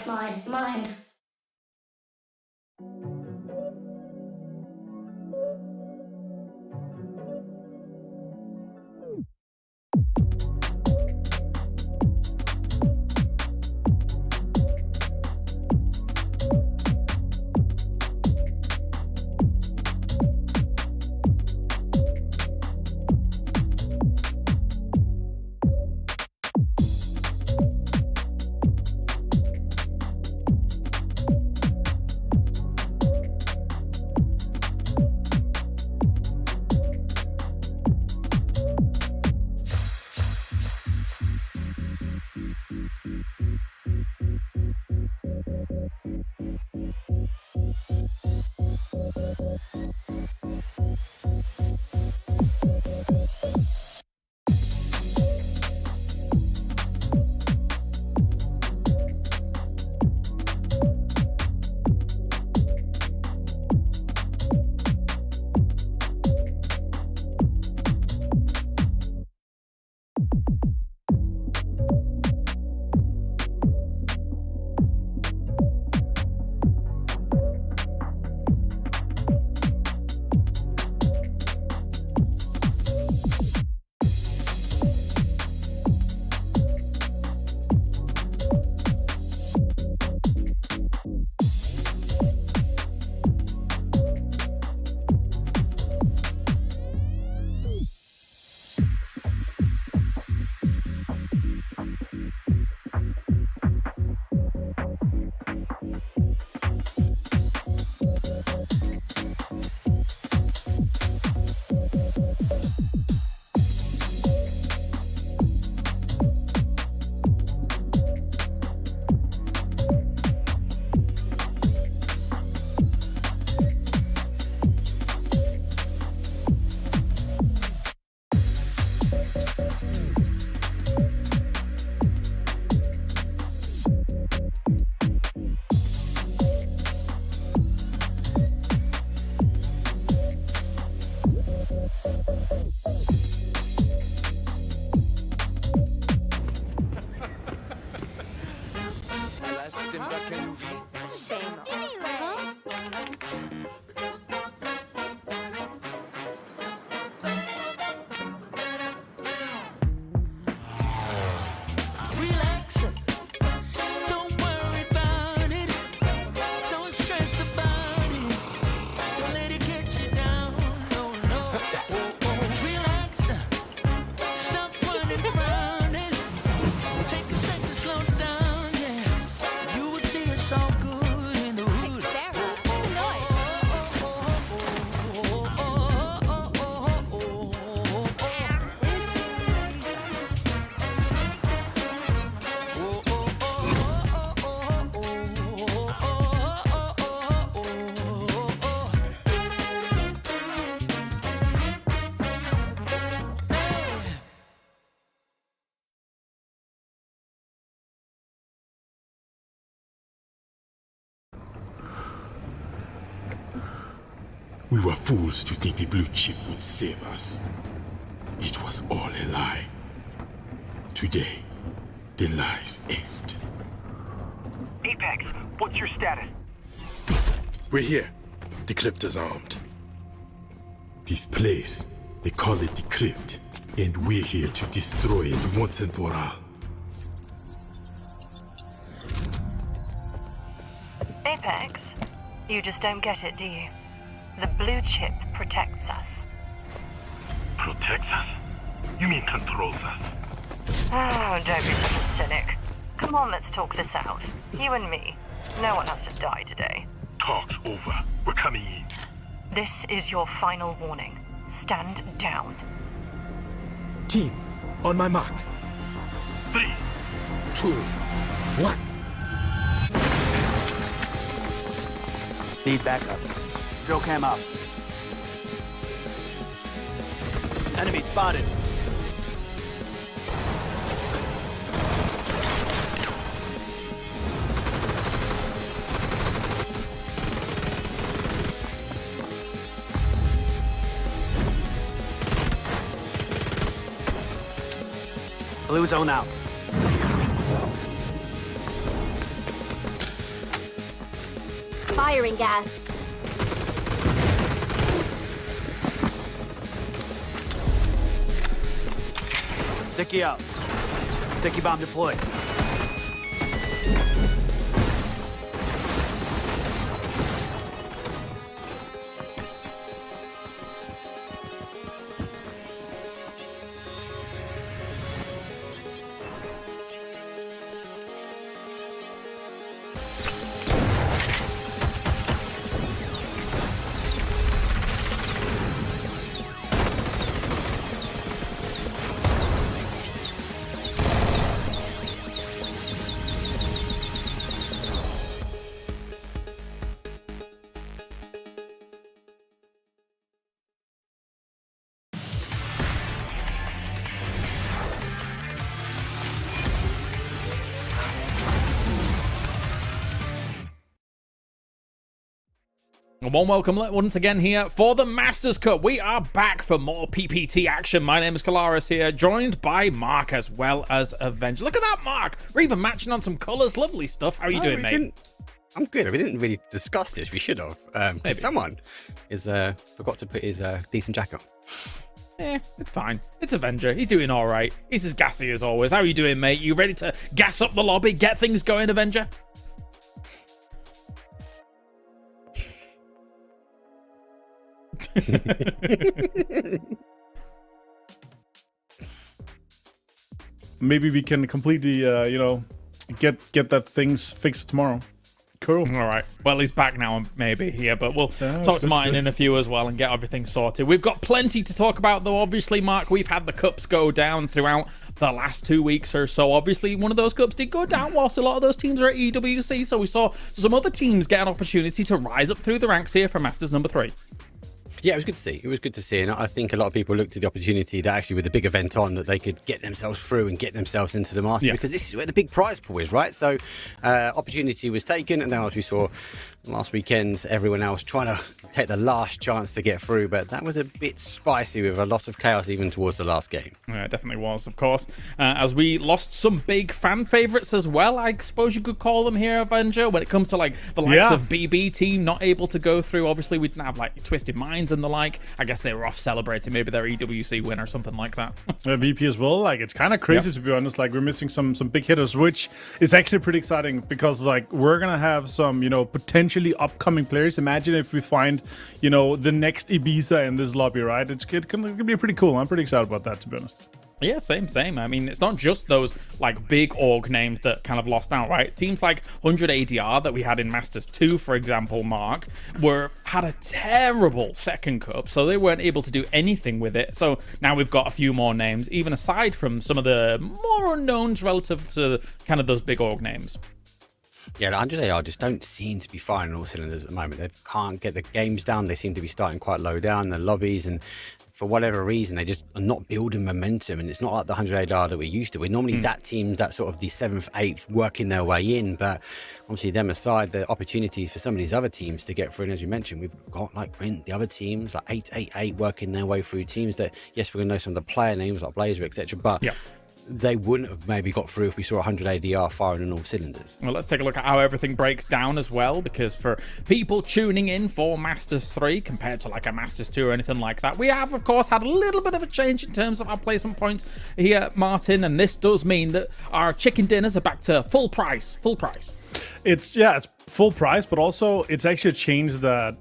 lost my mind. We were fools to think the blue chip would save us. It was all a lie. Today, the lies end. Apex, what's your status? We're here. The crypt is armed. This place, they call it the crypt, and we're here to destroy it once and for all. Apex, you just don't get it, do you? The blue chip protects us. Protects us? You mean controls us? Oh, don't be such a cynic. Come on, let's talk this out. You and me. No one has to die today. Talk's over. We're coming in. This is your final warning. Stand down. Team, on my mark. 3, 2, 1. Need backup. Drill cam up. Enemy spotted. Blue zone out. expiring gas. Sticky up. Sticky bomb deployed. A warm welcome once again here for the Masters Cup. We are back for more PPT action. My name is Kalaris here, joined by Mark as well as Avenger. Look at that, Mark. We're even matching on some colours. Lovely stuff. How are you doing, mate? I'm good. We didn't really discuss this. We should have. Someone is forgot to put his decent jacket on. It's fine. It's Avenger. He's doing all right. He's as gassy as always. How are you doing, mate? You ready to gas up the lobby, get things going, Avenger? Maybe we can completely, get that things fixed tomorrow. Cool. All right. Well, he's back now, maybe here, but we'll talk to Martin in a few as well and get everything sorted. We've got plenty to talk about, though. Obviously, Mark, we've had the cups go down throughout the last 2 weeks or so. Obviously, one of those cups did go down whilst a lot of those teams are at EWC, so we saw some other teams get an opportunity to rise up through the ranks here for Masters number 3. Yeah, it was good to see. It was good to see. And I think a lot of people looked at the opportunity that actually with the big event on that they could get themselves through and get themselves into the Masters because this is where the big prize pool is, right? So opportunity was taken. And then as we saw last weekend, everyone else trying to take the last chance to get through. But that was a bit spicy with a lot of chaos even towards the last game. Yeah, it definitely was, of course. As we lost some big fan favorites as well, I suppose you could call them here, Avenger, when it comes to like the likes of BB team not able to go through. Obviously, we didn't have like Twisted Minds and the like. I guess they were off celebrating maybe their EWC win or something like that. VP as well. Like, it's kind of crazy to be honest. Like, we're missing some big hitters, which is actually pretty exciting because like we're gonna have some potentially upcoming players. Imagine if we find the next Ibiza in this lobby, right? It's gonna be pretty cool. I'm pretty excited about that, to be honest. Yeah, same. I mean, it's not just those like big org names that kind of lost out, right? Teams like 100 ADR that we had in Masters 2, for example, Mark, had a terrible second cup, so they weren't able to do anything with it. So now we've got a few more names, even aside from some of the more unknowns relative to kind of those big org names. Yeah, the 100 AR just don't seem to be firing on all cylinders at the moment. They can't get the games down. They seem to be starting quite low down the lobbies, and for whatever reason, they just are not building momentum. And it's not like the 100 AR that we're used to. We're normally that team, that sort of the 7th, 8th, working their way in. But obviously, them aside, the opportunities for some of these other teams to get through. And as you mentioned, we've got like the other teams, like 888, working their way through teams that, yes, we're going to know some of the player names like Blazer, etc. But they wouldn't have maybe got through if we saw 100 ADR firing on all cylinders. Well, let's take a look at how everything breaks down as well, because for people tuning in for Masters 3 compared to like a Masters 2 or anything like that, we have, of course, had a little bit of a change in terms of our placement points here, Martin, and this does mean that our chicken dinners are back to full price. It's full price, but also it's actually a change that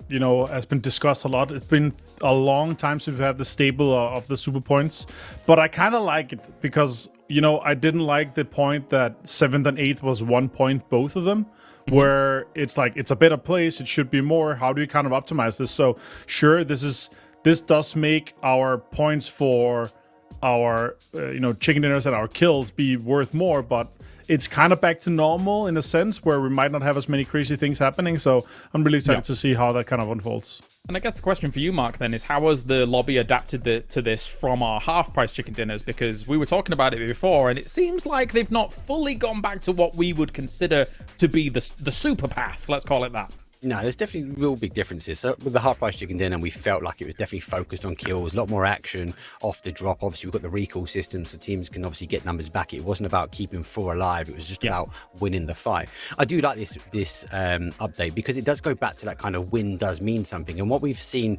has been discussed a lot. It's been a long time since we've had the stable of the super points, but I kind of like it because I didn't like the point that 7th and 8th was 1 point, both of them, where it's like it's a better place, it should be more. How do you kind of optimize this? So sure, this does make our points for our chicken dinners and our kills be worth more, but it's kind of back to normal in a sense where we might not have as many crazy things happening. So I'm really excited to see how that kind of unfolds. And I guess the question for you, Mark, then is how has the lobby adapted to this from our half-price chicken dinners? Because we were talking about it before, and it seems like they've not fully gone back to what we would consider to be the super path. Let's call it that. No, there's definitely real big differences. So with the half price chicken dinner, we felt like it was definitely focused on kills, a lot more action off the drop. Obviously, we've got the recall system, so teams can obviously get numbers back. It wasn't about keeping 4 alive; it was just about winning the fight. I do like this update because it does go back to that kind of win does mean something, and what we've seen.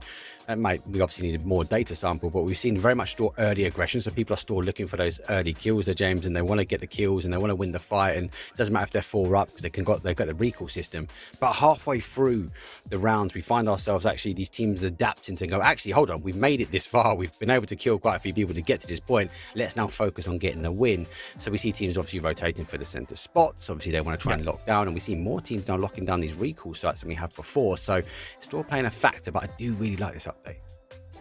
We obviously needed more data sample, but we've seen very much store early aggression. So people are still looking for those early kills there, James, and they want to get the kills and they want to win the fight. And it doesn't matter if they're 4 up because they've got the recall system. But halfway through the rounds, we find ourselves actually these teams adapting to go, actually, hold on, we've made it this far. We've been able to kill quite a few people to get to this point. Let's now focus on getting the win. So we see teams obviously rotating for the center spots. Obviously, they want to try and lock down, and we see more teams now locking down these recall sites than we have before. So it's still playing a factor, but I do really like this update.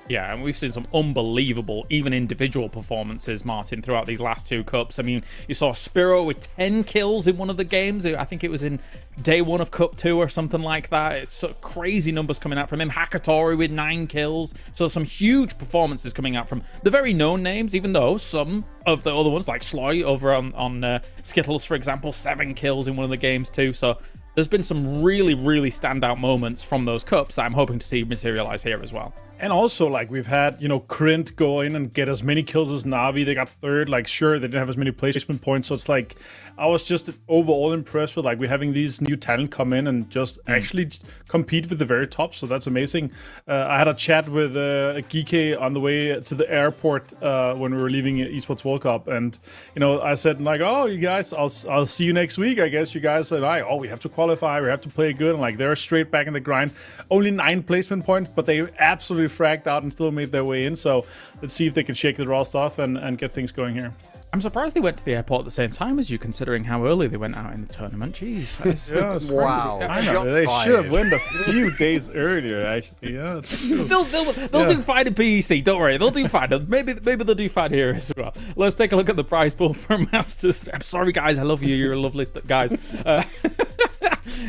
Yeah, and we've seen some unbelievable, even individual performances, Martin, throughout these last 2 cups. I mean, you saw Spiro with 10 kills in one of the games. I think it was in day 1 of Cup 2 or something like that. It's sort of crazy numbers coming out from him. Hakatori with 9 kills. So some huge performances coming out from the very known names, even though some of the other ones, like Sloy over on Skittles, for example, 7 kills in one of the games too. So there's been some really, really standout moments from those cups that I'm hoping to see materialize here as well. And also, like, we've had, Krint go in and get as many kills as Na'Vi. They got 3rd. Like, sure, they didn't have as many placement points. So it's like, I was just overall impressed with, like, we're having these new talent come in and just actually compete with the very top. So that's amazing. I had a chat with Geeke on the way to the airport when we were leaving Esports World Cup. And, I said, like, oh, you guys, I'll see you next week. I guess you guys said, we have to qualify. We have to play good. And, like, they're straight back in the grind. Only 9 placement points, but they absolutely fragged out and still made their way in. So let's see if they can shake the rust off and get things going here. I'm surprised they went to the airport at the same time as you, considering how early they went out in the tournament. Jeez. That's wow. I know. They should have went a few days earlier, actually. Yeah, that's true. They'll do fine in PEC. Don't worry. They'll do fine. Maybe they'll do fine here as well. Let's take a look at the prize pool for Masters. I'm sorry, guys. I love you. You're lovely guys.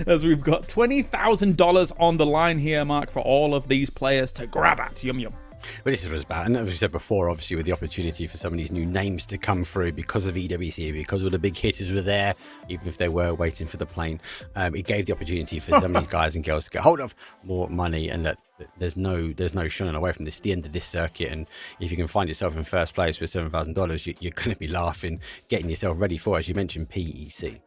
As we've got $20,000 on the line here, Mark, for all of these players to grab at. Yum, yum. But this is what it's about. And as we said before, obviously, with the opportunity for some of these new names to come through because of EWC, because all the big hitters were there, even if they were waiting for the plane, it gave the opportunity for some of these guys and girls to get hold of more money. And that there's no shunning away from this. The end of this circuit, and if you can find yourself in first place with $7,000, you're going to be laughing, getting yourself ready for, as you mentioned, PEC.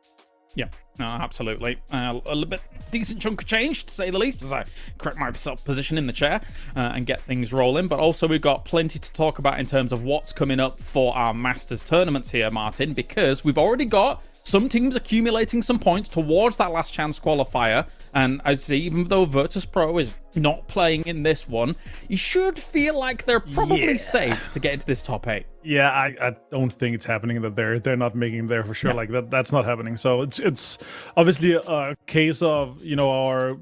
Yeah, no, absolutely. A little bit decent chunk of change, to say the least, as I correct myself position in the chair and get things rolling. But also we've got plenty to talk about in terms of what's coming up for our Masters tournaments here, Martin, because we've already got some teams accumulating some points towards that last chance qualifier. And I see, even though Virtus Pro is not playing in this one, you should feel like they're probably safe to get into this top 8. Yeah, I don't think it's happening that they're not making it there for sure. Like that's not happening. So it's obviously a case of our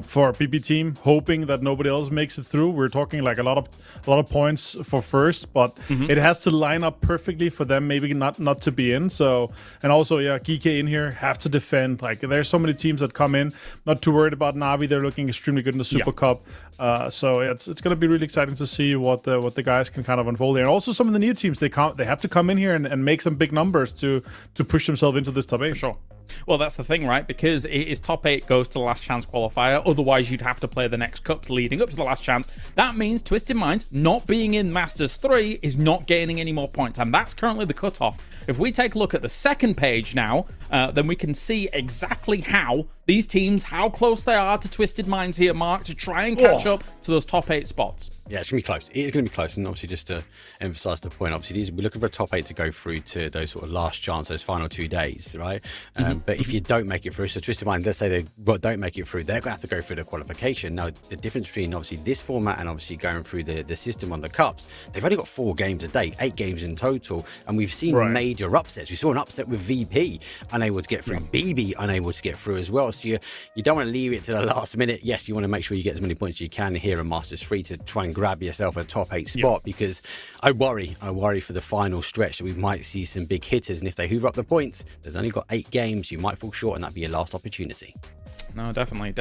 for our PP team, hoping that nobody else makes it through. We're talking like a lot of points for first, but it has to line up perfectly for them maybe not to be in. So, and also, Geeke in here have to defend. Like, there's so many teams that come in, not too worried about Na'Vi. They're looking extremely good in the Super Cup. So it's going to be really exciting to see what the guys can kind of unfold there. And also some of the new teams, they have to come in here and make some big numbers to push themselves into this top 8. For sure. Well, that's the thing, right? Because it is top 8 goes to the last chance qualifier. Otherwise, you'd have to play the next cups leading up to the last chance. That means Twisted Minds not being in Masters 3 is not gaining any more points. And that's currently the cutoff. If we take a look at the second page now, then we can see exactly how these teams, how close they are to Twisted Minds here, Mark, to try and catch up to those top 8 spots. Yeah, it's going to be close. It's going to be close. And obviously, just to emphasize the point, obviously, we're looking for a top 8 to go through to those sort of last chance, those final 2 days, right? But if you don't make it through, so Twisted Mind, let's say they don't make it through, they're going to have to go through the qualification. Now, the difference between obviously this format and obviously going through the system on the cups, they've only got 4 games a day, 8 games in total. And we've seen major upsets. We saw an upset with VP, unable to get through, BB, unable to get through as well. So you don't want to leave it to the last minute. Yes, you want to make sure you get as many points as you can here in Masters 3 to try and grab yourself a top 8 spot, because I worry for the final stretch that we might see some big hitters, and if they hoover up the points, there's only got 8 games, you might fall short, and that'd be your last opportunity. No, definitely.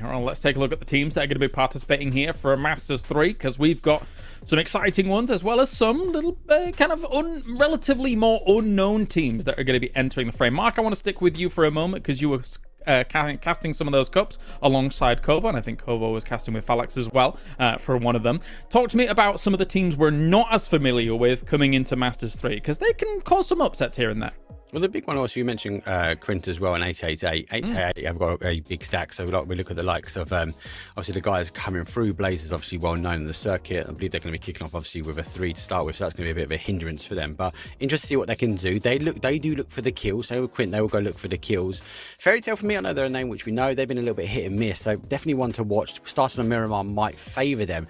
Well, let's take a look at the teams that are going to be participating here for Masters 3, because we've got some exciting ones as well as some little kind of relatively more unknown teams that are going to be entering the frame. Mark, I want to stick with you for a moment because you were casting some of those cups alongside Kovo, and I think Kovo was casting with Phalanx as well for one of them. Talk to me about some of the teams we're not as familiar with coming into Masters 3, because they can cause some upsets here and there. Well, the big one also, you mentioned Krint as well, and 888. 888 have got a big stack, so we look at the likes of, obviously, the guys coming through. Blaze is obviously well known in the circuit. I believe they're going to be kicking off, obviously, with a 3 to start with, so that's going to be a bit of a hindrance for them. But interested to see what they can do. They do look for the kills. So with Krint, they will go look for the kills. Fairy Tail, for me, I know they're a name which we know. They've been a little bit hit and miss, so definitely one to watch. Starting on Miramar might favour them,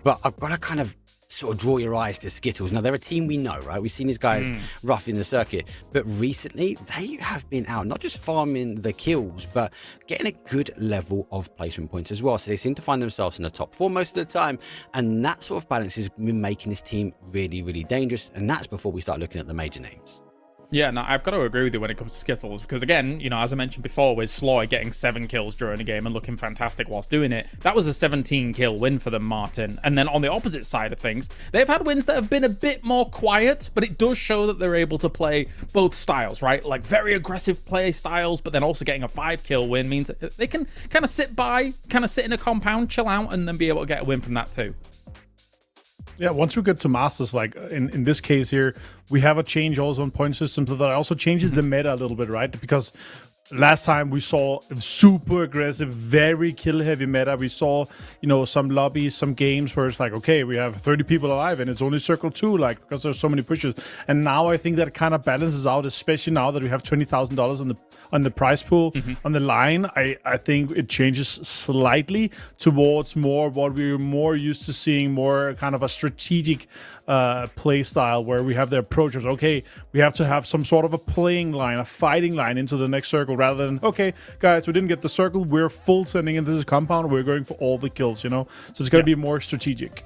but I've got to kind of sort of draw your eyes to Skittles. Now, they're a team we know, right? We've seen these guys rough in the circuit, but recently they have been out not just farming the kills, but getting a good level of placement points as well. So they seem to find themselves in the top 4 most of the time, and that sort of balance has been making this team really, really dangerous, and that's before we start looking at the major names. Yeah, no, I've got to agree with you when it comes to Skittles, because again, you know, as I mentioned before, with Sloy getting 7 kills during a game and looking fantastic whilst doing it, that was a 17 kill win for them, Martin. And then on the opposite side of things, they've had wins that have been a bit more quiet, but it does show that they're able to play both styles, right? Like very aggressive play styles, but then also getting a 5 kill win means that they can kind of sit in a compound, chill out, and then be able to get a win from that too. Yeah, once we get to Masters, like in this case here, we have a change also on point system, so that also changes the meta a little bit, right? Because last time we saw super aggressive, very kill heavy meta. We saw, you know, some lobbies, some games where it's like, okay, we have 30 people alive and it's only circle 2, like, because there's so many pushes. And now I think that kind of balances out, especially now that we have $20,000 on the prize pool on the line. I think it changes slightly towards more what we're more used to seeing, more kind of a strategic play style where we have the approach of, okay, we have to have some sort of a playing line, a fighting line into the next circle, rather than, okay, guys, we didn't get the circle, we're full sending into this compound, we're going for all the kills, you know? So it's going to be more strategic.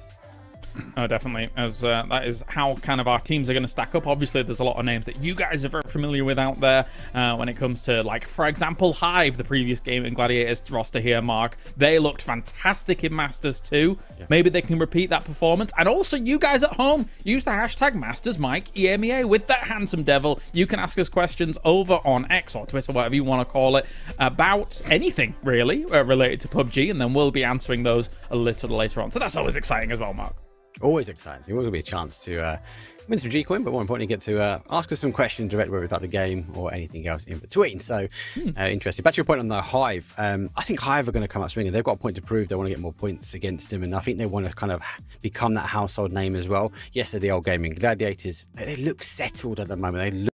Oh, definitely, as that is how kind of our teams are going to stack up. Obviously, there's a lot of names that you guys are very familiar with out there when it comes to, like, for example, Hive, the previous game in Gladiators roster here, Mark. They looked fantastic in Masters 2. Yeah. Maybe they can repeat that performance. And also, you guys at home, use the hashtag MastersMike EMEA with that handsome devil. You can ask us questions over on X or Twitter, whatever you want to call it, about anything, really, related to PUBG, and then we'll be answering those a little later on. So that's always exciting as well, Mark. Always exciting. It will be a chance to win some G-Coin, but more importantly, get to ask us some questions directly, whether about the game or anything else in between. So, interesting. Back to your point on the Hive. I think Hive are going to come up swinging. They've got a point to prove. They want to get more points against them, and I think they want to kind of become that household name as well. Yes, they're the old gaming Gladiators. They look settled at the moment. They look.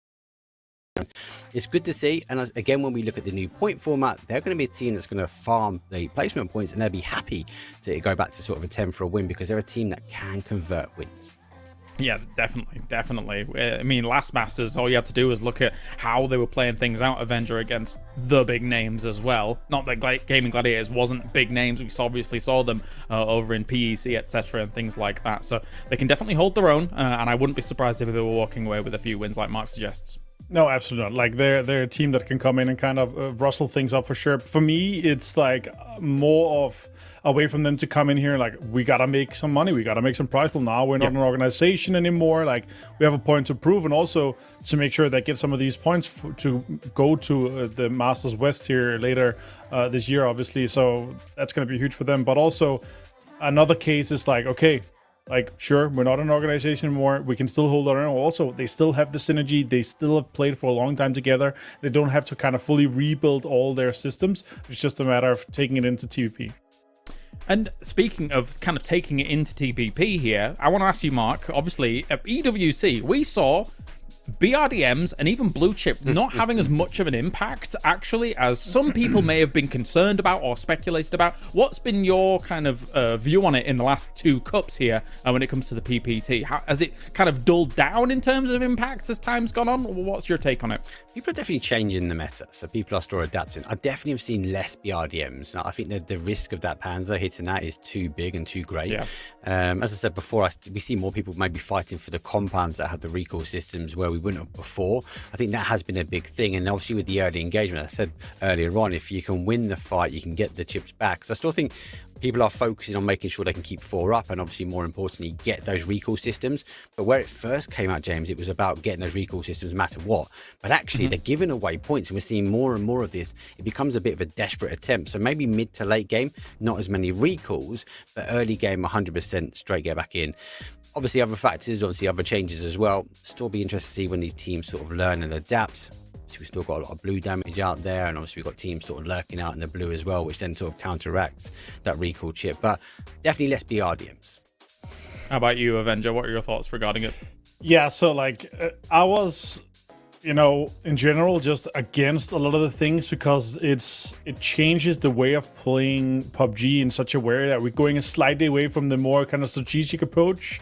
It's good to see, and again, when we look at the new point format, they're going to be a team that's going to farm the placement points, and they'll be happy to go back to sort of a 10 for a win, because they're a team that can convert wins. Yeah, definitely. I mean, last Masters, all you had to do was look at how they were playing things out, Avenger, against the big names as well. Not that Gaming Gladiators wasn't big names. We obviously saw them over in PEC, etc., and things like that. So they can definitely hold their own, and I wouldn't be surprised if they were walking away with a few wins like Mark suggests. No, absolutely not. Like, they're a team that can come in and kind of rustle things up for sure. For me, it's like more of a way from them to come in here, like, we got to make some money, we got to make some prize pool now. We're not an organization anymore. Like, we have a point to prove, and also to make sure they get some of these points to go to the Masters West here later this year, obviously. So that's going to be huge for them. But also, another case is like, okay, like, sure, we're not an organization anymore. We can still hold our own. Also, they still have the synergy. They still have played for a long time together. They don't have to kind of fully rebuild all their systems. It's just a matter of taking it into TVP. And speaking of kind of taking it into TPP here, I want to ask you, Mark, obviously at EWC, we saw BRDMs and even blue chip not having as much of an impact, actually, as some people may have been concerned about or speculated about. What's been your kind of view on it in the last 2 cups here when it comes to the PPT? How, has it kind of dulled down in terms of impact as time's gone on? What's your take on it? People are definitely changing the meta, so people are still adapting. I definitely have seen less BRDMs. Now, I think that the risk of that Panzer hitting that is too big and too great. Yeah. As I said before, we see more people maybe fighting for the compounds that have the recoil systems where we wouldn't have before. I think that has been a big thing, and obviously with the early engagement, I said earlier on, if you can win the fight, you can get the chips back. So I still think people are focusing on making sure they can keep 4 up and obviously more importantly get those recall systems. But where it first came out, James, it was about getting those recall systems no matter what. But actually they're giving away points, and we're seeing more and more of this. It becomes a bit of a desperate attempt. So maybe mid to late game, not as many recalls, but early game 100% straight get back in. Obviously other factors, obviously other changes as well. Still be interested to see when these teams sort of learn and adapt. So we've still got a lot of blue damage out there, and obviously we've got teams sort of lurking out in the blue as well, which then sort of counteracts that recall chip. But definitely less BRDMs. How about you, Avenger? What are your thoughts regarding it? Yeah, so like I was, in general, just against a lot of the things because it changes the way of playing PUBG in such a way that we're going slightly away from the more kind of strategic approach.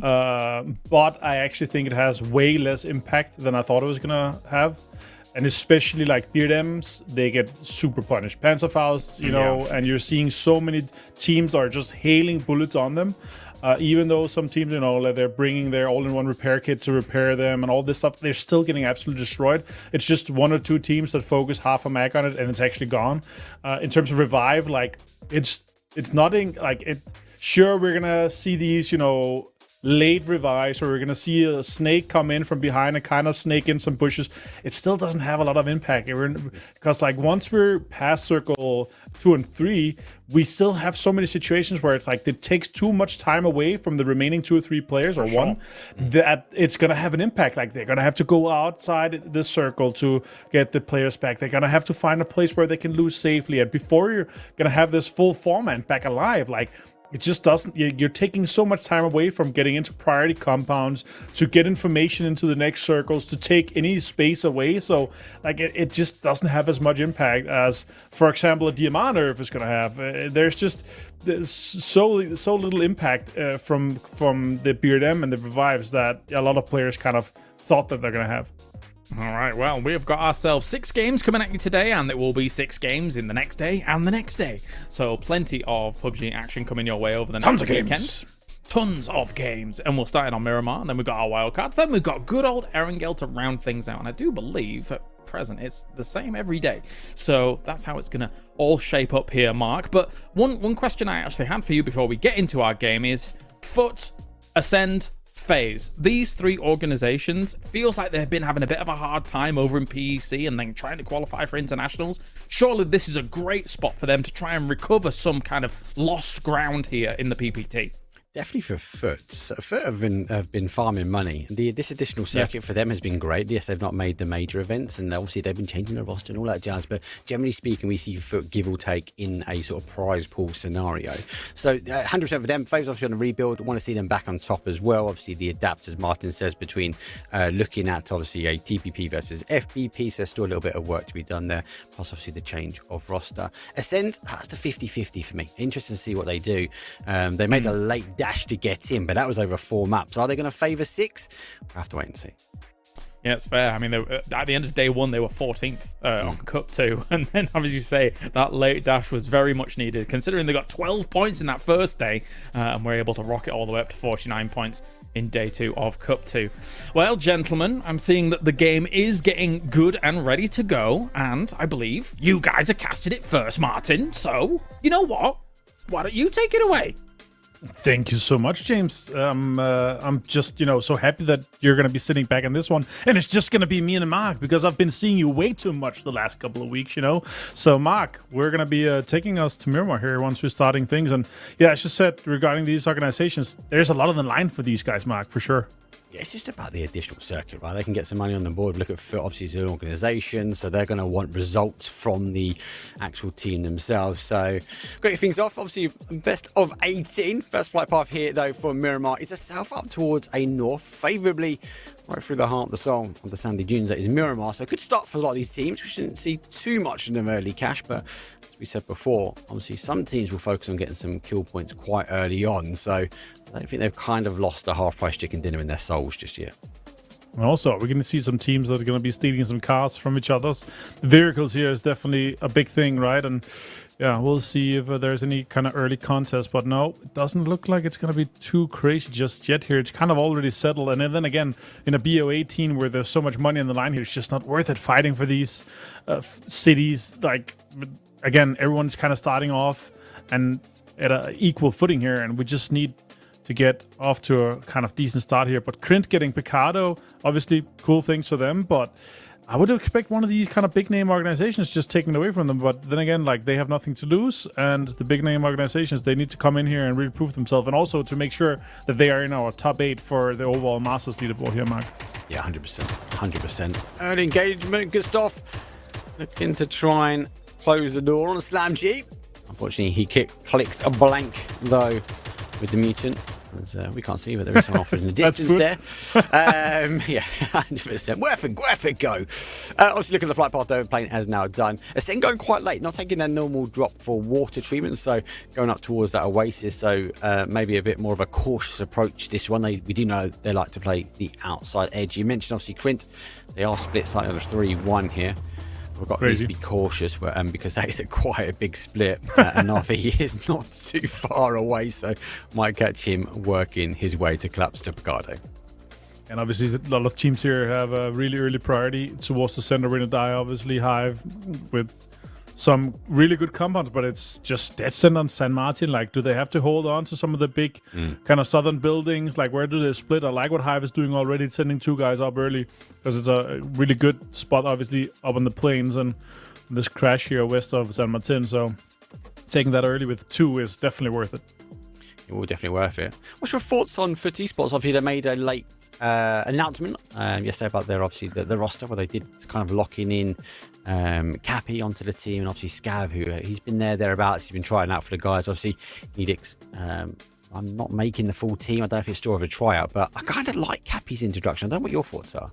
But I actually think it has way less impact than I thought it was gonna have. And especially like BRDMs, they get super punished. Panzerfaust, and you're seeing so many teams are just hailing bullets on them. Even though some teams, like they're bringing their all-in-one repair kit to repair them and all this stuff, they're still getting absolutely destroyed. It's just 1 or 2 teams that focus half a mag on it, and it's actually gone. In terms of revive, like it's nothing like it. Sure, we're gonna see these, late revives, or we're gonna see a snake come in from behind and kind of snake in some bushes. It still doesn't have a lot of impact because like once we're past circle 2 and 3, we still have so many situations where it's like it takes too much time away from the remaining 2 or 3 players or one that it's gonna have an impact. Like they're gonna have to go outside this circle to get the players back. They're gonna have to find a place where they can lose safely, and before you're gonna have this full format back alive, like it just doesn't. You're taking so much time away from getting into priority compounds to get information into the next circles to take any space away. So, like, it just doesn't have as much impact as, for example, a DMR nerf is going to have. There's so little impact from the BRDM and the revives that a lot of players kind of thought that they're going to have. All right, well, we've got ourselves 6 games coming at you today, and there will be 6 games in the next day and the next day. So plenty of PUBG action coming your way over the next weekend. Tons of games. And we'll start it on Miramar, and then we've got our wildcards. Then we've got good old Erangel to round things out. And I do believe at present it's the same every day. So that's how it's going to all shape up here, Mark. But one question I actually had for you before we get into our game is Foot, Ascend, FaZe. These 3 organizations feels like they've been having a bit of a hard time over in PEC and then trying to qualify for internationals. Surely this is a great spot for them to try and recover some kind of lost ground here in the PPT. Definitely for Foot. So Foot have been farming money. This additional circuit for them has been great. Yes, they've not made the major events, and obviously they've been changing the roster and all that jazz. But generally speaking, we see Foot give or take in a sort of prize pool scenario. So 100% for them. FaZe obviously on a rebuild. Want to see them back on top as well. Obviously the adapt, as Martin says, between looking at obviously a TPP versus FPP. So there's still a little bit of work to be done there. Plus obviously the change of roster. Ascend, that's the 50-50 for me. Interesting to see what they do. They made a late dash to get in, but that was over 4 maps. Are they going to favour 6? We'll have to wait and see. Yeah, it's fair. I mean, at the end of day 1, they were 14th on Cup 2. And then, as you say, that late dash was very much needed, considering they got 12 points in that first day and were able to rocket all the way up to 49 points in day 2 of Cup 2. Well, gentlemen, I'm seeing that the game is getting good and ready to go. And I believe you guys are casting it first, Martin. So, you know what? Why don't you take it away? Thank you so much, James. I'm just, so happy that you're going to be sitting back in this one. And it's just going to be me and Mark because I've been seeing you way too much the last couple of weeks, So, Mark, we're going to be taking us to Miramar here once we're starting things. And yeah, I just said regarding these organizations, there's a lot on the line for these guys, Mark, for sure. Yeah, it's just about the additional circuit, right? They can get some money on the board. Look at Foot, obviously, it's an organisation, so they're going to want results from the actual team themselves. So, great things off. Obviously, best of 18. First flight path here, though, for Miramar. It's a south up towards a north, favourably right through the heart of the song of the sandy dunes. That is Miramar. So, a good start for a lot of these teams. We shouldn't see too much in them early cash, but as we said before, obviously, some teams will focus on getting some kill points quite early on. So, I don't think they've kind of lost the half-price chicken dinner in their souls just yet. And also, we're going to see some teams that are going to be stealing some cars from each other's. The vehicles here is definitely a big thing, right? And yeah, we'll see if there's any kind of early contest. But no, it doesn't look like it's going to be too crazy just yet here. It's kind of already settled. And then again, in a BO18 where there's so much money on the line here, it's just not worth it fighting for these cities. Like, again, everyone's kind of starting off. And at an equal footing here, and we just need to get off to a kind of decent start here. But Krint getting Picardo, obviously cool things for them, but I would expect one of these kind of big name organizations just taking it away from them. But then again, like, they have nothing to lose, and the big name organizations, they need to come in here and really prove themselves, and also to make sure that they are in our top 8 for the overall Masters leaderboard here, Mark. Yeah, 100%. 100%. Early engagement, good stuff. Looking to try and close the door on Slam G. Unfortunately, he clicks a blank, though, with the mutant. As, we can't see, but there is someone off in the distance there. Yeah, 100%. Worth a go. Obviously, look at the flight path, though. Plane has now done. Ascend going quite late, not taking their normal drop for water treatment, so going up towards that oasis. So maybe a bit more of a cautious approach this one. We do know they like to play the outside edge. You mentioned, obviously, Krint. They are split slightly on a 3-1 here. We've got to be cautious because that is quite a big split, and he is not too far away, so might catch him working his way to collapse to Picardo. And obviously, a lot of teams here have a really early priority towards the center. We're going to die, obviously, Hive with some really good compounds, but it's just dead center on San Martin. Like, do they have to hold on to some of the big kind of southern buildings? Like, where do they split? I like what Hive is doing already, sending 2 guys up early, because it's a really good spot, obviously, up on the plains and this crash here west of San Martin. So taking that early with 2 is definitely worth it. It will definitely worth it. What's your thoughts on FUT Esports? Obviously, they made a late announcement yesterday about their the roster, where they did kind of locking in Cappy onto the team, and obviously Scav, who he's been thereabouts. He's been trying out for the guys. Obviously, Edix. I'm not making the full team. I don't know if it's still of a tryout, but I kind of like Cappy's introduction. I don't know what your thoughts are.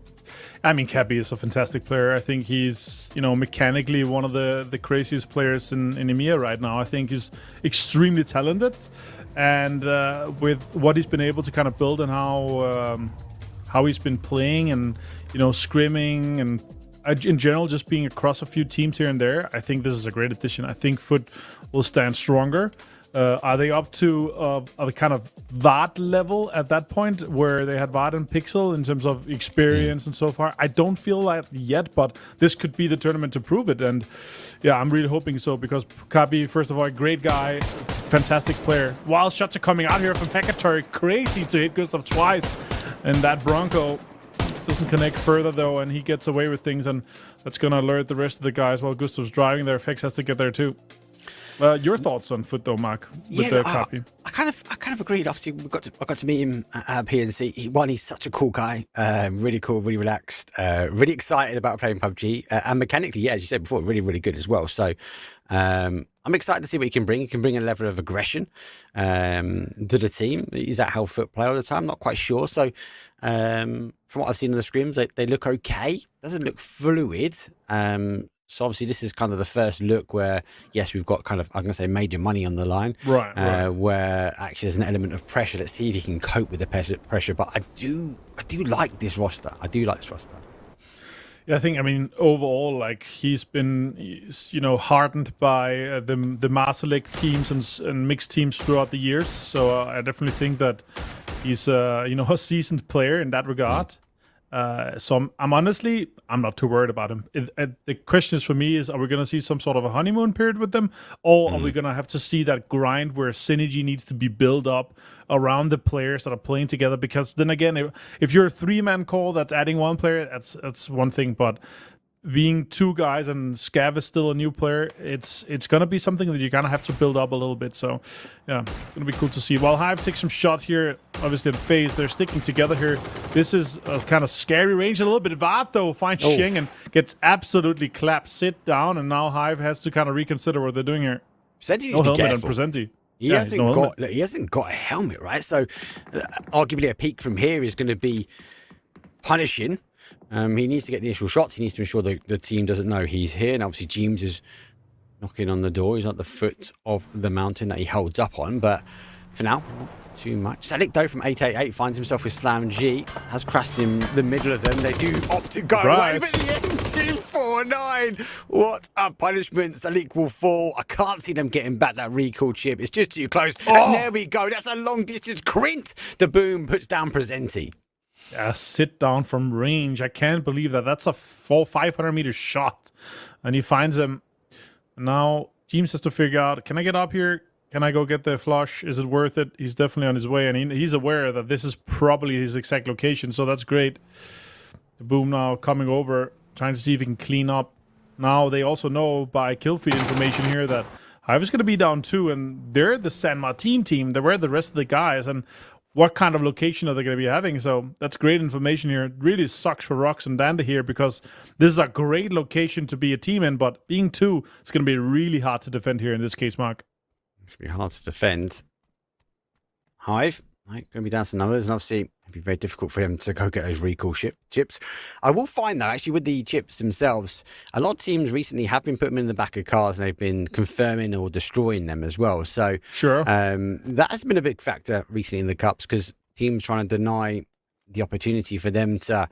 I mean, Cappy is a fantastic player. I think he's, mechanically one of the craziest players in EMEA right now. I think he's extremely talented. And with what he's been able to kind of build and how he's been playing and, scrimming and in general just being across a few teams here and there, I think this is a great addition. I think FUT will stand stronger. Are they up to a kind of VAD level at that point where they had VAD and Pixel in terms of experience and so far? I don't feel that yet, but this could be the tournament to prove it. And yeah, I'm really hoping so, because Kabi, first of all, great guy, fantastic player. Wild shots are coming out here from Hecatory. Crazy to hit Gustav twice. And that Bronco doesn't connect further, though, and he gets away with things. And that's going to alert the rest of the guys while Gustav's driving there. Fex has to get there, too. Your thoughts on FUT, though, Mark? With the Cappy? I kind of agreed. Obviously, I got to meet him at PNC. He's such a cool guy. Really cool, really relaxed. Really excited about playing PUBG. And mechanically, yeah, as you said before, really, really good as well. So I'm excited to see what he can bring. He can bring a level of aggression to the team. Is that how FUT play all the time? Not quite sure. So from what I've seen in the scrims, they look okay. Doesn't look fluid. So obviously this is kind of the first look where, yes, we've got kind of, I'm going to say, major money on the line. Right. Where actually there's an element of pressure. Let's see if he can cope with the pressure. But I do like this roster. Yeah, I think, overall, like, he's been, hardened by the Master League teams and mixed teams throughout the years. So I definitely think that he's, a seasoned player in that regard. So I'm not too worried about him. The question is for me is, are we going to see some sort of a honeymoon period with them, or are we going to have to see that grind where synergy needs to be built up around the players that are playing together? Because then again, if you're a 3-man call that's adding 1 player, that's one thing, but being 2 guys and Scav is still a new player, it's going to be something that you're going to have to build up a little bit. So, yeah, it's going to be cool to see. While Hive takes some shot here, obviously at phase, they're sticking together here. This is a kind of scary range a little bit. Vaat, though, finds Sheng and gets absolutely clapped. Sit down, and now Hive has to kind of reconsider what they're doing here. Presenti no helmet on Presenti. He hasn't got a helmet, right? So, arguably a peek from here is going to be punishing. He needs to get the initial shots. He needs to ensure the team doesn't know he's here. And obviously, James is knocking on the door. He's at the foot of the mountain that he holds up on. But for now, not too much. Salik, though, from 888 finds himself with Slam G. Has crashed in the middle of them. They do opt to go away, but the M249. What a punishment. Salik will fall. I can't see them getting back that recall chip. It's just too close. And there we go. That's a long distance. Krint. The boom puts down Presenti. Yeah, sit down from range. I can't believe that. That's a 500 meter shot. And he finds him. Now, James has to figure out, can I get up here? Can I go get the flush? Is it worth it? He's definitely on his way, and he's aware that this is probably his exact location, so that's great. The boom now coming over, trying to see if he can clean up. Now they also know by kill feed information here that Hive is going to be down 2, and they're the San Martin team. They're where the rest of the guys, and what kind of location are they going to be having? So that's great information here. It really sucks for Rox and Dante here because this is a great location to be a team in, but being 2, it's going to be really hard to defend here in this case, Mark. It's going to be hard to defend. Hive, right, going to be down some numbers, and obviously it'd be very difficult for him to go get those recall chips. I will find, though, actually, with the chips themselves, a lot of teams recently have been putting them in the back of cars, and they've been confirming or destroying them as well. So sure, that has been a big factor recently in the Cups, because teams trying to deny the opportunity for them to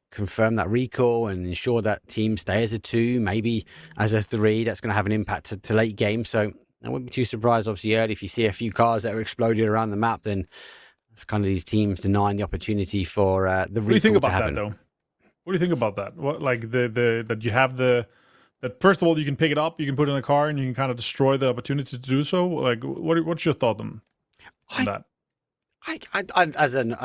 confirm that recall and ensure that teams stay as a 2, maybe as a 3. That's going to have an impact to late game. So I wouldn't be too surprised, obviously, early if you see a few cars that are exploded around the map, then it's kind of these teams denying the opportunity for the recall to happen. What do you think about that, though? What do you think about that? What, like that you have that first of all you can pick it up, you can put it in a car, and you can kind of destroy the opportunity to do so. Like, what's your thought on that? I as an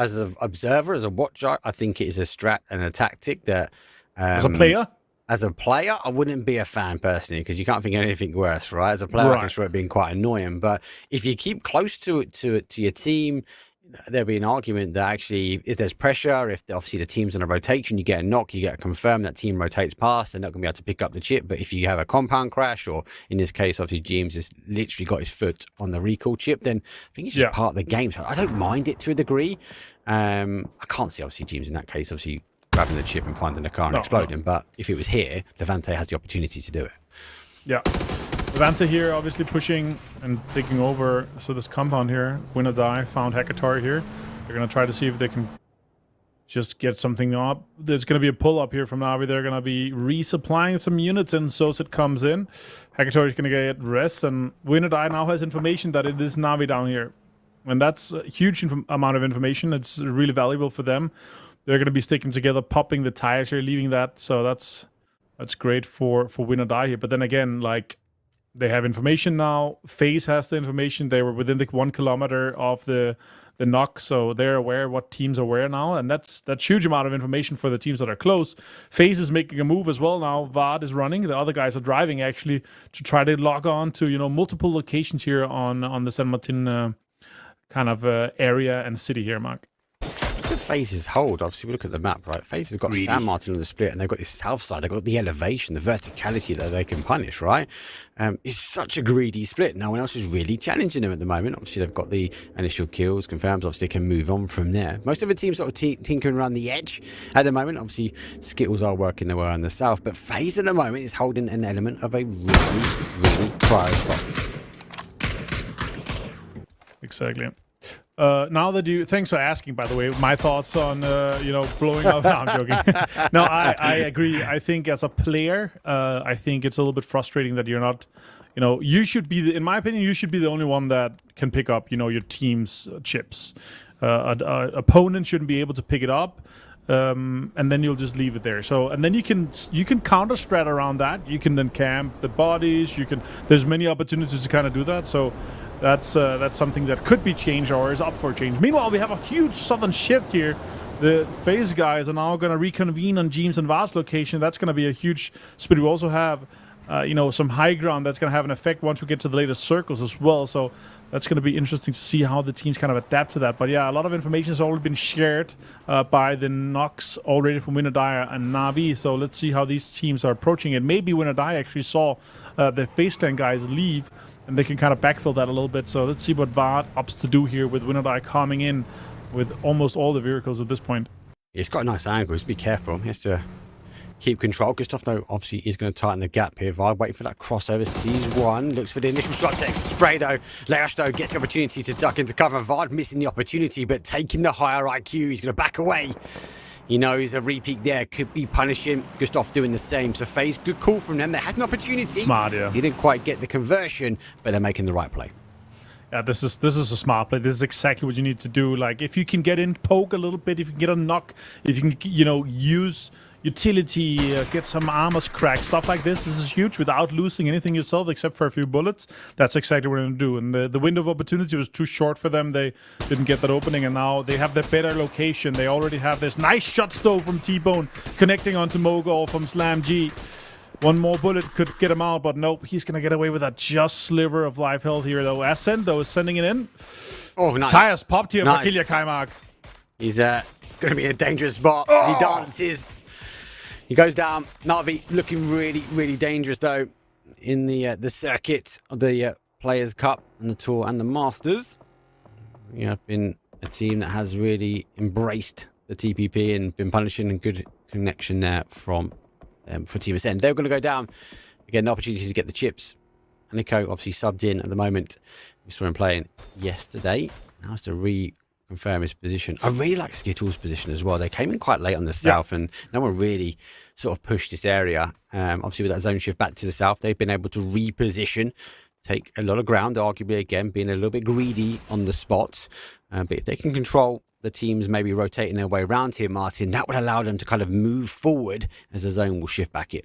observer, as a watcher, I think it is a strat and a tactic that As a player, I wouldn't be a fan personally, because you can't think of anything worse, right? As a player, I can sure it being quite annoying. But if you keep close to your team, there'll be an argument that actually, if there's pressure, if obviously the team's on a rotation, you get a knock, you get a confirm that team rotates past, they're not going to be able to pick up the chip. But if you have a compound crash, or in this case, obviously James has literally got his foot on the recall chip, then I think it's just part of the game. So I don't mind it to a degree. I can't see obviously James in that case, obviously grabbing the chip and finding the car and exploding. But if it was here, Levante has the opportunity to do it. Yeah. Levante here, obviously pushing and taking over. So this compound here, win or die, found Hackatori here. They're going to try to see if they can just get something up. There's going to be a pull-up here from Navi. They're going to be resupplying some units, and Soset comes in. Hackatori is going to get rest, and win or die now has information that it is Navi down here. And that's a huge amount of information. It's really valuable for them. They're going to be sticking together, popping the tires here, leaving that. So that's great for win or die here. But then again, like, they have information now. FaZe has the information. They were within the 1 kilometer of the knock, so they're aware what teams are where now, and that's huge amount of information for the teams that are close. FaZe is making a move as well now. Vard is running. The other guys are driving actually to try to log on to multiple locations here on the San Martin kind of area and city here, Mark. Look at FaZe's hold. Obviously, we look at the map, right? FaZe has got San Martin on the split, and they've got this south side. They've got the elevation, the verticality that they can punish, right? It's such a greedy split. No one else is really challenging them at the moment. Obviously, they've got the initial kills, confirms. Obviously, they can move on from there. Most of the teams sort of tinkering around the edge at the moment. Obviously, Skittles are working their way on the south, but FaZe at the moment is holding an element of a really, really prior spot. Exactly. Now that thanks for asking, by the way, my thoughts on, blowing up. No, I'm joking. No, I agree. I think as a player, I think it's a little bit frustrating that you're not, you should be, in my opinion, you should be the only one that can pick up, your team's chips. Opponent shouldn't be able to pick it up. And then you'll just leave it there. So, and then you can counter strat around that. You can then camp the bodies. There's many opportunities to kind of do that. So that's something that could be changed or is up for change. Meanwhile, we have a huge southern shift here. The FaZe guys are now going to reconvene on James and Vard's location. That's going to be a huge split. We also have some high ground that's going to have an effect once we get to the later circles as well. So that's going to be interesting to see how the teams kind of adapt to that. But yeah, a lot of information has already been shared by the Nox already from Winodire and Navi. So let's see how these teams are approaching it. Maybe Winodire actually saw the FaZe Clan guys leave, and they can kind of backfill that a little bit. So let's see what Vard opts to do here with Winodire coming in with almost all the vehicles at this point. It's got a nice angle. Just be careful. He has to keep control. Gustav, though, obviously is going to tighten the gap here. Vard waiting for that crossover. Sees one. Looks for the initial shot. Takes spray, though. Leash, though, gets the opportunity to duck into cover. Vard missing the opportunity, but taking the higher IQ. He's going to back away. He knows a repeat there could be punishing. Gustav doing the same. So FaZe, good call from them. They had an opportunity. Smart, yeah. Didn't quite get the conversion, but they're making the right play. Yeah, this is a smart play. This is exactly what you need to do. Like, if you can get in, poke a little bit, if you can get a knock, if you can, use utility, get some armors cracked, stuff like this. This is huge without losing anything yourself except for a few bullets. That's exactly what we're going to do. And the window of opportunity was too short for them. They didn't get that opening, and now they have the better location. They already have this nice shot stove from T-Bone connecting onto Mogul from Slam G. One more bullet could get him out, but nope, he's going to get away with a just sliver of life health here, though. Ascent, though, is sending it in. Oh, nice. Tires popped here Nice. for Killia Kaimark. He's going to be in a dangerous spot. He dances. He goes down. Na'Vi looking really, really dangerous, though, in the circuit of the Players' Cup and the Tour and the Masters. You have been a team that has really embraced the TPP and been punishing, and good connection there from for Team Ascend. They're going to go down. Again, an opportunity to get the chips. Nico obviously subbed in at the moment. We saw him playing yesterday. Now has to reconfirm his position. I really like Skittles' position as well. They came in quite late on the south, and no one really sort of pushed this area. Obviously, with that zone shift back to the south, they've been able to reposition, take a lot of ground, arguably, again, being a little bit greedy on the spots. But if they can control the teams maybe rotating their way around here, Martin, that would allow them to kind of move forward as the zone will shift back in.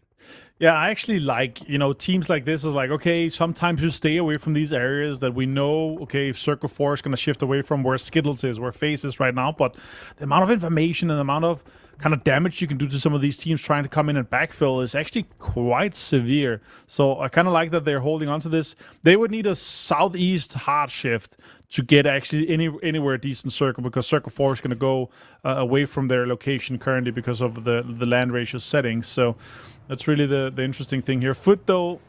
Yeah, I actually like, teams like this is like, okay, sometimes you stay away from these areas that we know, okay, if Circle 4 is going to shift away from where Skittles is, where FaZe is right now, but the amount of information and the amount of kind of damage you can do to some of these teams trying to come in and backfill is actually quite severe. So I kind of like that they're holding on to this. They would need a southeast hard shift to get actually anywhere decent Circle, because Circle 4 is going to go away from their location currently because of the land ratio settings. So that's really the interesting thing here. Foot, though,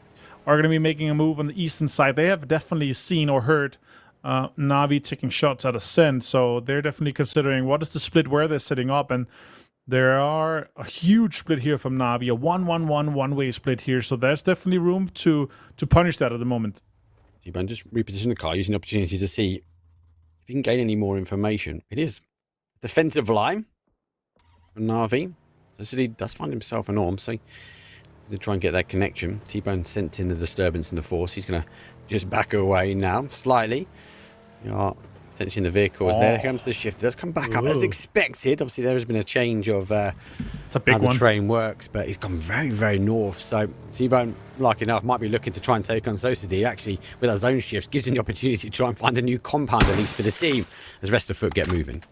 are going to be making a move on the eastern side. They have definitely seen or heard Na'Vi taking shots at Ascent, so they're definitely considering what is the split where they're setting up. And there are a huge split here from Na'Vi, a 1-1-1 one-way split here, so there's definitely room to punish that at the moment. T-Bone just reposition the car, using the opportunity to see if you can gain any more information. It is defensive line from Na'Vi. So he does find himself an arm, so to try and get that connection. T-Bone sensing the disturbance in the force. He's going to just back away now, slightly. Attention, the vehicle is there. Here comes the shift. It does come back up as expected. Obviously, there has been a change of it's a big how the one. train works, but he's gone very, very north. So T-Bone, like enough, might be looking to try and take on Sosadi. Actually, with that zone shift, gives him the opportunity to try and find a new compound, at least for the team, as rest of Foot get moving.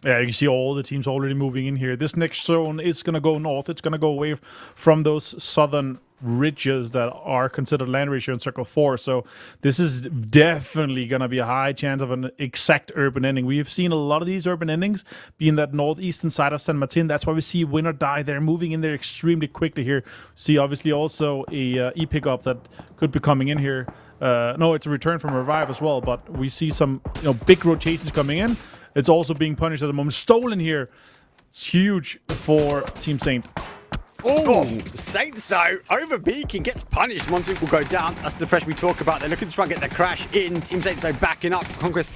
Yeah, you can see all the teams already moving in here. This next zone is going to go north. It's going to go away from those southern ridges that are considered land ratio in Circle 4. So this is definitely going to be a high chance of an exact urban ending. We have seen a lot of these urban endings being that northeastern side of San Martin. That's why we see win or die. They're moving in there extremely quickly here. See, obviously, also a e-pickup that could be coming in here. No, it's a return from Revive as well, but we see some big rotations coming in. It's also being punished at the moment. Stolen here. It's huge for Team Saint. Oh, Saints though, overpeaking, gets punished. One team will go down. That's the pressure we talk about. They're looking to try and get their crash in. Team Saints though backing up. Conquest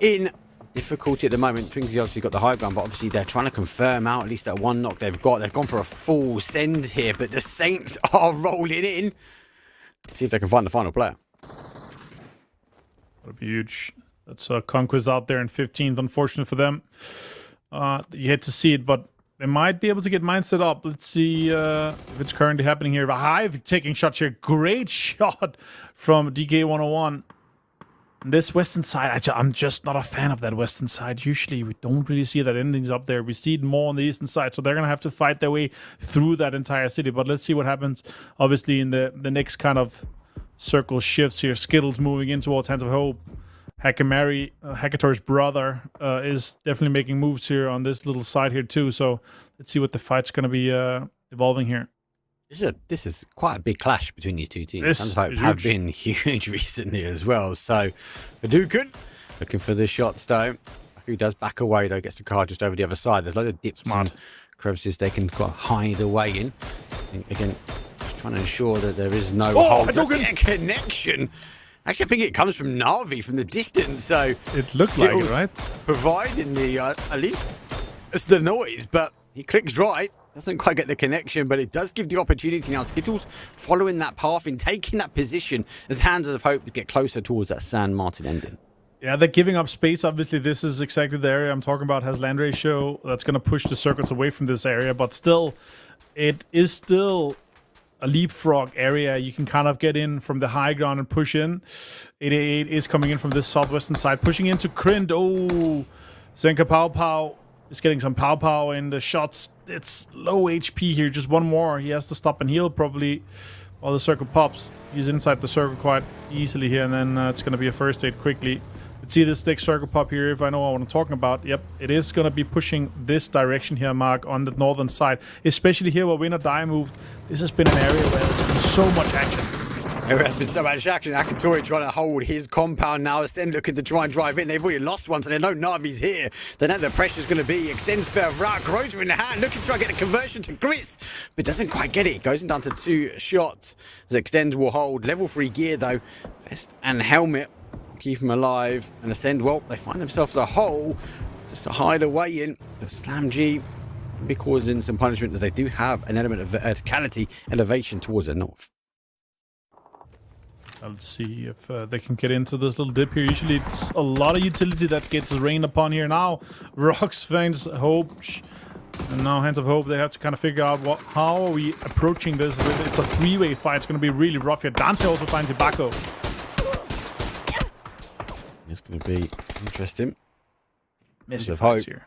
in difficulty at the moment. Twingsy obviously got the high ground, but obviously they're trying to confirm out at least that one knock they've got. They've gone for a full send here, but the Saints are rolling in. See if they can find the final player. That'll be huge. That's Conquest out there in 15th. Unfortunate for them. You hate to see it, but they might be able to get mine set up. Let's see if it's currently happening here. Hive taking shots here. Great shot from DK101. This western side, I'm just not a fan of that western side. Usually we don't really see that endings up there. We see it more on the eastern side, so they're going to have to fight their way through that entire city. But let's see what happens, obviously, in the next kind of circle shifts here. Skittles moving in towards Hands of Hope. Hakamari, Hakator's brother, is definitely making moves here on this little side here too. So let's see what the fight's going to be evolving here. This is quite a big clash between these two teams. This have been huge recently as well. So Hadouken looking for the shots though. Who does back away though, gets the car just over the other side. There's a load of dips and crevices they can hide away in. And again, just trying to ensure that there is no connection. Actually, I think it comes from Na'Vi from the distance, so it looks like it, right? Providing the at least it's the noise, but he clicks right. Doesn't quite get the connection, but it does give the opportunity now. Skittles following that path and taking that position as Hands of Hope get closer towards that San Martin ending. Yeah, they're giving up space. Obviously, this is exactly the area I'm talking about. Has land ratio that's going to push the circuits away from this area, but still, it is still a leapfrog area. You can kind of get in from the high ground and push in. 88 is coming in from this southwestern side, pushing into Krint. Oh, Zenka Pow Pow is getting some Pow Pow in the shots. It's low HP here. Just one more. He has to stop and heal probably while the circle pops. He's inside the circle quite easily here, and then it's going to be a first aid quickly. Let's see this next circle pop here, if I know what I'm talking about. Yep, it is going to be pushing this direction here, Mark, on the northern side. Especially here where Win or Die moved. This has been an area where there's been so much action. There has been so much action. Akatori trying to hold his compound now. Ascend looking to try and drive in. They've already lost one, so they know Navi's here. They know the pressure's going to be. Extends further out. Grozer in the hand, looking to try and get a conversion to Gris, but doesn't quite get it. It goes down to 2 shots. As Extend will hold. Level 3 gear, though. Vest and helmet keep him alive. And Ascend, well, they find themselves a hole just to hide away in. But Slam G will be causing some punishment, as they do have an element of verticality elevation towards the north. Let's see if they can get into this little dip here. Usually it's a lot of utility that gets rained upon here. Now Rocks finds Hope, and now Hands of Hope. They have to kind of figure out how are we approaching this. It's a 3-way fight. It's going to be really rough here. Dante also finds Ibako. It's going to be interesting. Messy fights here.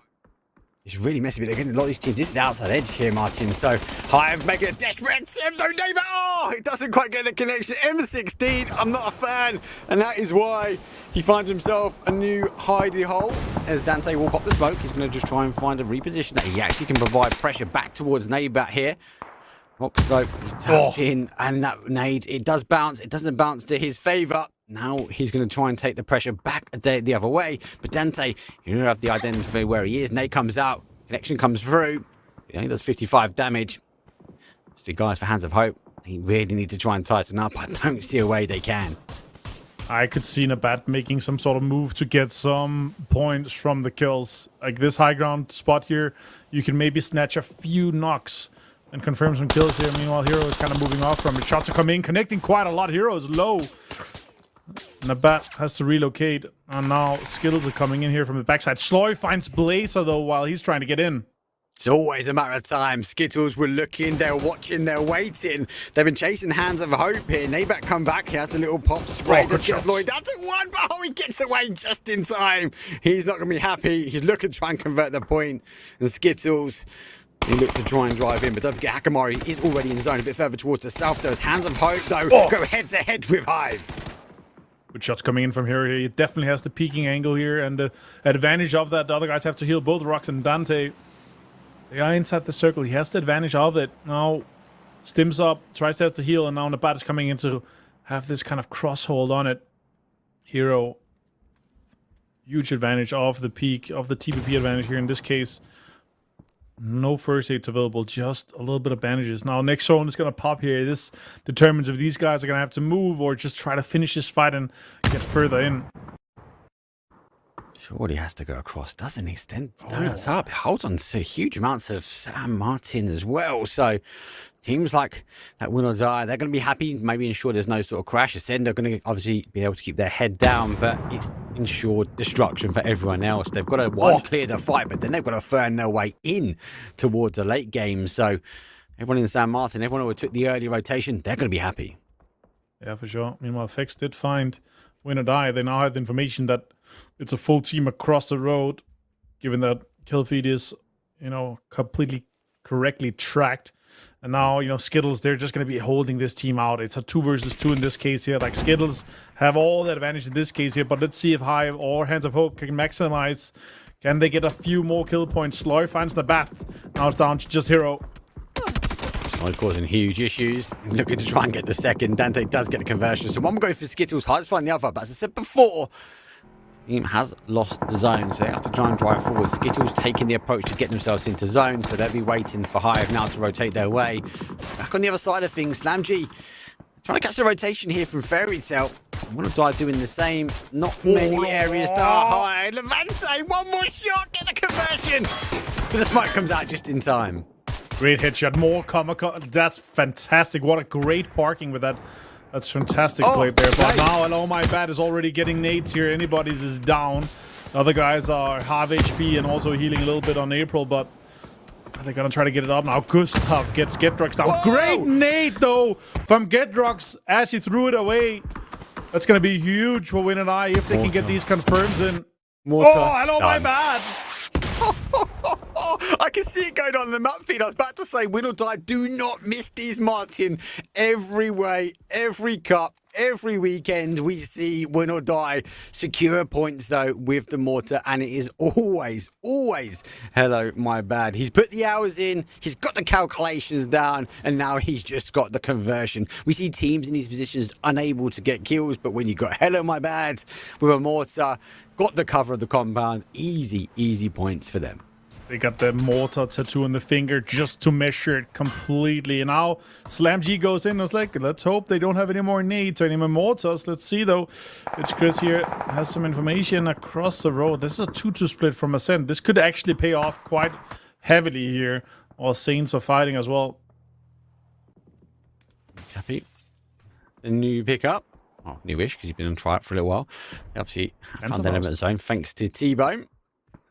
It's really messy, but they're getting a lot of these teams. This is the outside edge here, Martin. So Hive making a desperate attempt. No neighbor. Oh, it doesn't quite get the connection. M16, I'm not a fan. And that is why he finds himself a new hidey hole. As Dante will pop the smoke, he's going to just try and find a reposition that he actually can provide pressure back towards neighbor here. Rockslope is tapped in, and that nade, it does bounce. It doesn't bounce to his favor. Now he's going to try and take the pressure back the other way. But Dante, you don't have to identify where he is. Nade comes out. Connection comes through. He only does 55 damage. Still, guys, for Hands of Hope, he really need to try and tighten up. I don't see a way they can. I could see Nabat making some sort of move to get some points from the kills. Like this high ground spot here, you can maybe snatch a few knocks and confirm some kills here. Meanwhile, Hero is kind of moving off from it. Shots are coming in, connecting quite a lot. Hero is low. Nabat has to relocate, and now Skittles are coming in here from the backside. Sloy finds Blazer, though, while he's trying to get in. It's always a matter of time. Skittles were looking, they're watching, they're waiting. They've been chasing Hands of Hope here. Nabat come back, he has the little pop spray. Just gets Lloyd down to 1, but he gets away just in time. He's not going to be happy. He's looking to try and convert the point. And Skittles, he looked to try and drive in, but don't forget Hakamari is already in zone. A bit further towards the south, though. Hands of Hope, though, go head-to-head with Hive. Good shots coming in from here. He definitely has the peeking angle here, and the advantage of that, the other guys have to heal both Rocks and Dante. They are inside the circle. He has the advantage of it. Now, stims up, tries to have to heal, and now Nabat is coming in to have this kind of cross hold on it. Hero, huge advantage of the peak, of the TPP advantage here in this case. No first aids available, just a little bit of bandages. Now, next zone is going to pop here. This determines if these guys are going to have to move or just try to finish this fight and get further in. Surely has to go across, doesn't he? Stands up, holds on to huge amounts of San Martin as well. So teams like that Win or Die, they're going to be happy, maybe ensure there's no sort of crash. Ascend are going to obviously be able to keep their head down, but it's ensured destruction for everyone else. They've got to clear the fight, but then they've got to find their way in towards the late game. So everyone in San Martin, everyone who took the early rotation, they're going to be happy. Yeah, for sure. Meanwhile, Fex did find Win or Die. They now have the information that it's a full team across the road, given that kill feed is, completely correctly tracked. And now, Skittles, they're just going to be holding this team out. It's a 2 versus 2 in this case here. Like, Skittles have all the advantage in this case here, but let's see if Hive or Hands of Hope can maximize. Can they get a few more kill points? Sloy finds the bat. Now it's down to just Hero. Sloy causing huge issues. Looking to try and get the second. Dante does get the conversion. So one will go for Skittles. Hive's find the other. But as I said before, team has lost the zone, so they have to try and drive forward. Skittles taking the approach to get themselves into zone, so they'll be waiting for Hive now to rotate their way. Back on the other side of things, Slam G trying to catch the rotation here from Fairy Tail. Win or Die doing the same. Not many areas to hide. Levante, one more shot, get the conversion. But the smoke comes out just in time. Great headshot. More that's fantastic. What a great parking with that. That's fantastic play there. But now, hello, my bad is already getting nades here. Anybody's is down. The other guys are half HP and also healing a little bit on April, but they're gonna try to get it up now. Gustav gets Gedrox down. Whoa! Great nade though from Gedrox as he threw it away. That's gonna be huge for Win and I if they can get these confirms in. Mortar. Oh, hello, my bad. I can see it going on in the map feed. I was about to say, win or die, do not miss these, Martin. Every way, every cup, every weekend, we see win or die secure points, though, with the mortar. And it is always, always, hello, my bad. He's put the hours in, he's got the calculations down, and now he's just got the conversion. We see teams in these positions unable to get kills, but when you got hello, my bad, with a mortar, got the cover of the compound, easy, easy points for them. They got the mortar tattoo on the finger just to measure it completely. And now Slam G goes in and was like, let's hope they don't have any more nades or any more mortars. Let's see, though. It's Chris here. Has some information across the road. This is a 2-2 split from Ascent. This could actually pay off quite heavily here. All Saints are fighting as well. Happy. The new pickup. Oh, newish, because he's been on try it for a little while. Obviously, found the element zone thanks to T-Bone.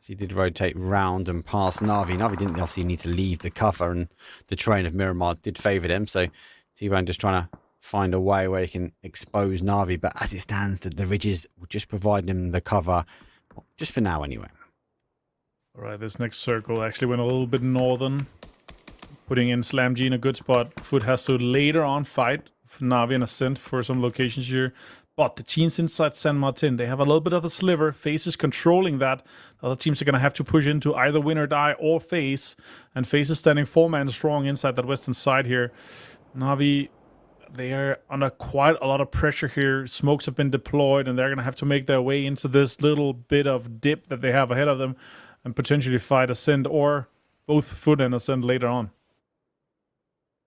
He did rotate round and past Na'Vi. Na'Vi didn't obviously need to leave the cover, and the terrain of Miramar did favour them. So T-Bone just trying to find a way where he can expose Na'Vi. But as it stands, the ridges will just provide him the cover, just for now anyway. All right, this next circle actually went a little bit northern, putting in Slam G in a good spot. Foot has to later on fight Na'Vi and Ascent for some locations here. But the teams inside San Martin, they have a little bit of a sliver. FaZe is controlling that. The other teams are going to have to push into either Win or Die or FaZe. And FaZe is standing 4-man strong inside that western side here. Na'Vi, they are under quite a lot of pressure here. Smokes have been deployed, and they're going to have to make their way into this little bit of dip that they have ahead of them and potentially fight Ascent or both Foot and Ascent later on.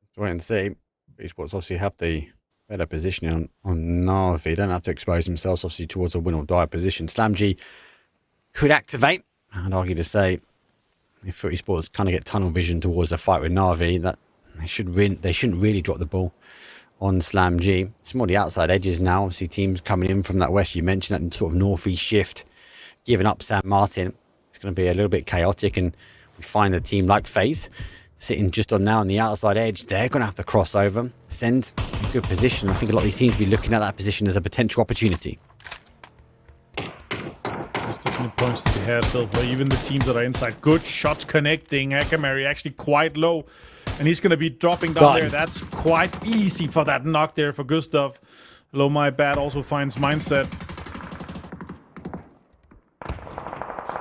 Let's wait and see. Esports obviously have the better positioning on Na'Vi. They don't have to expose themselves obviously towards a win or die position. Slam G could activate. I'd argue to say if Esports kind of get tunnel vision towards a fight with Na'Vi, that they shouldn't really drop the ball on Slam G. It's more the outside edges now. Obviously teams coming in from that west. You mentioned that sort of northeast shift, giving up San Martin. It's going to be a little bit chaotic, and we find a team like FaZe sitting just on now on the outside edge. They're going to have to cross over, send a good position. I think a lot of these teams will be looking at that position as a potential opportunity. There's definitely points to be had, Phil. Even the teams that are inside. Good shots connecting. Akamari actually quite low, and he's going to be dropping down there. That's quite easy for that knock there for Gustav. Hello, my bad also finds mindset.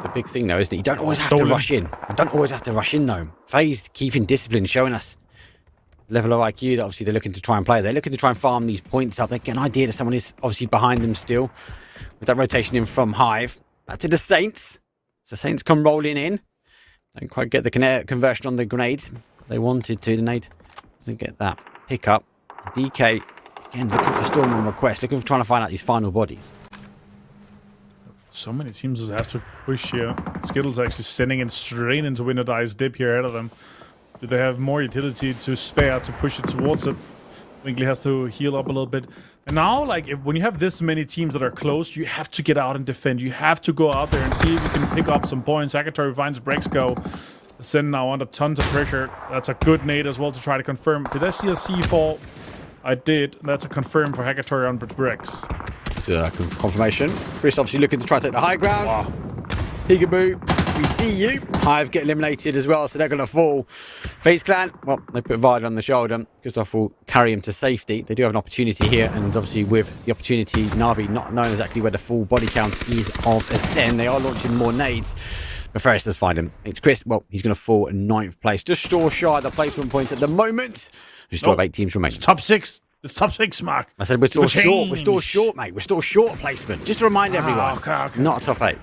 The big thing though is that you don't always have to rush in. You don't always have to rush in though. FaZe keeping discipline, showing us level of IQ that obviously they're looking to try and play. They're looking to try and farm these points up. They get an idea that someone is obviously behind them still. With that rotation in from Hive. Back to the Saints. So Saints come rolling in. Don't quite get the conversion on the grenade. They wanted to. The nade doesn't get that pick up. DK again looking for storm on request. Looking for trying to find out these final bodies. So many teams just have to push here. Skittles actually sending it straight into Win or Die's dip here ahead of them. Do they have more utility to spare to push it towards it? Winkley has to heal up a little bit. And now, like, when you have this many teams that are close, you have to get out and defend. You have to go out there and see if you can pick up some points. Hakatori finds Brexco. Ascend now under tons of pressure. That's a good nade as well to try to confirm. Did I see a C fall? I did. That's a confirm for Hakatori on Brex. Confirmation. Chris obviously looking to try to take the high ground. Wow. Peekaboo, we see you. Hive get eliminated as well, so they're going to fall. FaZe Clan, well, they put Vard on the shoulder. Gustav will carry him to safety. They do have an opportunity here, and obviously with the opportunity, Na'Vi not knowing exactly where the full body count is of Ascend. They are launching more nades. But Ferris does find him. It's Chris. Well, he's going to fall in 9th place. Just shy of the placement points at the moment. Just have 8 teams remaining. It's top 6. It's top 6, Mark. I said we're still short. We're still short, mate. We're still short placement. Just to remind everyone. Okay. Not a top 8.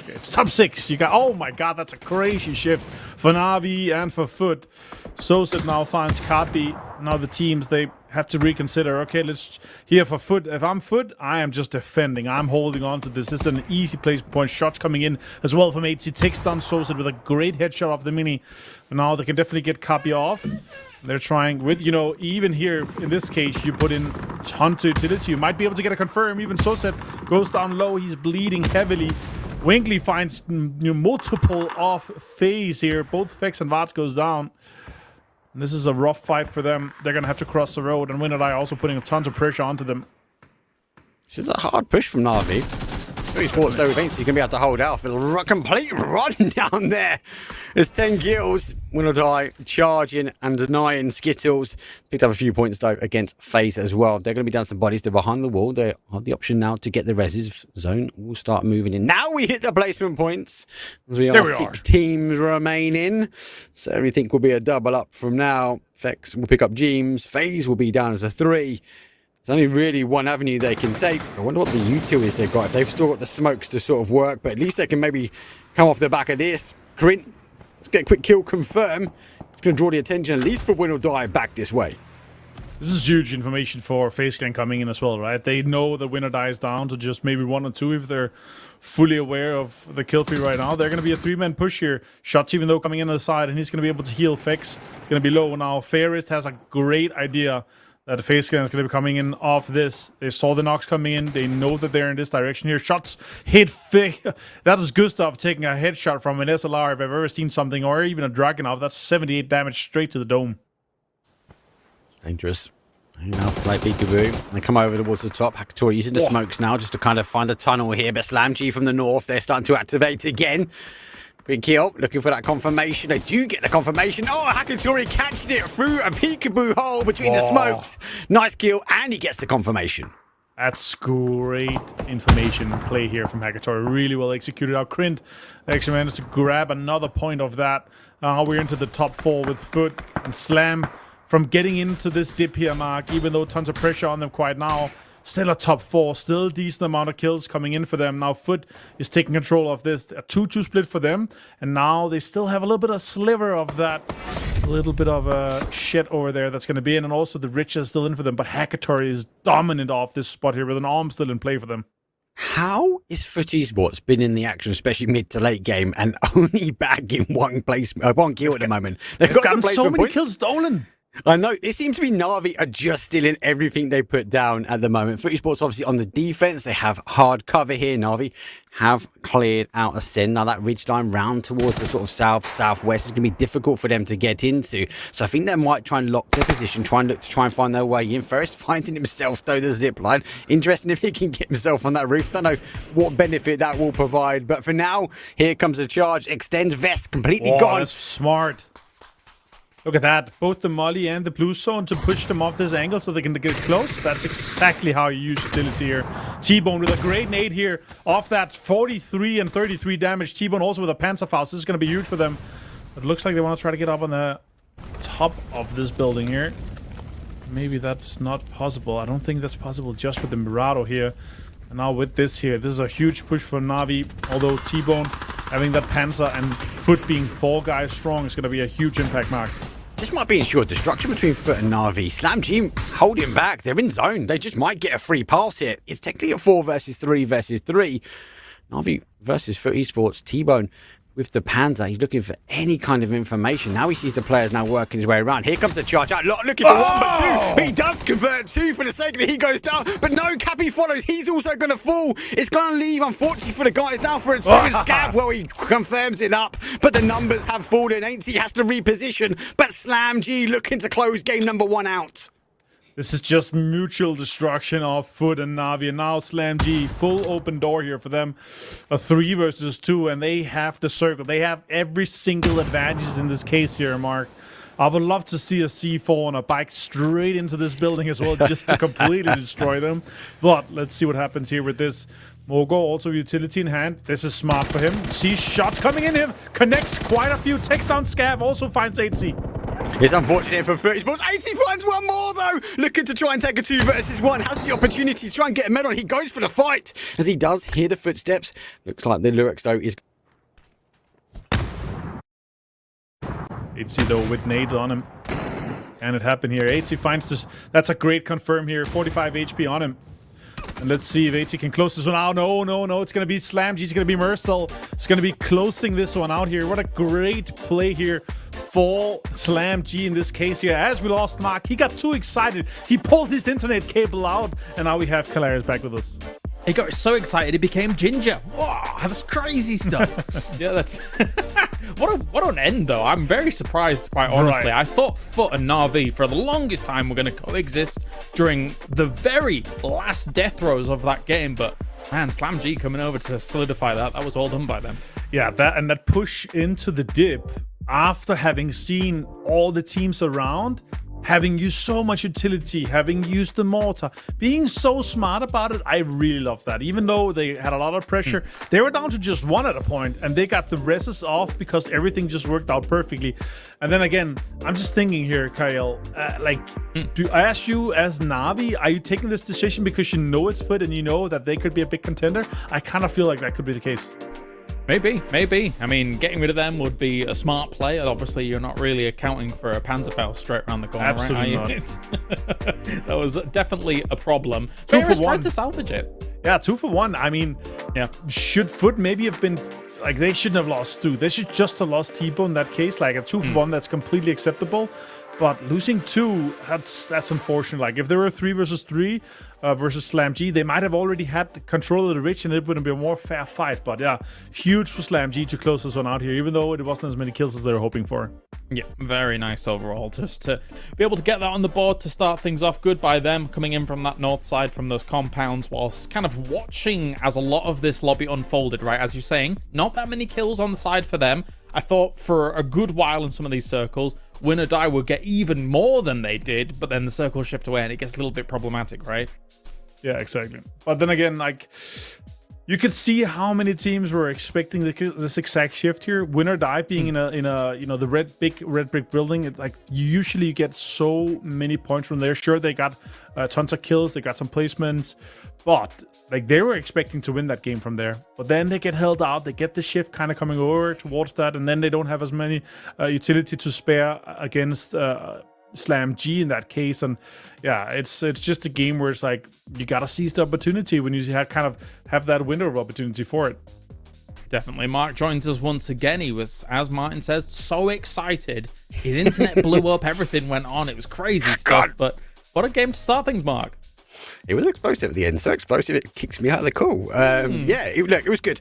Okay, it's top 6. You got. Oh my God, that's a crazy shift for Na'Vi and for Foot. Soset now finds Kapi. Now the teams, they have to reconsider. Okay, let's here for Foot. If I'm Foot, I am just defending. I'm holding on to this. This is an easy placement point. Shots coming in as well from 8C. Takes down Soset with a great headshot off the mini. Now they can definitely get copy off. They're trying with, you know, even here in this case, you put in Hunter utility. You might be able to get a confirm. Even Soset goes down low. He's bleeding heavily. Winkley finds multiple off phase here. Both Fex and Vats goes down. And this is a rough fight for them. They're going to have to cross the road. And Winadai also putting a ton of pressure onto them. This is a hard push from Na'Vi. Esports though thinks he's going to be able to hold out for a complete run down there. There's 10 kills. Winadai charging and denying Skittles. Picked up a few points though against FaZe as well. They're going to be down some bodies. They're behind the wall. They have the option now to get the reses. Zone will start moving in. Now we hit the placement points. As we are 6 teams remaining. So everything will be a double up from now. Fex will pick up Jeems. FaZe will be down as a 3. There's only really one avenue they can take. I wonder what the util is they've got. If they've still got the smokes to sort of work, but at least they can maybe come off the back of this. Grint, let's get a quick kill confirm. It's going to draw the attention, at least for Winadai back this way. This is huge information for FaZe Clan coming in as well, right? They know that Winadai is down to just maybe 1 or 2 if they're fully aware of the kill feed right now. They're going to be a 3-man push here. Shots even though coming in on the side, and he's going to be able to heal Fex. Going to be low now. Fairest has a great idea that the FaZe Clan is going to be coming in off this. They saw the knocks coming in. They know that they're in this direction here. Shots hit Fex. That is Gustav taking a headshot from an SLR if I've ever seen something, or even a Dragunov. That's 78 damage straight to the dome. Dangerous. Now play peekaboo. They come over towards the top. Hakatori using the smokes now just to kind of find a tunnel here. But SlamG from the north, they're starting to activate again. Big kill, looking for that confirmation. They do get the confirmation. Oh, Hakatori catches it through a peekaboo hole between the smokes. Nice kill, and he gets the confirmation. That's great information and play here from Hakatori. Really well executed out. Krint actually managed to grab another point of that. We're into the top 4 with Foot and Slam from getting into this dip here, Mark. Even though tons of pressure on them quite now. Still a top 4, still a decent amount of kills coming in for them. Now Foot is taking control of this. A 2-2 split for them. And now they still have a little bit of sliver of that. A little bit of a shit over there that's going to be in. And also the Rich is still in for them. But Hakatori is dominant off this spot here with an arm still in play for them. How is Foot Esports been in the action, especially mid to late game, and only bagging one kill at the moment? They've got so many kills stolen. I know. It seems to be Na'Vi are just stealing everything they put down at the moment. FUT Esports obviously on the defense. They have hard cover here. Na'Vi have cleared out a send. Now that ridge line round towards the sort of southwest is going to be difficult for them to get into. So I think they might try and lock their position, try and find their way in. First finding himself though the zip line. Interesting if he can get himself on that roof. Don't know what benefit that will provide. But for now, here comes the charge. Extend vest completely gone. That's smart. Look at that. Both the molly and the blue zone to push them off this angle so they can get close. That's exactly how you use utility here. T-Bone with a great nade here off that 43 and 33 damage. T-Bone also with a Panzerfaust. This is going to be huge for them. It looks like they want to try to get up on the top of this building here. Maybe that's not possible. I don't think that's possible just with the Mirado here. And now with this here, this is a huge push for Na'Vi. Although T-Bone having that Panzer and Foot being 4 guys strong is going to be a huge impact, Mark. This might be ensured destruction between Foot and Na'Vi. SlamG holding back. They're in zone. They just might get a free pass here. It's technically a 4 versus 3 versus 3. Na'Vi versus FUT Esports. T-Bone with the Panzer. He's looking for any kind of information. Now he sees the players now working his way around. Here comes the charge out. Looking for 1 but 2. But he does convert 2 for the sake that he goes down. But no, Cappy follows. He's also going to fall. It's going to leave, unfortunately, for the guys down for a 2 and Scav. Well, he confirms it up. But the numbers have fallen. Ain't he has to reposition. But SlamG looking to close game number 1 out. This is just mutual destruction of Foot and Na'Vi. And now SlamG, full open door here for them. A 3 versus 2, and they have the circle. They have every single advantage in this case here, Mark. I would love to see a C4 on a bike straight into this building as well, just to completely destroy them. But let's see what happens here with this. Mogo also utility in hand. This is smart for him. Sees shots coming in him. Connects quite a few. Takes down Scav. Also finds 8C. It's unfortunate for FUT Esports. 80 finds 1 more though. Looking to try and take a 2 versus 1. Has the opportunity to try and get a medal. He goes for the fight. As he does hear the footsteps. Looks like the Lurex though is... 8C though with nades on him. Can it happen here? 80 finds this. That's a great confirm here. 45 HP on him. And let's see if 80 can close this one out. No. It's going to be SlamG. It's going to be Mercel. It's going to be closing this one out here. What a great play here for SlamG in this case here. As we lost Mark, he got too excited. He pulled his internet cable out. And now we have Kalaris back with us. He got so excited he became ginger. Wow, that's crazy stuff. Yeah, that's what an end though. I'm very surprised, quite honestly. Right. I thought Foot and Na'Vi for the longest time were going to coexist during the very last death throes of that game, but man, SlamG coming over to solidify that was all done by them. Yeah, that push into the dip after having seen all the teams around, having used so much utility, having used the mortar, being so smart about it, I really love that. Even though they had a lot of pressure, they were down to just one at a point, and they got the reses off because everything just worked out perfectly. And then again, I'm just thinking here, Kyle, do I ask you as Na'Vi, are you taking this decision because you know it's Foot and you know that they could be a big contender? I kind of feel like that could be the case. Maybe. I mean, getting rid of them would be a smart play. Obviously, you're not really accounting for a Panzerfaust straight around the corner, Absolutely right? That was definitely a problem. Two for Players one. tried to salvage it. Yeah, 2 for 1. I mean, Yeah. should Foot maybe have been... Like, they shouldn't have lost 2. They should just have lost T-Bone in that case. Like, a 2 for 1, that's completely acceptable. But losing 2, that's unfortunate. Like, if there were 3 versus 3 versus SlamG, they might have already had control of the Ridge and it would have been a more fair fight. But yeah, huge for SlamG to close this one out here, even though it wasn't as many kills as they were hoping for. Yeah, very nice overall. Just to be able to get that on the board to start things off. Good by them coming in from that north side from those compounds whilst kind of watching as a lot of this lobby unfolded, right? As you're saying, not that many kills on the side for them. I thought for a good while in some of these circles, win or die would get even more than they did, but then the circles shift away and it gets a little bit problematic, right? Yeah, exactly. But then again, like, you could see how many teams were expecting this exact shift here. Win or die being in a the big red brick building. Like, you usually get so many points from there. Sure, they got tons of kills, they got some placements, but like, they were expecting to win that game from there. But then they get held out. They get the shift kind of coming over towards that, and then they don't have as many utility to spare against SlamG in that case. And yeah, it's just a game where it's like, you gotta seize the opportunity when you have that window of opportunity for it. Definitely. Mark joins us once again. He was, as Martin says, so excited. His internet blew up. Everything went on. It was crazy stuff. But what a game to start things, Mark. It was explosive at the end, so explosive it kicks me out of the call. Yeah, it was good.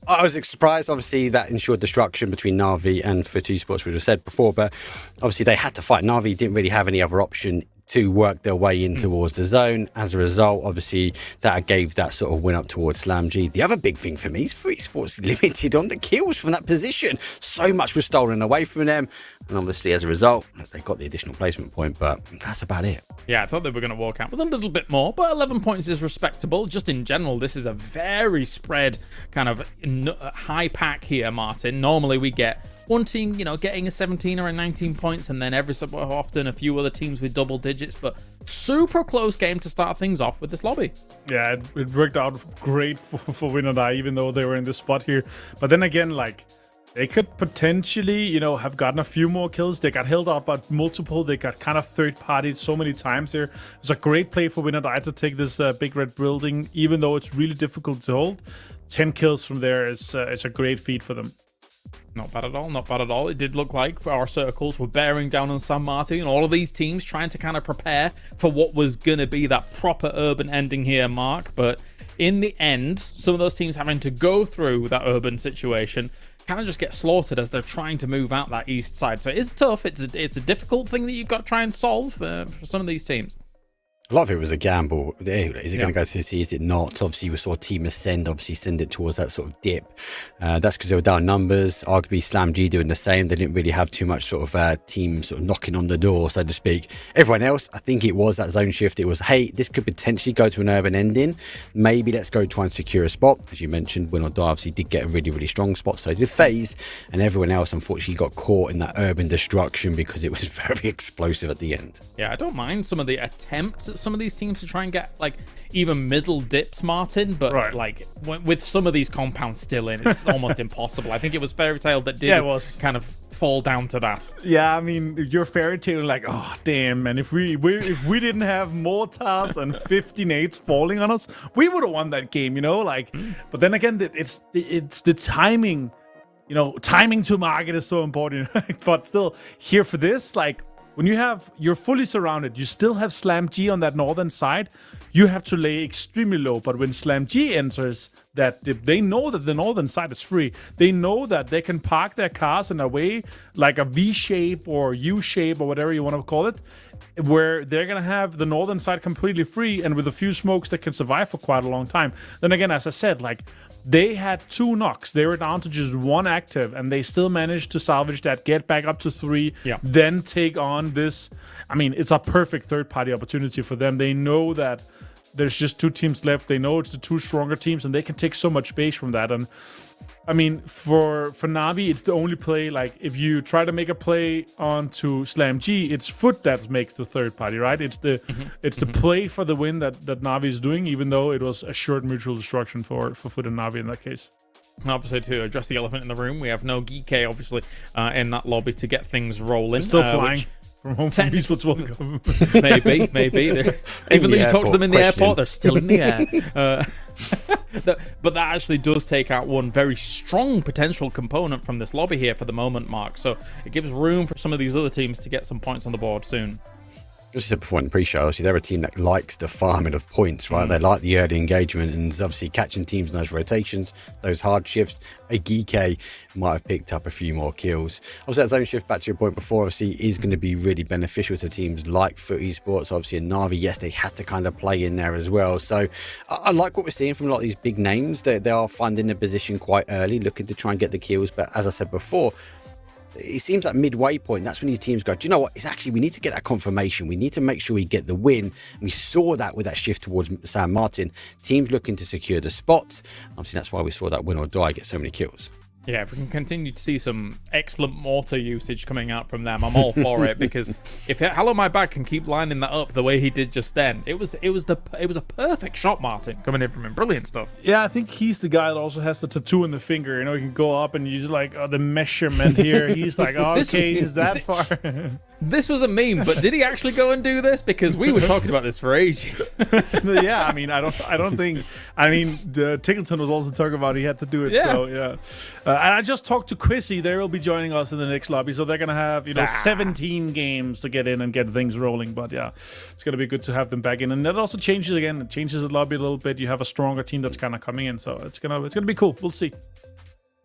I was surprised, obviously, that ensured destruction between Na'Vi and Foot Esports, which was said before, but obviously they had to fight. Na'Vi didn't really have any other option to work their way in towards the zone. As a result, obviously, that gave that sort of win up towards SlamG. The other big thing for me is Foot Esports limited on the kills from that position. So much was stolen away from them, and obviously, as a result, they got the additional placement point, but that's about it. Yeah, I thought they were going to walk out with a little bit more, but 11 points is respectable. Just in general, this is a very spread kind of high pack here, Martin. Normally, we get one team, getting a 17 or a 19 points, and then every so often a few other teams with double digits, but super close game to start things off with this lobby. Yeah, it worked out great for Win or Die, even though they were in this spot here. But then again, like, they could potentially, have gotten a few more kills. They got held out by multiple. They got kind of third-partied so many times here. It's a great play for Win or Die to take this big red building, even though it's really difficult to hold. 10 kills from there is a great feat for them. Not bad at all, not bad at all. It did look like our circles were bearing down on San Martin, and all of these teams trying to kind of prepare for what was going to be that proper urban ending here, Mark. But in the end, some of those teams having to go through that urban situation kind of just get slaughtered as they're trying to move out that east side. So it's tough. It's a difficult thing that you've got to try and solve for some of these teams. A lot of it was a gamble. Is it going to go to C? Is it not? Obviously, we saw Team Ascend send it towards that sort of dip. That's because they were down numbers. Arguably, SlamG doing the same. They didn't really have too much sort of team sort of knocking on the door, so to speak. Everyone else, I think it was that zone shift. It was, hey, this could potentially go to an urban ending. Maybe let's go try and secure a spot. As you mentioned, Win or Die obviously did get a really, really strong spot. So did FaZe, and everyone else, unfortunately, got caught in that urban destruction because it was very explosive at the end. Yeah, I don't mind some of the attempts some of these teams to try and get like even middle dips, Martin, but Right. like with some of these compounds still in, it's almost impossible. I think it was Fairy Tail that did Yeah, it was. kind of fall down to that. Yeah, I mean, your Fairy Tale, like, oh damn, man! If we didn't have mortars and 50 nades falling on us, we would have won that game, you know. Like, but then again, it's the timing, you know, timing to market is so important. But still, here for this, like, when you're fully surrounded, you still have Slam G on that northern side. You have to lay extremely low. But when Slam G enters that dip, they know that the northern side is free. They know that they can park their cars in a way like a V shape or U shape or whatever you want to call it, where they're going to have the northern side completely free, and with a few smokes they can survive for quite a long time. Then again, as I said, like, they had 2 knocks. They were down to just 1 active, and they still managed to salvage that, get back up to 3, then take on this. I mean, it's a perfect third-party opportunity for them. They know that there's just 2 teams left. They know it's the 2 stronger teams, and they can take so much base from that. And I mean, for Na'Vi, it's the only play. Like, if you try to make a play onto Slam G, it's Foot that makes the third party, right? It's the play for the win that Na'Vi is doing, even though it was assured mutual destruction for Foot and Na'Vi in that case. And obviously, to address the elephant in the room, we have no Geek, obviously, in that lobby to get things rolling. Still flying. From home from Esports World Cup. maybe. Even though you talk to them in the airport, they're still in the air. But that actually does take out one very strong potential component from this lobby here for the moment, Mark. So it gives room for some of these other teams to get some points on the board soon. As you said before in the pre-show, obviously they're a team that likes the farming of points, right? They like the early engagement, and obviously catching teams in those rotations, those hard shifts. A Geek might have picked up a few more kills. Obviously, that zone shift, back to your point before, obviously is going to be really beneficial to teams like Foot Esports. Obviously, in Na'Vi, yes, they had to kind of play in there as well. So I like what we're seeing from a lot of these big names. They are finding the position quite early, looking to try and get the kills. But as I said before, it seems like midway point, that's when these teams go, do you know what? It's actually, we need to get that confirmation. We need to make sure we get the win. And we saw that with that shift towards San Martin. Teams looking to secure the spots. Obviously, that's why we saw that win or die get so many kills. Yeah, if we can continue to see some excellent mortar usage coming out from them, I'm all for it. Because if Hello My Bag can keep lining that up the way he did just then, it was a perfect shot, Martin, coming in from him. Brilliant stuff. Yeah, I think he's the guy that also has the tattoo in the finger. You know, he can go up and use like the measurement here. He's like, oh, okay, he's that far. This was a meme, but did he actually go and do this? Because we were talking about this for ages. Yeah, I mean, I don't think. I mean, Tickleton was also talking about he had to do it. Yeah. So yeah. And I just talked to Quissy. They will be joining us in the next lobby, so they're gonna have 17 games to get in and get things rolling. But yeah, it's gonna be good to have them back in, and that also changes again. It changes the lobby a little bit. You have a stronger team that's kind of coming in, so it's gonna be cool. We'll see.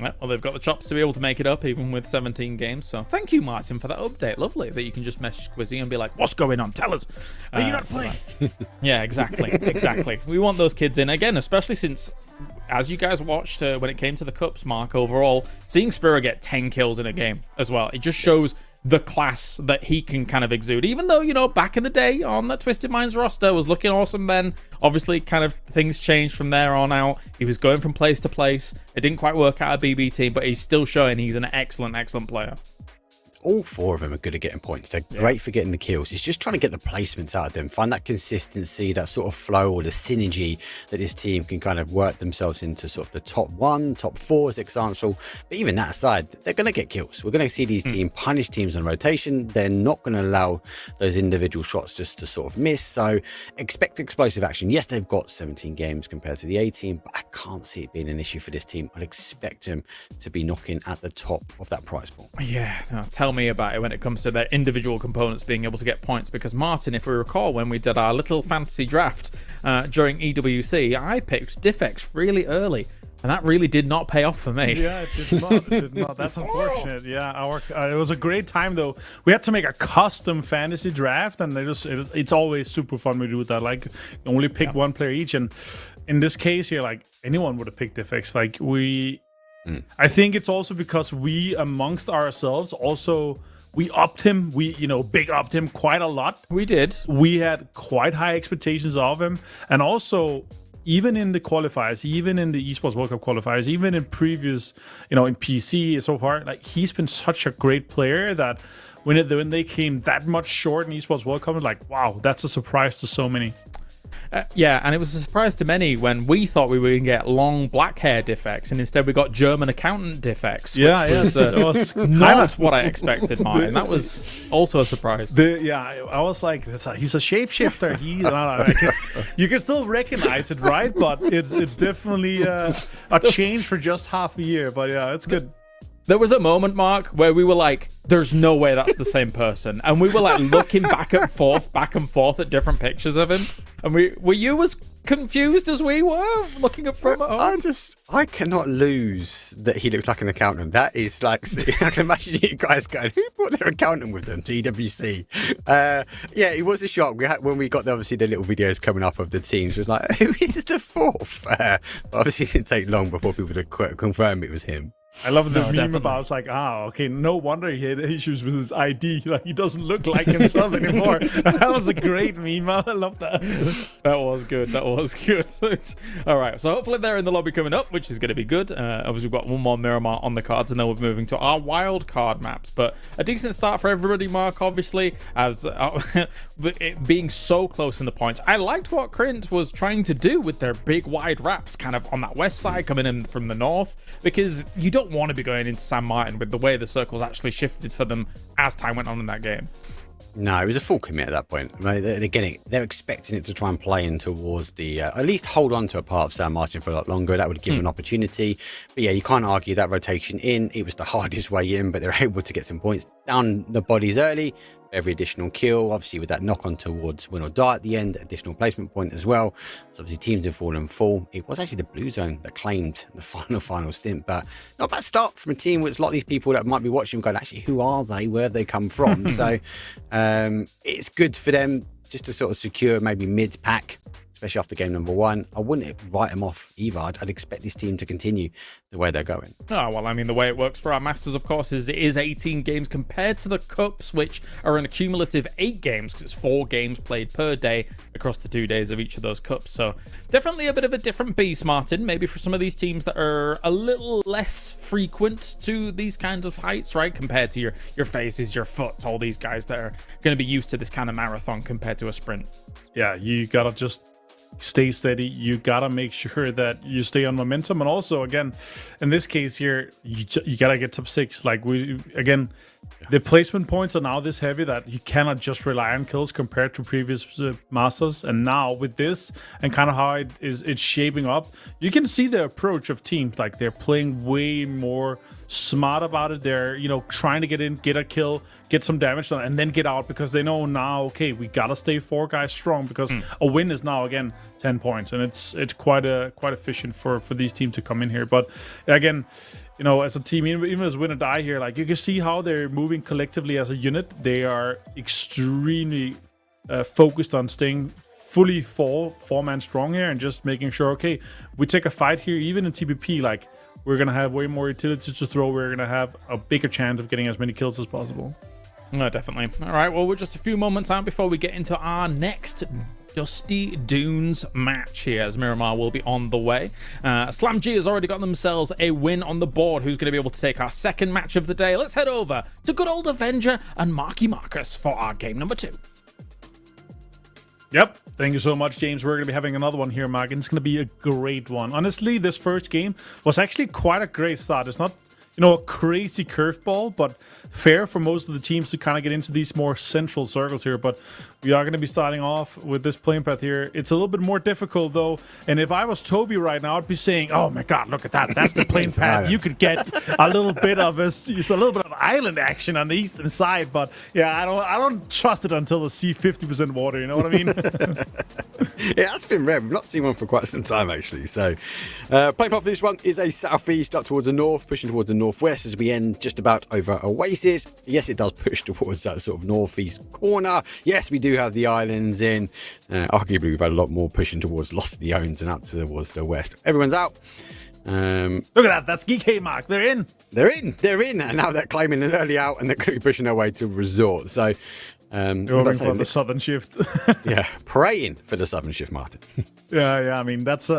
Well, they've got the chops to be able to make it up, even with 17 games. So thank you, Martin, for that update. Lovely that you can just message Quizzy and be like, what's going on? Tell us. Are you not playing? Yeah, exactly. We want those kids in. Again, especially since, as you guys watched when it came to the Cups, Mark, overall, seeing Spira get 10 kills in a game as well, it just shows the class that he can kind of exude. Even though, back in the day on that Twisted Minds roster was looking awesome then, obviously kind of things changed from there on out. He was going from place to place. It didn't quite work out at BB team, but he's still showing he's an excellent player. All 4 of them are good at getting points. They're great for getting the kills. It's just trying to get the placements out of them, find that consistency, that sort of flow or the synergy that this team can kind of work themselves into sort of the top 1, top 4 as example. But even that aside, they're going to get kills. We're going to see these teams punish teams on rotation. They're not going to allow those individual shots just to sort of miss. So expect explosive action. Yes, they've got 17 games compared to the 18, but I can't see it being an issue for this team. I'd expect them to be knocking at the top of that prize pool. Yeah, tell me about it when it comes to their individual components being able to get points, because Martin, if we recall, when we did our little fantasy draft during EWC, I picked Diffex really early, and that really did not pay off for me. Yeah, it did not. That's unfortunate. Yeah, it was a great time though. We had to make a custom fantasy draft, and it's always super fun when we do that. Like, you only pick one player each, and in this case here, like, anyone would have picked Diffex. Like, I think it's also because we amongst ourselves also. We upped him. We, big upped him quite a lot. We did. We had quite high expectations of him. And also, even in the qualifiers, even in the Esports World Cup qualifiers, even in previous, in PC so far, like, he's been such a great player that when they came that much short in Esports World Cup, like, wow, that's a surprise to so many. Yeah, and it was a surprise to many when we thought we were going to get long black hair Diffex, and instead we got German accountant Diffex. It was not what I expected, Martin. That was also a surprise. I was like, he's a shapeshifter. You can still recognize it, right? But it's definitely a change for just half a year. But yeah, it's good. There was a moment, Mark, where we were like, there's no way that's the same person. And we were like looking back and forth at different pictures of him. And were you as confused as we were looking at from home? I cannot lose that he looks like an accountant. That is like, I can imagine you guys going, who brought their accountant with them to EWC? Yeah, it was a shock. When we got obviously the little videos coming up of the teams, it was like, who is the fourth? Obviously it didn't take long before people could confirm it was him. I love the meme about, it's like, okay, no wonder he had issues with his ID. Like, he doesn't look like himself anymore. That was a great meme. I love that. That was good. All right, so hopefully they're in the lobby coming up, which is going to be good. Obviously, we've got one more Miramar on the cards, and then we're moving to our wild card maps. But a decent start for everybody, Mark, obviously, as it being so close in the points. I liked what Krint was trying to do with their big wide wraps kind of on that west side coming in from the north, because you don't want to be going into San Martin with the way the circles actually shifted for them as time went on in that game. No, it was a full commit at that point. I mean, they're expecting it to try and play in towards the at least hold on to a part of San Martin for a lot longer. That would give them an opportunity. But yeah, you can't argue that rotation in. It was the hardest way in, but they're able to get some points down the bodies early. Every additional kill, obviously with that knock on towards win or die at the end, additional placement point as well. So obviously teams have fallen full. It was actually the blue zone that claimed the final stint, but not a bad start from a team which a lot of these people that might be watching going, actually, who are they? Where have they come from? So it's good for them just to sort of secure maybe mid-pack, especially after game number one. I wouldn't write them off either. I'd expect this team to continue the way they're going. Oh, well, I mean, the way it works for our Masters, of course, is it is 18 games compared to the Cups, which are an accumulative 8 games, because it's 4 games played per day across the 2 days of each of those Cups. So definitely a bit of a different beast, Martin, maybe for some of these teams that are a little less frequent to these kinds of fights, right? Compared to your faces, your foot, all these guys that are going to be used to this kind of marathon compared to a sprint. Yeah, you got to just stay steady. You gotta make sure that you stay on momentum, and also, again, in this case here, you gotta get top 6. Like, the placement points are now this heavy that you cannot just rely on kills compared to previous Masters. And now with this and kind of how it's shaping up, you can see the approach of teams. Like, they're playing way more smart about it. They're, trying to get in, get a kill, get some damage done, and then get out, because they know now, okay, we gotta stay 4 guys strong, because a win is now again 10 points, and it's quite efficient for these teams to come in here. But again, as a team, even as win or die here, like, you can see how they're moving collectively as a unit. They are extremely focused on staying fully four-man strong here, and just making sure, okay, we take a fight here, even in TPP, like, we're going to have way more utility to throw. We're going to have a bigger chance of getting as many kills as possible. No, definitely. All right, well, we're just a few moments out before we get into our next Dusty Dunes match here, as Miramar will be on the way. Slam G has already got themselves a win on the board. Who's going to be able to take our second match of the day? Let's head over to good old Avenger and Marky Marcus for our game number 2. Yep. Thank you so much, James. We're going to be having another one here, Mark, and it's going to be a great one. Honestly, this first game was actually quite a great start. It's not, a crazy curveball, but fair for most of the teams to kind of get into these more central circles here. But we are going to be starting off with this playing path here. It's a little bit more difficult, though. And if I was Toby right now, I'd be saying, oh my God, look at that. That's the playing path. You could get a little bit of it's a little bit of island action on the eastern side. But yeah, I don't trust it until I see 50% water. You know what I mean? Yeah, that's been rare. We've not seen one for quite some time, actually. So, playing path for this one is a southeast up towards the north, pushing towards the northwest as we end just about over Oasis. Yes, it does push towards that sort of northeast corner. Yes, we do have the islands in. Arguably, we've had a lot more pushing towards Lost Leones and out towards the west. Everyone's out. Look at that. That's GK, Mark. They're in. They're in. And now they're claiming an early out, and they're going to be pushing their way to Resort. So, You're hoping for the southern shift. Yeah, praying for the southern shift, Martin. Yeah. I mean, that's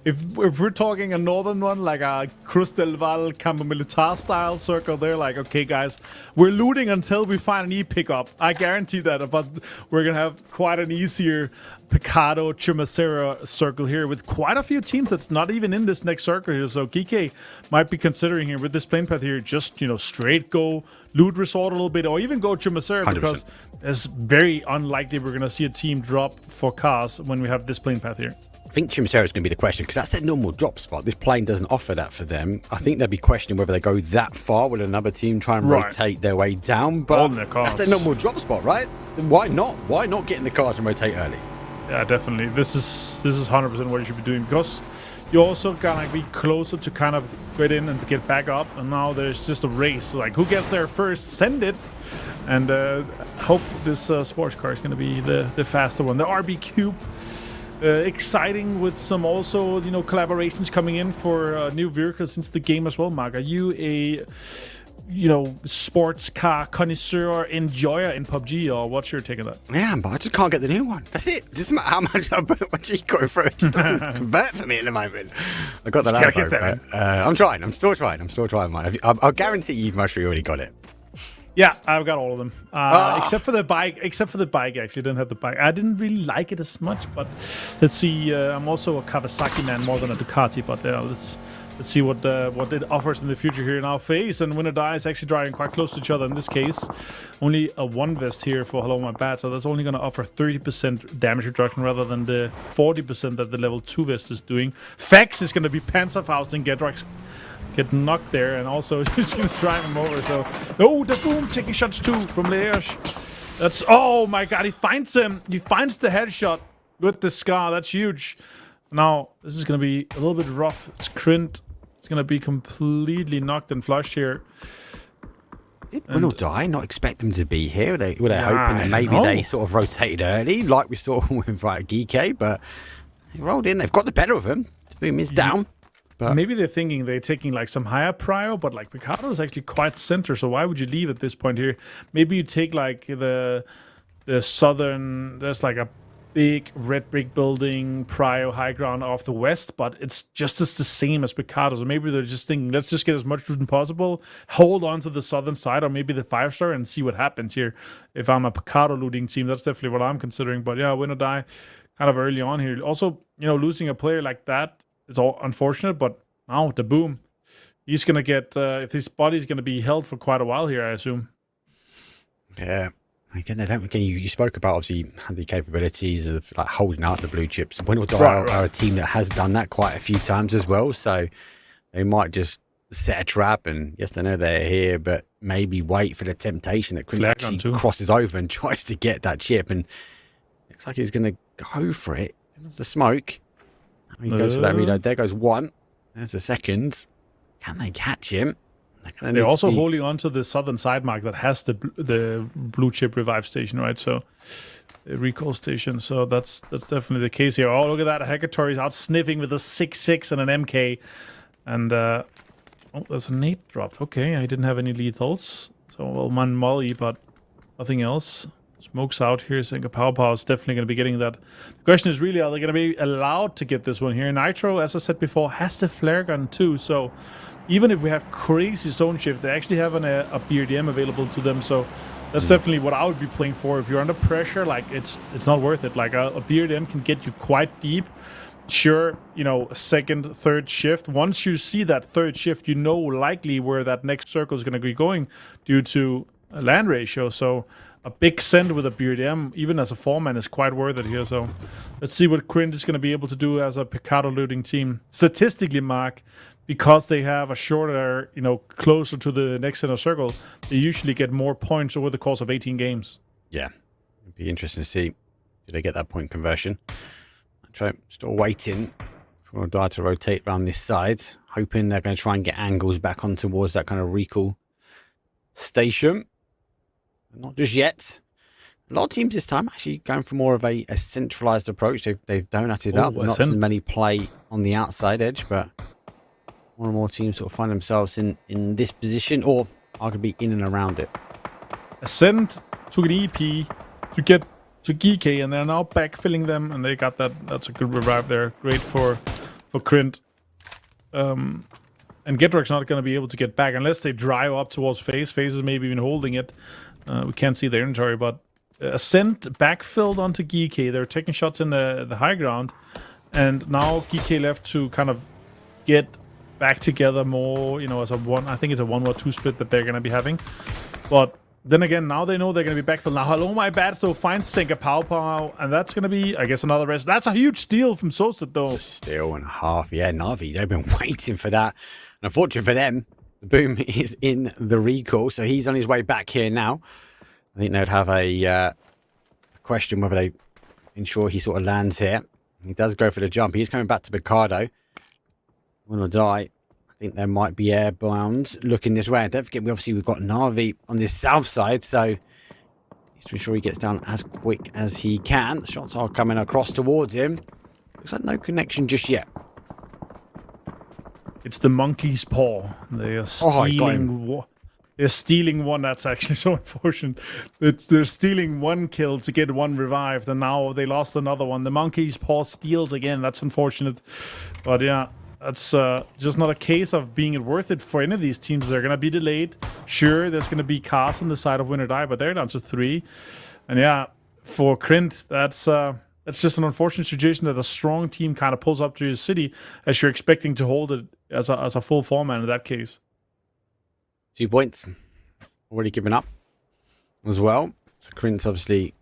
if we're talking a northern one, like a Cruz del Val Campo Militar style circle, they're like, okay, guys, we're looting until we find an E pickup. I guarantee that. But we're gonna have quite an easier Picado Chumacera circle here with quite a few teams that's not even in this next circle here. So Kike might be considering here with this plane path here, just straight go loot resort a little bit, or even go Chumacera, because it's very unlikely we're gonna see a team drop for cars when we have this plane path here. I think Chumacera is going to be the question, because that's their normal drop spot. This plane doesn't offer that for them. I think they'll be questioning whether they go that far. Will another team try and rotate their way down? But that's their normal drop spot, right? Why not? Why not get in the cars and rotate early? Yeah, definitely. This is 100% what you should be doing, because you're also gonna be closer to kind of get in and get back up. And now there's just a race, like who gets there first, send it. And hope this sports car is going to be the faster one. The RB Cube, exciting with some also collaborations coming in for new vehicles into the game as well. Mark, are you a sports car connoisseur, enjoyer in PUBG, or what's your take on that? Yeah, but I just can't get the new one. That's it. Doesn't matter how much I put my cheat code through, it just doesn't convert for me at the moment. I got the Lambo, but I'm trying. I'm still trying, mine. I'll guarantee you've most already got it. Yeah, I've got all of them, except for the bike. Actually, didn't have the bike. I didn't really like it as much, but let's see. I'm also a Kawasaki man more than a Ducati, but let's see what it offers in the future here. Now, FaZe and Win or Die is actually driving quite close to each other in this case. Only a 1 vest here for Hello My Bad, so that's only going to offer 30% damage reduction rather than the 40% that the level 2 vest is doing. Fax is going to be Panzerfaust and get knocked there, and also just gonna drive him over. So the boom taking shots too from Leers. That's, oh my god, he finds him. He finds the headshot with the scar. That's huge. Now this is gonna be a little bit rough. It's Krint. It's gonna be completely knocked and flushed here. Did Win or Die not expect him to be here? Were they hoping that maybe they sort of rotated early, like we saw with Geeke, but they rolled in. They've got the better of him. Boom is down. But maybe they're thinking they're taking like some higher prio, but like Picado is actually quite center, so why would you leave at this point here? Maybe you take like the southern, there's like a big red brick building prio high ground off the west, but it's just as the same as Picado. So maybe they're just thinking, let's just get as much loot as possible, hold on to the southern side, or maybe the 5-star, and see what happens here. If I'm a Picado looting team, that's definitely what I'm considering. But yeah, Win or Die kind of early on here. Also, losing a player like that, it's all unfortunate, but now the boom, he's gonna get his body's gonna be held for quite a while here, I assume. Yeah, again, you spoke about obviously the capabilities of like holding out the blue chips. Win or Die are a team that has done that quite a few times as well, so they might just set a trap, and yes, they know they're here, but maybe wait for the temptation that actually crosses over and tries to get that chip, and looks like he's gonna go for it. There's the smoke. He goes for that reload. There goes one. There's a second. Can they catch him? They're also holding on to the southern side mark that has the blue chip revive station, right? So the recall station. So that's definitely the case here. Oh, look at that! Hecatory's out sniffing with a 6.6 and an MK, and there's a nade dropped. Okay, I didn't have any lethals, so one molly, but nothing else. Smoke's out here, saying a power is definitely going to be getting that. The question is really, are they going to be allowed to get this one here? Nitro, as I said before, has the flare gun too, so even if we have crazy zone shift, they actually have a BRDM available to them, so that's definitely what I would be playing for. If you're under pressure, like it's not worth it. Like a BRDM can get you quite deep. Sure, a second, third shift. Once you see that third shift, likely where that next circle is going to be going due to a land ratio, so a big send with a BRDM, even as a 4-man, is quite worth it here. So let's see what Krint is going to be able to do as a Picado looting team. Statistically, Mark, because they have a shorter, closer to the next center circle, they usually get more points over the course of 18 games. Yeah, it'd be interesting to see. Do they get that point conversion? Still waiting for Die to rotate around this side, hoping they're going to try and get angles back on towards that kind of recall station. Not just yet. A lot of teams this time actually going for more of a centralized approach. They've donated up. Not as many play on the outside edge, but more and more teams sort of find themselves in this position, or arguably in and around it. Ascent took an EP to get to GK, and they're now backfilling them, and they got that. That's a good revive there. Great for Krint. And Gedrick's not going to be able to get back unless they drive up towards FaZe. FaZe is maybe even holding it. We can't see their inventory, but Ascent backfilled onto GK. They're taking shots in the high ground, and now GK left to kind of get back together more, as a one. I think it's a 1-2 split that they're going to be having. But then again, now they know they're going to be backfilled. Now, hello, my bad. So finds Senka Pow, and that's going to be, I guess, another rest. That's a huge steal from Sosa, though. It's a steal and a half. Yeah, Na'Vi, they've been waiting for that. And unfortunately for them, the Boom is in the recall, so he's on his way back here now. I think they'd have a question whether they ensure he sort of lands here. He does go for the jump. He's coming back to Picardo. Win or die. I think there might be airbound looking this way. And don't forget, we've got Na'Vi on this south side, so he's to ensure he gets down as quick as he can. The shots are coming across towards him. Looks like no connection just yet. It's the monkey's paw. They are stealing. They're stealing one. That's actually so unfortunate. They're stealing one kill to get one revived, and now they lost another one. The monkey's paw steals again. That's unfortunate. But yeah, that's just not a case of being worth it for any of these teams. They're going to be delayed. Sure, there's going to be cast on the side of win or die, but they're down to 3. And yeah, for Krint, that's just an unfortunate situation that a strong team kind of pulls up to your city as you're expecting to hold it as a full 4-man in that case. 2 points. Already given up as well. So Krint's obviously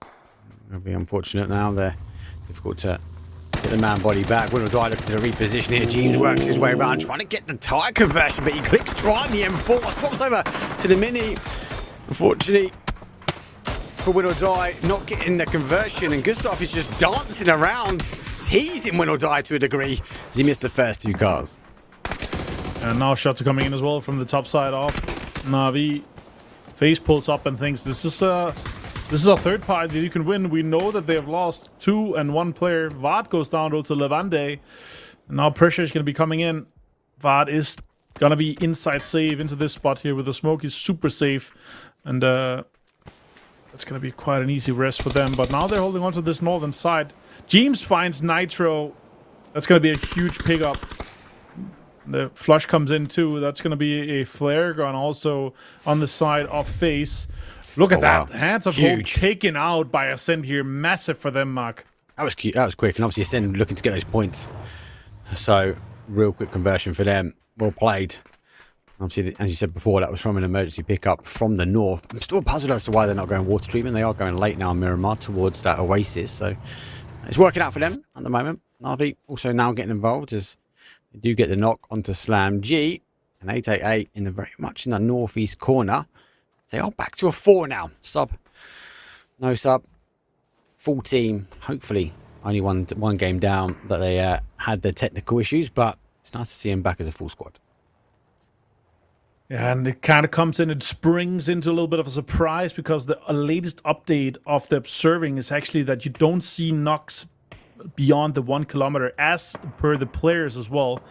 going to be unfortunate now. They're difficult to get the man body back. Winner Die looking to reposition here. James works his way around trying to get the tire conversion, but he clicks try on the M4. Swaps over to the Mini. Unfortunately for Win or Die, not getting the conversion, and Gustav is just dancing around, teasing Win or Die to a degree as he missed the first 2 cars. And now shots are coming in as well from the top side off Na'Vi. FaZe pulls up and thinks this is a third party that you can win. We know that they have lost 2 and 1 player. Vard goes down to Levante. And now pressure is going to be coming in. Vard is going to be inside save into this spot here with the smoke. He's super safe. And it's going to be quite an easy rest for them. But now they're holding on to this northern side. James finds Nitro. That's going to be a huge pickup. The flush comes in too. That's going to be a flare gun also on the side of FaZe. Look at that. Wow. Hands of Hope taken out by Ascend here. Massive for them, Mark. That was cute. That was quick. And obviously Ascend looking to get those points. So real quick conversion for them. Well played. Obviously, as you said before, that was from an emergency pickup from the north. I'm still puzzled as to why they're not going water treatment. They are going late now in Miramar towards that oasis. So it's working out for them at the moment. Na'Vi also now getting involved as they do get the knock onto Slam G, and 888 in the very much in the northeast corner. They are back to a 4 now. Sub, no sub, full team. Hopefully, only one game down that they had their technical issues, but it's nice to see him back as a full squad. Yeah, and it kind of comes in, it springs into a little bit of a surprise because the latest update of the observing is actually that you don't see knocks beyond the 1 kilometer as per the players as well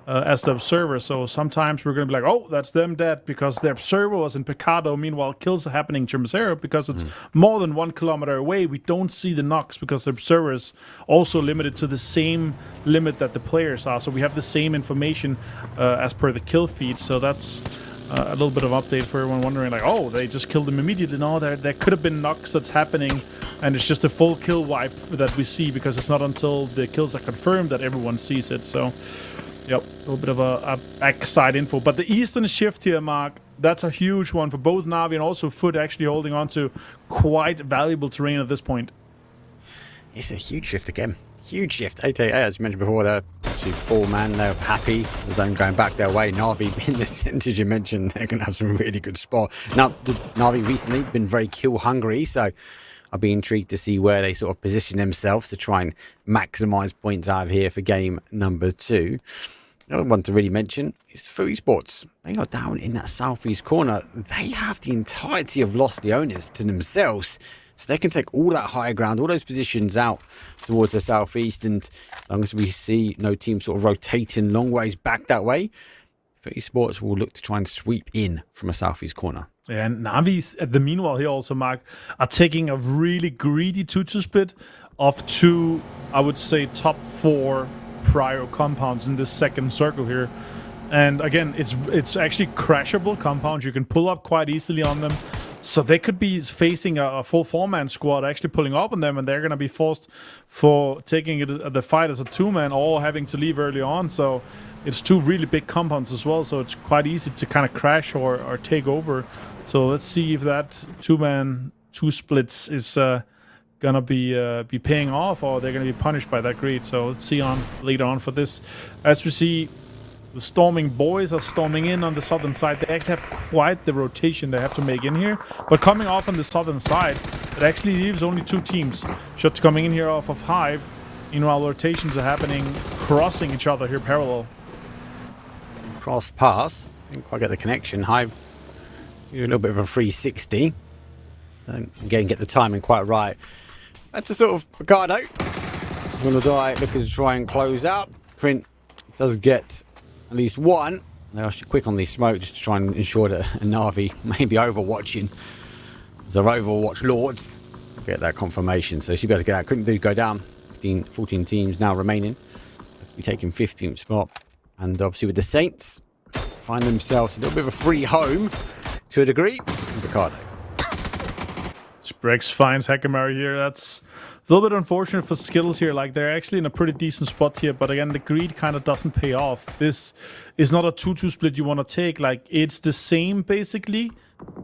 as the observer. So sometimes we're going to be like, oh, that's them dead because the observer was in Picado. Meanwhile, kills are happening in Chimacero because it's more than 1 kilometer away. We don't see the knocks because the observer is also limited to the same limit that the players are. So we have the same information as per the kill feed. So that's a little bit of update for everyone wondering, like, oh, they just killed them immediately. No, there could have been knocks that's happening, and it's just a full kill wipe that we see because it's not until the kills are confirmed that everyone sees it. So, yep, a little bit of a backside info. But the eastern shift here, Mark, that's a huge one for both Na'Vi and also Foot actually holding on to quite valuable terrain at this point. It's a huge shift again. Huge shift. 888, as you mentioned before, they're actually 4-man. They're happy. The zone going back their way. Na'Vi, in the centre, as you mentioned, they're going to have some really good spot. Now, Na'Vi recently been very kill hungry, so I'll be intrigued to see where they sort of position themselves to try and maximise points out of here for game number 2. Another one to really mention is for Esports. They are down in that southeast corner. They have the entirety of Lost the Owners to themselves. So they can take all that higher ground, all those positions out towards the southeast. And as long as we see no team sort of rotating long ways back that way, for Esports will look to try and sweep in from a southeast corner. Yeah, and Navi's at the meanwhile here also, Mark, are taking a really greedy 2-2 split of 2, I would say, top 4 prior compounds in this second circle here. And again, it's actually crashable compounds. You can pull up quite easily on them. So they could be facing a full 4-man squad actually pulling up on them, and they're going to be forced for taking the fight as a 2-man or having to leave early on. So it's 2 really big compounds as well, so it's quite easy to kind of crash or take over. So let's see if that 2-man 2 splits is gonna be paying off, or they're gonna be punished by that greed. So let's see on later on for this. As we see, the storming boys are storming in on the southern side. They actually have quite the rotation they have to make in here. But coming off on the southern side, it actually leaves only 2 teams. Shots coming in here off of Hive. Meanwhile, rotations are happening, crossing each other here parallel. Cross pass. Didn't quite get the connection. Hive, a little bit of a 360. Don't again get the timing quite right. That's a sort of Ricardo. He's going to die looking to try and close out. Print does get at least 1. They are quick on the smoke just to try and ensure that Na'Vi may be overwatching. They're Overwatch lords. Get that confirmation. So she'll be able to get that. Couldn't do go down. 14 teams now remaining. Have to be taking 15th spot. And obviously with the Saints, find themselves a little bit of a free home to a degree. And Ricardo. Brex finds Hackamari here. That's a little bit unfortunate for Skittles here. Like, they're actually in a pretty decent spot here, but again, the greed kind of doesn't pay off. This is not a 2-2 split you want to take. Like, it's the same basically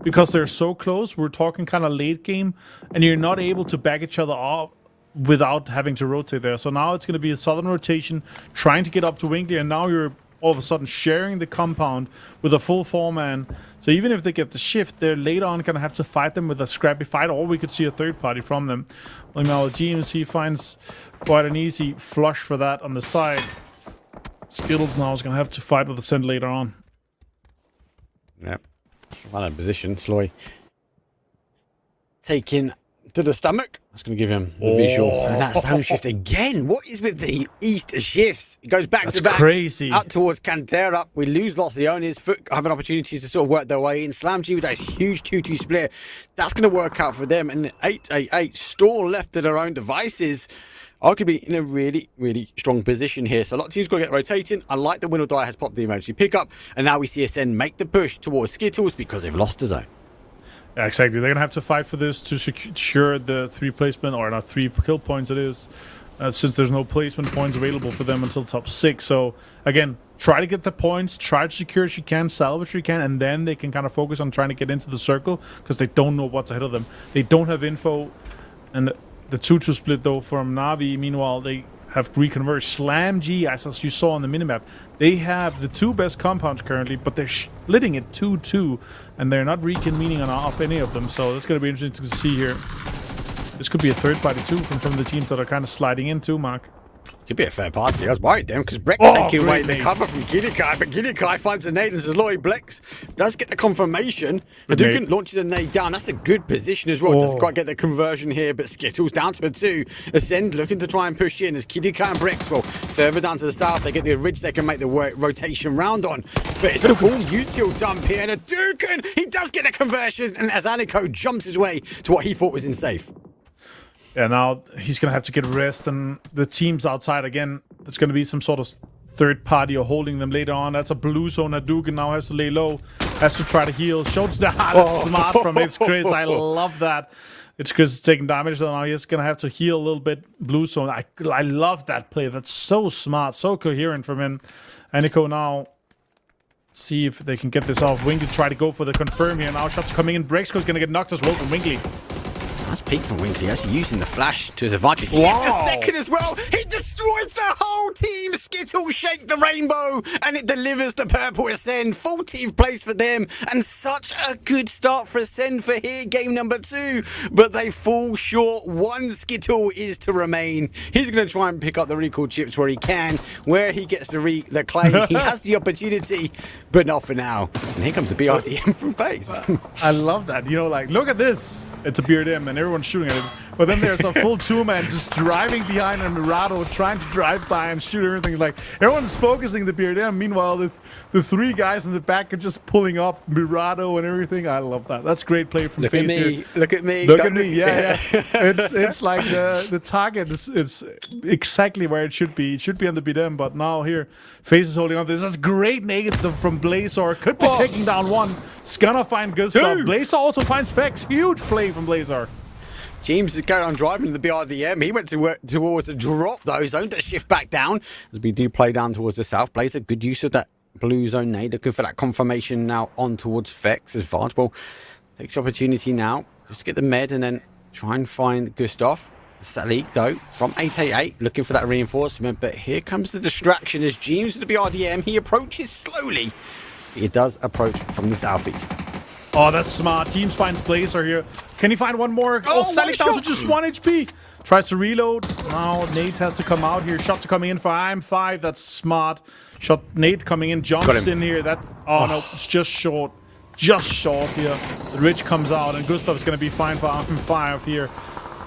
because they're so close. We're talking kind of late game, and you're not able to back each other up without having to rotate there. So now it's going to be a southern rotation, trying to get up to Winkley, and now you're all of a sudden sharing the compound with a full 4-man. So even if they get the shift, they're later on going to have to fight them with a scrappy fight, or we could see a third party from them. Well, now James, he finds quite an easy flush for that on the side. Skittles now is going to have to fight with the Send later on. Yep. Right in position. Sloy taking to the stomach. That's going to give him the visual. And that zone shift again. What is with the east shifts? It goes back to back. Crazy. Out towards Cantera. We lose lots of the owners. Foot having opportunities to sort of work their way in. Slam G with that huge 2-2 split. That's going to work out for them. And 8-8-8 Store left to their own devices. Arguably in a really, really strong position here. So a lot of teams got to get rotating. I like that Win or Die has popped the emergency pickup. And now we see Ascend make the push towards Skittles because they've lost the zone. Yeah, exactly. They're going to have to fight for this to secure the 3 placement, or not 3 kill points it is, since there's no placement points available for them until top 6. So, again, try to get the points, try to secure as you can, salvage what you can, and then they can kind of focus on trying to get into the circle because they don't know what's ahead of them. They don't have info. And the 2-2 split, though, from Na'Vi, meanwhile, they have reconverged. Slam G, as you saw on the minimap, they have the 2 best compounds currently, but they're splitting it 2-2, and they're not reconvening on off any of them. So that's going to be interesting to see here. This could be a third party too from some of the teams that are kind of sliding into, Mark. Could be a fair party. I was worried then because Brex taking away the cover from Gilikai, but Gilikai finds a nade and says, Lloyd Blex does get the confirmation. Hadouken launches a nade down. That's a good position as well. Doesn't quite get the conversion here, but Skittles down to a 2. Ascend looking to try and push in as Gilikai and Brex, well, further down to the south, they get the ridge they can make the rotation round on. But it's a full util dump here, and Hadouken, he does get the conversion, and as Aniko jumps his way to what he thought was in safe. Yeah, now he's going to have to get rest, and the teams outside, again, there's going to be some sort of third party or holding them later on. That's a blue zone. Hadouken now has to lay low, has to try to heal. Shows that. That's smart from It's Chris. I love that. It's Chris is taking damage, so now he's going to have to heal a little bit. Blue zone. I love that play. That's so smart, so coherent from him. Aniko now see if they can get this off. Winkley try to go for the confirm here. Now shots coming in. Brexco's going to get knocked as well from Winkley. That's peak from Winkley, actually using the flash to his advantage. He gets the second as well. He destroys the whole team. Skittles shake the rainbow, and it delivers the purple Ascend. 14th place for them, and such a good start for Ascend for here, game number 2. But they fall short. 1 Skittle is to remain. He's going to try and pick up the recall chips where he can, where he gets the claim. He has the opportunity, but not for now. And here comes the BRDM from FaZe. I love that. You know, like, look at this. It's a BRDM, and everyone's shooting at it. But then there's a full two-man just driving behind a Mirado, trying to drive by and shoot everything. Like, everyone's focusing the BRDM. Meanwhile, the three guys in the back are just pulling up Mirado and everything. I love that. That's great play from FaZe here. Look at me. Look at me. Yeah. It's like the target is exactly where it should be. It should be on the BDM, but now here, FaZe is holding on. This is great naked from Blazor. Could be taking down one. It's gonna find Gustav. Blazor also finds Vex. Huge play from Blazor. James is going on driving the BRDM. He went towards the drop though. Zone to shift back down as we do play down towards the south. Blazor, good use of that blue zone nade. Looking for that confirmation now on towards Vex as Vartable takes the opportunity now just to get the med and then try and find Gustav. Salik though from 888 looking for that reinforcement, but here comes the distraction as James with the BRDM. He approaches slowly. He does approach from the southeast. Oh, that's smart. James finds Blazor here. Can he find one more? Oh, Salik down to just 1 HP. Tries to reload. Now Nate has to come out here. Shots are coming in for IM5. That's smart. Shot Nate coming in. Jumps in here. That. Oh no, it's just short. Just short here. The Rich comes out and Gustav's going to be fine for IM5 here.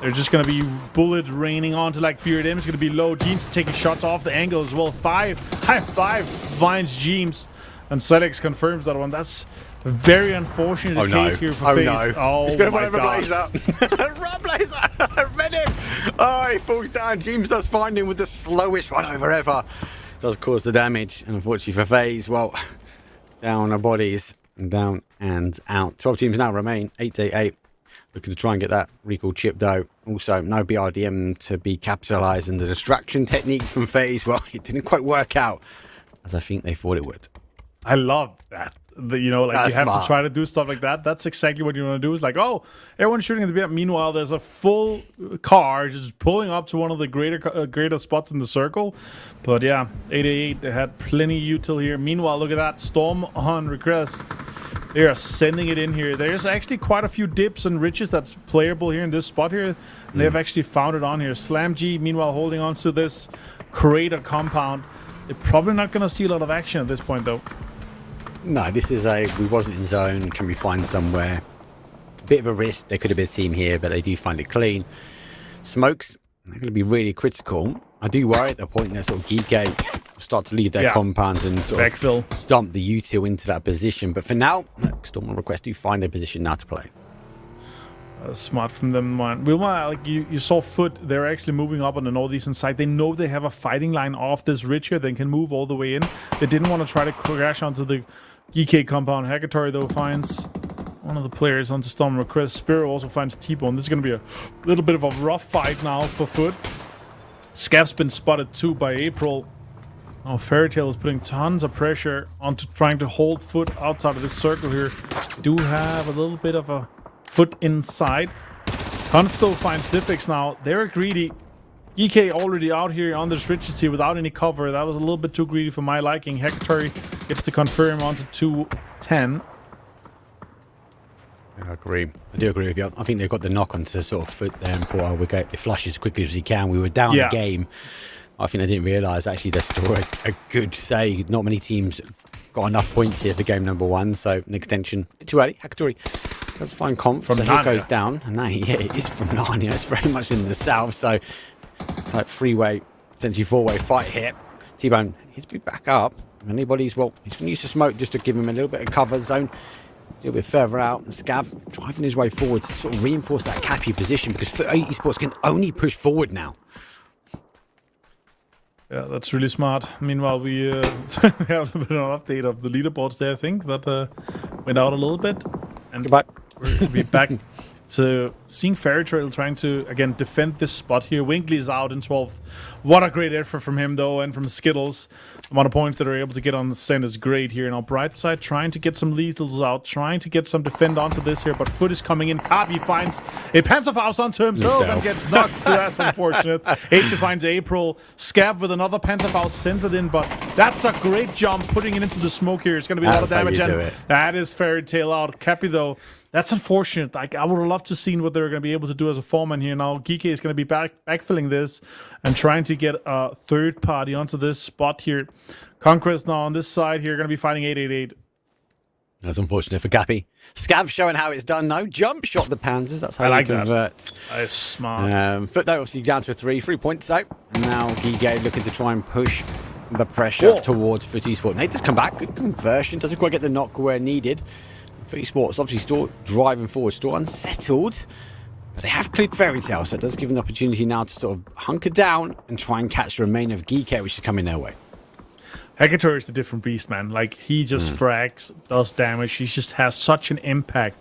They're just going to be bullet raining onto like BRDM. It's going to be low. James taking shots off the angle as well. High five finds James. And Selex confirms that one. That's a very unfortunate case here for FaZe. No. Oh, he's going to run over Blazor. Run, Blazor! Red him! Oh, he falls down. James does find him with the slowest run over ever. Does cause the damage. And unfortunately for FaZe, well, down our bodies. And down and out. 12 teams now remain. 8-8. Looking to try and get that recall chip though. Also, no BRDM to be capitalized. And the distraction technique from FaZe, well, it didn't quite work out as I think they thought it would. I love that. You know, like you have to try to do stuff like that. That's exactly what you want to do. It's like, oh, everyone's shooting at the BM. Meanwhile, there's a full car just pulling up to one of the greater spots in the circle. But yeah, 888, they had plenty util here. Meanwhile, look at that. Storm on request. They are sending it in here. There's actually quite a few dips and riches that's playable here in this spot here. And they've actually found it on here. Slam G, meanwhile, holding on to this crater compound. They're probably not going to see a lot of action at this point, though. No, this is we wasn't in zone. Can we find somewhere? Bit of a risk. There could have been a team here, but they do find it clean. Smokes, they're going to be really critical. I do worry at the point that sort of Geekgate start to leave their compounds and sort backfill. Of dump the util into that position. But for now, Storm on request do find their position now to play. Smart from them, man. Wilma, like you saw Foot, they're actually moving up on the northeastern side. They know they have a fighting line off this ridge here. They can move all the way in. They didn't want to try to crash onto the GK compound. Hackatory, though, finds one of the players onto Storm request. Spiro also finds T-Bone. This is going to be a little bit of a rough fight now for Foot. Scav's been spotted too by April. Now Fairy Tail is putting tons of pressure onto trying to hold Foot outside of this circle here. Do have a little bit of a Foot inside. Conf though finds Diffix now. They're greedy. EK already out here on this ridges here without any cover. That was a little bit too greedy for my liking. Hector gets to confirm onto 210. I agree. I do agree with you. I think they've got the knock on to sort of Foot there and thought, we get the flush as quickly as we can. We were down the game. I think they didn't realise actually they still a good say. Not many teams got enough points here for game number 1, so an extension. Too early. Hecatory does find Conf, so here goes down. And now, yeah, it is from Narnia. It's very much in the south, so it's like 3-way, potentially 4-way fight here. T-Bone needs to be back up. Anybody's, well, he's going to use the smoke just to give him a little bit of cover zone. A little bit further out. And Scav driving his way forward to sort of reinforce that cappy position because Esports can only push forward now. Yeah, that's really smart. Meanwhile, we have a bit of an update of the leaderboards there, I think, that went out a little bit. And goodbye. We'll be back to seeing Fairy Trail trying to, again, defend this spot here. Winkley is out in 12th. What a great effort from him, though, and from Skittles. The amount of points that are able to get on the send is great here. Now, Brightside trying to get some lethals out, trying to get some defend onto this here, but Foot is coming in. Kabi finds a Panzerfaust onto himself and gets knocked. That's unfortunate. H finds April. Scav with another Panzerfaust sends it in, but that's a great jump putting it into the smoke here. It's going to be a lot of damage, and that is Fairy Tail out. Cappy, though, that's unfortunate. Like, I would have loved to see what they're going to be able to do as a foreman here. Now, Geeky is going to be backfilling this and trying to get a third party onto this spot here. Conquest now on this side here, going to be fighting 888. That's unfortunate for Gappy. Scav showing how it's done, though. Jump shot the Panzers. That's how I like you convert. That is smart. Foot, though, obviously down to 3 3 points, though. And now Gigay looking to try and push the pressure towards Foot Esports. Nate does come back. Good conversion. Doesn't quite get the knock where needed. Foot Esports obviously still driving forward, still unsettled. But they have cleared Fairy Tale, so it does give them an opportunity now to sort of hunker down and try and catch the remainder of Geekay, which is coming their way. Hekator is the different beast, man. Like, he just frags, does damage. He just has such an impact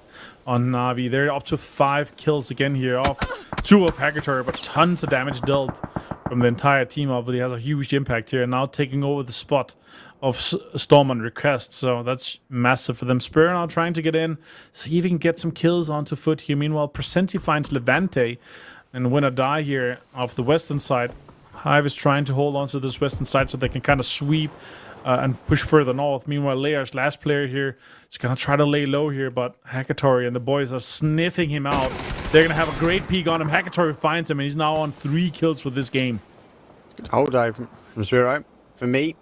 on Na'Vi. They're up to 5 kills again here off 2 of Hekator, but tons of damage dealt from the entire team. Obviously, has a huge impact here. Now taking over the spot of Storm on request, so that's massive for them. Spur now trying to get in, see if he can get some kills onto Foot here. Meanwhile, Presenti finds Levante and win or die here off the western side. Hive is trying to hold on to this western side so they can kind of sweep and push further north. Meanwhile, Lear's last player here is going to try to lay low here, but Hekatori and the boys are sniffing him out. They're going to have a great peek on him. Hekatori finds him, and he's now on 3 kills for this game. Good hold though from Spiro. For me,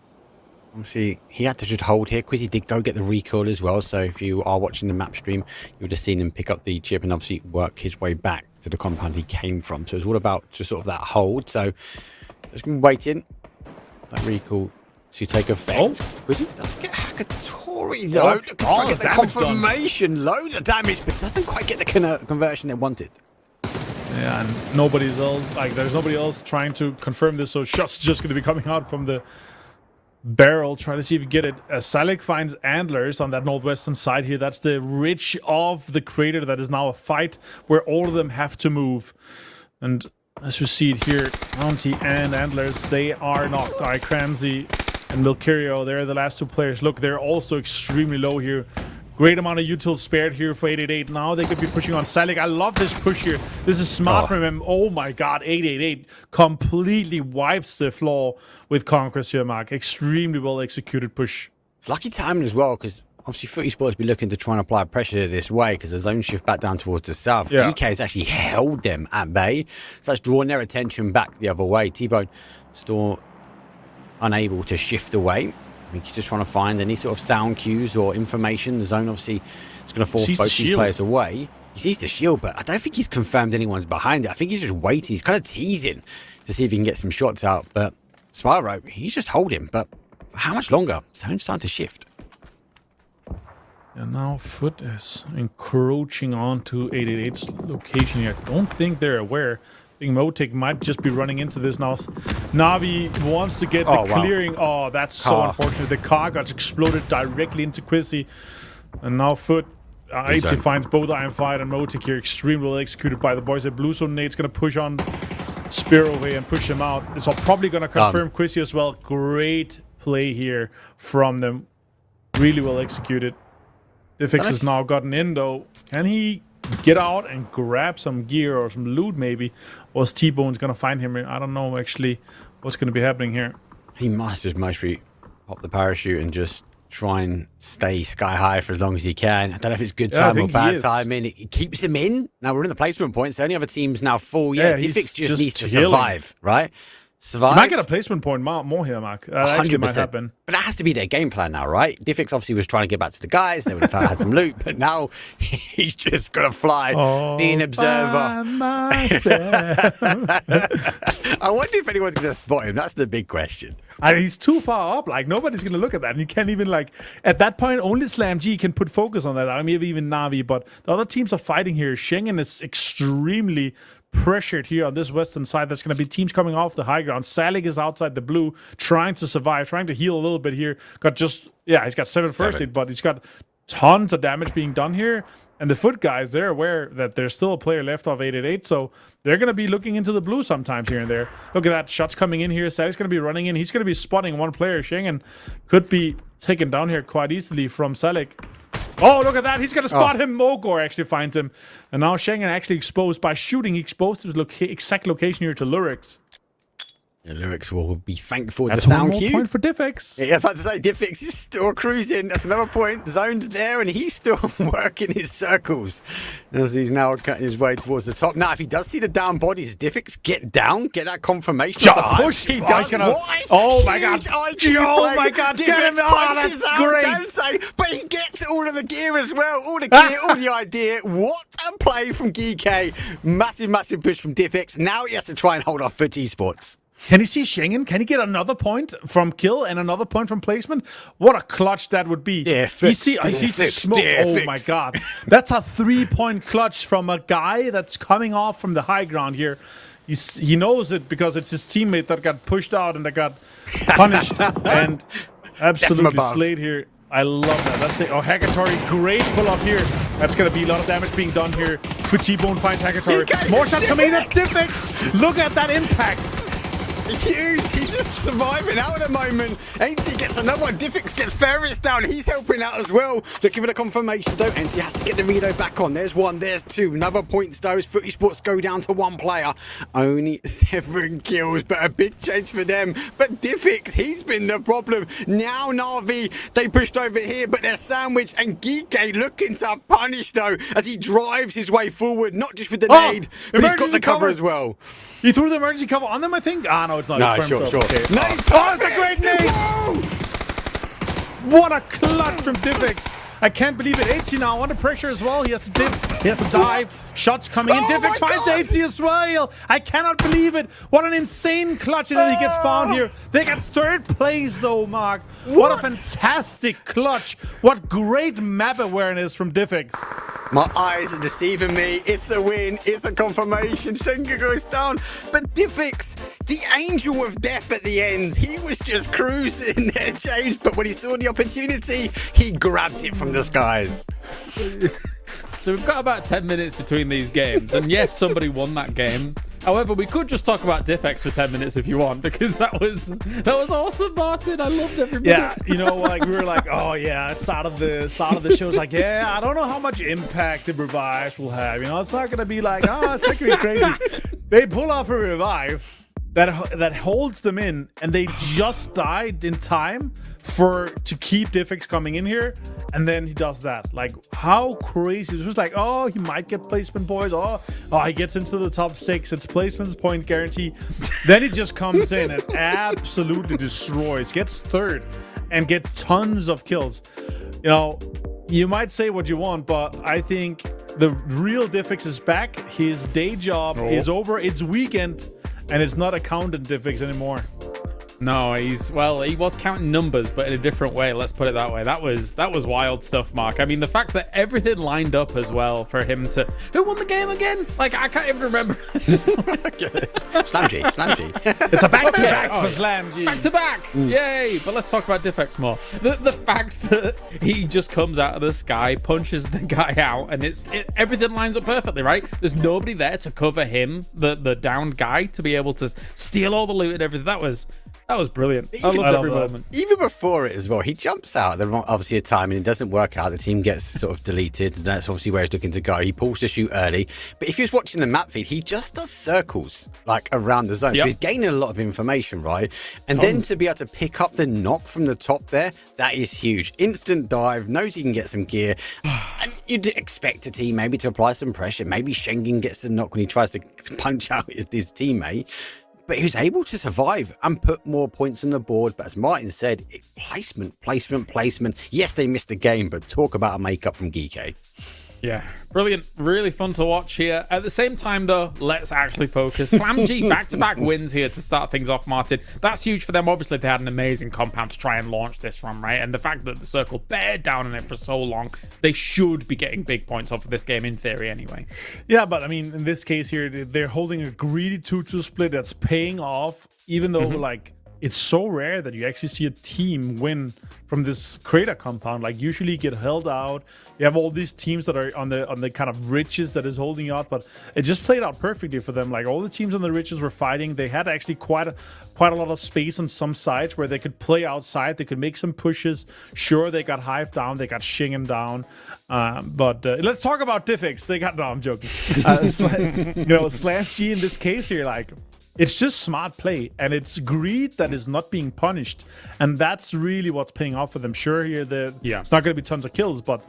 obviously, he had to just hold here. Quizzy did go get the recall as well, so if you are watching the map stream, you would have seen him pick up the chip and obviously work his way back to the compound he came from. So it's all about just sort of that hold. So just going to be waiting. That recall to take effect. Quizzy does get Hekatori though. Try to get the confirmation. Loads of damage, but doesn't quite get the conversion they wanted. Yeah, and nobody's else, like, there's nobody else trying to confirm this, so shots just going to be coming out from the barrel. Try to see if you get it. Salik finds Antlers on that northwestern side here. That's the ridge of the crater that is now a fight where all of them have to move. And as we see it here, Mounty and Antlers, they are knocked. Cramsey and Milkirio, they're the last 2 players. Look, they're also extremely low here. Great amount of util spared here for 888. Now they could be pushing on Salik. I love this push here. This is smart from him. Oh my god, 888 completely wipes the floor with Conquest here, Mark. Extremely well executed push. It's lucky timing as well, because obviously Foot Esports be looking to try and apply pressure this way because the zone shift back down towards the south. Yeah. DK has actually held them at bay, so that's drawn their attention back the other way. T-Bone still unable to shift away. He's just trying to find any sort of sound cues or information. The zone obviously is going to force both these players away. He sees the shield, but I don't think he's confirmed anyone's behind it. I think he's just waiting. He's kind of teasing to see if he can get some shots out. But Spyro, he's just holding. But how much longer? Zone's starting to shift. And now Foot is encroaching onto 888's location here. I don't think they're aware. I think Motic might just be running into this now. Navi wants to get the clearing. Oh, that's so unfortunate. The car got exploded directly into Quizzy. And now Foot actually finds both Iron Fight and Motic here. Extremely well executed by the boys at Blue. So Nate's going to push on Spiro here and push him out. It's probably going to confirm Quizzy as well. Great play here from them. Really well executed. Diffix has now gotten in though. Can he get out and grab some gear or some loot maybe? Or is T-Bone's going to find him? I don't know actually what's going to be happening here. He must just mostly pop the parachute and just try and stay sky high for as long as he can. I don't know if it's good time or bad timing. It keeps him in. Now we're in the placement points. The only other team's now full. Yeah, Diffix just needs to survive, right? Survive. Might get a placement point more here, Mark. That actually might happen. But that has to be their game plan now, right? Diffix obviously was trying to get back to the guys. They would have had some loot, but now he's just got to fly, be an observer. I wonder if anyone's going to spot him. That's the big question. He's too far up. Like, nobody's going to look at that. And you can't even, like, at that point, only Slam G can put focus on that. I mean, maybe even Navi, but the other teams are fighting here. Schengen is extremely pressured here on this western side. There's going to be teams coming off the high ground. Salik is outside the blue, trying to survive, trying to heal a little bit here. He's got 7 first aid, but he's got tons of damage being done here. And the Foot guys, they're aware that there's still a player left off 888, so they're going to be looking into the blue sometimes here and there. Look at that. Shots coming in here. Salik's going to be running in. He's going to be spotting one player. Schengen could be taken down here quite easily from Salik. Oh, look at that. He's going to spot him. Mogor actually finds him. And now Schengen actually exposed by shooting. He exposed his exact location here to Lurix. The lyrics will be thankful for the That's one sound more cue. point for Diffix. Yeah, I was about to say, Diffix is still cruising. That's another point. Zone's there, and he's still working his circles as he's now cutting his way towards the top. Now, if he does see the down bodies, Diffix get down, get that confirmation. Shot of the push. He Oh, does. he's gonna- What? Oh, my God. IQ Oh, play. my God. Get Diffix him. Oh, punches that's out great. Dante, but he gets all of the gear as well. All the gear, all the idea. What a play from GK. Massive, massive push from Diffix. Now he has to try and hold off for Esports. Can he see Schengen? Can he get another point from kill and another point from placement? What a clutch that would be. Yeah, he sees the smoke. Oh my God. That's a 3-point clutch from a guy that's coming off from the high ground here. He knows it because it's his teammate that got pushed out and that got punished and absolutely slayed here. I love that. That's the Hagatori, great pull up here. That's gonna be a lot of damage being done here. Could T-Bone find Hagatori? More shots coming in. That's Diffix. Look at that impact. Huge. He's just surviving out at the moment. NC gets another one. Diffix gets Ferris down. He's helping out as well. Looking for the confirmation though. NC has to get the reload back on. There's one. There's two. Another points though. As Footy Sports go down to one player. Only 7 kills, but a big change for them. But Diffix, he's been the problem. Now Na'Vi, they pushed over here, but they're sandwiched. And Geeke looking to punish though as he drives his way forward. Not just with the nade, but he's got the cover as well. He threw the emergency cover on them, I think. Ah, no, it's not. No, It's for sure. himself. Okay. Nade, oh, it's a great nade! Whoa! What a clutch from Diffix. I can't believe it. HC now under pressure as well. He has to dip. He has to dive. Shots coming in. Diffix finds HC as well. I cannot believe it. What an insane clutch. And then he gets found here. They got 3rd place though, Mark. What a fantastic clutch. What great map awareness from Diffix. My eyes are deceiving me. It's a win. It's a confirmation. Schengen goes down. But Diffix, the angel of death at the end, he was just cruising there, James. But when he saw the opportunity, he grabbed it from the skies. So we've got about 10 minutes between these games. And yes, somebody won that game. However, we could just talk about Diffix for 10 minutes if you want, because that was awesome, Martin. I loved every minute. Yeah, you know, like we were like, oh yeah, start of the show was like, yeah, I don't know how much impact the revives will have. You know, it's not gonna be like, oh, it's not gonna be crazy. They pull off a revive that holds them in, and they just died in time to keep Diffix coming in here, and then he does that. Like, how crazy. It was like, oh, he might get placement points. Oh, he gets into the top 6. It's placement's point guarantee. Then he just comes in and absolutely destroys, gets 3rd, and get tons of kills. You know, you might say what you want, but I think the real Diffix is back. His day job is over. It's weekend, and it's not accountant Diffix anymore. No, he was counting numbers, but in a different way. Let's put it that way. That was wild stuff, Mark. I mean, the fact that everything lined up as well for him to... Who won the game again? Like, I can't even remember. Slam G. It's a back-to-back for Slam G. Back-to-back! Yay! But let's talk about Diffix more. The fact that he just comes out of the sky, punches the guy out, and everything lines up perfectly, right? There's nobody there to cover him, the downed guy, to be able to steal all the loot and everything. That was brilliant. I loved every moment. Even before it as well, he jumps out. There's obviously a time and it doesn't work out. The team gets sort of deleted. And that's obviously where he's looking to go. He pulls to shoot early. But if he was watching the map feed, he just does circles like around the zone. So he's gaining a lot of information, right? And then to be able to pick up the knock from the top there, that is huge. Instant dive, knows he can get some gear. And you'd expect a team maybe to apply some pressure. Maybe Schengen gets the knock when he tries to punch out his teammate. But he was able to survive and put more points on the board. But as Martin said, placement. Yes, they missed the game, but talk about a makeup from Geeke. Yeah, brilliant. Really fun to watch here. At the same time, though, let's actually focus. Slam G back-to-back wins here to start things off, Martin. That's huge for them. Obviously, they had an amazing compound to try and launch this from, right? And the fact that the circle bared down on it for so long, they should be getting big points off of this game in theory anyway. Yeah, but I mean, in this case here, they're holding a greedy 2-2 split that's paying off, even though, like, it's so rare that you actually see a team win from this crater compound. Like, usually you get held out. You have all these teams that are on the kind of ridges that is holding you out, but it just played out perfectly for them. Like, all the teams on the ridges were fighting. They had actually quite a lot of space on some sides where they could play outside. They could make some pushes. Sure, they got Hive down. They got Schengen down. But let's talk about Diffix. No, I'm joking. Slam G in this case here, like, it's just smart play, and it's greed that is not being punished, and that's really what's paying off for them. Sure, here it's not going to be tons of kills, but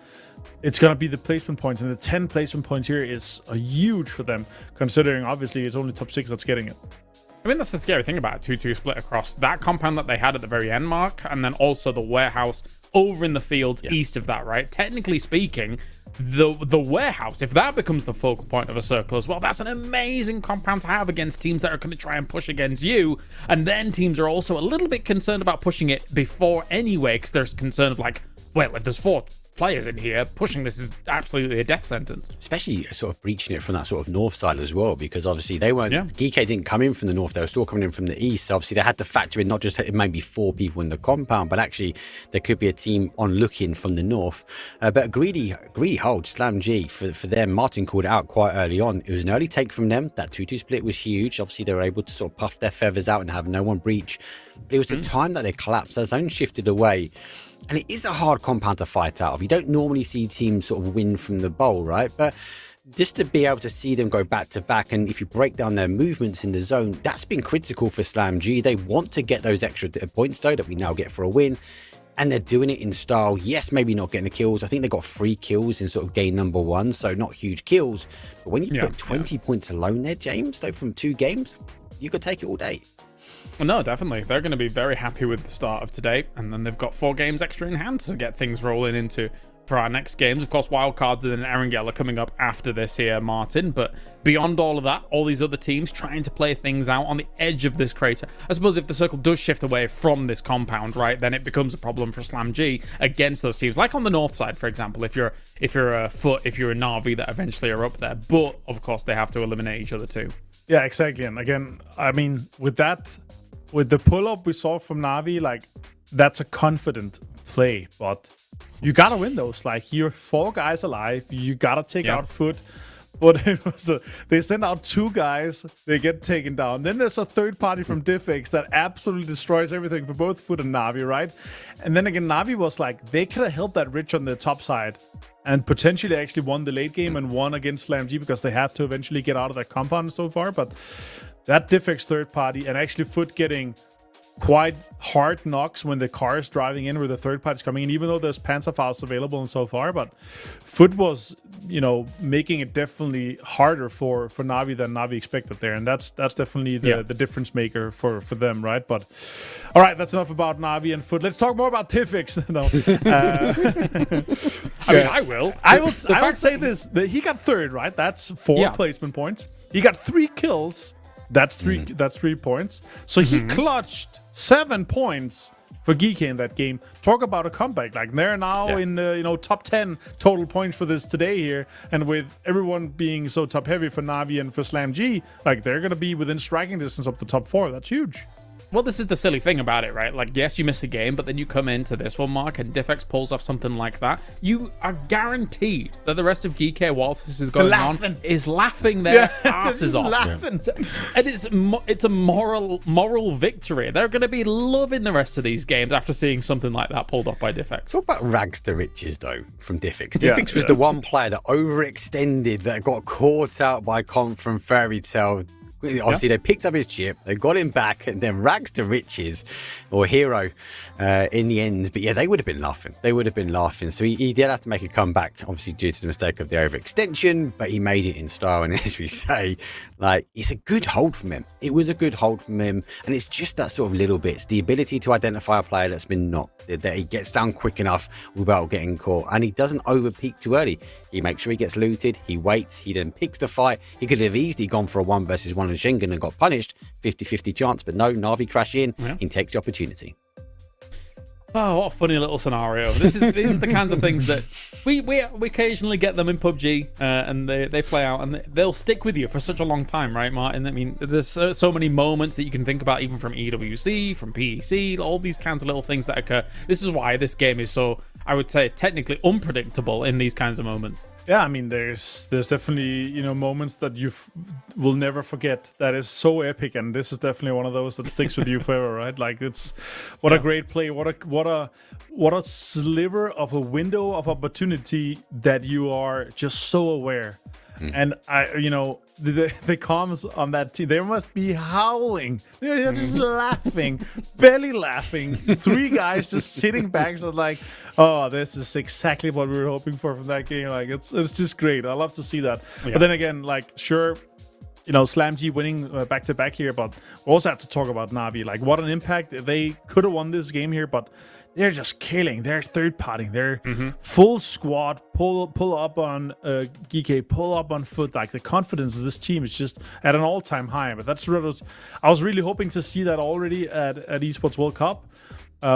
it's going to be the placement points, and the 10 placement points here is huge for them, considering obviously it's only top 6 that's getting it. I mean, that's the scary thing about it, 2-2 split across that compound that they had at the very end, Mark, and then also the warehouse over in the field east of that, right? Technically speaking, the warehouse, if that becomes the focal point of a circle as well, that's an amazing compound to have against teams that are going to try and push against you. And then teams are also a little bit concerned about pushing it before anyway, because there's concern of like, well, if there's 4 players in here, pushing this is absolutely a death sentence. Especially sort of breaching it from that sort of north side as well, because obviously they weren't, GK didn't come in from the north, they were still coming in from the east. So obviously they had to factor in not just maybe 4 people in the compound, but actually there could be a team on looking from the north. But a greedy hold, Slam G, for them. Martin called it out quite early on. It was an early take from them. That 2-2 split was huge. Obviously they were able to sort of puff their feathers out and have no one breach. But it was the time that they collapsed. Their zone shifted away. And it is a hard compound to fight out of. You don't normally see teams sort of win from the bowl, right? But just to be able to see them go back to back, and if you break down their movements in the zone, that's been critical for Slam G. They want to get those extra points, though, that we now get for a win. And they're doing it in style. Yes, maybe not getting the kills. I think they got 3 kills in sort of game number 1, so not huge kills. But when you put 20 points alone there, James, though, from 2 games, you could take it all day. Well, no, definitely. They're going to be very happy with the start of today, and then they've got 4 games extra in hand to get things rolling into for our next games. Of course, wildcards and Erangel are coming up after this here, Martin, but beyond all of that, all these other teams trying to play things out on the edge of this crater. I suppose if the circle does shift away from this compound, right, then it becomes a problem for Slam G against those teams, like on the north side, for example, if you're a Foot, if you're a Na'Vi that eventually are up there, but of course they have to eliminate each other too. Yeah, exactly. And again, I mean, with the pull-up we saw from Na'Vi, like, that's a confident play, but you gotta win those. Like, you're 4 guys alive, you gotta take out Foot. But it was they send out 2 guys, they get taken down. Then there's a third party from Diffix that absolutely destroys everything for both Foot and Na'Vi, right? And then again, Na'Vi was like, they could have held that Rich on the top side and potentially actually won the late game and won against Slam G because they had to eventually get out of that compound so far. But that Diffix third party and actually Foot getting quite hard knocks when the car is driving in, where the third party is coming in, even though there's Panzerfaust available and so far. But Foot was, making it definitely harder for Na'Vi than Na'Vi expected there, and that's definitely the difference maker for them, right? But all right, that's enough about Na'Vi and Foot. Let's talk more about Diffix. I mean, I will. I will say this: that he got third, right? That's 4 placement points. He got 3 kills. That's 3. That's 3 points. So he clutched 7 points for Geeky in that game. Talk about a comeback! Like, they're now in the top 10 total points for this today here, and with everyone being so top heavy for Na'Vi and for Slam G, like, they're gonna be within striking distance of the top 4. That's huge. Well, this is the silly thing about it, right? Like, yes, you miss a game, but then you come into this one, Mark, and Diffx pulls off something like that. You are guaranteed that the rest of GK, whilst this is going on, is laughing their asses off. Laughing. And it's a moral victory. They're going to be loving the rest of these games after seeing something like that pulled off by Diffx. Talk about rags to riches, though, from Diffx. Diffx was the one player that overextended, that got caught out by Conf from Fairy Tail. Obviously, they picked up his chip, they got him back, and then rags to riches, or hero, in the end. But yeah, they would have been laughing. They would have been laughing. So he did have to make a comeback, obviously due to the mistake of the overextension, but he made it in style. And as we say, like, it's a good hold from him. It was a good hold from him, and it's just that sort of little bits, the ability to identify a player that's been knocked, that he gets down quick enough without getting caught, and he doesn't over peak too early. He makes sure he gets looted, he waits, he then picks the fight. He could have easily gone for a 1 versus 1 in Schengen and got punished, 50-50 chance, but no, Na'Vi crash in, he takes the opportunity. Oh, what a funny little scenario. These are the kinds of things that we occasionally get them in PUBG, and they play out, and they'll stick with you for such a long time, right, Martin? I mean, there's so many moments that you can think about, even from EWC, from PEC, all these kinds of little things that occur. This is why this game is so, I would say, technically unpredictable in these kinds of moments. Yeah, I mean, there's definitely, moments that you will never forget that is so epic, and this is definitely one of those that sticks with you forever, right? Like, it's what a great play, what a sliver of a window of opportunity that you are just so aware. And the comms on that team, they must be howling. They're just laughing, belly laughing. 3 guys just sitting back, so like, oh, this is exactly what we were hoping for from that game. Like, it's just great. I love to see that. Yeah. But then again, like, sure, Slam G winning back to back here, but we also have to talk about Na'Vi. Like, what an impact. They could have won this game here, but they're just killing. They're third-partying. They're full squad. Pull up on GK. Pull up on Foot. Like, the confidence of this team is just at an all-time high. But that's what I was really hoping to see that already at Esports World Cup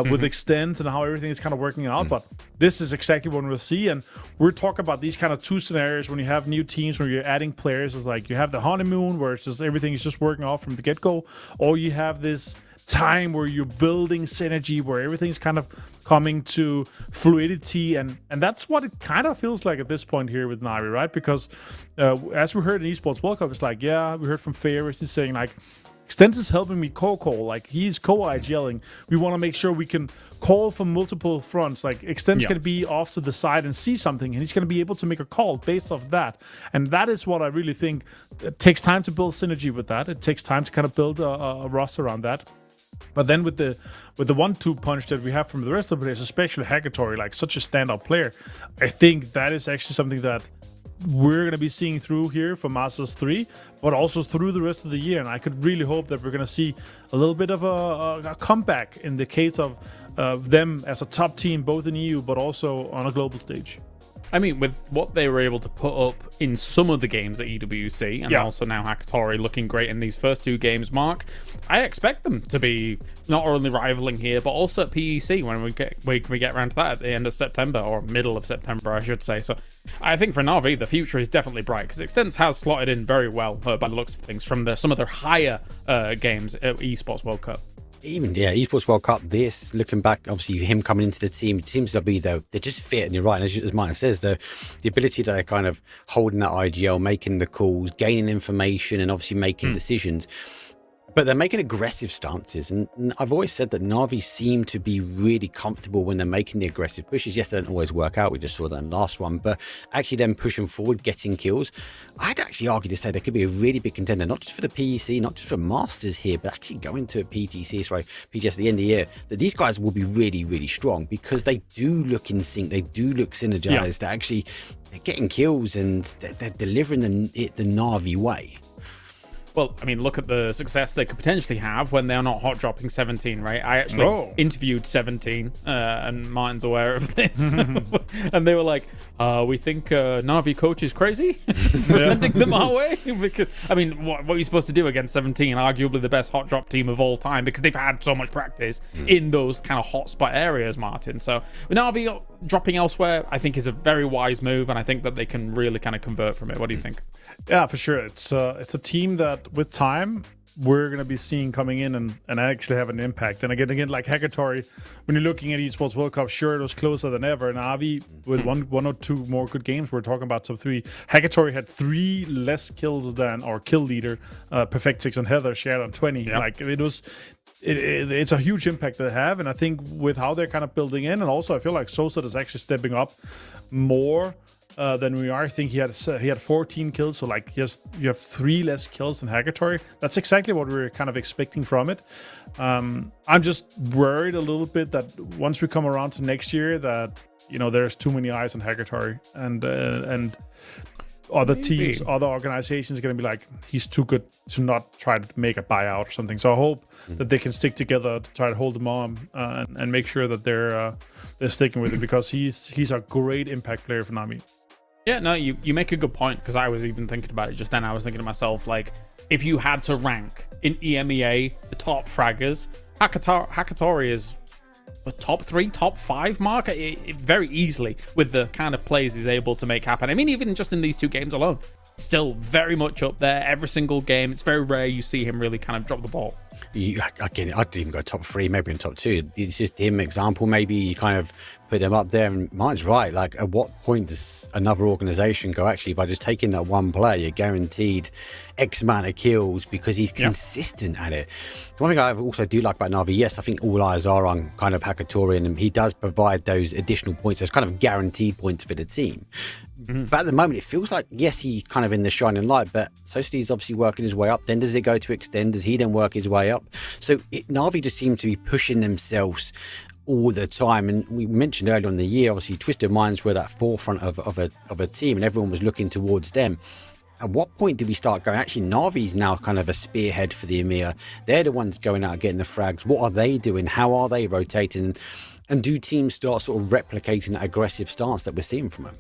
with Extend and how everything is kind of working out. But this is exactly what we'll see. And we're talking about these kind of 2 scenarios when you have new teams, when you're adding players. It's like you have the honeymoon where it's just everything is just working off from the get-go, or you have this time where you're building synergy, where everything's kind of coming to fluidity, and that's what it kind of feels like at this point here with Na'Vi, right? Because as we heard in Esports World Cup, it's like, yeah, we heard from Fair, he's saying like, Extens is helping me call, like he's co-IGLing. We want to make sure we can call from multiple fronts. Like Extens can be off to the side and see something, and he's going to be able to make a call based off that. And that is what I really think. It takes time to build synergy with that. It takes time to kind of build a roster around that. But then with the 1-2 punch that we have from the rest of the players, especially Hackatory, like such a standout player, I think that is actually something that we're going to be seeing through here for Masters 3, but also through the rest of the year. And I could really hope that we're going to see a little bit of a comeback in the case of them as a top team, both in EU, but also on a global stage. I mean, with what they were able to put up in some of the games at EWC, and also now Hackatory looking great in these first 2 games, Mark, I expect them to be not only rivaling here, but also at PEC when we get around to that at the end of September, or middle of September, I should say. So I think for Na'Vi, the future is definitely bright, because Extens has slotted in very well by the looks of things from some of their higher games at Esports World Cup. Even Esports World Cup, this looking back, obviously him coming into the team, it seems to be they're just fit, and you're right, and as Martin says, the ability that they're kind of holding that IGL, making the calls, gaining information, and obviously making decisions. But they're making aggressive stances, and I've always said that Na'Vi seem to be really comfortable when they're making the aggressive pushes. Yes, they don't always work out. We just saw that in the last one, but actually them pushing forward, getting kills. I'd actually argue to say they could be a really big contender, not just for the PEC, not just for Masters here, but actually going to PGS at the end of the year, that these guys will be really, really strong, because they do look in sync. They do look synergized. They're getting kills, and they're delivering the Na'Vi way. Well, I mean, look at the success they could potentially have when they're not hot dropping 17, right? I actually interviewed 17, and Martin's aware of this. And they were like, we think Na'Vi coach is crazy for sending them our way. Because, I mean, what are you supposed to do against 17, arguably the best hot drop team of all time, because they've had so much practice in those kind of hotspot areas, Martin. So Na'Vi dropping elsewhere, I think, is a very wise move, and I think that they can really kind of convert from it. What do you think? Yeah, for sure. It's a team that with time we're going to be seeing coming in and actually have an impact. And again, like Hackatory, when you're looking at Esports World Cup, sure, it was closer than ever. And Avi, with one or 2 more good games, we're talking about top 3. Hackatory had 3 less kills than our kill leader, Perfectix and Heather shared on 20. Yep. Like it's a huge impact they have. And I think with how they're kind of building in, and also I feel like Sosa is actually stepping up more than we are. I think he had 14 kills, so like you have 3 less kills than Hackatory. That's exactly what we were kind of expecting from it. I'm just worried a little bit that once we come around to next year, that there's too many eyes on Hackatory, and other teams, other organizations are going to be like, he's too good to not try to make a buyout or something. So I hope that they can stick together to try to hold him on and make sure that they're sticking with it, because he's a great impact player for Na'Vi. Yeah, no, you make a good point, because I was even thinking about it just then. I was thinking to myself, like, if you had to rank in EMEA the top fraggers, Hackatory is a top 3, top 5 mark very easily with the kind of plays he's able to make happen. I mean, even just in these 2 games alone, still very much up there every single game. It's very rare you see him really kind of drop the ball. Again, I'd even go top 3, maybe in top 2. It's just him example. Maybe you kind of put them up there. And mine's right. Like, at what point does another organization go, actually, by just taking that one player, you're guaranteed X amount of kills because he's consistent at it. One thing I also do like about Na'Vi, yes, I think all eyes are on kind of Hakatorian, and he does provide those additional points, those kind of guaranteed points for the team. But at the moment, it feels like, yes, he's kind of in the shining light, but Society's obviously working his way up. Then does it go to Extend? Does he then work his way up? So Na'Vi just seem to be pushing themselves all the time. And we mentioned earlier in the year, obviously, Twisted Minds were that forefront of a team, and everyone was looking towards them. At what point did we start going, actually, Na'Vi's now kind of a spearhead for the EMEA. They're the ones going out getting the frags. What are they doing? How are they rotating? And do teams start sort of replicating that aggressive stance that we're seeing from them?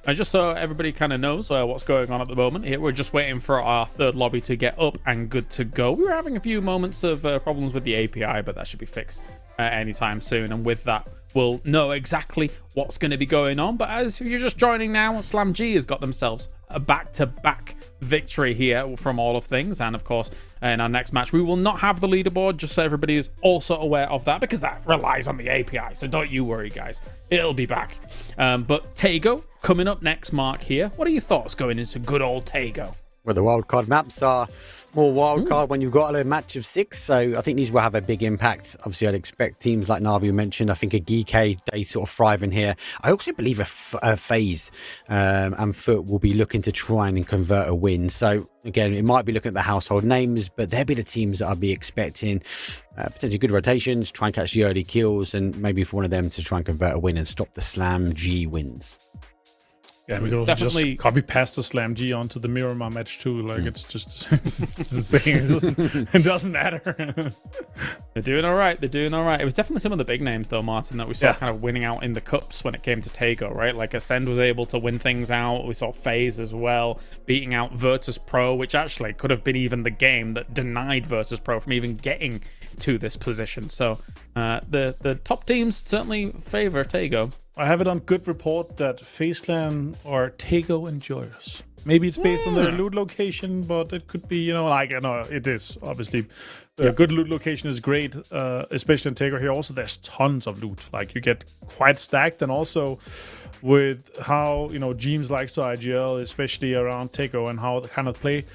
And just so everybody kind of knows what's going on at the moment here, we're just waiting for our third lobby to get up and good to go. We were having a few moments of problems with the API, but that should be fixed anytime soon. And with that, we'll know exactly what's going to be going on. But as if you're just joining now, Slam G has got themselves a back-to-back victory here from all of things. And of course, in our next match, we will not have the leaderboard, just so everybody is also aware of that, because that relies on the API. So don't you worry, guys. It'll be back. But Tago coming up next, Mark, here. What are your thoughts going into good old Tago? Well, the wildcard maps are more wildcard when you've got a match of 6. So I think these will have a big impact. Obviously, I'd expect teams like Na'Vi mentioned. I think a Geekade, they sort of thrive in here. I also believe a FaZe and Foot will be looking to try and convert a win. So again, it might be looking at the household names, but they'll be the teams that I'll be expecting potentially good rotations, try and catch the early kills, and maybe for one of them to try and convert a win and stop the Slam G wins. Yeah, we could definitely just copy past the Slam G onto the Miramar match too. Like it's just it's the same. It doesn't matter. They're doing all right. They're doing all right. It was definitely some of the big names though, Martin, that we saw kind of winning out in the cups when it came to Tago, right? Like Ascend was able to win things out. We saw FaZe as well beating out Virtus Pro, which actually could have been even the game that denied Virtus Pro from even getting to this position. So the top teams certainly favor Tago. I have it on good report that FaZe Clan are Tago enjoyers. Maybe it's based on their loot location, but it could be, it is obviously. Good loot location is great, especially in Tago here. Also, there's tons of loot. Like you get quite stacked, and also with how Jeems likes to IGL, especially around Tago and how they kind of play.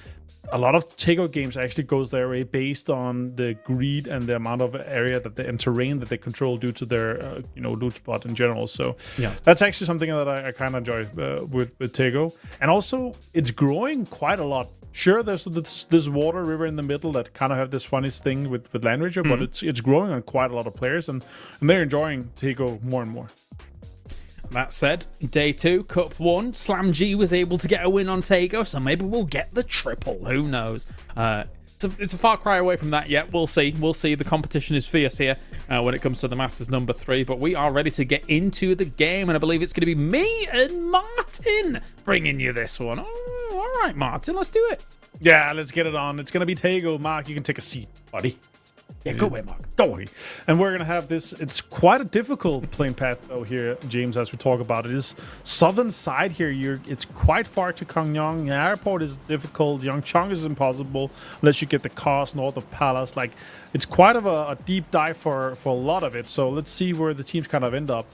A lot of Tago games actually goes their way based on the greed and the amount of area and terrain that they control due to their loot spot in general. So that's actually something that I kind of enjoy with Tago. And also it's growing quite a lot. Sure, there's this water river in the middle that kind of have this funny thing with Land Ranger, but it's growing on quite a lot of players, and they're enjoying Tago more and more. That said, day 2, Cup 1, Slam G was able to get a win on Tago, so maybe we'll get the triple. Who knows? It's a far cry away from that yet. We'll see. We'll see. The competition is fierce here when it comes to the Masters number 3, but we are ready to get into the game, and I believe it's going to be me and Martin bringing you this one. Oh, all right, Martin, let's do it. Yeah, let's get it on. It's going to be Tago. Mark, you can take a seat, buddy. Yeah, go away, Mark. Don't worry. And we're going to have this. It's quite a difficult playing path, though, here, James, as we talk about it. Is southern side here, it's quite far to Gangneung. The airport is difficult. Yangchang is impossible unless you get the cars north of Palace. Like, it's quite of a deep dive for a lot of it. So let's see where the teams kind of end up.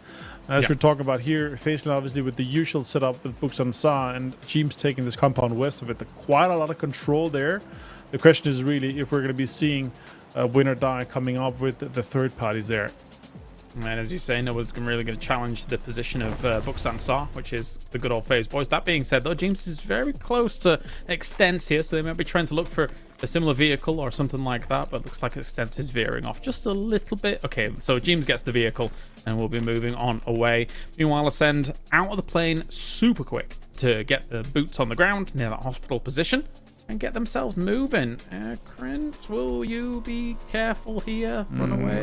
As we're talking about here, FaZe Clan obviously with the usual setup with Books and Sa, and James taking this compound west of it. Quite a lot of control there. The question is really if we're going to be seeing win or die coming up with the third parties there. And as you say, no one's really going to challenge the position of Buksan Sa, which is the good old FaZe boys. That being said, though, James is very close to Extents here, so they might be trying to look for a similar vehicle or something like that, but looks like Extents is veering off just a little bit. Okay, so James gets the vehicle, and we'll be moving on away. Meanwhile, Ascend out of the plane super quick to get the boots on the ground near that hospital position and get themselves moving. Krent, will you be careful here? Run away.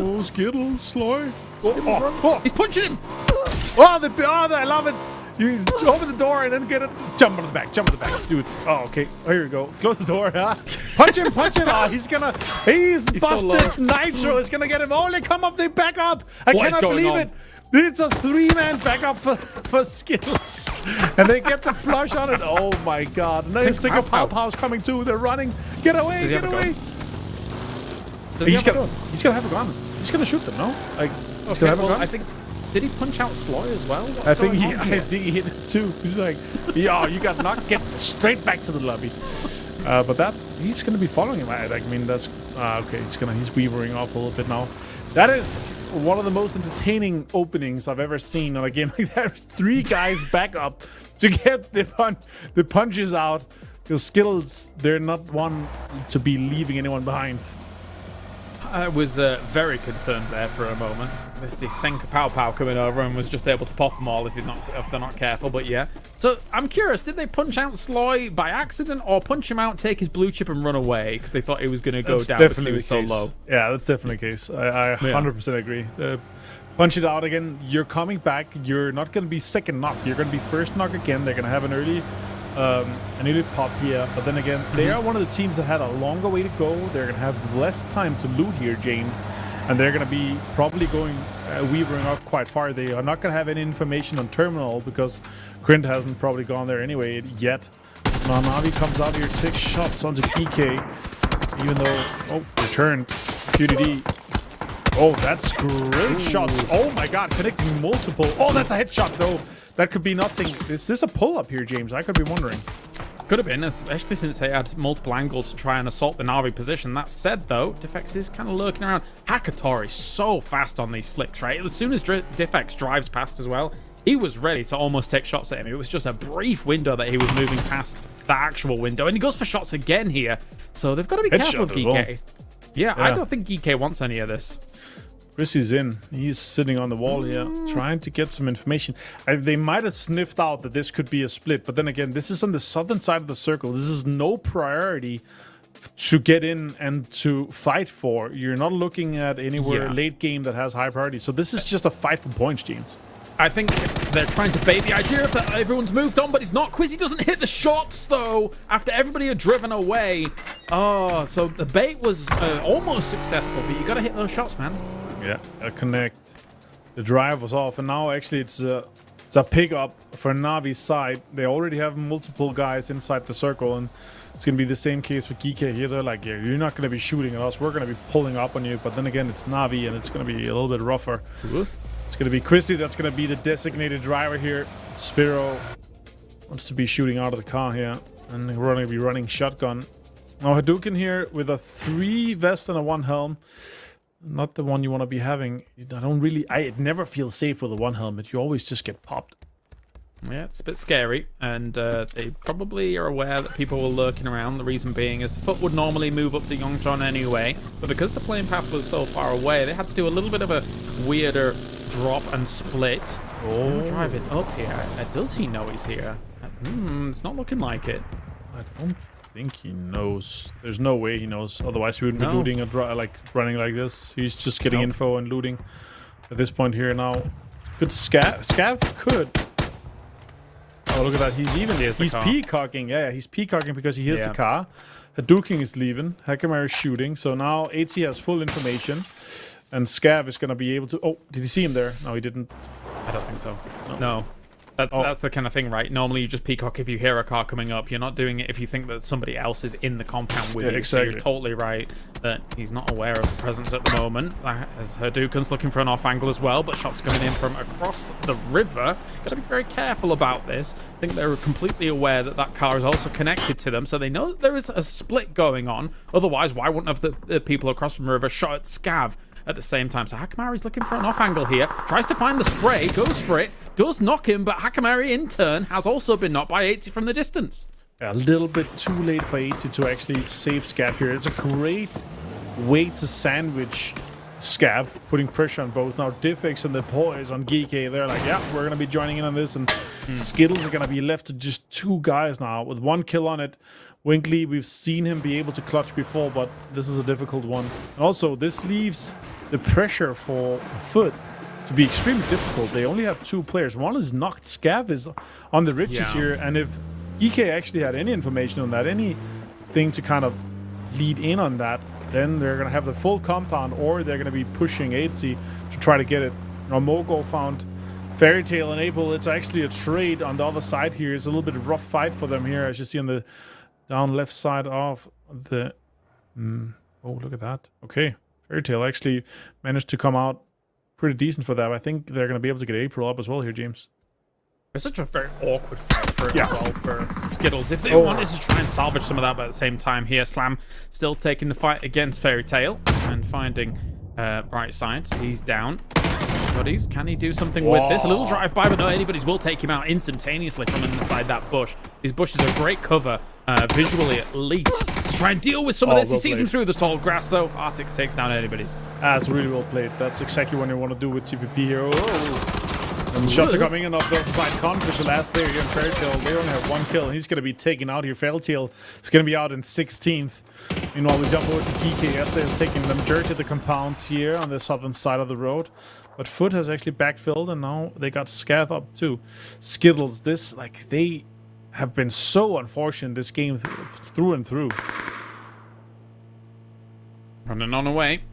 Oh, Skittles, Sloy. He's punching him. I love it. You open the door and then get it. Jump on the back. Dude. Oh, okay. Oh, here we go. Close the door. Punch him. Oh, he's busted. So Nitro is gonna get him. Only come up. They back up. I cannot believe it. It's a 3-man backup for Skittles. And they get the flush on it. Oh my god. And then Single Pow-Pow's coming too. They're running. Get away. He's gonna have a gun. He's gonna shoot them, no? Like, he's Okay, gonna have a well, gun? I think... Did he punch out Sloy as well? What's I think going he, on I here? think he hit it too. He's like, yo, you got knocked. Get straight back to the lobby. But that he's gonna be following him. I mean, that's okay. He's weavering off a little bit now. That is one of the most entertaining openings I've ever seen on a game like that. 3 guys back up to get the punches out. Because Skittles, they're not one to be leaving anyone behind. I was very concerned there for a moment. This is Senka Pow Pow coming over and was just able to pop them all if they're not careful. But yeah. So I'm curious, did they punch out Sloy by accident or punch him out, take his blue chip and run away because they thought he was going to go down because he was so low? Yeah, that's definitely the case. I 100% agree. Punch it out again. You're coming back. You're not going to be second knock. You're going to be first knock again. They're going to have an early pop here, but then again, they are one of the teams that had a longer way to go. They're gonna have less time to loot here, James, and they're gonna be probably going weavering up quite far. They are not gonna have any information on terminal because Krint hasn't probably gone there anyway yet. Now Navi comes out here, takes shots onto PK, even though returned QDD. Oh, that's great shots. Oh my god, connecting multiple. Oh, that's a headshot though. That could be nothing. Is this a pull-up here, James? I could be wondering. Could have been, especially since they had multiple angles to try and assault the Na'Vi position. That said, though, Defex is kind of lurking around. Hakatori's so fast on these flicks, right? As soon as Defex drives past as well, he was ready to almost take shots at him. It was just a brief window that he was moving past the actual window. And he goes for shots again here. So they've got to be careful with GK. Well. Yeah, I don't think GK wants any of this. Chrissy's in. He's sitting on the wall here, trying to get some information. They might have sniffed out that this could be a split, but then again, this is on the southern side of the circle. This is no priority to get in and to fight for. You're not looking at anywhere late game that has high priority. So this is just a fight for points, James. I think they're trying to bait the idea that everyone's moved on, but it's not. Quizzy doesn't hit the shots, though, after everybody had driven away. Oh, so the bait was almost successful, but you got to hit those shots, man. Yeah, connect. The drive was off, and now actually it's a pickup for Navi's side. They already have multiple guys inside the circle, and it's going to be the same case for GK here. They're like, yeah, you're not going to be shooting at us. We're going to be pulling up on you. But then again, it's Navi, and it's going to be a little bit rougher. It's going to be Christy that's going to be the designated driver here. Spiro wants to be shooting out of the car here, and we're going to be running shotgun. Now Hadouken here with a 3 vest and a 1 helm. Not the one you want to be having. It never feels safe with a 1 helmet. You always just get popped. Yeah, it's a bit scary, and they probably are aware that people were lurking around. The reason being is Foot would normally move up to Yongchon anyway, but because the plane path was so far away, they had to do a little bit of a weirder drop and split. Drive it up here. Does he know he's here? It's not looking like it. I don't think he knows. There's no way he knows. Otherwise, he wouldn't be looting running like this. He's just getting info and looting at this point here now. Could Scav could. Oh, look at that. He's peacocking. Yeah, he's peacocking because he hears the car. Hadouken is leaving. Hakamari is shooting. So now HC has full information. And Scav is going to be able to... Oh, did you see him there? No, he didn't. I don't think so. No. That's the kind of thing, right? Normally you just peacock if you hear a car coming up. You're not doing it if you think that somebody else is in the compound with you. Exactly. So you're totally right that he's not aware of the presence at the moment. As Hadouken's looking for an off angle as well, but shots coming in from across the river. Got to be very careful about this. I think they're completely aware that that car is also connected to them, so they know that there is a split going on. Otherwise, why wouldn't have the people across from the river shot at Scav at the same time? So Hakamari's looking for an off angle here, tries to find the spray, goes for it, does knock him, but Hakamari in turn has also been knocked by 80 from the distance. A little bit too late for 80 to actually save Scav here. It's a great way to sandwich Scav, putting pressure on both. Now Diffix and the boys on GK, they're like, yeah, we're going to be joining in on this, and Skittles are going to be left to just 2 guys now with 1 kill on it. Winkley, we've seen him be able to clutch before, but this is a difficult one. And also, this leaves the pressure for Foot to be extremely difficult. They only have 2 players. One is knocked. Scav is on the riches here, and if EK actually had any information on that, anything to kind of lead in on that, then they're going to have the full compound, or they're going to be pushing 80 to try to get it. Now, Mogul found Fairy Tale and April. It's actually a trade on the other side here. It's a little bit of a rough fight for them here, as you see on the down left side of the... oh, look at that. Okay. Fairy Tale actually managed to come out pretty decent for that. I think they're going to be able to get April up as well here, James. It's such a very awkward fight for Yeah. as well for Skittles. If they wanted to try and salvage some of that, but at the same time here, Slam still taking the fight against Fairy Tale and finding Bright Side. He's down. Buddies, can he do something with this? A little drive-by, but no, anybody's will take him out instantaneously from inside that bush. These bushes are great cover, visually at least, to try and deal with some of this. He sees him through the tall grass, though. Artix takes down anybody's. That's really well played. That's exactly what you want to do with TPP here. And the shots are coming in off the side. Convict, the last player here in Fairy Tale. They only have 1 kill. He's going to be taken out here. Fairy Tale is going to be out in 16th. Meanwhile, we jump over to PKS. They're taking them dirt to the compound here on the southern side of the road. But Foot has actually backfilled, and now they got Scav up too. Skittles, they have been so unfortunate this game through and through. Running on away.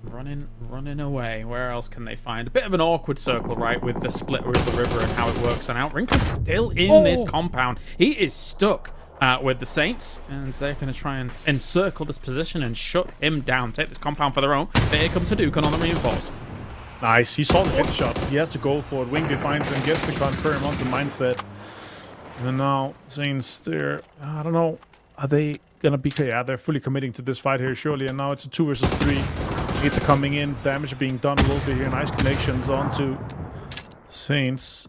Running away. Where else can they find? A bit of an awkward circle, right, with the split with the river and how it works on out. Wrinkle's still in this compound. He is stuck with the Saints, and they're going to try and encircle this position and shut him down. Take this compound for their own. There comes Hadouken on the reinforce. Nice. He saw the headshot. He has to go for it. Wingy finds him, gets the confirm onto mindset. And now Saints, they're, I don't know, are they going to be, yeah, they're fully committing to this fight here, surely. And now it's a 2 versus 3. Hits are coming in, damage being done a little bit here. Nice connections onto Saints.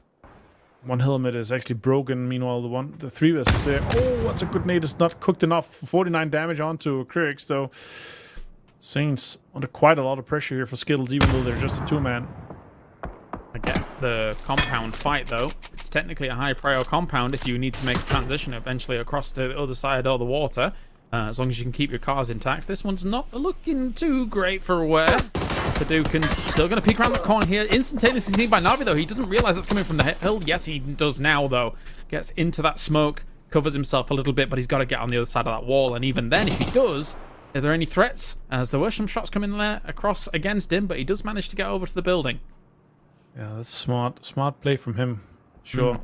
One helmet is actually broken. Meanwhile, the 3 versus there. Oh, that's a good nade. It's not cooked enough. 49 damage onto Krix, though. Saints under quite a lot of pressure here for Skittles, even though they're just a 2-man. I get the compound fight, though. It's technically a high prior compound if you need to make a transition eventually across the other side of the water. As long as you can keep your cars intact. This one's not looking too great for where. Hadouken's still going to peek around the corner here. Instantaneously seen by Navi, though. He doesn't realize it's coming from the hill. Yes, he does now, though. Gets into that smoke, covers himself a little bit, but he's got to get on the other side of that wall. And even then, if he does, are there any threats? As there were some shots coming there across against him, but he does manage to get over to the building. Yeah, that's smart play from him. Sure.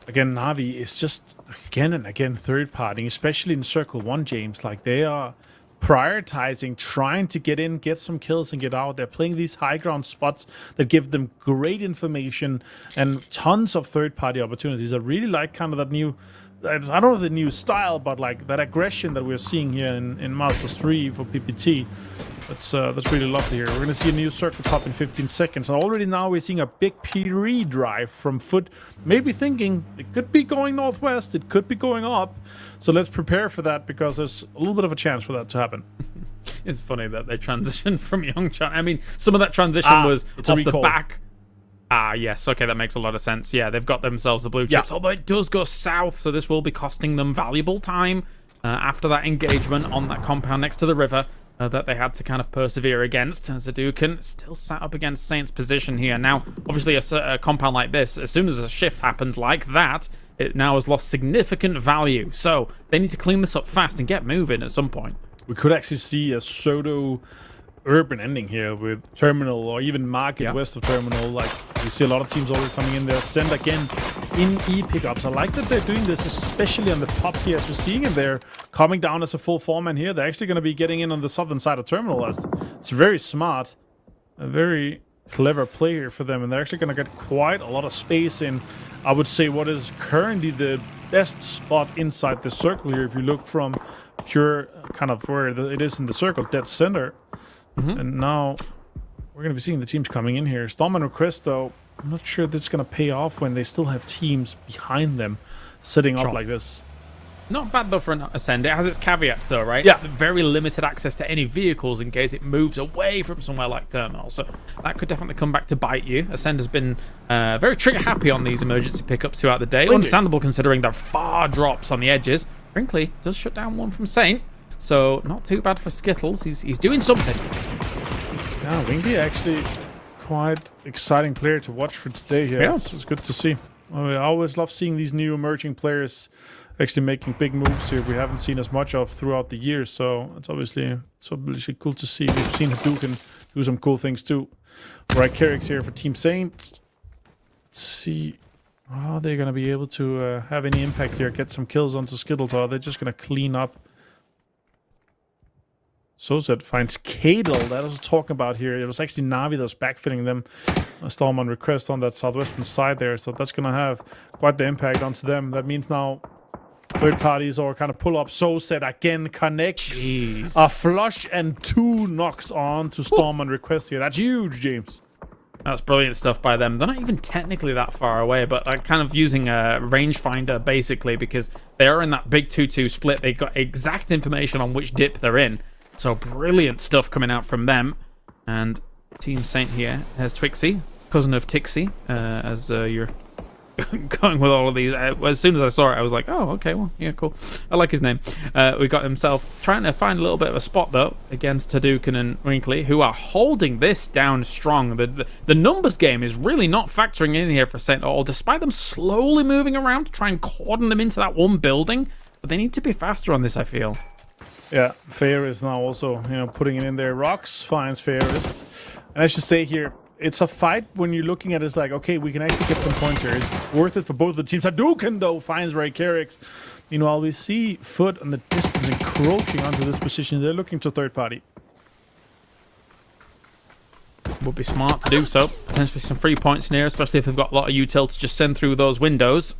Again, Navi is just again and again third party, especially in Circle 1, James. Like, they are prioritizing trying to get in, get some kills, and get out. They're playing these high ground spots that give them great information and tons of third party opportunities. I really like kind of that new, I don't know the new style, but like that aggression that we're seeing here in Masters 3 for PPT. That's really lovely here. We're going to see a new circle pop in 15 seconds. And already now we're seeing a big P3 drive from Foot. Maybe thinking it could be going northwest. It could be going up. So let's prepare for that, because there's a little bit of a chance for that to happen. It's funny that they transitioned from Youngchan. I mean, some of that transition was off the back. Yes. Okay, that makes a lot of sense. Yeah, they've got themselves the blue chips. Although it does go south, so this will be costing them valuable time after that engagement on that compound next to the river. That they had to kind of persevere against. Hadouken still sat up against Saint's position here. Now, obviously, a compound like this, as soon as a shift happens like that, it now has lost significant value. So they need to clean this up fast and get moving at some point. We could actually see a pseudo-urban ending here with Terminal or even Market west of Terminal. Like, we see a lot of teams already coming in there. Send again in E-pickups. I like that they're doing this, especially on the top here, as we're seeing, and they're coming down as a full 4-man here. They're actually going to be getting in on the southern side of Terminal. It's very smart, a very clever play here for them, and they're actually going to get quite a lot of space in, I would say, what is currently the best spot inside the circle here. If you look from pure kind of where it is in the circle, dead center. And now we're going to be seeing the teams coming in here. Storm and Request, though, I'm not sure this is going to pay off when they still have teams behind them setting up like this. Not bad, though, for an Ascend. It has its caveats, though, right? Yeah. Very limited access to any vehicles in case it moves away from somewhere like Terminal. So that could definitely come back to bite you. Ascend has been very trigger-happy on these emergency pickups throughout the day. Understandable, considering the far drops on the edges. Brinkley does shut down one from Saint. So not too bad for Skittles. He's doing something. Yeah, Wingy actually quite exciting player to watch for today here. Yeah. It's good to see. I always love seeing these new emerging players actually making big moves here. We haven't seen as much of throughout the years, so it's obviously cool to see. We've seen Hadouken do some cool things too. Right, Carrick's here for Team Saint. Let's see. Are they going to be able to have any impact here? Get some kills onto Skittles, or are they just going to clean up? Sozet finds Cadel. That I was talking about here. It was actually Navi that was backfitting them. Storm on request on that southwestern side there. So that's going to have quite the impact onto them. That means now third parties or kind of pull up. Sozet again connects. Jeez. A flush and 2 knocks on to Storm on request here. That's huge, James. That's brilliant stuff by them. They're not even technically that far away, but they're kind of using a rangefinder basically because they are in that big 2-2 split. They got exact information on which dip they're in. So brilliant stuff coming out from them. And Team Saint here has Twixie, cousin of Tixie, as you're going with all of these. As soon as I saw it, I was like, oh, okay, well, yeah, cool. I like his name. We got himself trying to find a little bit of a spot, though, against Hadouken and Wrinkly, who are holding this down strong. The numbers game is really not factoring in here for Saint at all, despite them slowly moving around to try and cordon them into that one building. But they need to be faster on this, I feel. Yeah, Fair is now also, putting it in there. Rocks finds Fairest. And I should say here, it's a fight when you're looking at it, it's like, okay, we can actually get some points here. It's worth it for both the teams. Hadouken, though, finds Ray Carrix. Meanwhile, we see Foot on the distance encroaching onto this position. They're looking to third party. Would be smart to do so. Potentially some free points in here, especially if they've got a lot of util to just send through those windows.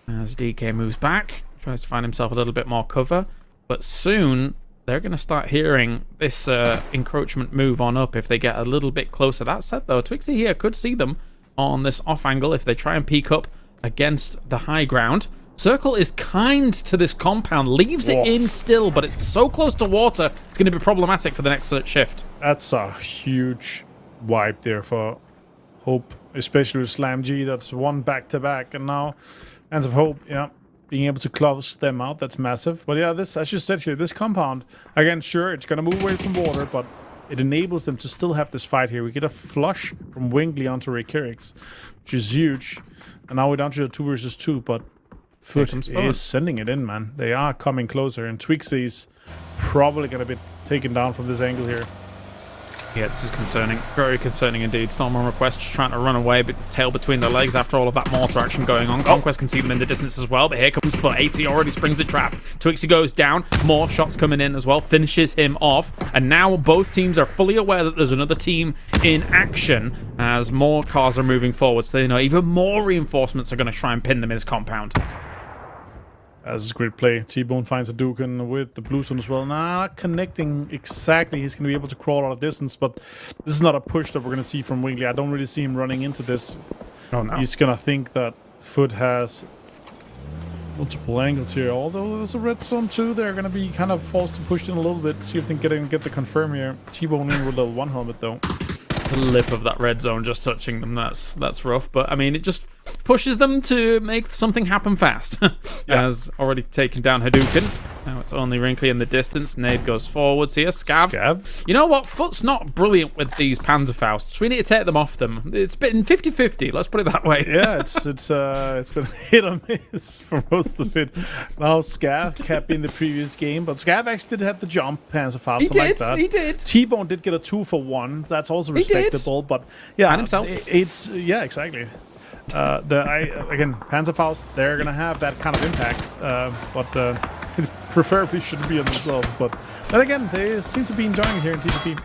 As DK moves back, tries to find himself a little bit more cover. But soon, they're going to start hearing this encroachment move on up if they get a little bit closer. That said, though, Twixie here could see them on this off angle if they try and peek up against the high ground. Circle is kind to this compound, leaves it in still, but it's so close to water, it's going to be problematic for the next shift. That's a huge wipe there for Hope, especially with Slam G. That's one back-to-back, and now Hands of Hope, yeah. Being able to close them out, that's massive. But yeah, this, as you said here, this compound, again, sure, it's going to move away from water, but it enables them to still have this fight here. We get a flush from Wingley onto Ray Carrix, which is huge. And now we're down to the 2 versus 2, but Foot is sending it in, man. They are coming closer, and Twixie's probably going to be taken down from this angle here. Yeah, this is concerning. Very concerning indeed. Storm on request, just trying to run away, but the tail between their legs after all of that mortar action going on. Conquest can see them in the distance as well, but here comes Foot. 80 already springs the trap. Twixie goes down. More shots coming in as well. Finishes him off. And now both teams are fully aware that there's another team in action as more cars are moving forward. So they know even more reinforcements are going to try and pin them in his compound. That's a great play. T-Bone finds Hadouken with the Bluestone as well. Not connecting exactly. He's going to be able to crawl out of distance, but this is not a push that we're going to see from Wingley. I don't really see him running into this. Oh, no. He's going to think that Foot has multiple angles here. Although there's a red zone too, they're going to be kind of forced to push in a little bit. See if they can get the confirm here. T-Bone in with level 1 helmet though. The lip of that red zone just touching them, that's rough, but I mean it just pushes them to make something happen fast. As already taken down Hadouken. Now it's only Wrinkly in the distance. Nade goes forwards here. Scav. You know what? Foot's not brilliant with these Panzerfausts. We need to take them off them. It's been 50-50, let's put it that way. Yeah, it's been hit or miss for most of it. Now Scav capping the previous game, but Scav actually did have the jump Panzerfaust. He did. T-Bone did get a 2 for 1. That's also respectable, but yeah, and himself. It's yeah, exactly. Again, Panzerfaust, they're gonna have that kind of impact, but preferably shouldn't be on themselves. But then again, they seem to be enjoying it here in TTP.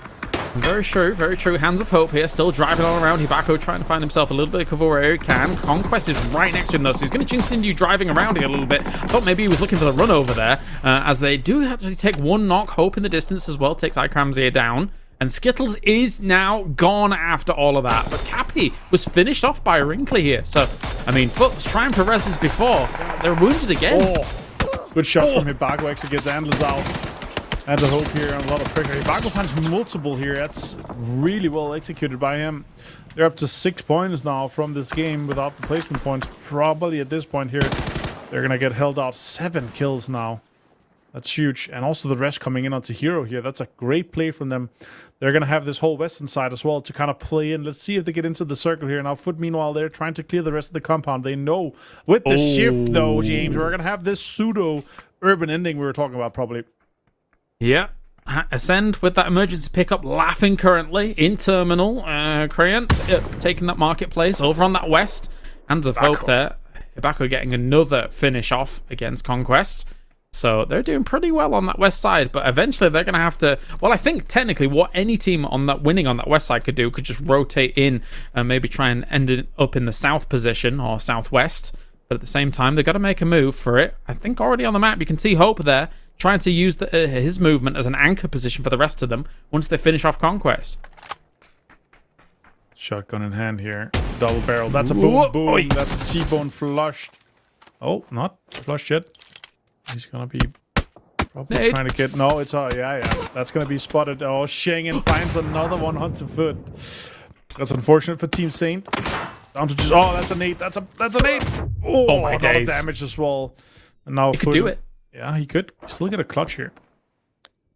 Very true, very true. Hands of Hope here, still driving all around. Hibako trying to find himself a little bit of cover where he can. Conquest is right next to him though, so he's going to continue driving around here a little bit. I thought maybe he was looking for the run over there, as they do actually take one knock. Hope in the distance as well, takes Ikram's ear down. And Skittles is now gone after all of that. But Cappy was finished off by Wrinkly here. So, I mean, Foot was trying to press this before. They're wounded again. Good shot from Hibako, actually gets Antlers out. And the Hope here on a lot of pressure. Hibako finds multiple here. That's really well executed by him. They're up to 6 points now from this game without the placement points. Probably at this point here, they're going to get held out. 7 kills now. That's huge. And also the rest coming in onto Hero here. That's a great play from them. They're going to have this whole western side as well to kind of play in. Let's see if they get into the circle here. Now, Foot, meanwhile, they're trying to clear the rest of the compound. They know with the shift, though, James, we're going to have this pseudo-urban ending we were talking about, probably. Yeah. Ascend with that emergency pickup, laughing currently in terminal. Crayant taking that marketplace over on that west. Hands of Hope there. Hibako getting another finish off against Conquest. So they're doing pretty well on that west side, but eventually they're going to have to... Well, I think technically what any team on that winning on that west side could do could just rotate in and maybe try and end it up in the south position or southwest. But at the same time, they've got to make a move for it. I think already on the map you can see Hope there trying to use his movement as an anchor position for the rest of them once they finish off Conquest. Shotgun in hand here. Double barrel. That's a boom, boom. Oi. That's a T-bone flushed. Oh, not flushed yet. He's gonna be probably trying to get... No, it's... Oh, yeah. That's gonna be spotted. Oh, Schengen finds another one on foot. That's unfortunate for Team Saint. Down to just... Oh, that's a nade. That's a nade. Oh, my days. Damage as well. And now he could do it. Yeah, he could. Still get a clutch here.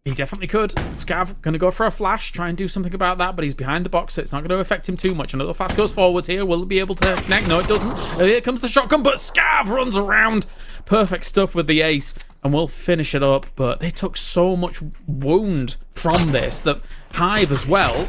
He definitely could. Scav going to go for a flash, try and do something about that, but he's behind the box, so it's not going to affect him too much. Another flash goes forwards here. Will it be able to connect? No, it doesn't. Here comes the shotgun, but Scav runs around. Perfect stuff with the ace, and we'll finish it up. But they took so much wound from this that Hive as well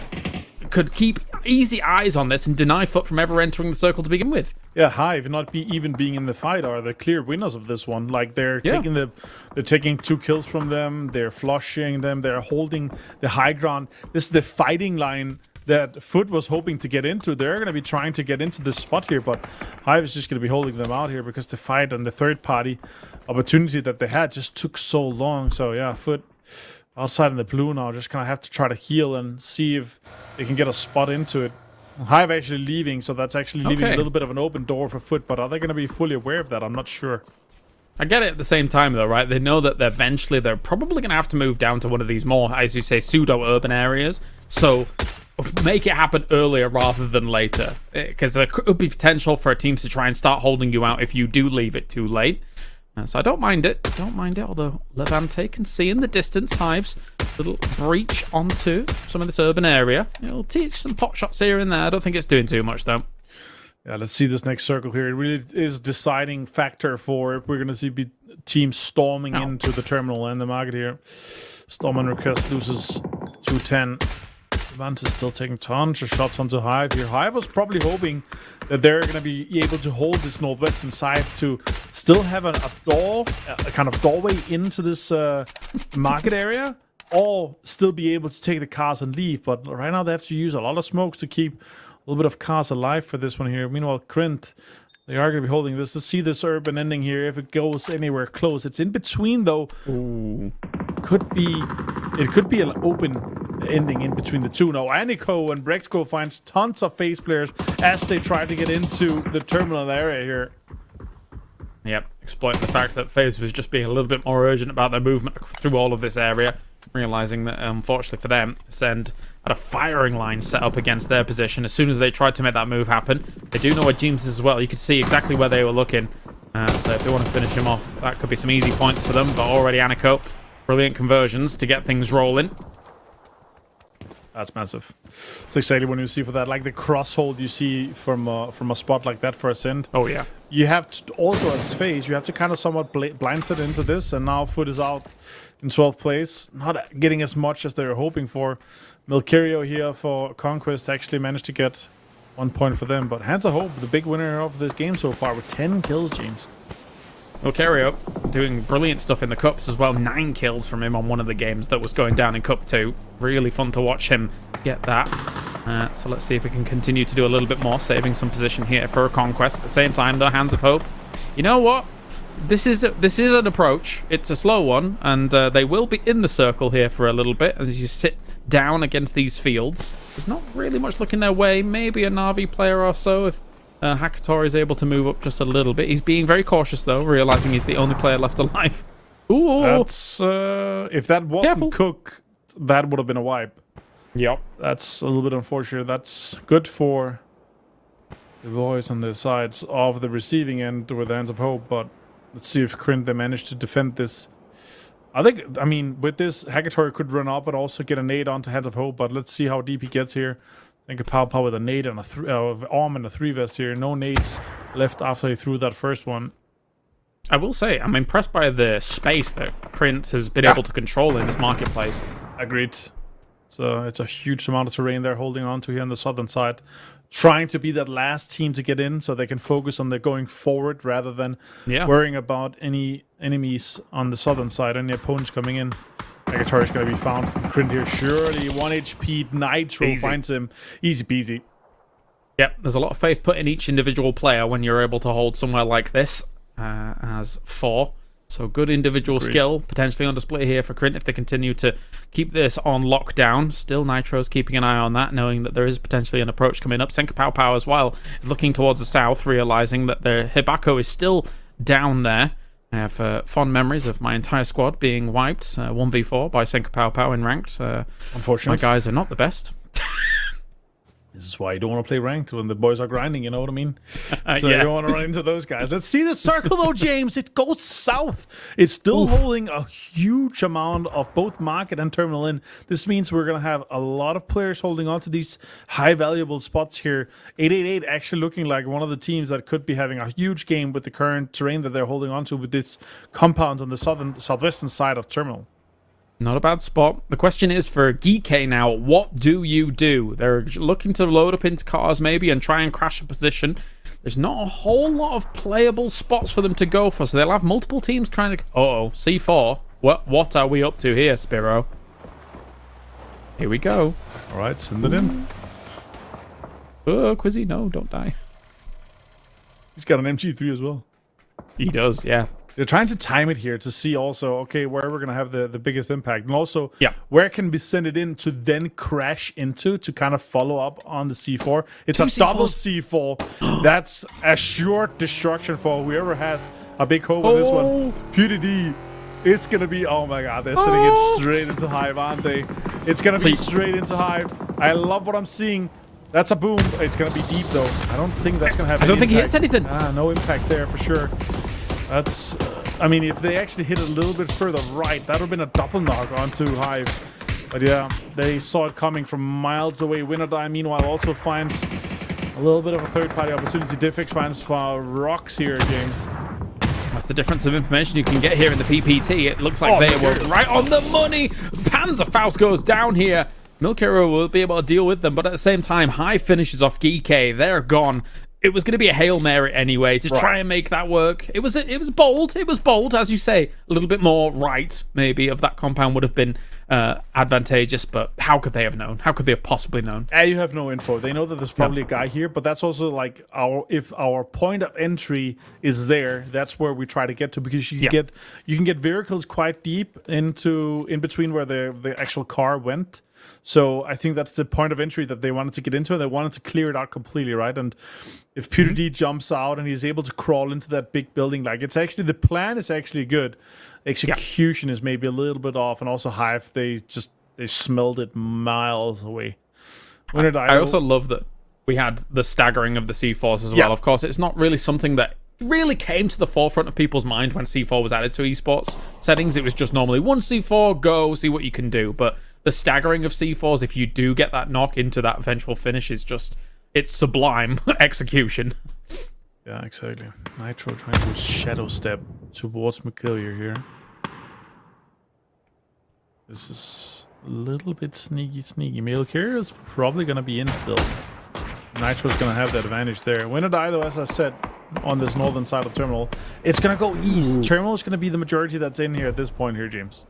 could keep easy eyes on this and deny Foot from ever entering the circle to begin with. Yeah, Hive not even being in the fight are the clear winners of this one. Like they're taking 2 kills from them, they're flushing them, they're holding the high ground. This is the fighting line that Foot was hoping to get into. They're going to be trying to get into this spot here, but Hive is just going to be holding them out here because the fight and the third party opportunity that they had just took so long. So yeah, Foot outside in the blue now, just gonna have to try to heal and see if they can get a spot into it. Hive actually leaving, so that's actually leaving a little bit of an open door for Foot, but are they going to be fully aware of that? I'm not sure. I get it at the same time, though, right? They know that eventually they're probably going to have to move down to one of these more, as you say, pseudo-urban areas. So make it happen earlier rather than later, because there could be potential for teams to try and start holding you out if you do leave it too late. So I don't mind it. Although Levante can see in the distance Hive's little breach onto some of this urban area. It'll teach some pot shots here and there. I don't think it's doing too much, though. Yeah, let's see this next circle here. It really is deciding factor for if we're going to see teams storming into the terminal and the market here. Storm and Request loses 210. Levante is still taking tons of shots onto Hive here. Hive was probably hoping that they're going to be able to hold this northwestern side to still have a door, a kind of doorway into this market area, or still be able to take the cars and leave. But right now they have to use a lot of smokes to keep a little bit of cars alive for this one here. Meanwhile, Krint, they are going to be holding this. Let's see this urban ending here. If it goes anywhere close, it's in between though. Ooh. It could be an open ending in between the two. Now, Aniko and Brexco finds tons of phase players as they try to get into the terminal area here. Yep, exploiting the fact that FaZe was just being a little bit more urgent about their movement through all of this area, realizing that, unfortunately for them, Ascend had a firing line set up against their position. As soon as they tried to make that move happen, they do know where James is as well. You could see exactly where they were looking. So if they want to finish him off, that could be some easy points for them. But already Aniko, brilliant conversions to get things rolling. That's massive. It's exactly what you see for that. Like the cross hold you see from a spot like that for Ascend. Oh, yeah. You have to also, as FaZe, you have to kind of somewhat blindset into this. And now Foot is out in 12th place. Not getting as much as they were hoping for. Milcario here for Conquest actually managed to get 1 point for them. But Hands of Hope, the big winner of this game so far with 10 kills, James. Milcario doing brilliant stuff in the Cups as well. 9 kills from him on one of the games that was going down in Cup 2. Really fun to watch him get that. So let's see if we can continue to do a little bit more, saving some position here for a Conquest. At the same time, though, Hands of Hope. You know what? This is an approach. It's a slow one, and they will be in the circle here for a little bit as you sit down against these fields. There's not really much looking their way. Maybe a Na'Vi player or so if Hakator is able to move up just a little bit. He's being very cautious, though, realizing he's the only player left alive. Ooh! That's, if that wasn't Cook, that would have been a wipe. Yep. That's a little bit unfortunate. That's good for the boys on the sides of the receiving end with the Hands of Hope, but let's see if Krint, they manage to defend this. I mean, with this, Hakator could run up but also get a nade onto Hands of Hope, but let's see how deep he gets here. I think a pow with a nade and a arm and a 3-vest here. No nades left after he threw that first one. I will say, I'm impressed by the space that Krint has been able to control in this marketplace. Agreed. So it's a huge amount of terrain they're holding on to here on the southern side. trying to be that last team to get in so they can focus on the going forward rather than worrying about any enemies on the southern side, any opponents coming in. Negatory is going to be found from Krint here. Surely 1 HP Nitro finds him. Easy peasy. Yep, there's a lot of faith put in each individual player when you're able to hold somewhere like this as 4. So good individual skill potentially on display here for Krint if they continue to keep this on lockdown. Still Nitro's keeping an eye on that, knowing that there is potentially an approach coming up. Senka Pow Pow as well is looking towards the south, realizing that the Hibako is still down there. I have fond memories of my entire squad being wiped 1v4 by Senka Pow Pow in ranked. Unfortunately, my guys are not the best. This is why you don't want to play ranked when the boys are grinding, you know what I mean? So you don't want to run into those guys. Let's see the circle though, James. It goes south. It's still holding a huge amount of both market and terminal in. This means we're going to have a lot of players holding on to these high valuable spots here. 888 actually looking like one of the teams that could be having a huge game with the current terrain that they're holding on to with this compound on the southwestern side of terminal. Not a bad spot. The question is for Geek now, what do you do? They're looking to load up into cars maybe and try and crash a position. There's not a whole lot of playable spots for them to go for, so they'll have multiple teams kind of... C4. What are we up to here, Spiro? Here we go. All right, send it in. Oh, Quizzy, no, don't die. He's got an MG3 as well. He does, yeah. They're trying to time it here to see also, okay, where we're going to have the biggest impact. And also, yeah, where can we send it in to then crash into to kind of follow up on the C4. It's a double C4. That's a short destruction for whoever has a big hope on this one. PUBG, it's going to be, oh my god, they're sending it straight into Hive, aren't they? It's going to be straight into Hive. I love what I'm seeing. That's a boom. It's going to be deep, though. I don't think that's going to have I don't think he hits anything. No impact there for sure. That's, I mean, if they actually hit it a little bit further right, that would have been a double knock onto Hive. But yeah, they saw it coming from miles away. Winnerdie, meanwhile, also finds a little bit of a third-party opportunity. Diffix finds rocks here, James. That's the difference of information you can get here in the PPT. It looks like they were right on the money. Panzerfaust goes down here. Milk Hero will be able to deal with them, but at the same time, Hive finishes off Geek. They're gone. It was going to be a Hail Mary anyway to try and make that work. It was bold. It was bold, as you say. A little bit more right, maybe, of that compound would have been advantageous, but how could they have known? How could they have possibly known? You have no info. They know that there's probably a guy here, but that's also like if our point of entry is there, that's where we try to get to, because you can get vehicles quite deep in between where the actual car went. So I think that's the point of entry that they wanted to get into. They wanted to clear it out completely, right? And if PUBG jumps out and he's able to crawl into that big building, like it's actually, the plan is actually good. Execution is maybe a little bit off, and also Hive, they smelled it miles away. I also love that we had the staggering of the C4s as well. Of course, it's not really something that really came to the forefront of people's mind when C4 was added to esports settings. It was just normally one C4, go, see what you can do. But the staggering of C4s, if you do get that knock into that eventual finish, is just, it's sublime execution. Yeah, exactly. Nitro trying to shadow step towards McGillier here. This is a little bit sneaky. Milkir is probably going to be in still. Nitro's going to have that advantage there. Winnerdie, though, as I said, on this northern side of Terminal, it's going to go east. Terminal is going to be the majority that's in here at this point here, James.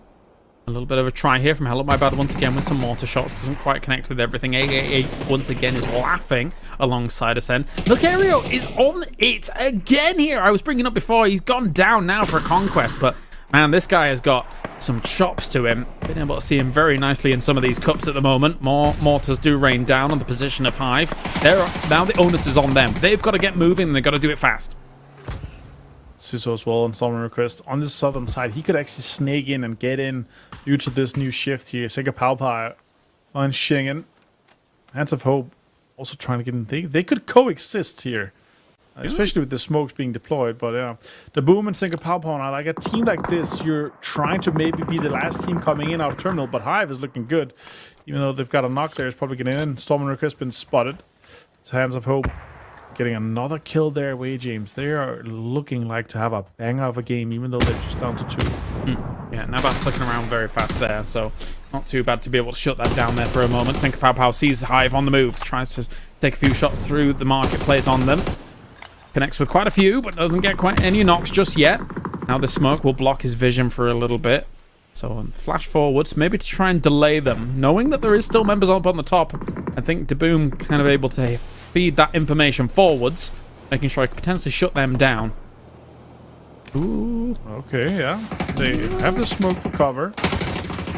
A little bit of a try here from Hello My Bad once again with some mortar shots. Doesn't quite connect with everything. 888 once again is laughing alongside Ascend. Milcario is on it again here. I was bringing up before. He's gone down now for a conquest, but man, this guy has got some chops to him. Been able to see him very nicely in some of these cups at the moment. More mortars do rain down on the position of Hive. Now the onus is on them. They've got to get moving and they've got to do it fast. Siso as well on Storming Request. On the southern side, he could actually snake in and get in due to this new shift here. Sega Palpa on Shingen. Hands of Hope also trying to get in. They could coexist here, especially with the smokes being deployed. But yeah, the Boom and Sega Palpa, like a team like this, you're trying to maybe be the last team coming in out of Terminal, but Hive is looking good. Even though they've got a knock there, it's probably getting in. Storming Request been spotted. It's Hands of Hope. Getting another kill there, Way James. They are looking like to have a banger of a game, even though they're just down to 2. Yeah, Nabat flicking around very fast there. So Not too bad to be able to shut that down there for a moment. Think of Pow sees Hive on the move, tries to take a few shots through the marketplace on them. Connects with quite a few, but doesn't get quite any knocks just yet. Now the smoke will block his vision for a little bit. So flash forwards, maybe to try and delay them. Knowing that there is still members up on the top, I think DeBoom kind of able to feed that information forwards, making sure I could potentially shut them down. Ooh, okay, yeah. They have the smoke for cover.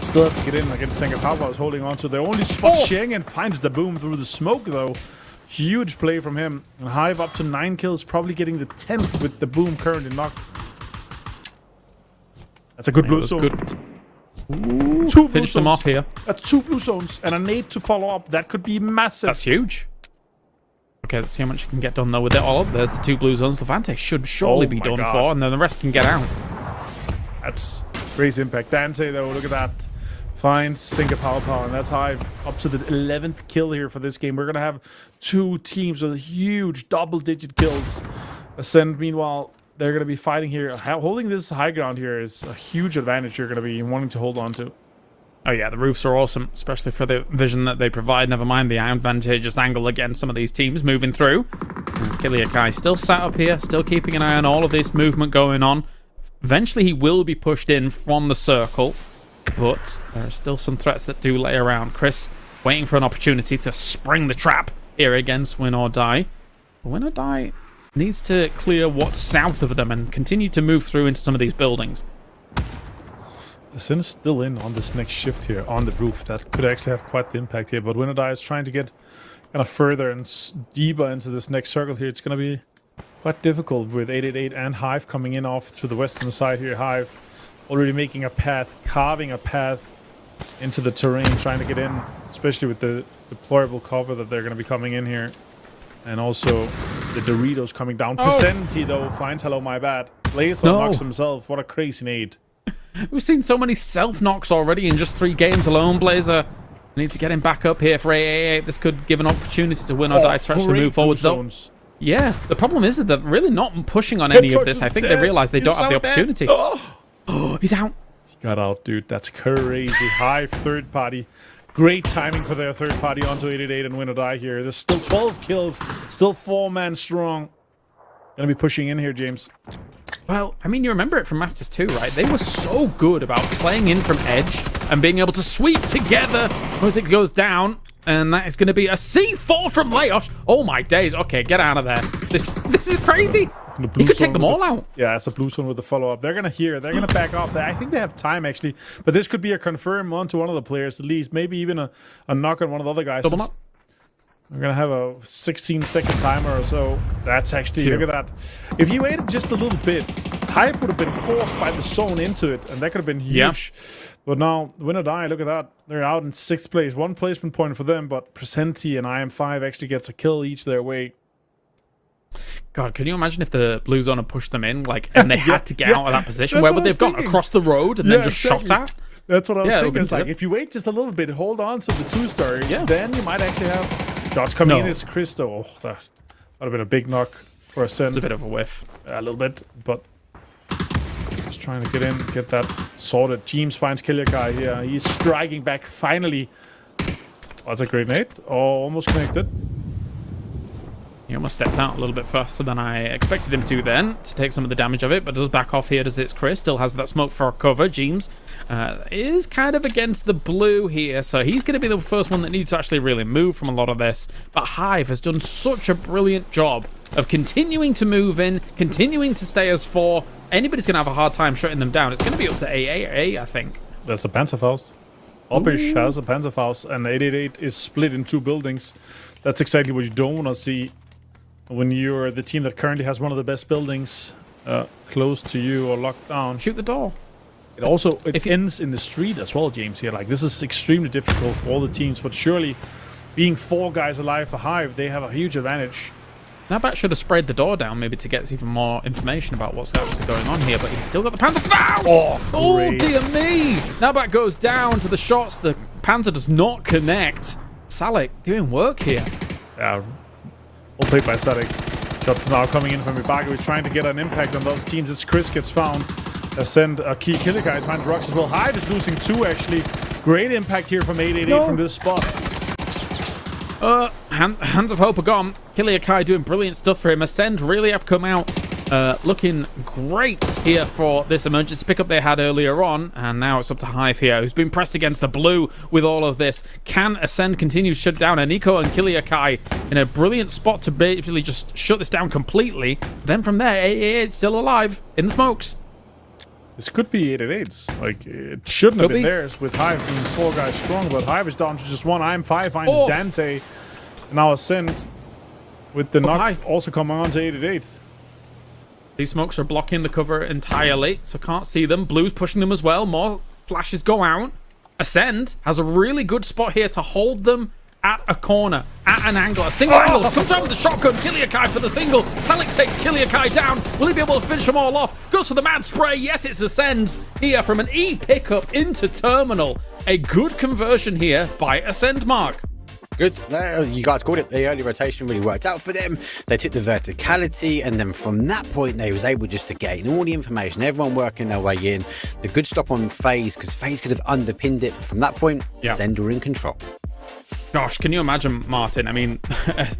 Still have to get in against Singapore. Is holding on to their only spot. Schengen finds DeBoom through the smoke, though. Huge play from him. And Hive up to 9 kills, probably getting the 10th with DeBoom currently knocked. That's a good blue zone. Good. Ooh, two finish them off here. That's 2 blue zones and a nade to follow up. That could be massive. That's huge. Okay, let's see how much you can get done though with it all. There's the 2 blue zones. Levante should surely be done for, and then the rest can get out. That's crazy impact. Dante though, look at that. Finds Singapore power, and that's Hive up to the 11th kill here for this game. We're gonna have 2 teams with huge double-digit kills. Ascend, meanwhile, they're going to be fighting here. Holding this high ground here is a huge advantage you're going to be wanting to hold on to. Oh yeah, the roofs are awesome, especially for the vision that they provide. Never mind the advantageous angle against some of these teams moving through. And Kiliakai still sat up here, still keeping an eye on all of this movement going on. Eventually he will be pushed in from the circle, but there are still some threats that do lay around. Chris waiting for an opportunity to spring the trap here against Win or Die. Win or Die needs to clear what's south of them and continue to move through into some of these buildings. The Sin is still in on this next shift here on the roof. That could actually have quite the impact here. But Winodai is trying to get kind of further and deeper into this next circle here. It's going to be quite difficult with 888 and Hive coming in off to the western side here. Hive already making a path, carving a path into the terrain, trying to get in, especially with the deployable cover that they're going to be coming in here. And also the Doritos coming down. Presenti, though, finds hello, my bad. Blazer knocks himself. What a crazy nade. We've seen so many self-knocks already in just 3 games alone. Blazer needs to get him back up here for 888. This could give an opportunity to Win or Die. Tries to move forwards, though. Yeah, the problem is that they're really not pushing on any of this. I think they realize they don't have the opportunity. Oh, he's out. He got out, dude. That's crazy. Hive third party. Great timing for their third party onto 888 and Win or Die here. There's still 12 kills, still 4-man strong. Gonna be pushing in here, James. Well, I mean, you remember it from Masters 2, right? They were so good about playing in from edge and being able to sweep together as it goes down. And that is going to be a C4 from Leosh. Oh my days. Okay, get out of there. This is crazy. He could take them all out. Yeah, it's a blue zone with the follow-up. They're going to hear. They're going to back off. I think they have time, actually. But this could be a confirm onto one of the players, at least. Maybe even a knock on one of the other guys. Double up. We're going to have a 16-second timer or so. That's actually, look at that. If you waited just a little bit, Hive would have been forced by the zone into it, and that could have been huge. Yeah. But now, Win or Die, look at that. They're out in 6th place. 1 placement point for them, but Presenti and IM5 actually gets a kill each their way. God, can you imagine if the blue zone had pushed them in, like, and they had to get out of that position? Where would they have gone? Across the road and then just shot at? That's what I was thinking. It's like, if you wait just a little bit, hold on to the 2-star, then you might actually have shots coming in. It's Christo. Oh, that would have been a big knock for Ascent. It's a bit of a whiff. A little bit, but just trying to get in, get that sorted. James finds Kiliakai here. He's striking back finally. Oh, that's a great nade. Oh, almost connected. He almost stepped out a little bit faster than I expected him to then, to take some of the damage of it, but does back off here, does it's Chris. Still has that smoke for cover. James is kind of against the blue here, so he's going to be the first one that needs to actually really move from a lot of this. But Hive has done such a brilliant job of continuing to move in, continuing to stay as 4. Anybody's going to have a hard time shutting them down. It's going to be up to 888, I think. That's a Panzerfaust. Opish has a Panzerfaust, and 888 is split in 2 buildings. That's exactly what you don't want to see when you're the team that currently has one of the best buildings close to you or locked down. Shoot the door. It also ends in the street as well, James. Here, like, this is extremely difficult for all the teams, but surely being 4 guys alive for Hive, they have a huge advantage. Nabat should have sprayed the door down maybe to get even more information about what's actually going on here, but he's still got the Panzerfaust! Oh, dear me! Nabat goes down to the shots. The Panzer does not connect. Salek doing work here. Yeah, well played by Salek. Shots now coming in from Ibago. He's trying to get an impact on the other teams as Chris gets found. Ascend a key Kilikai finds rocks as well. Hive is losing 2 actually. Great impact here from 888 from this spot. Hands of Hope are gone. Kiliakai doing brilliant stuff for him. Ascend really have come out looking great here for this emergency pickup they had earlier on, and now it's up to Hive here, who's been pressed against the blue with all of this. Can Ascend continue to shut down? And Nico and Kiliakai in a brilliant spot to basically just shut this down completely. Then from there, it's still alive in the smokes. This could be 888's. Like, it shouldn't have been theirs with Hive being 4 guys strong, but Hive is down to just 1. I'm 5 finds Dante. And now Ascend with the knock also coming on to 888. These smokes are blocking the cover entirely, so can't see them. Blue's pushing them as well. More flashes go out. Ascend has a really good spot here to hold them at a corner, at an angle, a single angle. Comes out with the shotgun. Kiliakai for the single. Salik takes Kiliakai down. Will he be able to finish them all off? Goes for the mad spray. Yes, it's Ascend here from an E pickup into terminal. A good conversion here by Ascend, Mark. Good. You guys called it. The early rotation really worked out for them. They took the verticality, and then from that point, they was able just to gain all the information. Everyone working their way in. The good stop on FaZe, because FaZe could have underpinned it. From that point, Ascend were in control. Gosh, can you imagine, Martin? I mean,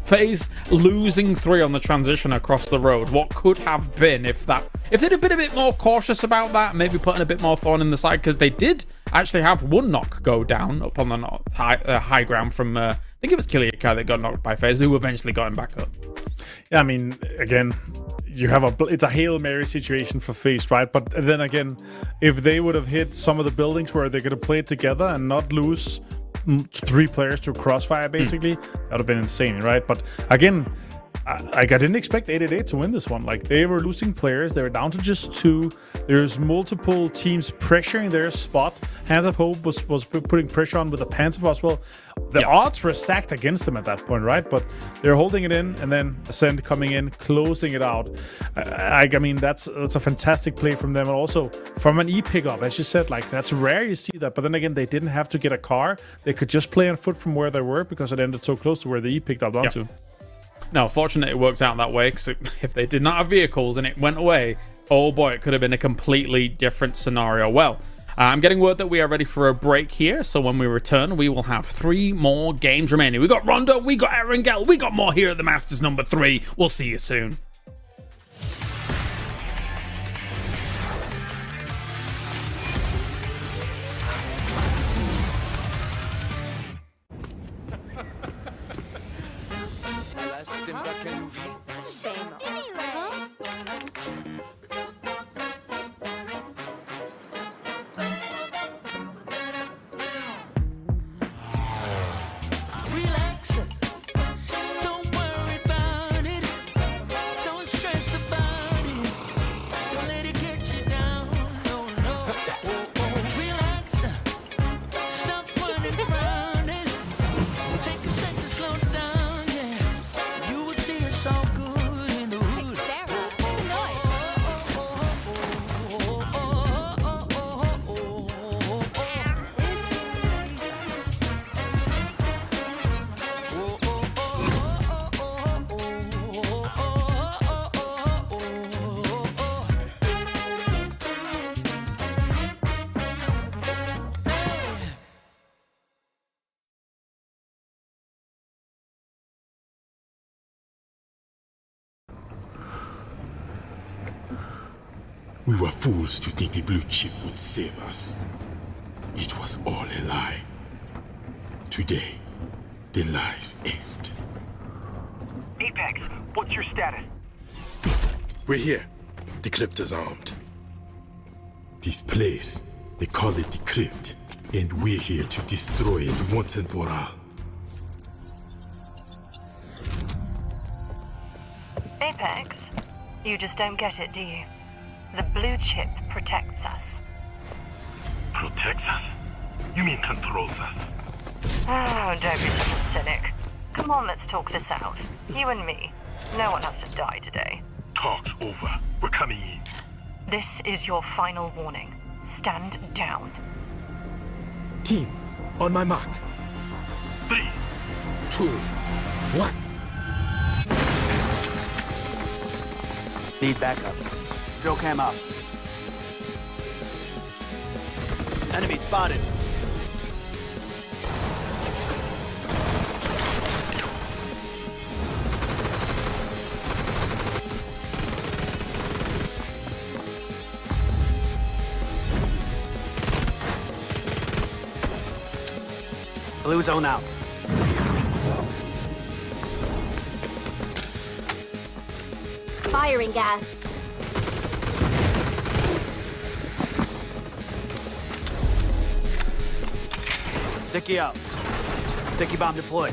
FaZe losing 3 on the transition across the road. What could have been if they'd have been a bit more cautious about that, maybe putting a bit more thorn in the side, because they did actually have one knock go down up on the high ground from, I think it was Kiliakai that got knocked by FaZe, who eventually got him back up. Yeah, I mean, again, you have it's a Hail Mary situation for FaZe, right? But then again, if they would have hit some of the buildings where they could have played together and not lose 3 players to crossfire, basically, that would have been insane, right? But again, I didn't expect 888 to win this one. Like, they were losing players. They were down to just 2. There's multiple teams pressuring their spot. Hands of Hope was putting pressure on with the Panther as well. The odds were stacked against them at that point, right? But they're holding it in, and then Ascend coming in, closing it out. I mean, that's a fantastic play from them. And also from an E pickup, as you said, like, that's rare you see that. But then again, they didn't have to get a car. They could just play on foot from where they were, because it ended so close to where the E picked up onto. No, fortunately it worked out that way, because if they did not have vehicles and it went away, oh boy, it could have been a completely different scenario. Well, I'm getting word that we are ready for a break here, so when we return, we will have 3 more games remaining. We got Rondo, we got Erangel, we got more here at the Masters number 3. We'll see you soon. We were fools to think the blue chip would save us. It was all a lie. Today, the lies end. Apex, what's your status? We're here. The crypt is armed. This place, they call it the crypt, and we're here to destroy it once and for all. Apex, you just don't get it, do you? The blue chip protects us. Protects us? You mean controls us? Oh, don't be such a cynic. Come on, let's talk this out. You and me. No one has to die today. Talk's over. We're coming in. This is your final warning. Stand down. Team, on my mark. 3, 2, 1. Need backup. Drill cam up. Enemy spotted. Blue zone out. Firing gas. Sticky out. Sticky bomb deployed.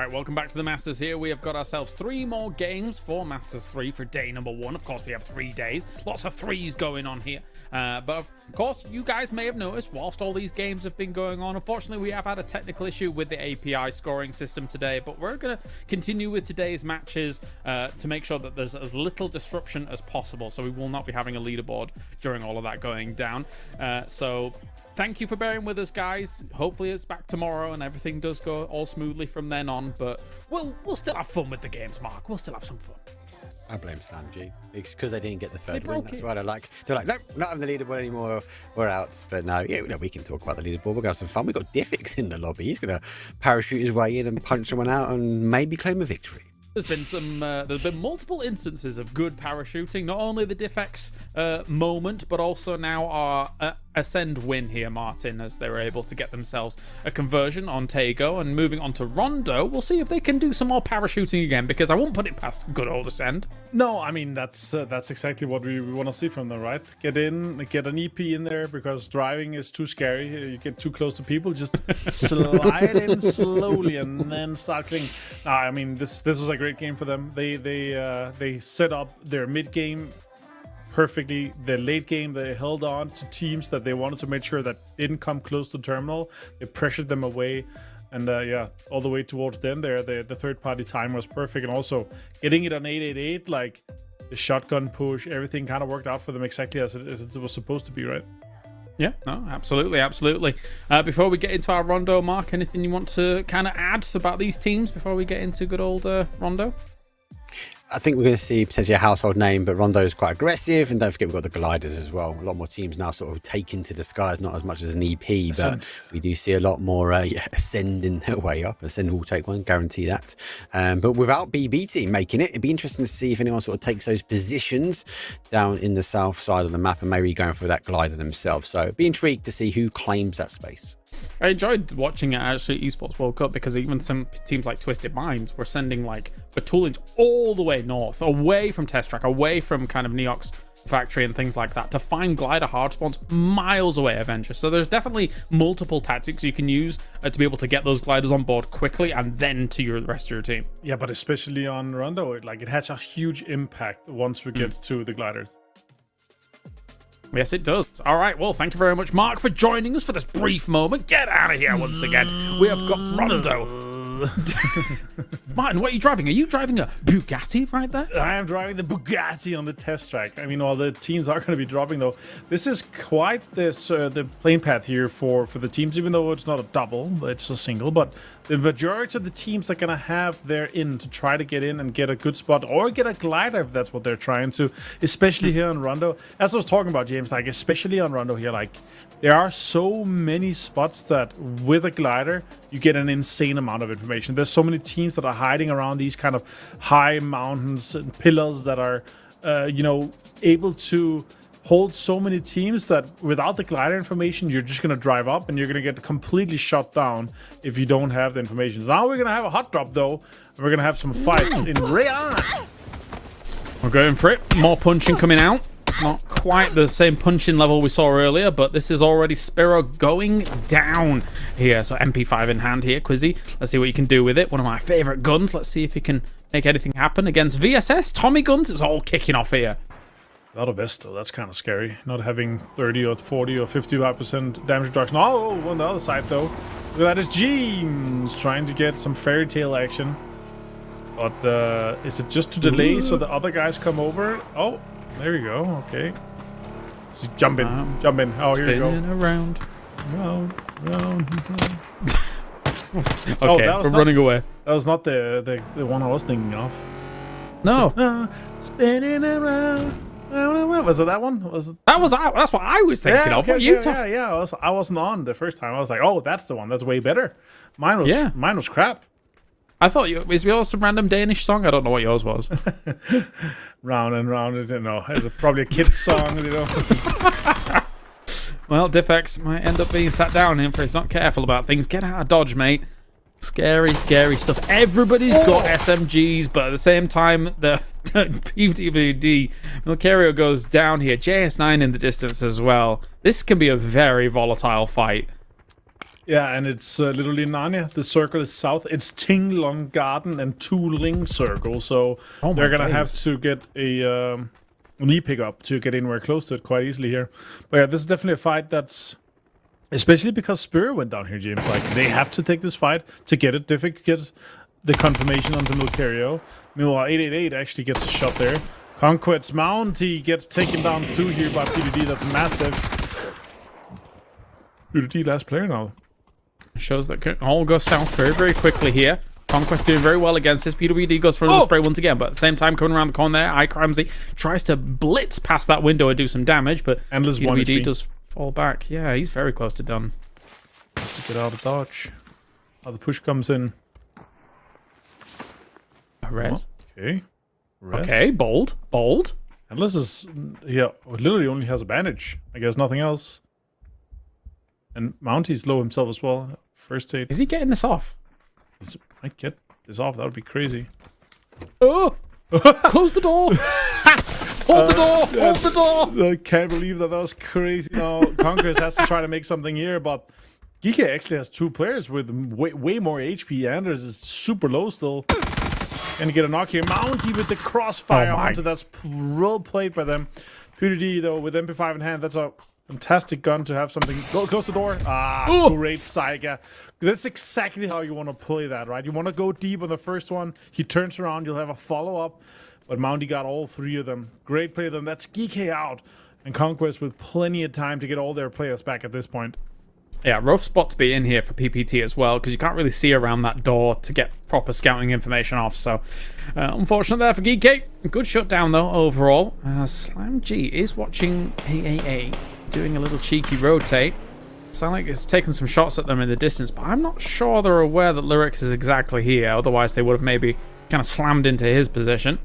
right, welcome back to the Masters here. We have got ourselves 3 more games for Masters 3 for day number 1. Of course, we have 3 days. Lots of threes going on here. But of course, you guys may have noticed, whilst all these games have been going on, unfortunately, we have had a technical issue with the API scoring system today. But we're going to continue with today's matches to make sure that there's as little disruption as possible. So we will not be having a leaderboard during all of that going down. So thank you for bearing with us, guys. Hopefully it's back tomorrow and everything does go all smoothly from then on, but we'll still have fun with the games, Mark. We'll still have some fun. I blame Sam G. It's because they didn't get the third win. That's why they're like, no, we're not having the leaderboard anymore. We're out. But no, we can talk about the leaderboard. We're going to have some fun. We've got Diffix in the lobby. He's going to parachute his way in and punch someone out and maybe claim a victory. There's been multiple instances of good parachuting, not only the Diffex moment, but also now our Ascend win here, Martin, as they were able to get themselves a conversion on Tego. And moving on to Rondo, we'll see if they can do some more parachuting again, because I won't put it past good old Ascend. No, I mean, that's exactly what we want to see from them, right? Get an EP in there, because driving is too scary. You get too close to people, just slide in slowly and then start clicking. I mean, this was a great game for them. They set up their mid game perfectly. The late game, they held on to teams that they wanted to make sure that didn't come close to terminal. They pressured them away, and all the way towards the end there, the third party time was perfect. And also getting it on 888, like the shotgun push, everything kind of worked out for them exactly as it was supposed to be, right? Yeah, no, absolutely. Before we get into our Rondo, Mark, anything you want to kind of add about these teams before we get into good old Rondo? I think we're going to see potentially a household name, but Rondo is quite aggressive, and don't forget we've got the gliders as well. A lot more teams now sort of taking to the skies, not as much as an EP, but we do see a lot more ascending their way up. Ascend will take one, guarantee that. But without BB team making it, it'd be interesting to see if anyone sort of takes those positions down in the south side of the map and maybe going for that glider themselves. So be intrigued to see who claims that space. I enjoyed watching it actually, Esports World Cup, because even some teams like Twisted Minds were sending like Batulins all the way north, away from Test Track, away from kind of Neox factory and things like that, to find glider hard spawns miles away Avengers. So there's definitely multiple tactics you can use to be able to get those gliders on board quickly and then to the rest of your team. Yeah, but especially on Rondo, it has a huge impact once we get to the gliders. Yes, it does. All right, well, thank you very much, Mark, for joining us for this brief moment. Get out of here once again. We have got Rondo. Martin, what are you driving? Are you driving a Bugatti right there? I am driving the Bugatti on the test track. I mean, all the teams are going to be dropping, though. This is quite the plane path here for the teams, even though it's not a double, it's a single. But the majority of the teams are going to have their in to try to get in and get a good spot, or get a glider if that's what they're trying to, especially here on Rondo. As I was talking about, James, like especially on Rondo here, like there are so many spots that with a glider, you get an insane amount of information. There's so many teams that are hiding around these kind of high mountains and pillars that are, able to hold so many teams that without the glider information, you're just going to drive up and you're going to get completely shut down if you don't have the information. So now we're going to have a hot drop, though, and we're going to have some fights in royale. We're going for it. More punching coming out. It's not quite the same punching level we saw earlier, but this is already Spiro going down here. So MP5 in hand here, Quizzy. Let's see what you can do with it. One of my favorite guns. Let's see if you can make anything happen against VSS. Tommy guns, it's all kicking off here. Without a vest, though, that's kind of scary. Not having 30 or 40 or 55% damage reduction. Oh, on the other side, though. Look at that, is James trying to get some fairy tale action. But is it just to delay so the other guys come over? Oh, there you go. Okay. So jump in. Jump in. Oh, here you go. Spinning around. Round. Okay, we're running away. That was not the one I was thinking of. No. So, spinning around. Was it that one? That's what I was thinking of. What you talking? Yeah. I wasn't on the first time. I was like, oh, that's the one. That's way better. Mine was crap. I thought was yours some random Danish song? I don't know what yours was. Round and round, it's probably a kid's song, Well, Diffex might end up being sat down if he's not careful about things. Get out of dodge, mate. Scary stuff. Everybody's got SMGs, but at the same time, the PWD Milcario goes down here. JS9 in the distance as well. This can be a very volatile fight. Yeah, and it's literally Narnia. The circle is south. It's Ting Long Garden and Tu Ling Circle. So they're going to have to get a knee pickup to get anywhere close to it quite easily here. But yeah, this is definitely a fight that's... Especially because Spirit went down here, James. Like, they have to take this fight to get it. Diffic gets the confirmation onto Milcario. Meanwhile, 888 actually gets a shot there. Conquest's Mounty gets taken down too here by PDD. That's massive. PDD last player now. Shows that can all go south very, very quickly here. Conquest doing very well against this. PWD goes for the spray once again, but at the same time, coming around the corner there, Ike Ramsey tries to blitz past that window and do some damage, but Endless PWD does fall back. Yeah, he's very close to done. To get out of dodge. How the push comes in. Res. Okay. Res. Okay, bold. Endless is... Yeah, literally only has a bandage. I guess nothing else. And Mounty's low himself as well. First aid. Is he getting this off? He might get this off. That would be crazy. Oh! Close the door! Hold the door! Hold the door! I can't believe that was crazy. Now, Conquest has to try to make something here, but Geeka actually has 2 players with way more HP. Anders is super low still. Gonna get a knock here. Mounty with the crossfire onto that's well played by them. PUBG, though, with MP5 in hand, that's a fantastic gun to have something. Go, close the door. Great Saiga. That's exactly how you want to play that, right? You want to go deep on the first one. He turns around, you'll have a follow-up. But Mounty got all 3 of them. Great play of them. That's Geek out. And Conquest with plenty of time to get all their players back at this point. Yeah, rough spot to be in here for PPT as well, because you can't really see around that door to get proper scouting information off. So, unfortunate there for Geeky. Good shutdown, though, overall. Slam G is watching AAA, doing a little cheeky rotate. Sound like it's taking some shots at them in the distance, but I'm not sure they're aware that Lyrics is exactly here. Otherwise, they would have maybe kind of slammed into his position.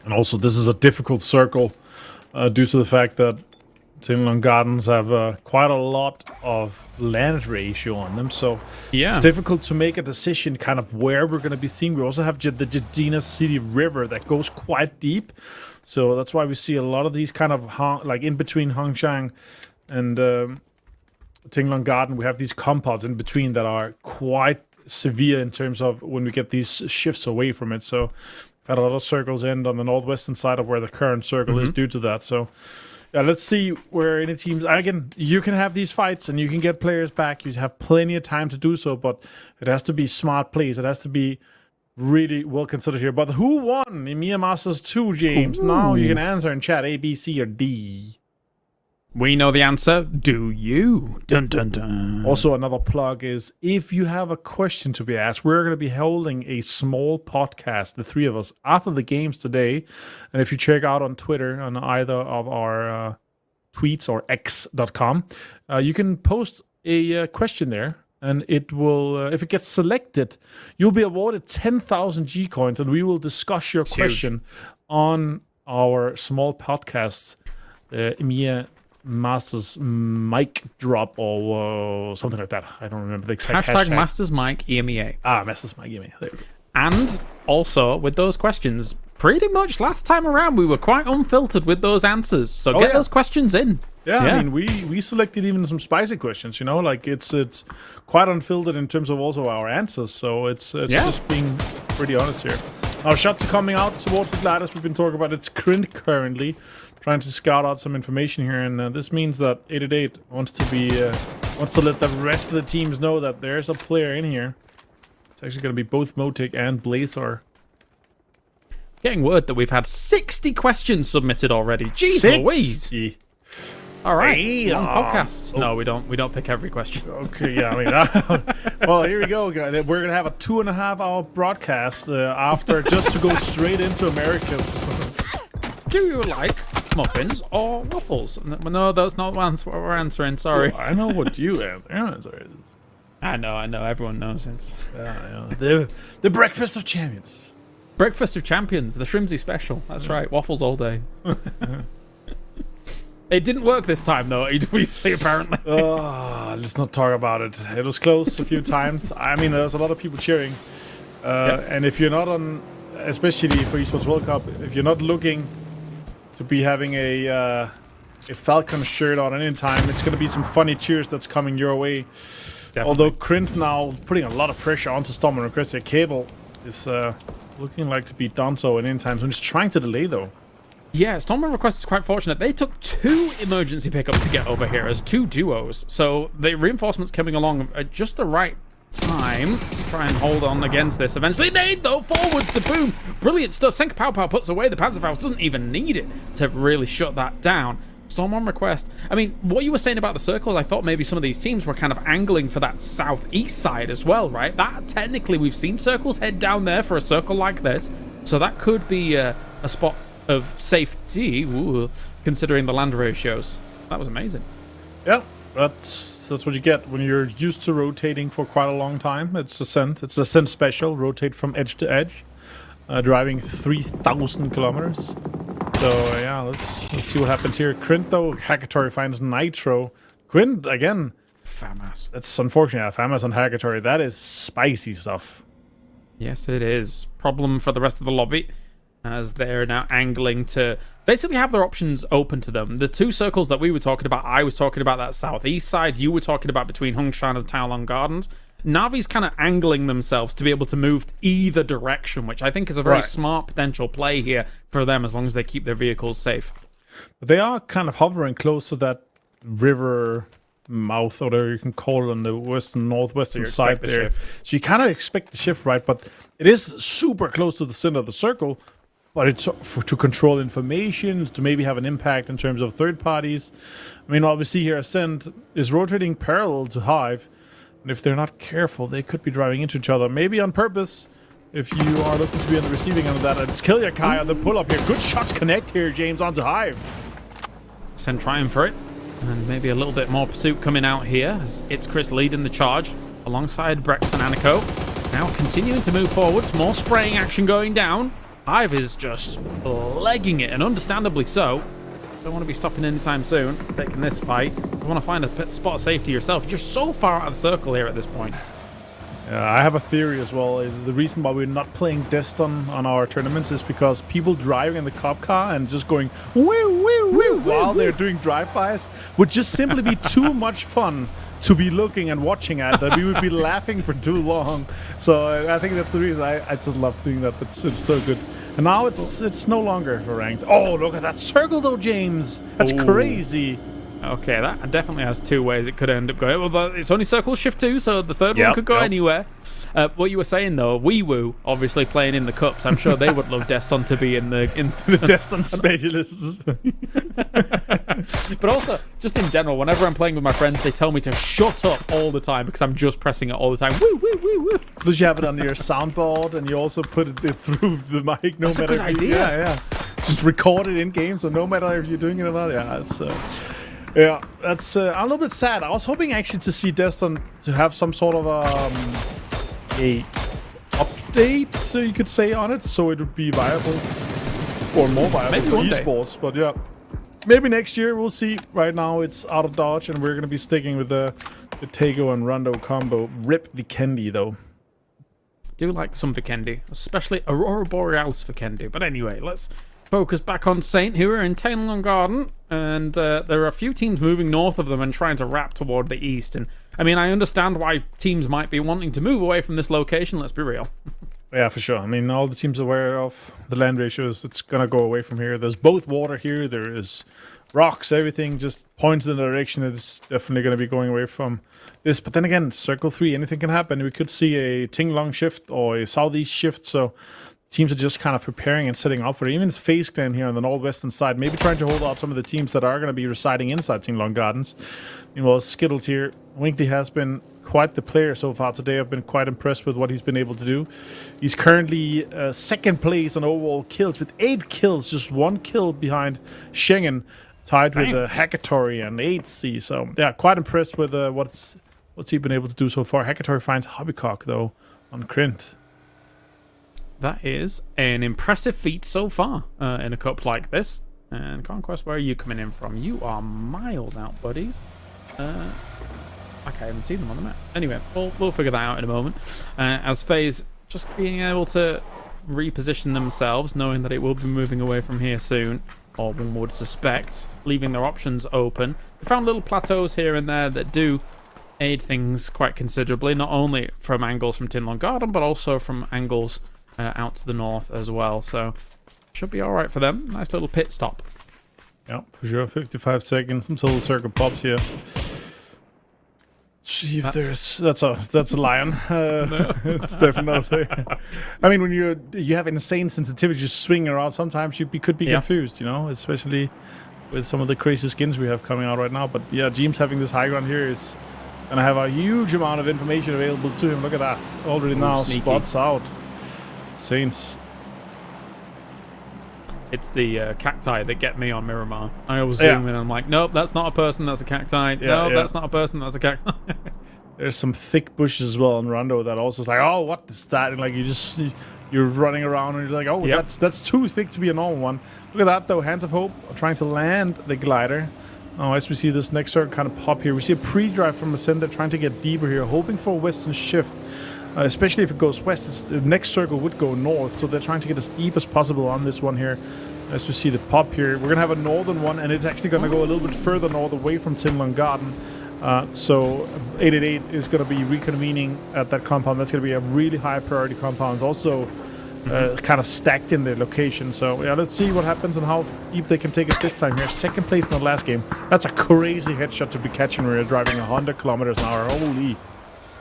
And also, this is a difficult circle due to the fact that Tinlong Gardens have quite a lot of land ratio on them, so it's difficult to make a decision kind of where we're going to be seeing. We also have the Jadina City River that goes quite deep, so that's why we see a lot of these kind of like in between Hongshang and Tinglong Garden. We have these compounds in between that are quite severe in terms of when we get these shifts away from it. So we've had a lot of circles end on the northwestern side of where the current circle is due to that. So yeah, let's see where any teams... Again, you can have these fights and you can get players back. You have plenty of time to do so, but it has to be smart plays. It has to be really well considered here. But who won EMEA Masters 2, James? Now you can answer in chat A, B, C, or D. We know the answer. Do you? Dun, dun, dun. Also, another plug is if you have a question to be asked, we're going to be holding a small podcast, the 3 of us, after the games today. And if you check out on Twitter, on either of our tweets or x.com, you can post a question there. And it will, if it gets selected, you'll be awarded 10,000 G coins, and we will discuss your question on our small podcast, EMEA Masters mic drop or something like that. I don't remember the exact hashtag. Masters mic EMEA. Masters mic EMEA. There we go. And also with those questions, pretty much last time around we were quite unfiltered with those answers. So get those questions in. Yeah, I mean we selected even some spicy questions. You know, like it's quite unfiltered in terms of also our answers. So it's just being pretty honest here. Now shots coming out towards the gliders we've been talking about. It's Krint currently trying to scout out some information here, and this means that 888 wants to let the rest of the teams know that there's a player in here. It's actually going to be both Motic and Blazar. Getting word that we've had 60 questions submitted already. Jeez Louise! All right, long podcast. No, we don't pick every question. Okay, yeah, I mean, well, here we go, guys. We're gonna have a 2.5-hour broadcast after just to go straight into Americas. Do you like muffins or waffles? No, that's not what we're answering. Sorry. Oh, I know what you answer is. I know. Everyone knows it. Yeah. The breakfast of champions. Breakfast of champions. The Shrimsy special. That's right. Waffles all day. It didn't work this time, though. We see apparently. Let's not talk about it. It was close a few times. I mean, there's a lot of people cheering, and if you're not on, especially for Esports World Cup, if you're not looking to be having a a Falcon shirt on any time. It's going to be some funny cheers that's coming your way. Definitely. Although Krint now putting a lot of pressure onto Storm and Request. Their cable is looking like to be done so at any time soon. He's trying to delay though. Yeah, Stormman Request is quite fortunate. They took 2 emergency pickups to get over here as 2 duos. So the reinforcements coming along at just the right time to try and hold on against this. Eventually, nade though, forward to boom. Brilliant stuff. Senka Pow Pow puts away the Panzerfaust. Doesn't even need it to really shut that down. Storm on Request. I mean, what you were saying about the circles, I thought maybe some of these teams were kind of angling for that southeast side as well, right? That technically, we've seen circles head down there for a circle like this. So that could be a spot of safety, considering the land ratios. That was amazing. Yeah, that's what you get when you're used to rotating for quite a long time. It's Ascent. It's Ascent special. Rotate from edge to edge, driving 3,000 kilometers. So yeah, let's see what happens here. Krint though, Hackatory finds Nitro. Quint again. FAMAS. That's unfortunate. FAMAS on Hackatory. That is spicy stuff. Yes, it is. Problem for the rest of the lobby, as they're now angling to basically have their options open to them. The 2 circles that we were talking about, I was talking about that southeast side, you were talking about between Hongshan and Taolong Gardens. Navi's kind of angling themselves to be able to move either direction, which I think is a very smart potential play here for them as long as they keep their vehicles safe. But they are kind of hovering close to that river mouth, or whatever you can call it, on the northwestern side there. So you kind of expect the shift, right? But it is super close to the center of the circle. But it's to control information, to maybe have an impact in terms of third parties. I mean, what we see here, Ascent is rotating parallel to Hive. And if they're not careful, they could be driving into each other. Maybe on purpose, if you are looking to be on the receiving end of that. It's Kilyakai on the pull-up here. Good shots connect here, James, onto Hive. Ascent trying for it. And maybe a little bit more pursuit coming out here as it's Chris leading the charge alongside Brex and Aniko. Now continuing to move forwards. More spraying action going down. Hive is just legging it, and understandably so. Don't want to be stopping anytime soon, taking this fight. You want to find a spot of safety yourself. You're so far out of the circle here at this point. I have a theory as well. Is the reason why we're not playing Deston on our tournaments is because people driving in the cop car and just going woo woo woo while they're doing drive-bys would just simply be too much fun to be looking and watching at. That we would be laughing for too long. So I think that's the reason I just love doing that. It's so good. And now it's no longer ranked. Oh, look at that circle though, James. That's crazy. Okay, that definitely has 2 ways it could end up going. Well, it's only circle shift 2, so the third one could go anywhere. What you were saying though, Woo obviously playing in the cups. I'm sure they would love Deston to be in the Deston specialists. But also, just in general, whenever I'm playing with my friends, they tell me to shut up all the time because I'm just pressing it all the time. Woo woo woo woo. Plus you have it on your soundboard, and you also put it through the mic. That's a good idea. Yeah. Just record it in game, so no matter if you're doing it or not. Yeah, it's. Yeah, that's I'm a little bit sad. I was hoping actually to see Deston to have some sort of a update, so you could say, on it, so it would be viable or more viable maybe for esports. But yeah, maybe next year we'll see. Right now it's out of dodge, and we're gonna be sticking with the Tego and Rondo combo. Rip Vikendi though. Do like some Vikendi, especially Aurora Borealis Vikendi. But anyway, let's focus back on Saint, who are in Tailong Garden, and there are a few teams moving north of them and trying to wrap toward the east. And I mean, I understand why teams might be wanting to move away from this location. Let's be real. Yeah, for sure. I mean, all the teams aware of the land ratios. It's gonna go away from here. There's both water here. There is rocks. Everything just points in the direction. It's definitely gonna be going away from this. But then again, Circle 3, anything can happen. We could see a Tinglong shift or a southeast shift. So teams are just kind of preparing and setting up for it. Even FaZe Clan here on the northwestern side, maybe trying to hold out some of the teams that are going to be residing inside Tinglong Gardens. Meanwhile, Skittles here, Winkley has been quite the player so far today. I've been quite impressed with what he's been able to do. He's currently second place on overall kills with 8 kills, just 1 kill behind Schengen, tied with Hackatory and 8C. So yeah, quite impressed with what's he been able to do so far. Hackatory finds Hobbycock though on Krint. That is an impressive feat so far in a cup like this. And Conquest, where are you coming in from? You are miles out, buddies. Okay, I haven't seen them on the map. Anyway, we'll figure that out in a moment. As FaZe just being able to reposition themselves, knowing that it will be moving away from here soon. or one would suspect, leaving their options open. They found little plateaus here and there that do aid things quite considerably, not only from angles from Tinlong Garden, but also from angles out to the north as well. So should be all right for them. Nice little pit stop. Yeah, for sure. 55 seconds until the circle pops here. See if that's a lion. It's definitely. I mean, when you have insane sensitivity, just swing around. Sometimes you could be confused, you know, especially with some of the crazy skins we have coming out right now. But yeah, James having this high ground here is gonna have a huge amount of information available to him. Look at that, already now sneaky. Spots out. Saints. It's the cacti that get me on Miramar. I always zoom in and I'm like, nope, that's not a person, that's a cacti. That's not a person, that's a cacti. There's some thick bushes as well in Rondo that also is like, oh, what is that? And like you're running around and you're like, oh, that's too thick to be a normal one. Look at that though, Hands of Hope trying to land the glider. Oh, as we see this next circle kind of pop here, we see a pre-drive from Ascender trying to get deeper here, hoping for a western shift. Especially if it goes west, the next circle would go north, so they're trying to get as deep as possible on this one here. As we see the pop here, we're going to have a northern one, and it's actually going to go a little bit further north away from Tinlong Garden. So 888 is going to be reconvening at that compound. That's going to be a really high priority compound. It's also kind of stacked in their location. So yeah, let's see what happens and how deep they can take it this time here. Second place in the last game. That's a crazy headshot to be catching when you're driving 100 kilometers an hour. Holy.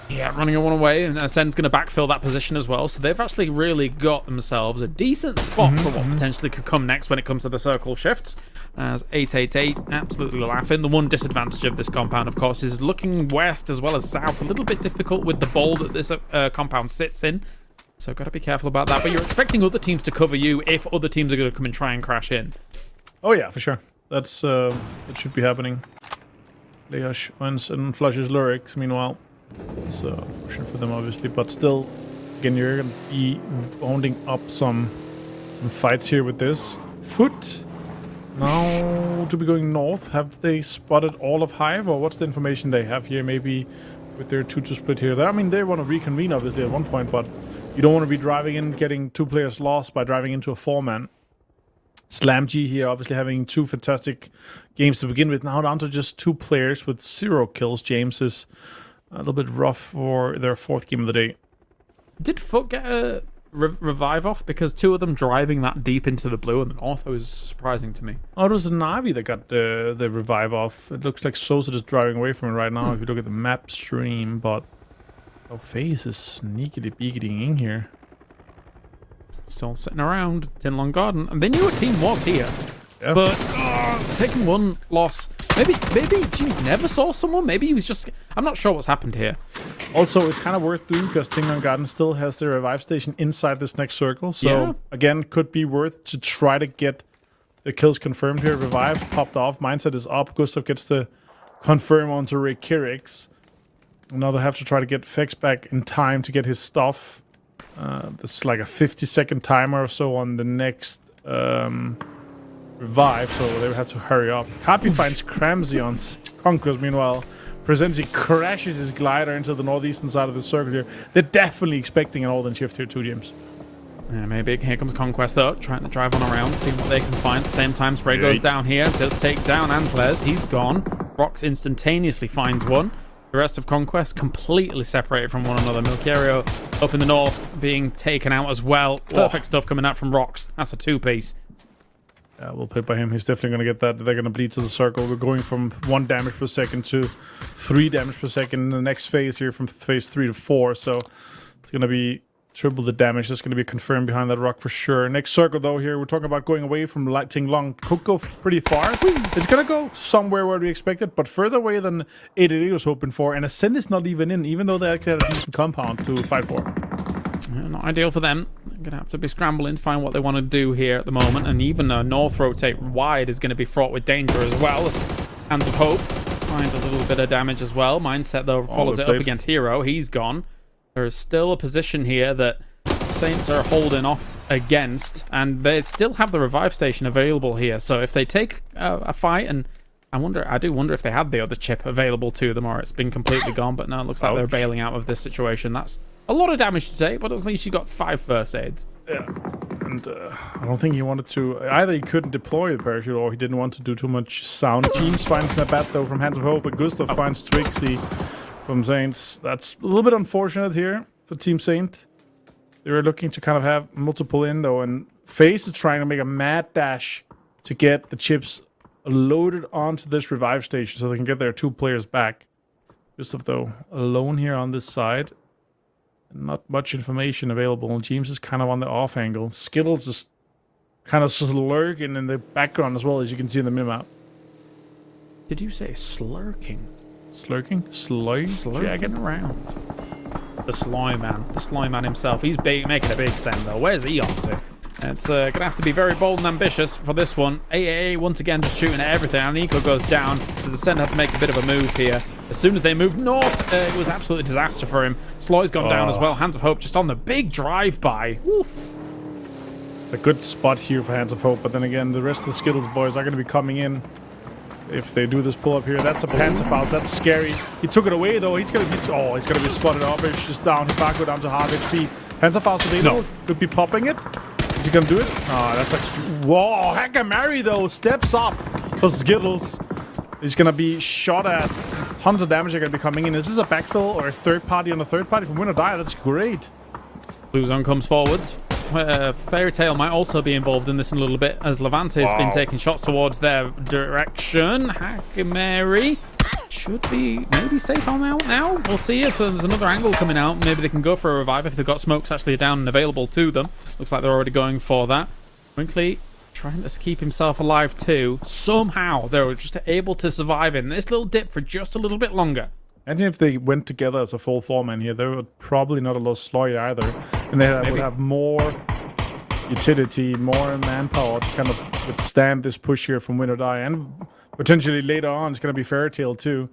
Yeah, running one away, and Ascend's going to backfill that position as well. So they've actually really got themselves a decent spot for what potentially could come next when it comes to the circle shifts. As 888 absolutely laughing. The one disadvantage of this compound, of course, is looking west as well as south. A little bit difficult with the bowl that this compound sits in. So got to be careful about that. But you're expecting other teams to cover you if other teams are going to come and try and crash in. Oh yeah, for sure. That's that should be happening. Leash wins and flushes lyrics. Meanwhile, it's unfortunate for them, obviously, but still, again, you're gonna be bounding up some fights here with this. Foot now to be going north. Have they spotted all of Hive, or what's the information they have here? Maybe with their 2-2 split here. I mean, they want to reconvene obviously at one point, but you don't want to be driving in, getting 2 players lost by driving into a 4-man. Slam G here, obviously having 2 fantastic games to begin with. Now down to just 2 players with 0 kills. James is a little bit rough for their 4th game of the day. Did Foot get a revive off? Because 2 of them driving that deep into the blue and the north was surprising to me. Oh, it was Navi that got the revive off. It looks like Sosa is driving away from it right now if you look at the map stream, but FaZe is sneakily beaking in here. Still sitting around Tinlong Garden, and they knew a team was here. Yep. But taking 1 loss. Maybe James never saw someone. Maybe he was just... I'm not sure what's happened here. Also, it's kind of worth doing because Tinlong Garden still has their revive station inside this next circle. So, again, could be worth to try to get the kills confirmed here. Revive popped off. Mindset is up. Gustav gets to confirm onto Ray Kirix. Now they have to try to get Fex back in time to get his stuff. This is like a 50-second timer or so on the next revive, so they have to hurry up. Happy finds Cramsey on Conquest. Meanwhile, Presenzi crashes his glider into the northeastern side of the circle here. They're definitely expecting an Alden shift here too, James. Yeah, maybe. Here comes Conquest though, trying to drive on around, seeing what they can find. At the same time, Spray goes down here, does take down Antles. He's gone. Rox instantaneously finds one. The rest of Conquest completely separated from one another. Milcario up in the north being taken out as well. Perfect stuff coming out from Rox. That's a 2-piece. Yeah, well played by him. He's definitely going to get that. They're going to bleed to the circle. We're going from 1 damage per second to 3 damage per second in the next phase here, from phase 3 to 4. So it's going to be triple the damage. That's going to be confirmed behind that rock for sure. Next circle, though, here, we're talking about going away from Tinglong. Could go pretty far. It's going to go somewhere where we expected, but further away than 888 was hoping for. And Ascend is not even though they actually had a decent compound to fight for. Yeah, not ideal for them. They're going to have to be scrambling to find what they want to do here at the moment. And even a north rotate wide is going to be fraught with danger as well. As Hands of Hope finds a little bit of damage as well. Mindset, though, follows it up against Hero. He's gone. There is still a position here that Saints are holding off against, and they still have the revive station available here. So if they take a fight, and I do wonder if they had the other chip available to them, or it's been completely gone. But no, it looks like they're bailing out of this situation. That's a lot of damage to take, but at least you got 5 first aids. Yeah. and I don't think he wanted to. Either he couldn't deploy the parachute, or he didn't want to do too much sound. Teams finds Nabat though from Hands of Hope, but Gustav finds Trixie from Saints. That's a little bit unfortunate here for Team Saint. They were looking to kind of have multiple in though, and FaZe is trying to make a mad dash to get the chips loaded onto this revive station so they can get their 2 players back. Gustav though alone here on this side. Not much information available. James is kind of on the off angle. Skittles is kind of slurking in the background as well, as you can see in the minimap. Did you say slurking? Slurking? Slurking around. The Sly Man himself. He's making a big send though. Where's he on to? It's going to have to be very bold and ambitious for this one. AAA once again just shooting at everything. And Nico goes down. Does the Send have to make a bit of a move here? As soon as they moved north, it was absolute disaster for him. Sloy's gone down as well. Hands of Hope just on the big drive-by. It's a good spot here for Hands of Hope, but then again, the rest of the Skittles boys are going to be coming in if they do this pull-up here. That's a Panzerfaust. That's scary. He took it away, though. He's going to be spotted off. It's just down. He's back, go down to half HP. Panzerfaust available. Could be popping it. Is he going to do it? Oh, that's like... Whoa, Hakamari, though, steps up for Skittles. He's going to be shot at. Tons of damage are going to be coming in. Is this a backfill or a third party on a third party from Win or Die? That's great. Blue Zone comes forwards. Fairy Tail might also be involved in this in a little bit, as Levante has been taking shots towards their direction. Hakamari should be maybe safe on out now. We'll see if there's another angle coming out. Maybe they can go for a revive if they've got smokes actually down and available to them. Looks like they're already going for that. Brinkley trying to keep himself alive too. Somehow they were just able to survive in this little dip for just a little bit longer. And if they went together as a full four-man here, they would probably not have lost Sloy either. And they would have more utility, more manpower to kind of withstand this push here from Win or Die. And potentially later on, it's going to be Fairytale too.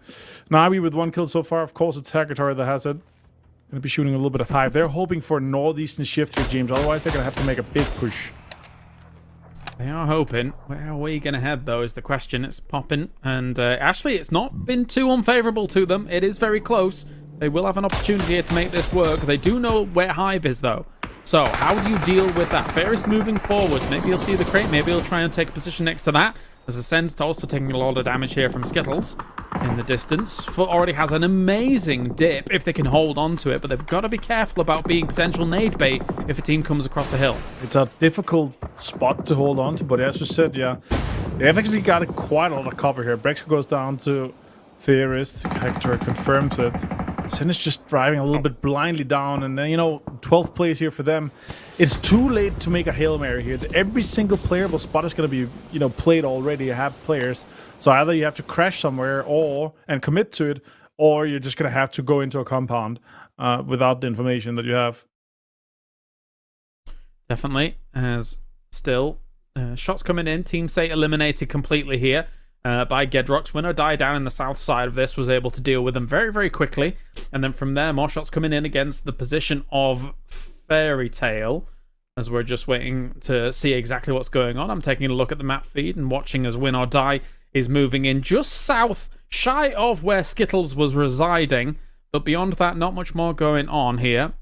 Navi with 1 kill so far. Of course, it's Hagatar that has it. Going to be shooting a little bit of hive. They're hoping for a northeastern shift here, James. Otherwise, they're going to have to make a big push. They are hoping. Where are we going to head, though, is the question. It's popping. And actually, it's not been too unfavorable to them. It is very close. They will have an opportunity here to make this work. They do know where Hive is, though. So, how do you deal with that? Ferris moving forward. Maybe you'll see the crate. Maybe he'll try and take a position next to that. As Ascend's also taking a lot of damage here from Skittles in the distance. Foot already has an amazing dip if they can hold on to it, but they've got to be careful about being potential nade bait if a team comes across the hill. It's a difficult spot to hold on to, but as you said, yeah, they have actually got quite a lot of cover here. Brexer goes down to Theorist. Hector confirms it. Sen is just driving a little bit blindly down, and then, 12th place here for them. It's too late to make a Hail Mary here. Every single playable spot is going to be, played already. You have players. So either you have to crash somewhere and commit to it, or you're just going to have to go into a compound without the information that you have. Definitely. As still, shots coming in. Team Say eliminated completely here. By Gedrox. Win or Die down in the south side of this was able to deal with them very, very quickly. And then from there, more shots coming in against the position of Fairy Tail, as we're just waiting to see exactly what's going on. I'm taking a look at the map feed and watching as Win or Die is moving in just south, shy of where Skittles was residing. But beyond that, not much more going on here.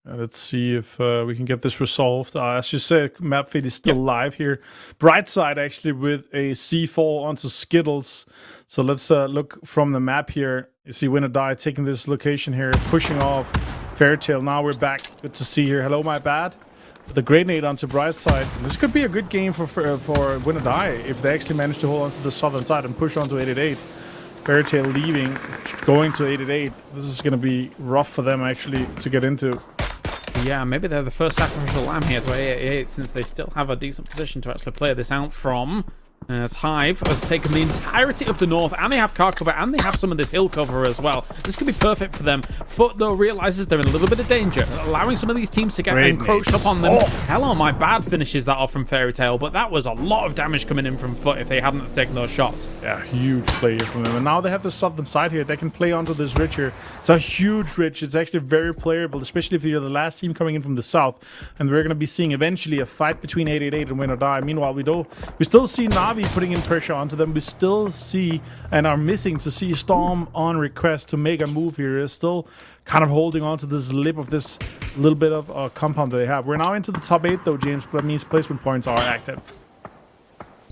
Let's see if we can get this resolved. As you said, map feed is still live here. Brightside actually with a C4 onto Skittles. So let's look from the map here. You see Win or Die taking this location here, pushing off Fairytale. Now we're back. Good to see here. Hello, my bad. The grenade onto Brightside. This could be a good game for Win or Die if they actually manage to hold onto the southern side and push onto 888. Fairytale leaving, going to 888. This is going to be rough for them actually to get into. Yeah, maybe they're the first sacrificial lamb here to 888 since they still have a decent position to actually play this out from. As Hive has taken the entirety of the north, and they have car cover, and they have some of this hill cover as well. This could be perfect for them. Foot, though, realizes they're in a little bit of danger, allowing some of these teams to get encroached upon them. Hello, my bad finishes that off from Fairy Tail, but that was a lot of damage coming in from Foot if they hadn't taken those shots. Yeah, huge play here from them. And now they have the southern side here. They can play onto this ridge here. It's a huge ridge. It's actually very playable, especially if you're the last team coming in from the south. And we're going to be seeing eventually a fight between 888 and Win or Die. Meanwhile, we still see Navi putting in pressure onto them. We still see and are missing to see Storm on request to make a move here. Is still kind of holding on to this lip of this little bit of a compound that they have. We're now into the top 8 though, James. That means placement points are active.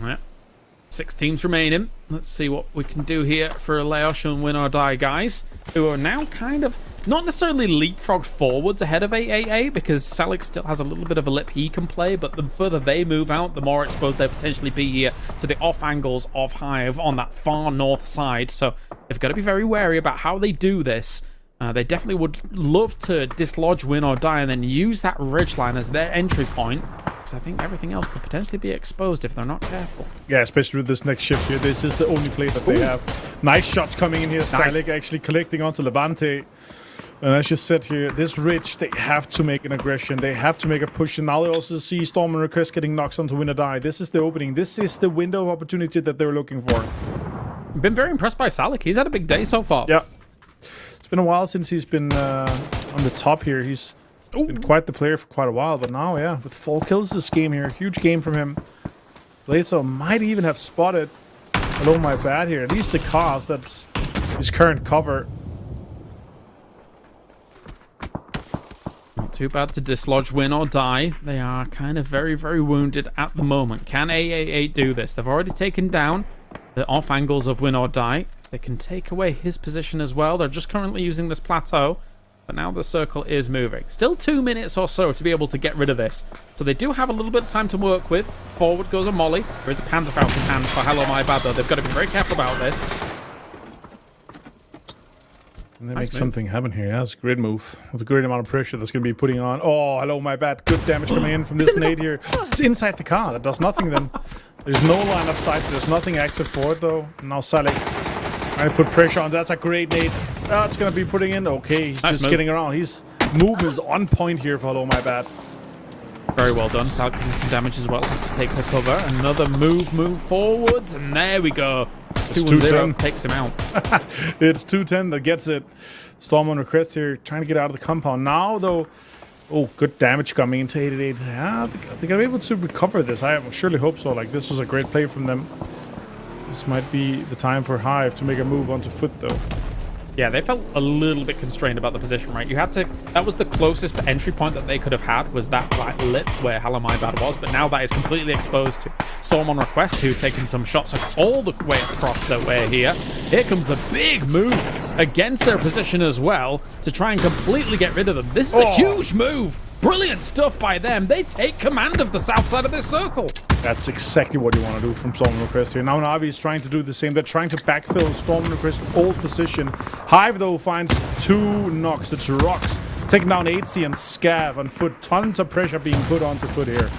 Yeah. 6 teams remaining. Let's see what we can do here for Leosh and Win or Die guys, who are now kind of not necessarily leapfrogged forwards ahead of AAA, because Salik still has a little bit of a lip he can play, but the further they move out, the more exposed they'll potentially be here to the off angles of Hive on that far north side. So they've got to be very wary about how they do this. They definitely would love to dislodge Win or Die and then use that ridgeline as their entry point, because I think everything else could potentially be exposed if they're not careful. Yeah, especially with this next shift here. This is the only play that they have. Nice shots coming in here. Nice. Salik actually collecting onto Levante. And as you said here, this ridge, they have to make an aggression. They have to make a push. And now they also see Storm and Request getting knocks onto Win or Die. This is the opening. This is the window of opportunity that they're looking for. Been very impressed by Salik. He's had a big day so far. Yeah. It's been a while since he's been on the top here. He's been quite the player for quite a while. But now, yeah, with 4 kills this game here. Huge game from him. Blazo might even have spotted Hello My Bad here. At least the cause. That's his current cover. Not too bad to dislodge Win or Die. They are kind of very, very wounded at the moment. Can AAA do this? They've already taken down the off angles of Win or Die. They can take away his position as well. They're just currently using this plateau, but now the circle is moving. Still 2 minutes or so to be able to get rid of this. So they do have a little bit of time to work with. Forward goes a molly. There is a Panzerfaust in hand for Hello My Bad, though. They've got to be very careful about this. And they make something happen here. Yeah, that's a great move. With a great amount of pressure that's going to be putting on. Oh, Hello My Bad. Good damage coming in from this nade here. It's inside the car. That does nothing then. There's no line of sight. There's nothing active for it, though. Now Salik. I put pressure on. That's a great nade. That's going to be putting in. Okay, he's just getting around. His move is on point here for Hello My Bad. Very well done. Salik taking some damage as well. Has to take the cover. Another move forwards. And there we go. 2-1-0 takes him out. It's 2-10 that gets it. Storm on Request here, trying to get out of the compound. Now, though, oh, good damage coming into 888. Yeah, they're going to be able to recover this. I surely hope so. Like, this was a great play from them. This might be the time for Hive to make a move onto foot, though. Yeah, they felt a little bit constrained about the position, right? You had to... That was the closest entry point that they could have had, was that like, lip where Hello My Bad was, but now that is completely exposed to Storm on Request, who's taking some shots all the way across their way here. Here comes the big move against their position as well to try and completely get rid of them. This is a huge move. Brilliant stuff by them. They take command of the south side of this circle. That's exactly what you want to do from Storm Request here. Now Na'Vi is trying to do the same. They're trying to backfill Storm Request's old position. Hive, though, finds 2 knocks. It's Rocks taking down 8C and Scav on foot. Tons of pressure being put onto foot here.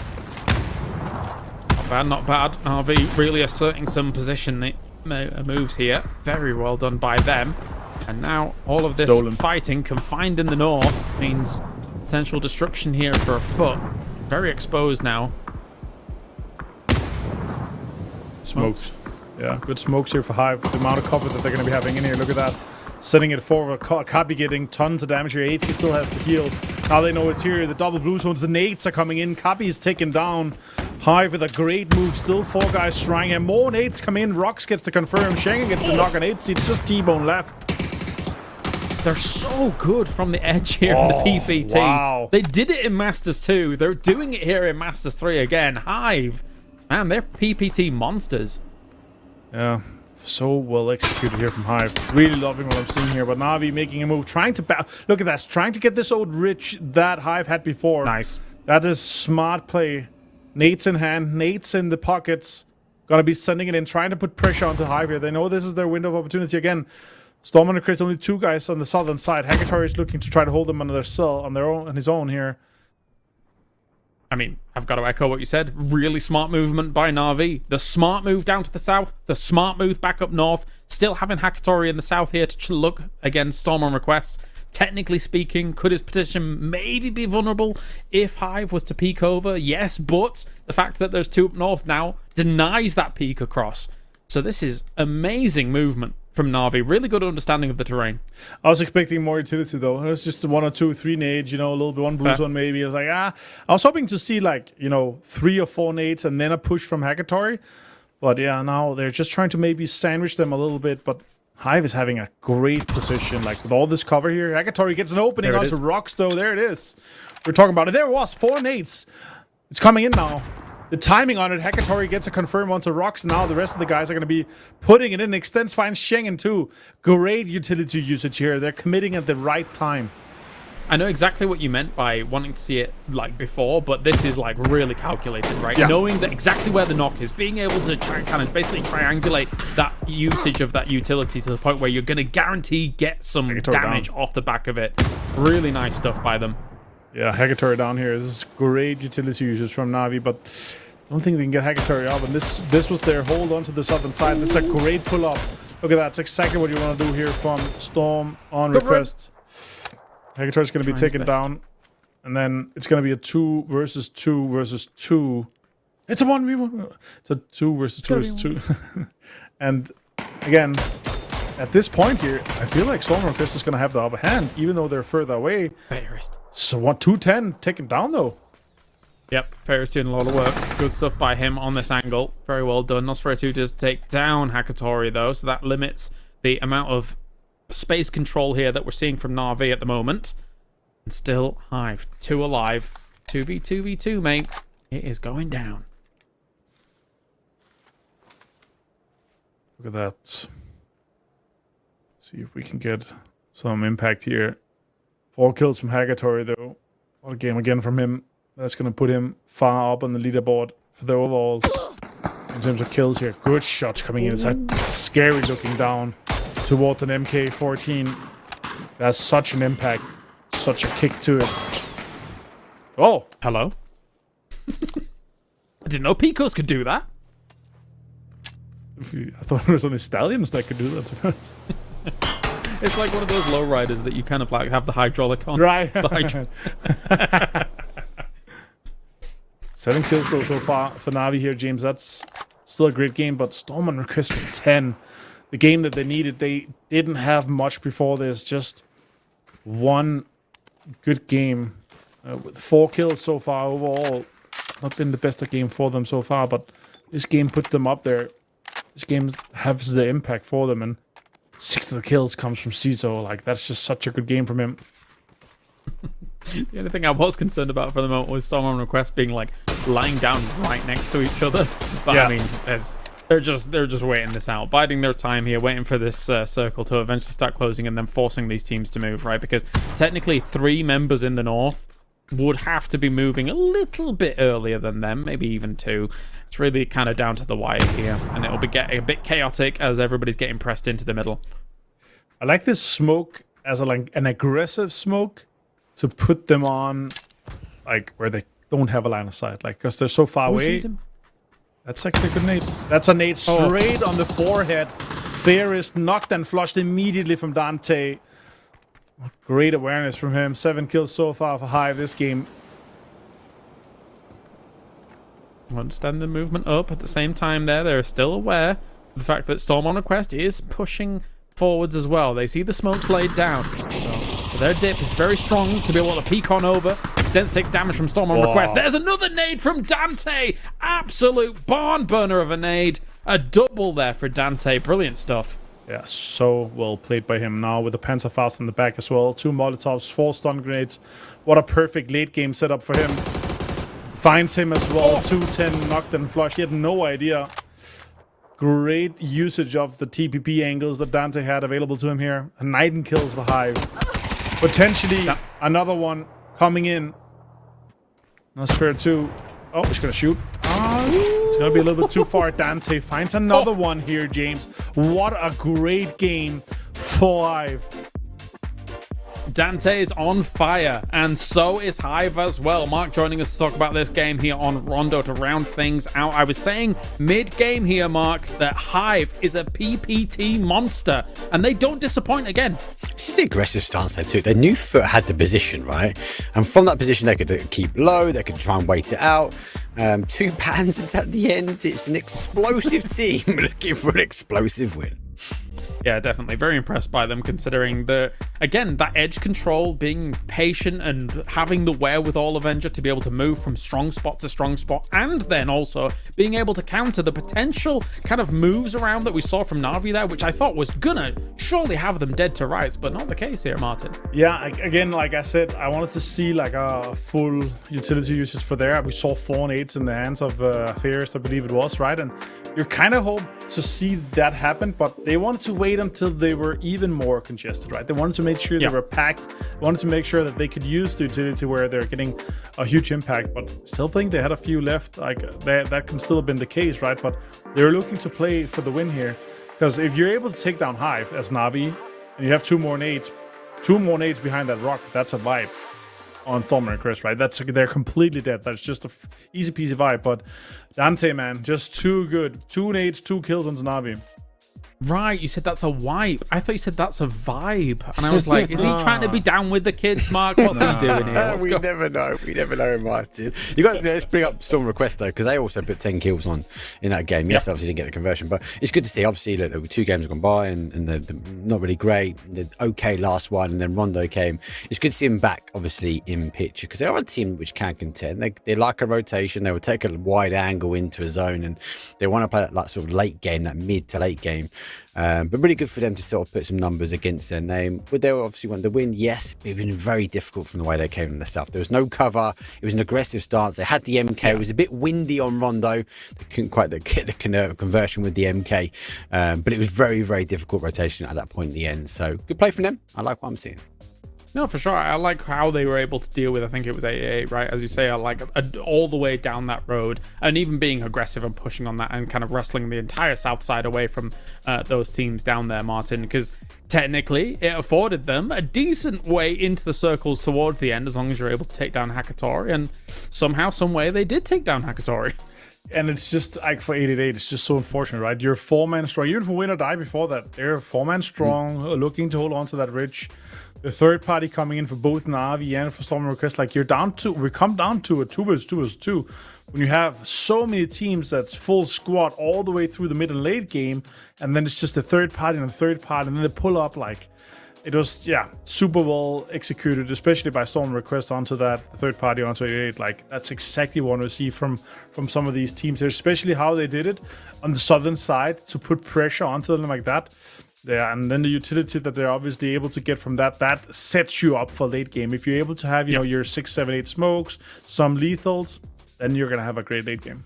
Not bad, not bad. Na'Vi really asserting some position moves here. Very well done by them. And now all of this fighting confined in the north means potential destruction here for a foot. Very exposed now. Smokes. Yeah, good smokes here for Hive. The amount of cover that they're going to be having in here. Look at that. Sending it forward. Kabi getting tons of damage here. 80 still has to heal. Now they know it's here. The double blue zones. The nades are coming in. Kabi is taken down. Hive with a great move. Still 4 guys trying. And more nades come in. Rocks gets to confirm. Schengen gets the knock on 8C. It's just T-Bone left. They're so good from the edge here in the PPT. Wow. They did it in Masters 2. They're doing it here in Masters 3 again. Hive. Man, they're PPT monsters. Yeah, so well executed here from Hive. Really loving what I'm seeing here. But Na'Vi making a move, trying to look at that, trying to get this old ridge that Hive had before. Nice. That is smart play. Nades in hand, nades in the pockets. Gonna be sending it in, trying to put pressure onto Hive here. They know this is their window of opportunity again. Storm on the crit, only 2 guys on the southern side. Hagatori is looking to try to hold them under their cell on his own here. I mean, I've got to echo what you said. Really smart movement by Na'Vi. The smart move down to the south. The smart move back up north. Still having Hagatori in the south here to look against Storm on Request. Technically speaking, could his position maybe be vulnerable if Hive was to peek over? Yes, but the fact that there's 2 up north now denies that peek across. So this is amazing movement from Na'Vi. Really good understanding of the terrain. I was expecting more utility, though. It was just 1 or 2, 3 nades, you know, a little bit, 1 blue zone maybe. I was like, I was hoping to see, like, you know, 3 or 4 nades and then a push from Hagatori. But yeah, now they're just trying to maybe sandwich them a little bit. But Hive is having a great position, like with all this cover here. Hagatori gets an opening onto rocks, though. There it is. We're talking about it. There it was. 4 nades. It's coming in now. The timing on it, Hagatori gets a confirm onto rocks. Now the rest of the guys are going to be putting it in. Extends finds Schengen too. Great utility usage here. They're committing at the right time. I know exactly what you meant by wanting to see it like before, but this is like really calculated, right? Yeah. Knowing that exactly where the knock is, being able to try, kind of basically triangulate that usage of that utility to the point where you're going to guarantee get some damage off the back of it. Really nice stuff by them. Yeah, Hagatori down here. This is great utility usage from Na'Vi, but I don't think they can get Hagatori up. And this was their hold on to the southern side. This is a great pull up. Look at that. It's exactly what you want to do here from Storm on request. Hagatori's going to be taken down. And then it's going to be a 2 versus 2 versus 2. It's a 1v1. It's a 2 versus 2 versus 2. And again, at this point here, I feel like Storm and Chris is going to have the upper hand, even though they're further away. So 210 taken down, though. Yep, Ferris doing a lot of work. Good stuff by him on this angle. Very well done. Nosferatu does take down Hagatori, though, so that limits the amount of space control here that we're seeing from Na'Vi at the moment. And still Hive. 2 alive. 2v2v2, mate. It is going down. Look at that. See if we can get some impact here. 4 kills from Hagatori, though. What a game again from him. That's going to put him far up on the leaderboard for the overalls in terms of kills here. Good shots coming in. It's a scary looking down towards an MK14. That's such an impact. Such a kick to it. Oh, hello. I didn't know Picos could do that. I thought there was only Stallions that could do that, to be honest. It's like one of those lowriders that you kind of like have the hydraulic on. Right. 7 kills though so far for Na'Vi here, James. That's still a great game, but Storm on request for 10. The game that they needed. They didn't have much before this. Just one good game with 4 kills so far overall. Not been the best game for them so far, but this game put them up there. This game has the impact for them, and 6 of the kills comes from Ciso. Like, that's just such a good game from him. The only thing I was concerned about for the moment was Storm on request being like lying down right next to each other. But yeah. I mean, they're just waiting this out, biding their time here, waiting for this circle to eventually start closing and then forcing these teams to move, right? Because technically 3 members in the north would have to be moving a little bit earlier than them, maybe even 2. It's really kind of down to the wire here, and it'll be getting a bit chaotic as everybody's getting pressed into the middle. I like this smoke as an aggressive smoke to put them on, like, where they don't have a line of sight, like, because they're so far away. That's actually a good nade. That's a nade straight on the forehead. Ferris knocked and flushed immediately from Dante. Great awareness from him. 7 kills so far for Hive this game. Understand the movement up at the same time there. They're still aware of the fact that Storm on request is pushing forwards as well. They see the smokes laid down. So their dip is very strong to be able to peek on over. Extends takes damage from Storm on request. There's another nade from Dante. Absolute barn burner of a nade. A double there for Dante. Brilliant stuff. Yeah, so well played by him now with the Panzerfaust in the back as well. 2 Molotovs, 4 stun grenades. What a perfect late game setup for him. Finds him as well. 210 knocked and flushed. He had no idea. Great usage of the TPP angles that Dante had available to him here. A 9 kills for Hive. Potentially another one coming in. Nosferatu. Oh, he's going to shoot. It's going to be a little bit too far. Dante finds another one here, James. What a great game for Hive. Dante is on fire, and so is Hive as well. Mark joining us to talk about this game here on Rondo to round things out. I was saying mid-game here, Mark, that Hive is a PPT monster, and they don't disappoint again. This is the aggressive stance they took. Their new foot had the position, right? And from that position, they could keep low, they could try and wait it out. 2 Panzers at the end. It's an explosive team looking for an explosive win. Yeah, definitely. Very impressed by them, considering again, that edge control, being patient and having the wherewithal Avenger to be able to move from strong spot to strong spot, and then also being able to counter the potential kind of moves around that we saw from Na'Vi there, which I thought was gonna surely have them dead to rights, but not the case here, Martin. Yeah, again, like I said, I wanted to see like a full utility usage for there. We saw 4 nades in the hands of Fierce, I believe it was, right? And you kind of hope to see that happen, but they wanted to wait until they were even more congested, right? They wanted to make sure they were packed. They wanted to make sure that they could use the utility where they're getting a huge impact, but still think they had a few left. Like that can still have been the case, right? But they're looking to play for the win here, because if you're able to take down Hive as Na'Vi and you have 2 more nades behind that rock, that's a vibe on Stormer and Chris, right? They're completely dead. That's just a easy peasy vibe. But Dante, man, just too good. 2 nades, 2 kills on Na'Vi. Right, you said that's a wipe. I thought you said that's a vibe. And I was like, is he trying to be down with the kids, Mark? What's he doing here? We never know. We never know, Martin. Let's bring up Storm Request, though, because they also put 10 kills on in that game. Yes, obviously didn't get the conversion, but it's good to see. Obviously, look, there were 2 games gone by, and they're not really great. The okay last one, and then Rondo came. It's good to see him back, obviously, in picture, because they are a team which can contend. They like a rotation. They will take a wide angle into a zone, and they want to play that like, sort of late game, that mid to late game. But really good for them to sort of put some numbers against their name. Would they obviously want the win? Yes, but it's been very difficult from the way they came in the south. There was no cover. It was an aggressive stance. They had the MK. It was a bit windy on Rondo. They couldn't quite get the conversion with the MK. But it was very, very difficult rotation at that point in the end. So good play from them. I like what I'm seeing. No, for sure. I like how they were able to deal with, I think it was 8-8, right? As you say, I like all the way down that road, and even being aggressive and pushing on that and kind of wrestling the entire south side away from those teams down there, Martin, because technically it afforded them a decent way into the circles towards the end, as long as you're able to take down Hakatori, and somehow, some way, they did take down Hakatori. And it's just like for 8-8, it's just so unfortunate, right? You're 4-man strong. Even for win or die before that, they're 4-man strong, looking to hold on to that ridge. The third party coming in for both Na'Vi and for Storm Request, like we come down to a 2 vs 2 vs 2 when you have so many teams that's full squad all the way through the mid and late game, and then it's just a third party and a third party, and then they pull up like it was, super well executed, especially by Storm Request onto that third party onto 8-8. Like that's exactly what we see from some of these teams here, especially how they did it on the southern side to put pressure onto them like that. Yeah, and then the utility that they're obviously able to get from that sets you up for late game. If you're able to have, your 6, 7, 8 smokes, some lethals, then you're going to have a great late game.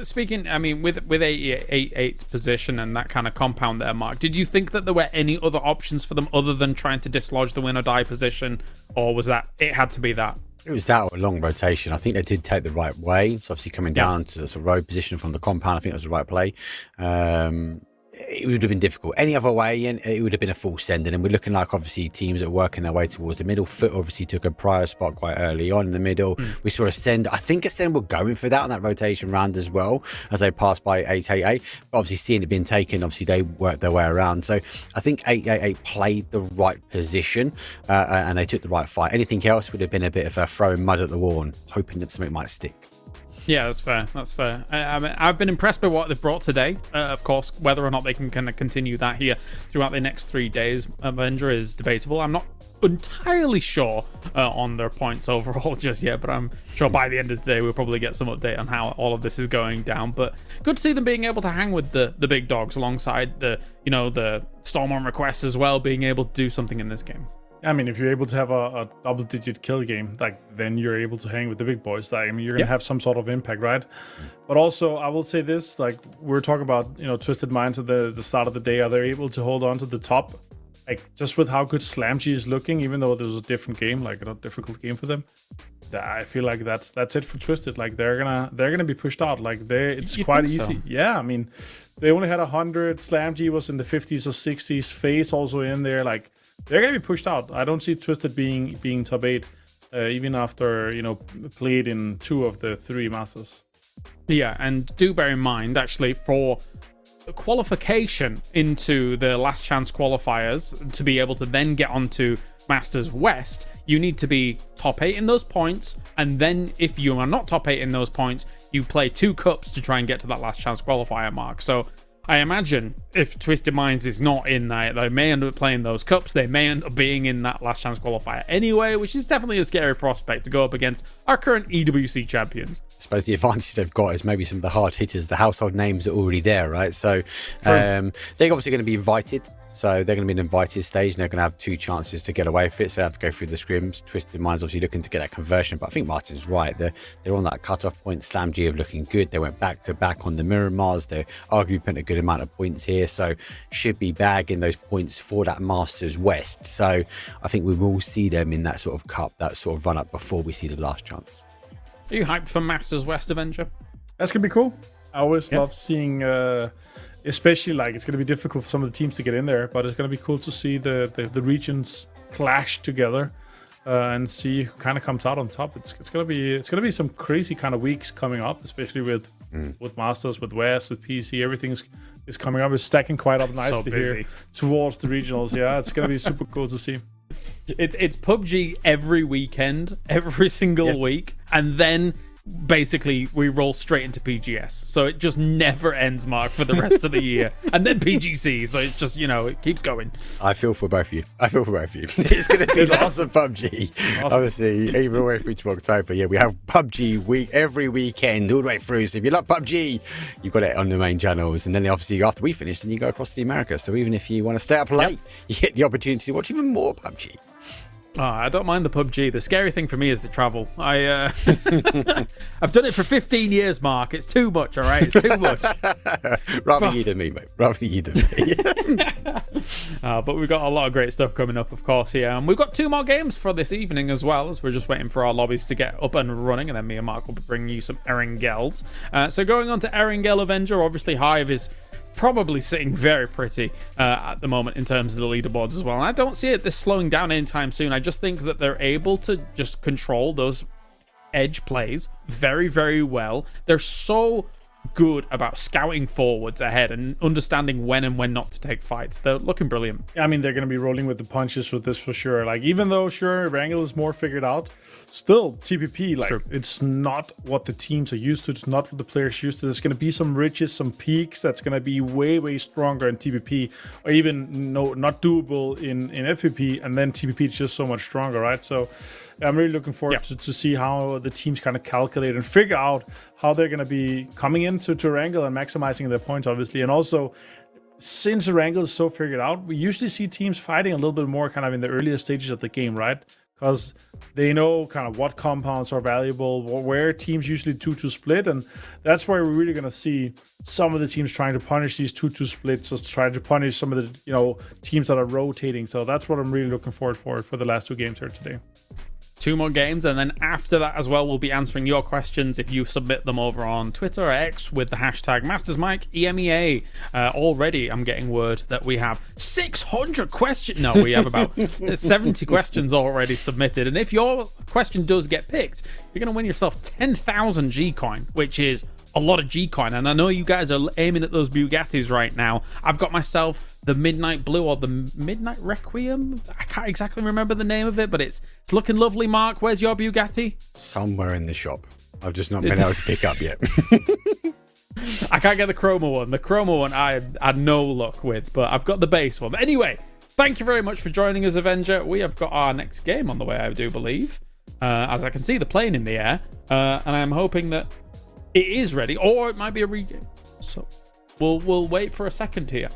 Speaking, I mean, with 8-8's position and that kind of compound there, Mark, did you think that there were any other options for them other than trying to dislodge the win or die position, or was that, it had to be that? It was that or a long rotation. I think they did take the right way. It's obviously coming down to the sort of road position from the compound. I think it was the right play. It would have been difficult any other way, and it would have been a full send. And we're looking like obviously teams that are working their way towards the middle. Foot obviously took a prior spot quite early on in the middle. We saw Ascend. I think Ascend were going for that on that rotation round as well as they passed by 8-8-8. But obviously seeing it being taken, obviously they worked their way around. So I think 8-8-8 played the right position and they took the right fight. Anything else would have been a bit of a throwing mud at the wall and hoping that something might stick. Yeah, that's fair. That's fair. I mean, I've been impressed by what they've brought today. Of course, whether or not they can kind of continue that here throughout the next 3 days, Avenger is debatable. I'm not entirely sure on their points overall just yet, but I'm sure by the end of the day we'll probably get some update on how all of this is going down. But good to see them being able to hang with the big dogs alongside the Storm on requests as well, being able to do something in this game. I mean, if you're able to have a double-digit kill game, like then you're able to hang with the big boys. Like, I mean, you're gonna have some sort of impact, right? But also, I will say this: like we're talking about, Twisted Minds at the start of the day. Are they able to hold on to the top? Like just with how good Slamgy is looking, even though this was a different game, like a difficult game for them. I feel like that's it for Twisted. Like they're gonna be pushed out. Like it's quite easy. So? Yeah, I mean, they only had 100. Slamgy was in the 50s or 60s. Face also in there. Like. They're going to be pushed out. I don't see Twisted being top 8, even after, played in 2 of the 3 Masters. Yeah, and do bear in mind, actually, for qualification into the last chance qualifiers, to be able to then get onto Masters West, you need to be top 8 in those points, and then if you are not top 8 in those points, you play 2 cups to try and get to that last chance qualifier mark. So I imagine if Twisted Minds is not in there, they may end up playing those cups. They may end up being in that last chance qualifier anyway, which is definitely a scary prospect to go up against our current EWC champions. I suppose the advantage they've got is maybe some of the hard hitters, the household names are already there, right? So they're obviously going to be invited. So they're going to be an invited stage, and they're going to have 2 chances to get away with it. So they have to go through the scrims. Twisted Minds obviously looking to get that conversion, but I think Martin's right. They're on that cut-off point. Slam G are looking good. They went back-to-back on the Miramars. They're arguably putting a good amount of points here, so should be bagging those points for that Masters West. So I think we will see them in that sort of cup, that sort of run-up before we see the last chance. Are you hyped for Masters West, Avenger? That's going to be cool. I always love seeing... especially like it's going to be difficult for some of the teams to get in there, but it's going to be cool to see the regions clash together and see who kind of comes out on top. It's going to be some crazy kind of weeks coming up, especially with Masters, with West, with PC. Everything is coming up. It's stacking quite up nicely here towards the regionals. Yeah, it's going to be super cool to see. It's PUBG every weekend, every single week, and then basically we roll straight into PGS, so it just never ends, Mark, for the rest of the year. And then PGC, so it's just, it keeps going. I feel for both of you. It's going to be lots of PUBG. Awesome. Obviously, even all the way through to October. Yeah, we have PUBG every weekend, all the way through. So if you love PUBG, you've got it on the main channels. And then obviously after we finish, then you go across to America. So even if you want to stay up late, you get the opportunity to watch even more PUBG. Oh, I don't mind the PUBG. The scary thing for me is the travel. I've done it for 15 years, Mark. It's too much, all right? It's too much. Rather you than me, mate. Rather you than me. But we've got a lot of great stuff coming up, of course, here. And we've got 2 more games for this evening as well, as we're just waiting for our lobbies to get up and running, and then me and Mark will be bringing you some Erangels. So going on to Erangel Avenger, obviously Hive is probably sitting very pretty at the moment in terms of the leaderboards as well. And I don't see this slowing down anytime soon. I just think that they're able to just control those edge plays very, very well. They're so good about scouting forwards ahead and understanding when and when not to take fights. They're looking brilliant. I mean, they're going to be rolling with the punches with this for sure. Like, even though, sure, Wrangle is more figured out, still, TPP, like, it's not what the teams are used to. It's not what the players are used to. There's going to be some ridges, some peaks that's going to be way, way stronger in TPP, or even not doable in FPP, and then TPP is just so much stronger, right? So I'm really looking forward to see how the teams kind of calculate and figure out how they're going to be coming into Wrangle and maximizing their points, obviously. And also, since Wrangle is so figured out, we usually see teams fighting a little bit more kind of in the earlier stages of the game, right? Because they know kind of what compounds are valuable, where teams usually 2-2 split, and that's where we're really going to see some of the teams trying to punish these 2-2 splits, just trying to punish some of the teams that are rotating. So that's what I'm really looking forward for the last 2 games here today. 2 more games, and then after that as well, we'll be answering your questions if you submit them over on Twitter or X with the hashtag MastersMike EMEA. Already, I'm getting word that we have 600 questions. No, we have about 70 questions already submitted, and if your question does get picked, you're going to win yourself 10,000 G-Coin, which is a lot of G-Coin, and I know you guys are aiming at those Bugattis right now. I've got myself the Midnight Blue or the Midnight Requiem. I can't exactly remember the name of it, but it's looking lovely. Mark, where's your Bugatti? Somewhere in the shop. I've just not been able to pick up yet. I can't get the Chroma one. The Chroma one I had no luck with, but I've got the base one. Anyway, thank you very much for joining us, Avenger. We have got our next game on the way, I do believe. As I can see the plane in the air, and I'm hoping that it is ready, or it might be a regame. So we'll wait for a second here.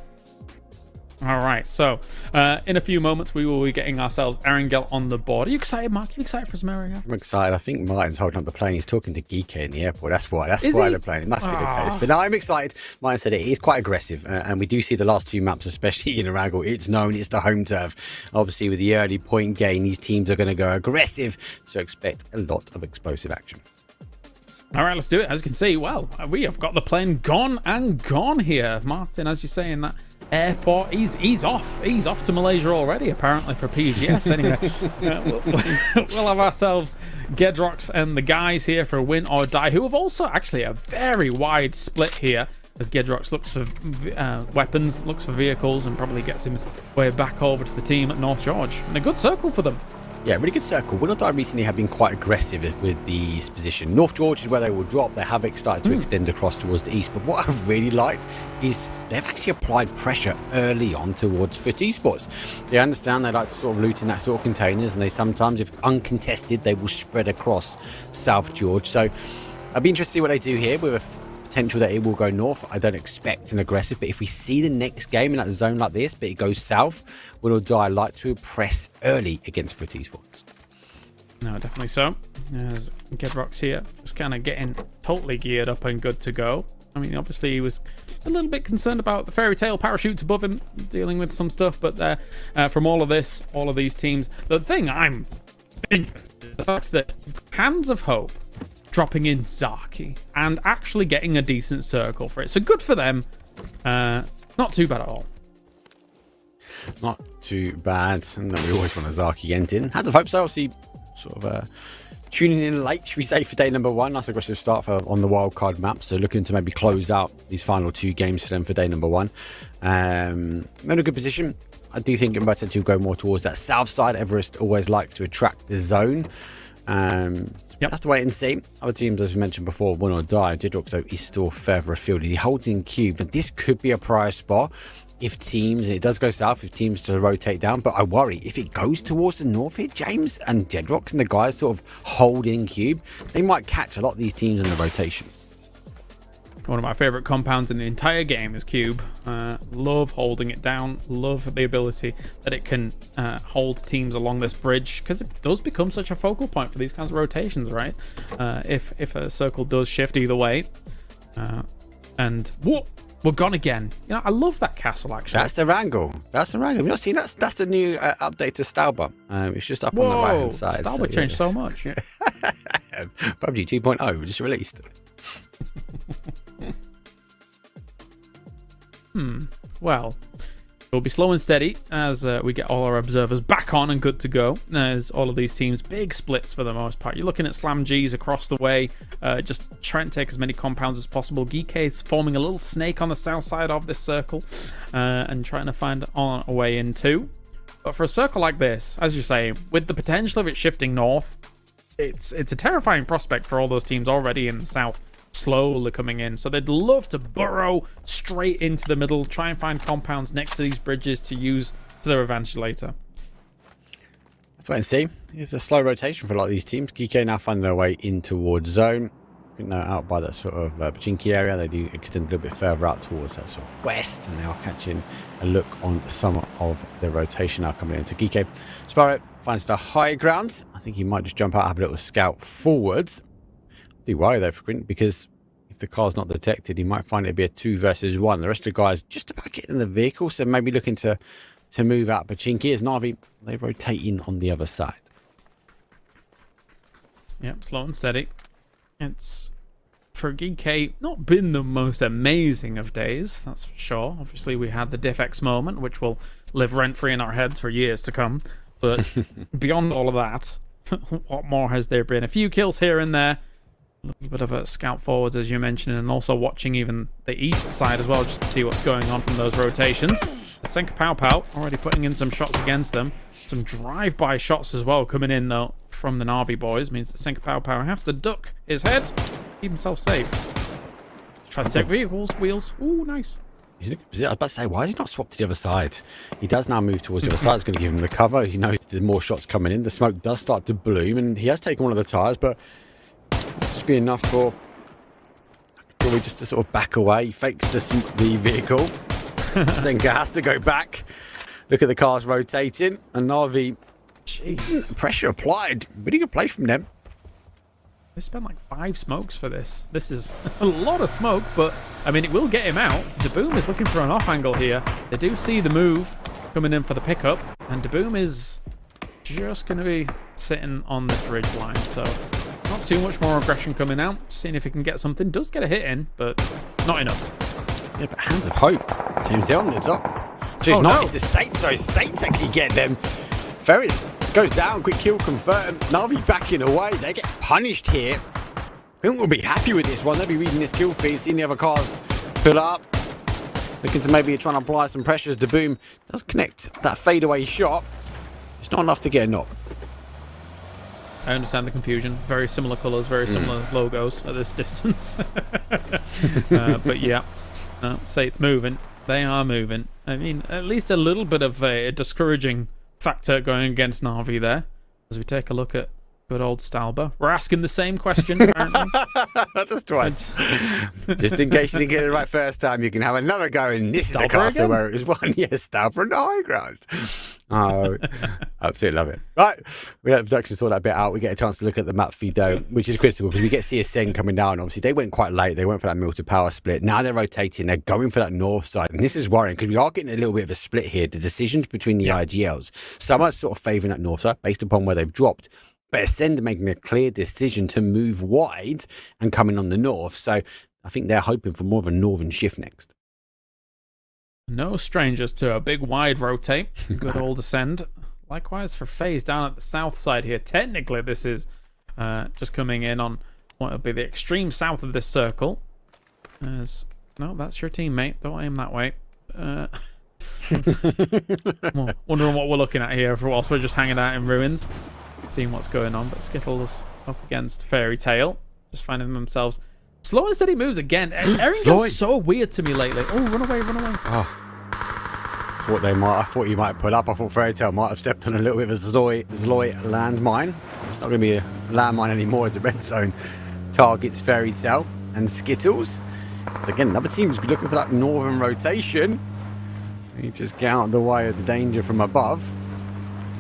All right, so in a few moments we will be getting ourselves Erangel on the board. Are you excited, Mark? Are you excited for some Erangel? I'm excited. I think Martin's holding up the plane. He's talking to Geek in the airport. That's why they're playing. It must be the case. But no, I'm excited. Martin said it is quite aggressive, and we do see the last 2 maps, especially in Erangel. It's known it's the home turf. Obviously, with the early point gain, these teams are going to go aggressive, so expect a lot of explosive action. All right, let's do it. As you can see, well, we have got the plane gone and gone here. Martin, as you say, in that airport, he's off. He's off to Malaysia already, apparently, for PGS. Anyway, we'll have ourselves Gedrox and the guys here for win or die, who have also actually a very wide split here, as Gedrox looks for weapons, looks for vehicles, and probably gets his way back over to the team at North George. And a good circle for them. Yeah, really good circle. Will Not Die recently have been quite aggressive with this position. North George is where they will drop. Their Havoc started to extend across towards the east. But what I've really liked is they've actually applied pressure early on towards Foot Esports. They understand they like to sort of loot in that sort of containers, and they sometimes, if uncontested, they will spread across South George. So I'd be interested to see what they do here with a potential that it will go north. I don't expect an aggressive, but if we see the next game in that zone like this, but it goes south, Will or Die like to press early against Foot Esports. No, definitely so. As Gedrock's here, just kind of getting totally geared up and good to go. I mean, obviously he was a little bit concerned about the fairy tale parachutes above him, dealing with some stuff, but from all of these teams, the thing I'm interested, the fact that Hands of Hope dropping in Zaki and actually getting a decent circle for it. So good for them. Not too bad at all. Not too bad. And we always want a Zaki Ent in. Hands of Hope, so obviously sort of tuning in late, should we say, for day number 1. Nice aggressive start on the wildcard map. So looking to maybe close out these final 2 games for them for day number 1. In a good position. I do think in potential go more towards that south side. Everest always likes to attract the zone. Have to wait and see. Other teams, as we mentioned before, Will Not Die. Jedrock, so he's still further afield. He holds in cube, but this could be a prize spot if teams, and it does go south, if teams to rotate down. But I worry if it goes towards the north here, James and Jedrock and the guys sort of hold in cube, they might catch a lot of these teams in the rotation. One of my favorite compounds in the entire game is Cube. Love holding it down. Love the ability that it can hold teams along this bridge, because it does become such a focal point for these kinds of rotations, right? If a circle does shift either way. And whoa, we're gone again. You know, I love that castle, actually. That's the wrangle. You've not seen that's the new update to Stauber. It's just up on the right hand side. Stauber changed so much. PUBG 2.0 just released. Well, we'll be slow and steady as we get all our observers back on and good to go. There's all of these teams, big splits for the most part. You're looking at Slam G's across the way, just trying to take as many compounds as possible. Geekay is forming a little snake on the south side of this circle and trying to find on a way in too. But for a circle like this, as you say, with the potential of it shifting north, it's a terrifying prospect for all those teams already in the south, slowly coming in. So they'd love to burrow straight into the middle, try and find compounds next to these bridges to use to their advantage later. Let's wait and see. It's a slow rotation for a lot of these teams. Geekay now finding their way in towards zone. I think they're out by that sort of Pachinki area. They do extend a little bit further out towards that sort of west, and they are catching a look on some of the rotation now coming into Geekay. Sparrow finds the high ground. I think he might just jump out, have a little scout forwards. Do worry though for Quint, because if the car's not detected, he might find it to be a 2 versus 1. The rest of the guys just about getting in the vehicle, so maybe looking to move out Pachinki as Na'Vi, they rotate in on the other side. Yep, slow and steady. It's, for Geekay, not been the most amazing of days, that's for sure. Obviously, we had the DiffX moment, which will live rent-free in our heads for years to come. But beyond all of that, what more has there been? A few kills here and there. A little bit of a scout forwards, as you mentioned, and also watching even the east side as well, just to see what's going on from those rotations. Senka Pow Pow already putting in some shots against them. Some drive-by shots as well coming in, though, from the Na'Vi boys. Means that Senka Pow Pow has to duck his head, keep himself safe. Tries to take wheels. Ooh, nice. I was about to say, why has he not swapped to the other side? He does now move towards the other side. It's going to give him the cover. As you know, there's more shots coming in. The smoke does start to bloom, and he has taken one of the tires, but just be enough for probably just to sort of back away. He fakes the vehicle. Senka has to go back. Look at the cars rotating, and Na'Vi, pressure applied. Really good play from them. They spent like 5 smokes for this. This is a lot of smoke, but I mean, it will get him out. Daboom is looking for an off angle here. They do see the move coming in for the pickup, and Daboom is just going to be sitting on this ridge line. So not too much more aggression coming out. Seeing if he can get something. Does get a hit in, but not enough. Yeah, but Hands of Hope. James, they're on the top. So it's not. It's the Saints. So Saints actually get them. Ferry goes down, quick kill confirmed. Na'Vi backing away. They get punished here. I think we'll be happy with this one. They'll be reading this kill feed, seeing the other cars pull up. Looking to maybe try and apply some pressure as Daboom does connect that fadeaway shot. It's not enough to get a knock. I understand the confusion. Very similar colors, very similar logos at this distance. But yeah, say it's moving. They are moving. I mean, at least a little bit of a discouraging factor going against Na'Vi there. As we take a look at good old Stalber. We're asking the same question, apparently. That's twice. Just in case you didn't get it right first time, you can have another go. And this is the castle where it was won. Yes, Stalber on the high ground. Oh, absolutely love it. Right, we let the production sort that bit out. We get a chance to look at the map feed, though, which is critical because we get CSN coming down. Obviously, they went quite late. They went for that mill to power split. Now they're rotating. They're going for that north side. And this is worrying because we are getting a little bit of a split here. The decisions between the IGLs. Some are sort of favouring that north side based upon where they've dropped. But Ascend are making a clear decision to move wide and coming on the north. So I think they're hoping for more of a northern shift next. No strangers to a big wide rotate. Good old Ascend. Likewise for FaZe down at the south side here. Technically, this is just coming in on what will be the extreme south of this circle. No, that's your teammate. Don't aim that way. Well, wondering what we're looking at here for whilst we're just hanging out in ruins. Seeing what's going on, but Skittles up against Fairy Tale, just finding themselves slow and steady moves again. Everything's so weird to me lately. Oh, run away, run away. Oh, I thought you might pull up. I thought Fairy Tale might have stepped on a little bit of a Zloy landmine. It's not going to be a landmine anymore. It's a red zone. Targets Fairy Tale and Skittles. So again, another team's looking for that northern rotation. You just get out of the way of the danger from above.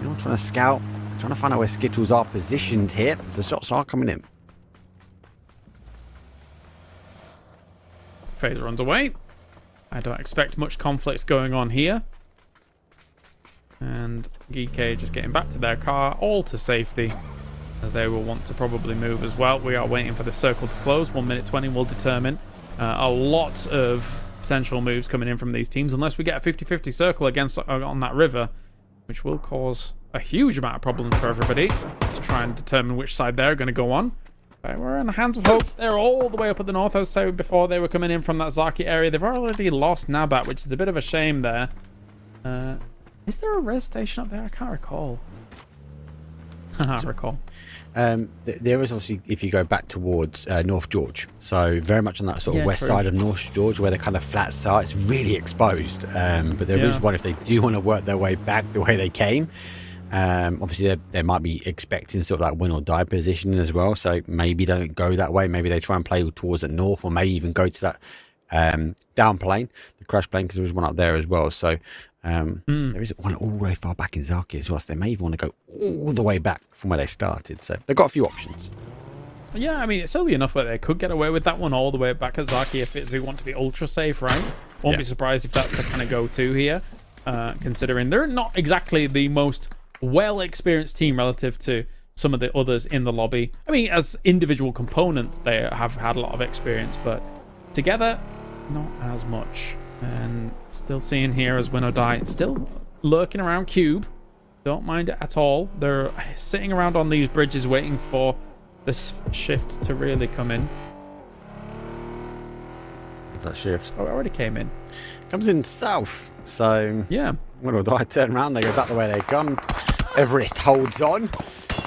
You're not trying to scout. Trying to find out where Skittles are positioned here. The shots are coming in. FaZe runs away. I don't expect much conflict going on here. And GK just getting back to their car, all to safety, as they will want to probably move as well. We are waiting for the circle to close. 1 minute 20 will determine a lot of potential moves coming in from these teams, unless we get a 50-50 circle against on that river, which will cause a huge amount of problems for everybody to try and determine which side they're going to go on. But we're in the hands of hope. They're all the way up at the north. I was saying before, they were coming in from that Zaki area. They've already lost Nabat, which is a bit of a shame there. Is there a res station up there? I can't recall. I can't recall. There is obviously, if you go back towards North George, so very much on that sort of west side of North George, where the kind of flats are, it's really exposed. But there is one if they do want to work their way back the way they came. Obviously, they might be expecting sort of that win or die positioning as well. So maybe they don't go that way. Maybe they try and play towards the north, or maybe even go to that down plane, the crash plane, because there was one up there as well. So there is one all the way far back in Zaki as well. So they may even want to go all the way back from where they started. So they've got a few options. Yeah, I mean, it's early enough that they could get away with that one all the way back at Zaki if they want to be ultra safe, right? Won't be surprised if that's the kind of go-to here, considering they're not exactly the most well-experienced team relative to some of the others in the lobby. I mean, as individual components, they have had a lot of experience, but together, not as much. And still seeing here as win or die, still lurking around Cube. Don't mind it at all. They're sitting around on these bridges waiting for this shift to really come in. That shift. Oh, it already came in. Comes in south. So yeah, win or die, turn around, they go back the way they come. Everest holds on.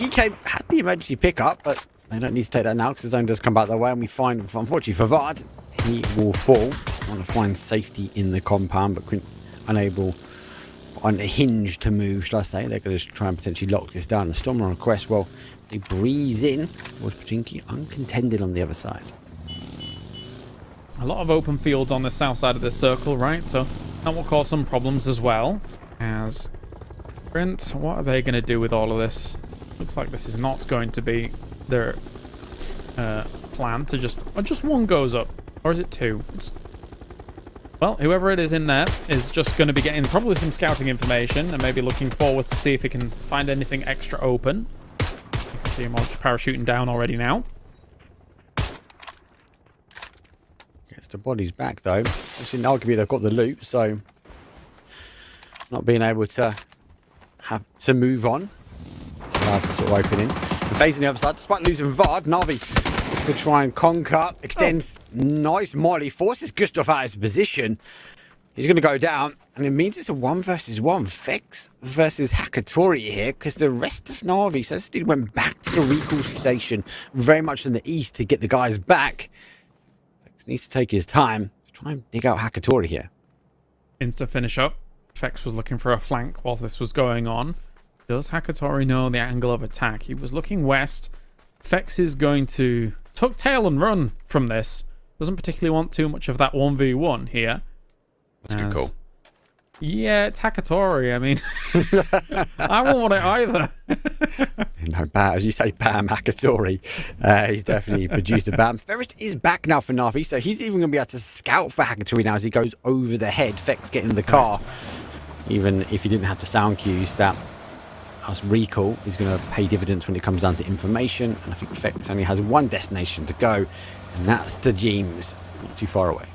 EK had the emergency pickup, but they don't need to take that now because the zone does come back their way, and we find, unfortunately for Vard, he will fall. Want to find safety in the compound, but unhinged to move, should I say. They're going to try and potentially lock this down. The Storm on request, well, they breeze in. Was Pachinki uncontended on the other side. A lot of open fields on the south side of this circle, right? So that will cause some problems as well. As Brent, what are they going to do with all of this? Looks like this is not going to be their plan to just one goes up, or is it two? Well, whoever it is in there is just going to be getting probably some scouting information and maybe looking forward to see if he can find anything extra open. You can see him parachuting down already now. Gets the bodies back though. Arguably they've got the loot, so not being able to have to move on. Sort of opening. And facing the other side, despite losing Vard, Na'Vi to try and conquer, extends nice Molly, forces Gustav out of his position. He's going to go down, and it means it's a 1 versus 1. Fex versus Hakatori here, because the rest of Na'Vi Sensity went back to the recall station, very much in the east, to get the guys back. Fex needs to take his time to try and dig out Hakatori here. Insta finish up. Fex was looking for a flank while this was going on. Does Hakatori know the angle of attack? He was looking west. Fex is going to tuck tail and run from this. Doesn't particularly want too much of that 1v1 here. That's a good call. Yeah, it's Hakatori. I mean, I won't want it either. No, as you say, Bam Hakatori. He's definitely produced a Bam. Ferris is back now for Na'Vi, so he's even going to be able to scout for Hakatori now as he goes over the head. Fex getting in the car. Even if he didn't have the sound cues, that us recall is going to pay dividends when it comes down to information. And I think Fex only has one destination to go, and that's to James, not too far away.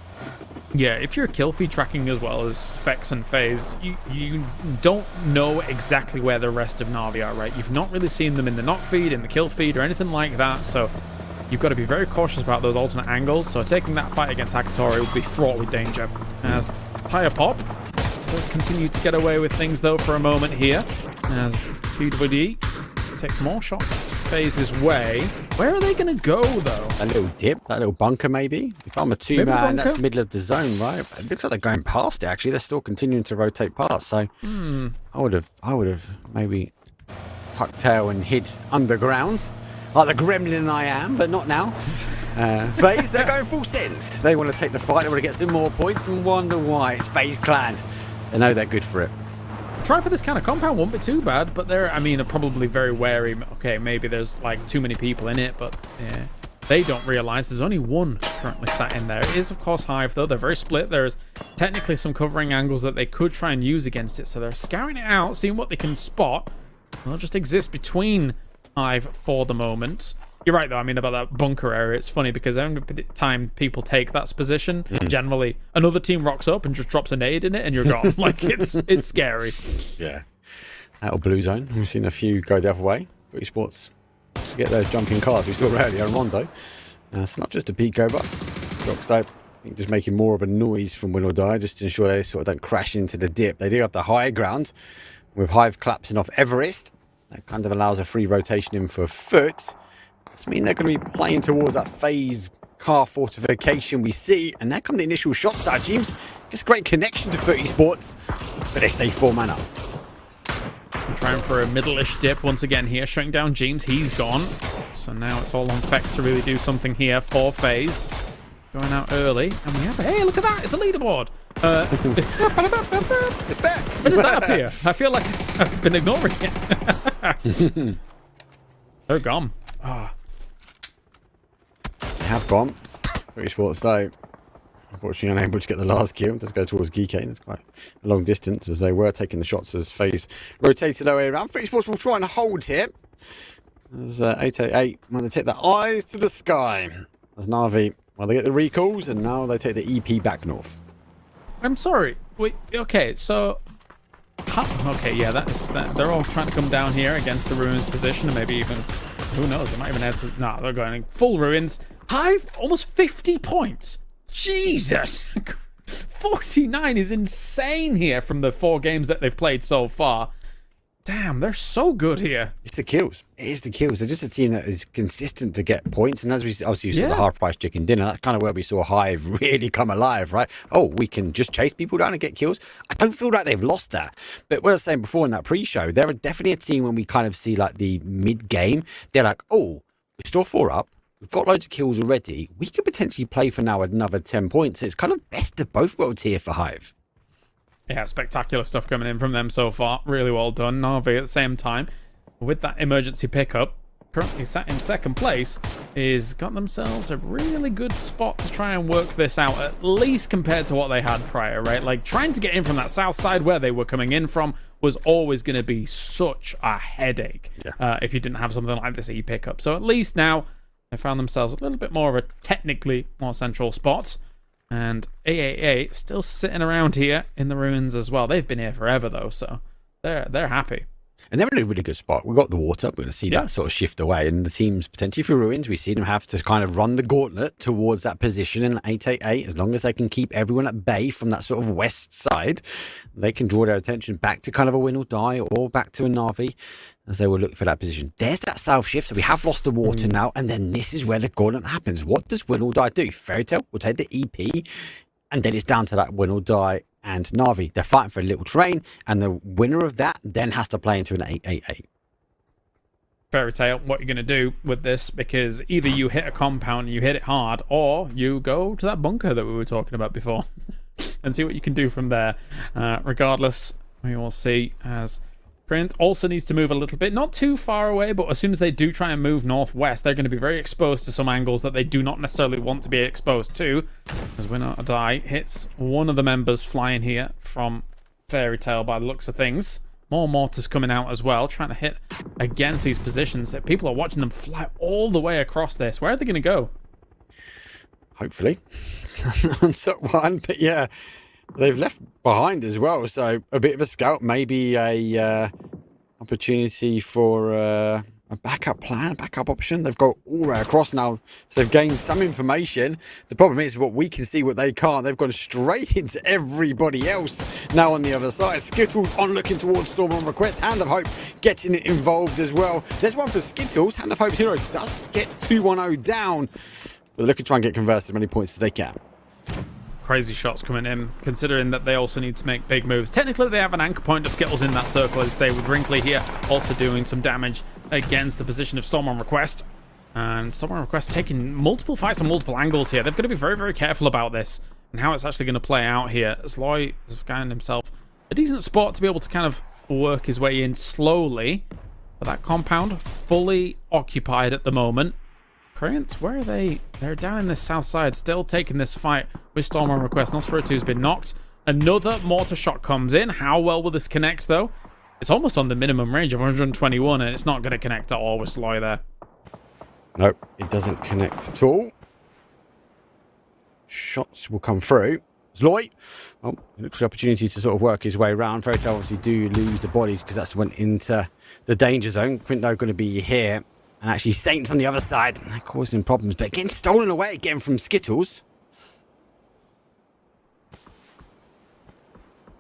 Yeah, if you're kill feed tracking as well as Fex and FaZe, you don't know exactly where the rest of Na'Vi are, right? You've not really seen them in the knock feed, in the kill feed, or anything like that, so you've got to be very cautious about those alternate angles. So taking that fight against Hakatori will be fraught with danger. As Higher Pop does continue to get away with things, though, for a moment here, as PWD takes more shots FaZe's way. Where are they going to go, though? A little dip, that little bunker, maybe. If I'm a two-man, that's middle of the zone, right? It looks like they're going past it, actually. They're still continuing to rotate past, so I would have maybe tucked tail and hid underground, like the gremlin I am, but not now. FaZe, they're going full sends. They want to take the fight, they want to get some more points, and wonder why. It's FaZe Clan. They know they're good for it. Try for this kind of compound won't be too bad, but they're, I mean, are probably very wary. Okay, maybe there's like too many people in it, but yeah, they don't realize there's only one currently sat in there. It is, of course, Hive, though. They're very split. There's technically some covering angles that they could try and use against it, so they're scouring it out, seeing what they can spot. They'll just exist between Hive for the moment. You're right, though. I mean, about that bunker area, it's funny because every time people take that position, generally another team rocks up and just drops a nade in it, and you're gone. Like, it's scary. Yeah. Out of blue zone. We've seen a few go the other way. Esports to get those jumping cars we saw earlier on Rondo. It's not just a Pico bus. Rockstar, I think, just making more of a noise from win or die, just to ensure they sort of don't crash into the dip. They do have the high ground with Hive collapsing off Everest. That kind of allows a free rotation in for Foot. I mean, they're going to be playing towards that FaZe car fortification we see, and there come the initial shots out. James gets great connection to Foot Esports, but they stay 4-man up. Trying for a middle-ish dip once again here, shutting down James. He's gone. So now it's all on Fex to really do something here for FaZe. Going out early, and we have hey, look at that! It's a leaderboard. It's back. When did that appear? I feel like I've been ignoring it. They're gone. They have gone. Esports though, unfortunately unable to get the last kill. Does go towards Geekane. It's quite a long distance as they were taking the shots as FaZe rotated their way around. Esports will try and hold here. As 888 when they take their eyes to the sky. As Na'Vi, well, they get the recalls and now they take the EP back north. I'm sorry. Wait. Okay. So. Okay. Yeah. That's that. They're all trying to come down here against the ruins position, and maybe even. Who knows? They might even have to. No, they're going full ruins. Hive almost 50 points. Jesus. 49 is insane here from the 4 games that they've played so far. Damn, they're so good here. It's the kills. It is the kills. They're just a team that is consistent to get points. And as we obviously saw the hard price chicken dinner, that's kind of where we saw Hive really come alive, right? Oh, we can just chase people down and get kills. I don't feel like they've lost that. But what I was saying before in that pre-show, they're definitely a team when we kind of see like the mid-game, they're like, oh, we're still 4 up. We've got loads of kills already. We could potentially play for now another 10 points. It's kind of best of both worlds here for Hive. Yeah, spectacular stuff coming in from them so far. Really well done. Na'Vi at the same time, with that emergency pickup, currently sat in second place, is got themselves a really good spot to try and work this out, at least compared to what they had prior, right? Like, trying to get in from that south side where they were coming in from was always going to be such a headache if you didn't have something like this E-pickup. So at least now they found themselves a little bit more of a technically more central spot. And AAA still sitting around here in the ruins as well. They've been here forever, though, so they're happy. And they're in a really good spot. We've got the water. We're going to see that sort of shift away. And the teams potentially for ruins, we see them have to kind of run the gauntlet towards that position in 888. As long as they can keep everyone at bay from that sort of west side, they can draw their attention back to kind of a win or die or back to a Na'Vi as they will look for that position. There's that south shift. So we have lost the water now. And then this is where the gauntlet happens. What does win or die do? Fairy Tail will take the EP. And then it's down to that win or die and Na'Vi. They're fighting for a little terrain, and the winner of that then has to play into an 888. Fairy Tail, what you're going to do with this, because either you hit a compound and you hit it hard, or you go to that bunker that we were talking about before and see what you can do from there. Regardless, we will see as Print also needs to move a little bit, not too far away, but as soon as they do try and move northwest, they're going to be very exposed to some angles that they do not necessarily want to be exposed to. As Win or Die hits one of the members flying here from Fairy Tail by the looks of things. More mortars coming out as well, trying to hit against these positions that people are watching them fly all the way across this. Where are they going to go? Hopefully. On top one, but yeah. They've left behind as well, so a bit of a scout, maybe a opportunity for a backup plan, backup option. They've got all right across now, so they've gained some information. The problem is what we can see, what they can't. They've gone straight into everybody else now on the other side. Skittles on looking towards Storm on request. Hand of Hope getting it involved as well. There's one for Skittles. Hand of Hope's hero does get 2-1-0 down, but they're looking to try and get converted as many points as they can. Crazy shots coming in, considering that they also need to make big moves. Technically, they have an anchor point of Skittles in that circle, as I say, with Wrinkly here also doing some damage against the position of Storm on request. And Storm on request taking multiple fights on multiple angles here. They've got to be very, very careful about this and how it's actually going to play out here. Sloy has found himself a decent spot to be able to kind of work his way in slowly. But that compound fully occupied at the moment. Koreans, where are they? They're down in the south side, still taking this fight with Storm on request. Nosferatu's been knocked. Another mortar shot comes in. How well will this connect, though? It's almost on the minimum range of 121, and it's not going to connect at all with Sloy there. Nope, it doesn't connect at all. Shots will come through. Sloy, well, he looks for the opportunity to sort of work his way around. Fairy Tail obviously do lose the bodies because that's went into the danger zone. Quinto going to be here. And actually, Saints on the other side, they're causing problems. But getting stolen away again from Skittles.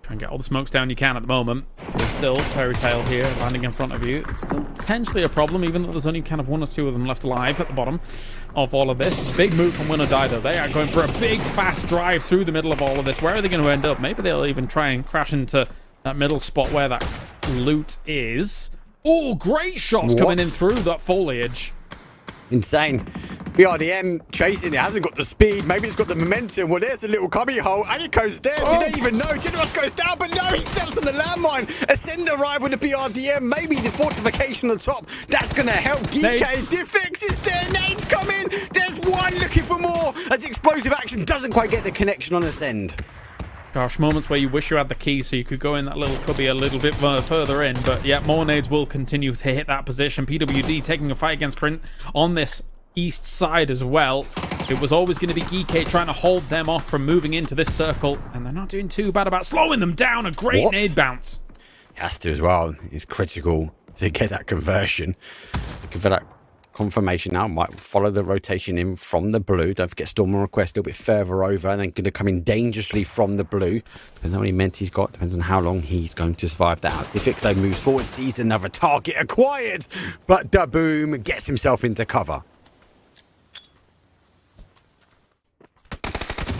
Try and get all the smokes down you can at the moment. There's still Fairy Tail here landing in front of you. It's still potentially a problem, even though there's only kind of one or two of them left alive at the bottom of all of this. Big move from Win or Die, though. They are going for a big, fast drive through the middle of all of this. Where are they going to end up? Maybe they'll even try and crash into that middle spot where that loot is. Oh, great shots coming in through that foliage. Insane. BRDM chasing it, hasn't got the speed, maybe it's got the momentum. Well, there's a little cubby hole, and it goes there. Did they even know? Generos goes down, but no, he steps on the landmine. Ascend arrive with the BRDM, maybe the fortification on top. That's going to help GK. Defix is there, Nate's coming. There's one looking for more, as explosive action doesn't quite get the connection on Ascend. Gosh, moments where you wish you had the key so you could go in that little cubby a little bit further in. But yeah, more nades will continue to hit that position. PWD taking a fight against Krint on this east side as well. It was always going to be GK trying to hold them off from moving into this circle. And they're not doing too bad about slowing them down. A great nade bounce. Has to as well. It's critical to get that conversion. Looking for that confirmation now. Might follow the rotation in from the blue. Don't forget Storm on request a little bit further over, and then going to come in dangerously from the blue. Depends on how many ments he's got. Depends on how long he's going to survive that. Defixo moves forward, sees another target acquired, but Daboom gets himself into cover.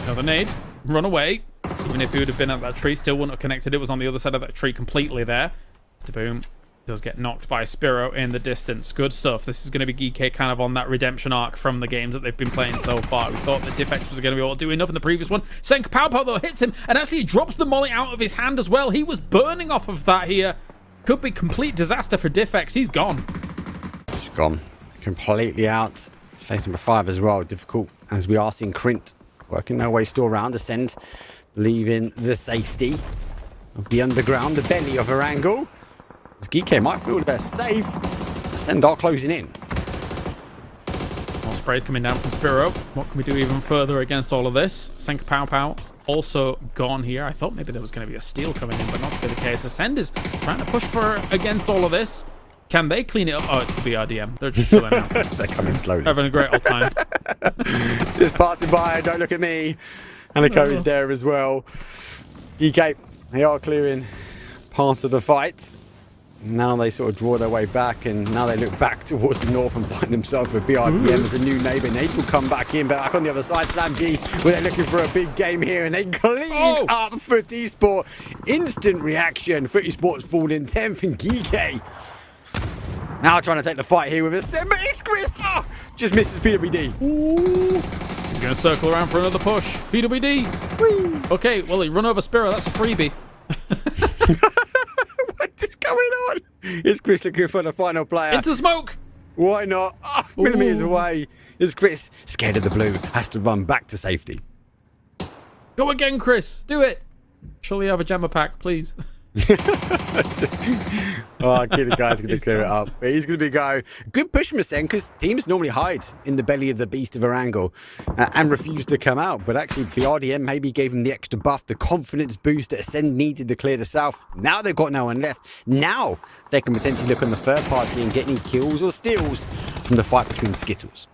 Another nade. Run away. Even if he would have been at that tree, still wouldn't have connected. It was on the other side of that tree completely there. Daboom does get knocked by Spiro in the distance. Good stuff. This is going to be GK kind of on that redemption arc from the games that they've been playing so far. We thought that Defex was going to be able to do enough in the previous one. Senk Pow though hits him, and actually he drops the molly out of his hand as well. He was burning off of that here. Could be complete disaster for Defex. He's gone. He's gone. Completely out. It's face number 5 as well. Difficult, as we are seeing Krint working their way still around. Ascend, leaving the safety of the underground, the belly of Erangel. GK might feel they're safe. Ascend are closing in. sprays coming down from Spiro. What can we do even further against all of this? Senka Pow Pow also gone here. I thought maybe there was going to be a steal coming in, but not to be the case. Ascend is trying to push for against all of this. Can they clean it up? Oh, it's the BRDM. They're just chilling out. They're coming slowly. Having a great old time. Just passing by. Don't look at me. Aniko is there as well. EK, they are clearing part of the fight. Now they sort of draw their way back, and now they look back towards the north and find themselves with BRPM as a new neighbour. Nate will come back in, but back on the other side, Slam G, where they're looking for a big game here, and they clean up Foot Esport. Instant reaction. Foot Esports falling 10th and Geeky. Now trying to take the fight here with a Semba Chris. Oh, just misses PWD. Ooh. He's going to circle around for another push. PWD. Whee. Okay, well, he run over Spiro. That's a freebie. What is going on? Is Chris looking for the final player? Into smoke. Why not? Oh, millimeters away. Is Chris scared of the blue? Has to run back to safety. Go again, Chris. Do it. Surely have a jammer pack, please. Oh, kid, the guy's going to clear it up. He's going to be go. Good push from Ascend, because teams normally hide in the belly of the beast of Erangel and refuse to come out. But actually, BRDM maybe gave him the extra buff, the confidence boost that Ascend needed to clear the south. Now they've got no one left. Now they can potentially look on the third party and get any kills or steals from the fight between Skittles.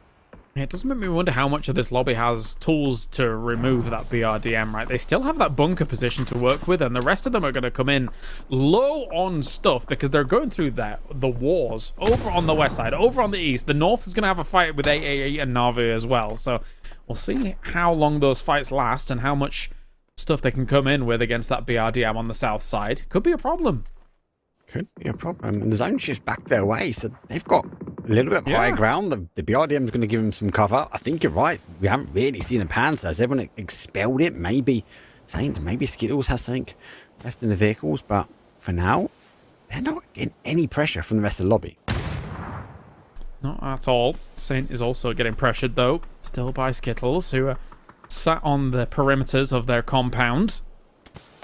It does make me wonder how much of this lobby has tools to remove that BRDM, right? They still have that bunker position to work with, and the rest of them are going to come in low on stuff because they're going through the wars over on the west side, over on the east. The north is going to have a fight with AAE and Navi as well, so we'll see how long those fights last and how much stuff they can come in with against that BRDM on the south side. Could be a problem. Could be a problem. And the zone shifts back their way, so they've got a little bit higher ground. The BRDM is going to give them some cover. I think you're right. We haven't really seen a Panzer. Has everyone expelled it? Maybe Saints, maybe Skittles has something left in the vehicles, but for now, they're not getting any pressure from the rest of the lobby. Not at all. Saint is also getting pressured, though, still by Skittles, who are sat on the perimeters of their compound.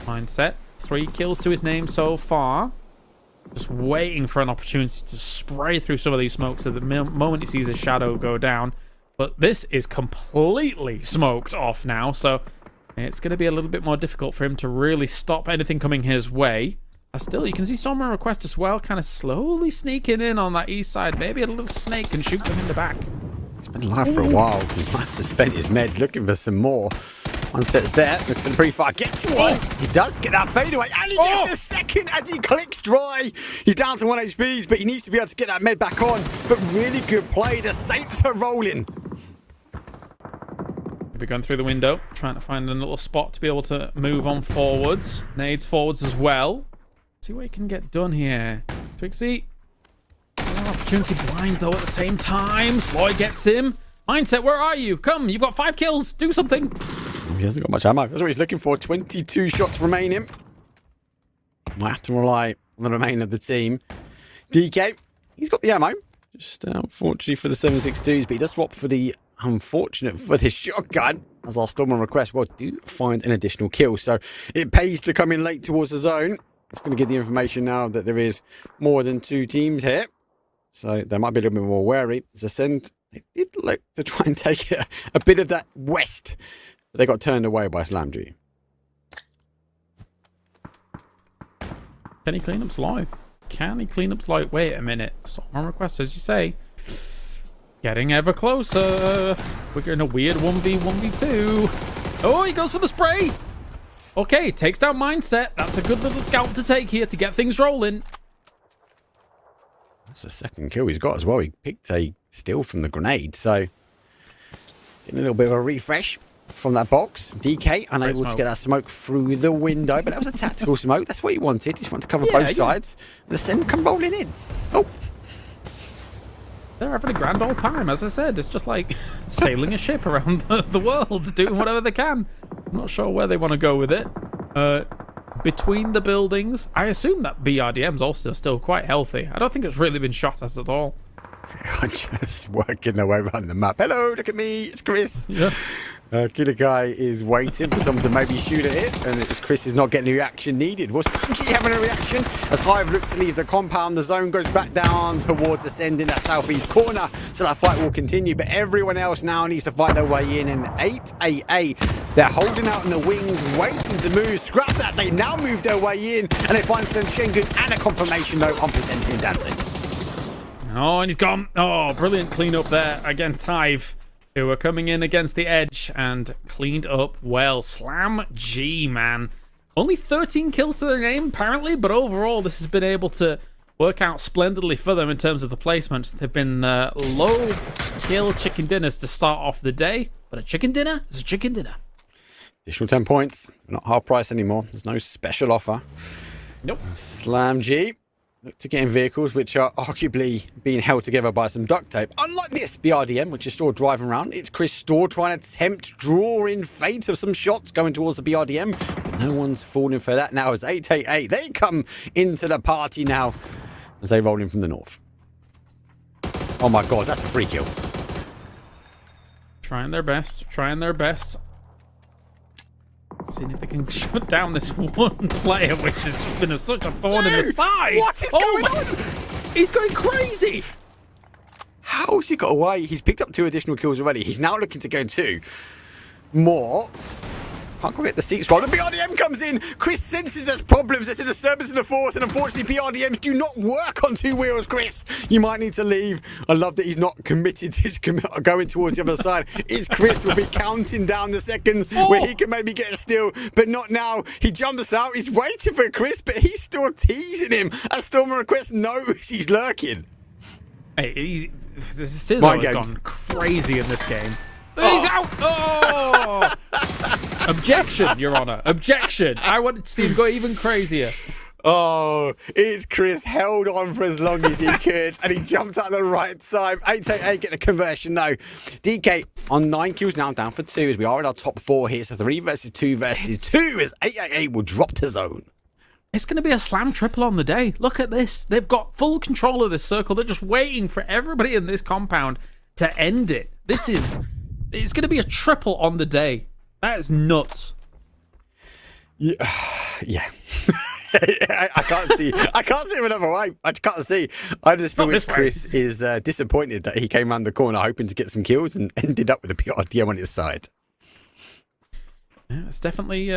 Mindset. 3 kills to his name so far. Just waiting for an opportunity to spray through some of these smokes at the moment he sees his shadow go down. But this is completely smoked off now, so it's going to be a little bit more difficult for him to really stop anything coming his way. Still, you can see Stormer Request as well, kind of slowly sneaking in on that east side. Maybe a little snake can shoot them in the back. It's been alive for a while. He must have spent his meds looking for some more. One set's there, looking for the pre-fire, gets one. He does get that fadeaway, and he gets the second as he clicks dry. He's down to 1 HPs, but he needs to be able to get that med back on. But really good play. The Saints are rolling. He'll be going through the window, trying to find a little spot to be able to move on forwards. Nades forwards as well. See what he can get done here. Twixie. Opportunity blind, though, at the same time. Sloy gets him. Mindset, where are you? Come, you've got 5 kills. Do something. He hasn't got much ammo. That's what he's looking for. 22 shots remaining. Might have to rely on the remainder of the team. DK, he's got the ammo. Just unfortunately for the 7.62s, but he does swap for the unfortunate for the shotgun. As our Storm on request, well, do find an additional kill. So it pays to come in late towards the zone. It's going to give the information now that there is more than 2 teams here. So they might be a little bit more wary. As Ascend, they did look to try and take a bit of that west. But they got turned away by Slam G. Can he clean up Sloy? Can he clean up Sloy? Wait a minute. Storm on request, as you say. Getting ever closer. We're getting a weird 1v1v2. Oh, he goes for the spray. Okay, takes down Mindset. That's a good little scalp to take here to get things rolling. That's the second kill he's got as well. He picked a steal from the grenade, so getting a little bit of a refresh from that box. DK unable to get that smoke through the window, but that was a tactical smoke. That's what he wanted. He just wanted to cover both sides. And Ascend come rolling in. Oh. They're having a grand old time. As I said, it's just like sailing a ship around the world, doing whatever they can. I'm not sure where they want to go with it. Between the buildings, I assume that BRDM's also still quite healthy. I don't think it's really been shot at all. I'm just working their way around the map. Hello, look at me. It's Chris. Yeah. Killakai is waiting for someone to maybe shoot at it, and Chris is not getting the reaction needed. Was Slamji having a reaction? As Hive look to leave the compound, the zone goes back down towards ascending that southeast corner, so that fight will continue, but everyone else now needs to fight their way in, and 888, they're holding out in the wings, waiting to move. Scrap that, they now move their way in, and they find some Shengun and a confirmation note on presenting Dante. Oh, and he's gone. Oh, brilliant cleanup there against Hive, who were coming in against the edge and cleaned up well. Slam G, man. Only 13 kills to their name, apparently, but overall, this has been able to work out splendidly for them in terms of the placements. They've been low kill chicken dinners to start off the day, but a chicken dinner is a chicken dinner. Additional 10 points. Not half price anymore. There's no special offer. Nope. Slam G. Look to get in vehicles which are arguably being held together by some duct tape. Unlike this BRDM, which is still driving around, it's Chris Store trying to attempt drawing fate of some shots going towards the BRDM. But no one's falling for that now as 888. They come into the party now as they roll in from the north. Oh my god, that's a free kill. Trying their best. Seeing if they can shut down this one player, which has just been such a thorn in the side. What is going on? He's going crazy. How's he got away? He's picked up 2 additional kills already. He's now looking to go 2 more. Can't quite get the seats right. The BRDM comes in. Chris senses there's problems. There's a disturbance in the force, and unfortunately, BRDMs do not work on 2 wheels, Chris. You might need to leave. I love that he's not committed to going towards the other side. It's Chris who will be counting down the seconds where he can maybe get a steal, but not now. He jumps out. He's waiting for Chris, but he's still teasing him as Stormer and Chris knows he's lurking. Hey, Sizzle has gone crazy in this game. He's out! Oh! Objection, Your Honor. Objection. I wanted to see him go even crazier. Oh, it's Chris held on for as long as he could, and he jumped out the right side. 888 get the conversion, no. DK on 9 kills now, down for 2 as we are in our top 4 here. So 3 versus 2 versus 2 as 888 will drop to zone. It's going to be a slam triple on the day. Look at this. They've got full control of this circle. They're just waiting for everybody in this compound to end it. It's going to be a triple on the day. That is nuts. Yeah. I can't see it another way. I can't see. I just feel Chris is disappointed that he came around the corner hoping to get some kills and ended up with a PRDM on his side. Yeah, it's definitely,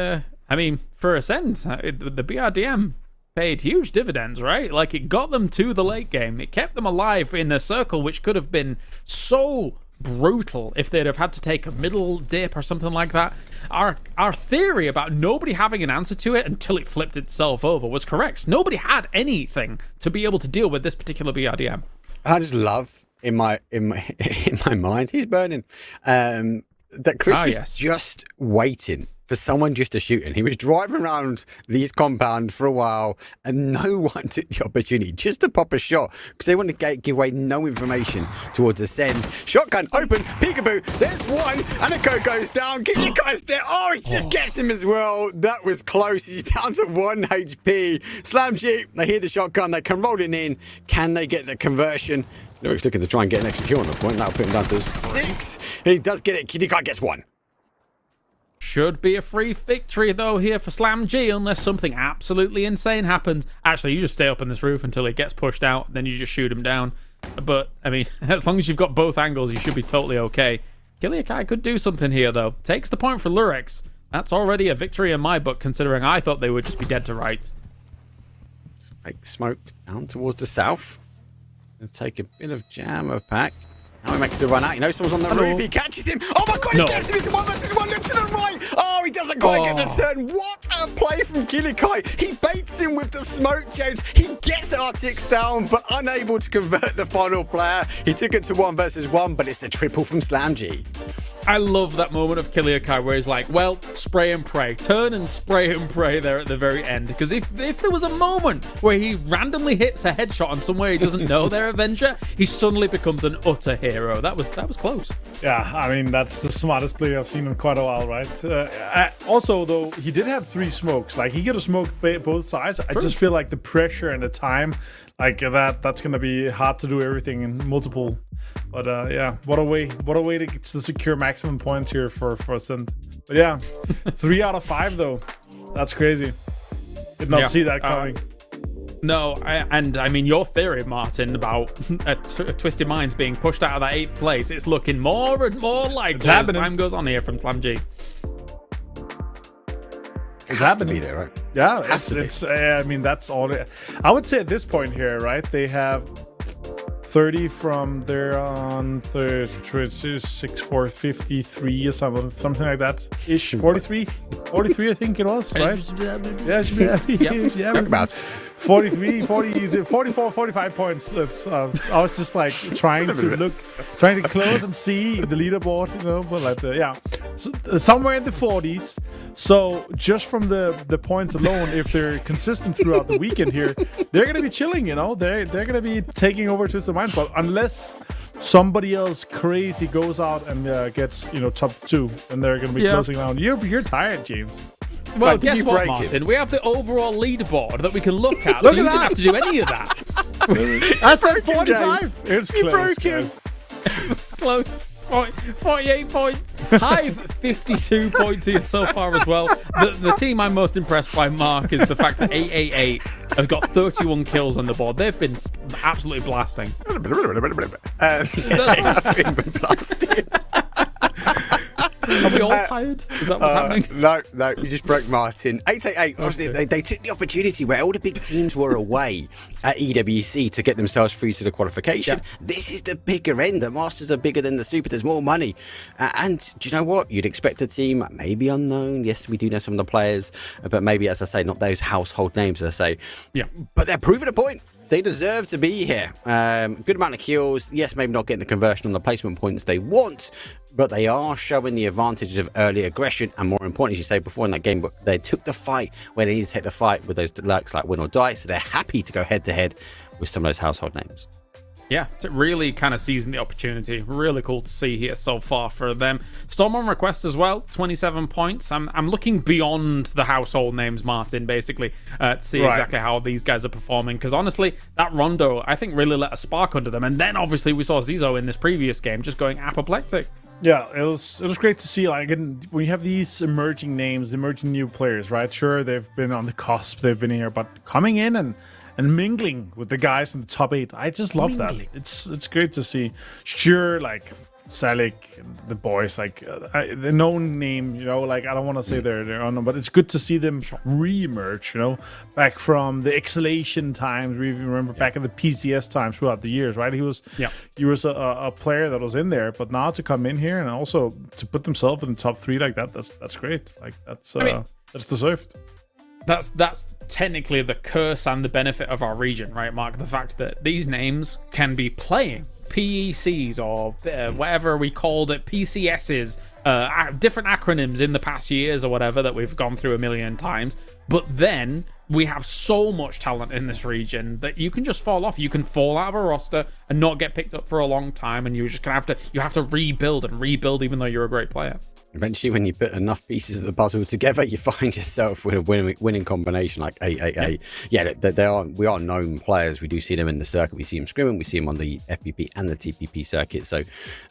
for Ascend, the BRDM paid huge dividends, right? Like, it got them to the late game. It kept them alive in a circle which could have been so brutal if they'd have had to take a middle dip or something like that. Our theory about nobody having an answer to it until it flipped itself over was correct. Nobody had anything to be able to deal with this particular BRDM. I just love in my mind, he's burning. That Chris was just waiting for someone just to shoot him. He was driving around these compound for a while, and no one took the opportunity just to pop a shot because they want to give away no information towards Ascend. Shotgun open, peekaboo. There's one, and the code goes down. Get you guys there. Oh, he just gets him as well. That was close. He's down to 1 HP. Slam G. They hear the shotgun. They come rolling in. Can they get the conversion? Lyric's looking to try and get an extra kill on the point. That'll put him down to 6. He does get it. Kitty Guy gets 1. Should be a free victory, though, here for Slam G, unless something absolutely insane happens. Actually, you just stay up on this roof until it gets pushed out, then you just shoot him down. But, as long as you've got both angles, you should be totally okay. Kiliakai could do something here, though. Takes the point for Lurex. That's already a victory in my book, considering I thought they would just be dead to rights. Take smoke down towards the south. And take a bit of jammer pack. Now he makes the run out. He knows someone's on the roof. He catches him. Oh my god, he gets him. It's 1 versus 1. Look to the right. Oh, he doesn't quite get the turn. What a play from Kilikai. He baits him with the smoke, James. He gets Artix down, but unable to convert the final player. He took it to 1 versus 1, but it's the triple from Slam G. I love that moment of Kiliakai where he's like, well, spray and pray. Turn and spray and pray there at the very end. Because if there was a moment where he randomly hits a headshot on somewhere he doesn't know their Avenger, he suddenly becomes an utter hero. That was close. Yeah, that's the smartest play I've seen in quite a while, right? Also, though, he did have 3 smokes. Like, he could have smoked both sides. True. I just feel like the pressure and the time, like that's going to be hard to do everything in multiple But yeah, what a way to secure maximum points here for Ascent. But yeah, 3 out of 5 though. That's crazy. Did not see that coming. No, I mean, your theory, Martin, about Twisted Minds being pushed out of that 8th place, it's looking more and more likely as time goes on here from Slam G. It's happening to be there, right? Yeah, it's I mean, that's all. I would say at this point here, right? They have 30 from there on the 6, 4, 53 or something like that ish. 43, I think it was, right? Yeah, it should be. Yeah, about 43, 40, 44, 45 points. I was just like trying to close and see the leaderboard, you know, but like, yeah, somewhere in the 40s. So just from the points alone, if they're consistent throughout the weekend here, they're gonna be chilling, you know. They're gonna be taking over Twisted Minds, but unless somebody else crazy goes out and gets, you know, top 2, and they're gonna be closing down. You're tired, James. Well, Like, guess what, Martin? We have the overall leaderboard that we can look at, so you didn't have to do any of that. I said 45. It's close. It's close. 48 points. Hive 52 points here so far as well. The team I'm most impressed by, Mark, is the fact that 888 has got 31 kills on the board. They've been absolutely blasting. They have been blasting. Are we all tired? Is that what's happening? No, you just broke Martin. 888, obviously, they took the opportunity where all the big teams were away at EWC to get themselves through to the qualification. Yeah. This is the bigger end. The Masters are bigger than the Super. There's more money. And do you know what? You'd expect a team, maybe unknown. Yes, we do know some of the players, but maybe, as I say, not those household names, as I say. Yeah. But they're proving a point. They deserve to be here. Good amount of kills. Yes, maybe not getting the conversion on the placement points they want, but they are showing the advantages of early aggression. And more important, as you say before in that game, they took the fight where they need to take the fight with those likes like win or die. So they're happy to go head to head with some of those household names. Yeah, it's really kind of seizing the opportunity. Really cool to see here so far for them. Storm on request as well, 27 points. I'm looking beyond the household names, Martin, basically, to see exactly how these guys are performing. Because honestly, that Rondo, I think, really let a spark under them. And then obviously we saw Zizo in this previous game just going apoplectic. Yeah, it was great to see. Like, when you have these emerging names, emerging new players, right? Sure, they've been on the cusp, they've been here, but coming in and mingling with the guys in the top 8, I just love that. It's great to see. Sure, like Salik, the boys, like the known name, you know, like I don't want to say they're unknown, but it's good to see them re-emerge, you know, back from the exhalation times. We remember back in the PCS times throughout the years, right? He was a player that was in there, but now to come in here and also to put themselves in the top 3 like that, that's great. Like that's deserved. That's technically the curse and the benefit of our region, right, Mark? The fact that these names can be playing PECs or whatever we called it, PCSs, different acronyms in the past years or whatever that we've gone through a million times. But then we have so much talent in this region that you can just fall off. You can fall out of a roster and not get picked up for a long time, and you're just gonna have to rebuild even though you're a great player. Eventually, when you put enough pieces of the puzzle together, you find yourself with a winning combination like 888. Yeah, we are known players. We do see them in the circuit. We see them scrimming. We see them on the FPP and the TPP circuit. So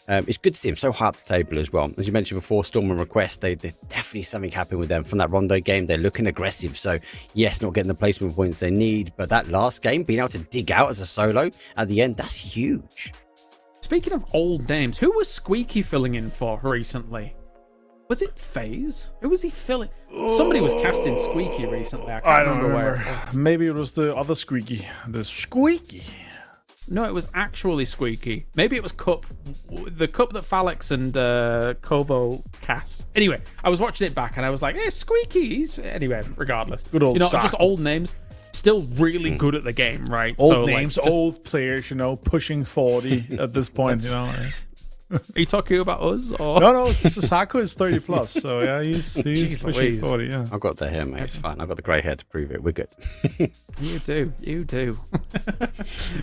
it's good to see them so high up the table as well. As you mentioned before, Storm and Request, they definitely something happened with them from that Rondo game. They're looking aggressive. So yes, not getting the placement points they need, but that last game, being able to dig out as a solo at the end, that's huge. Speaking of old names, who was Squeaky filling in for recently? Was it FaZe? Who was he filling? Somebody was casting Squeaky recently. I can't remember where. Maybe it was the other Squeaky. The Squeaky. No, it was actually Squeaky. Maybe it was Cup. The Cup that Falix and Kovo cast. Anyway, I was watching it back and I was like, hey, Squeaky. Anyway, regardless. Good old just old names. Still really good at the game, right? Old names, old players, you know, pushing 40 at this point, you know. Are you talking about us? Or? No, Sasako is 30 plus, so yeah, he's pushing 40, yeah. I've got the hair, mate, it's fine. I've got the grey hair to prove it, we're good. You do.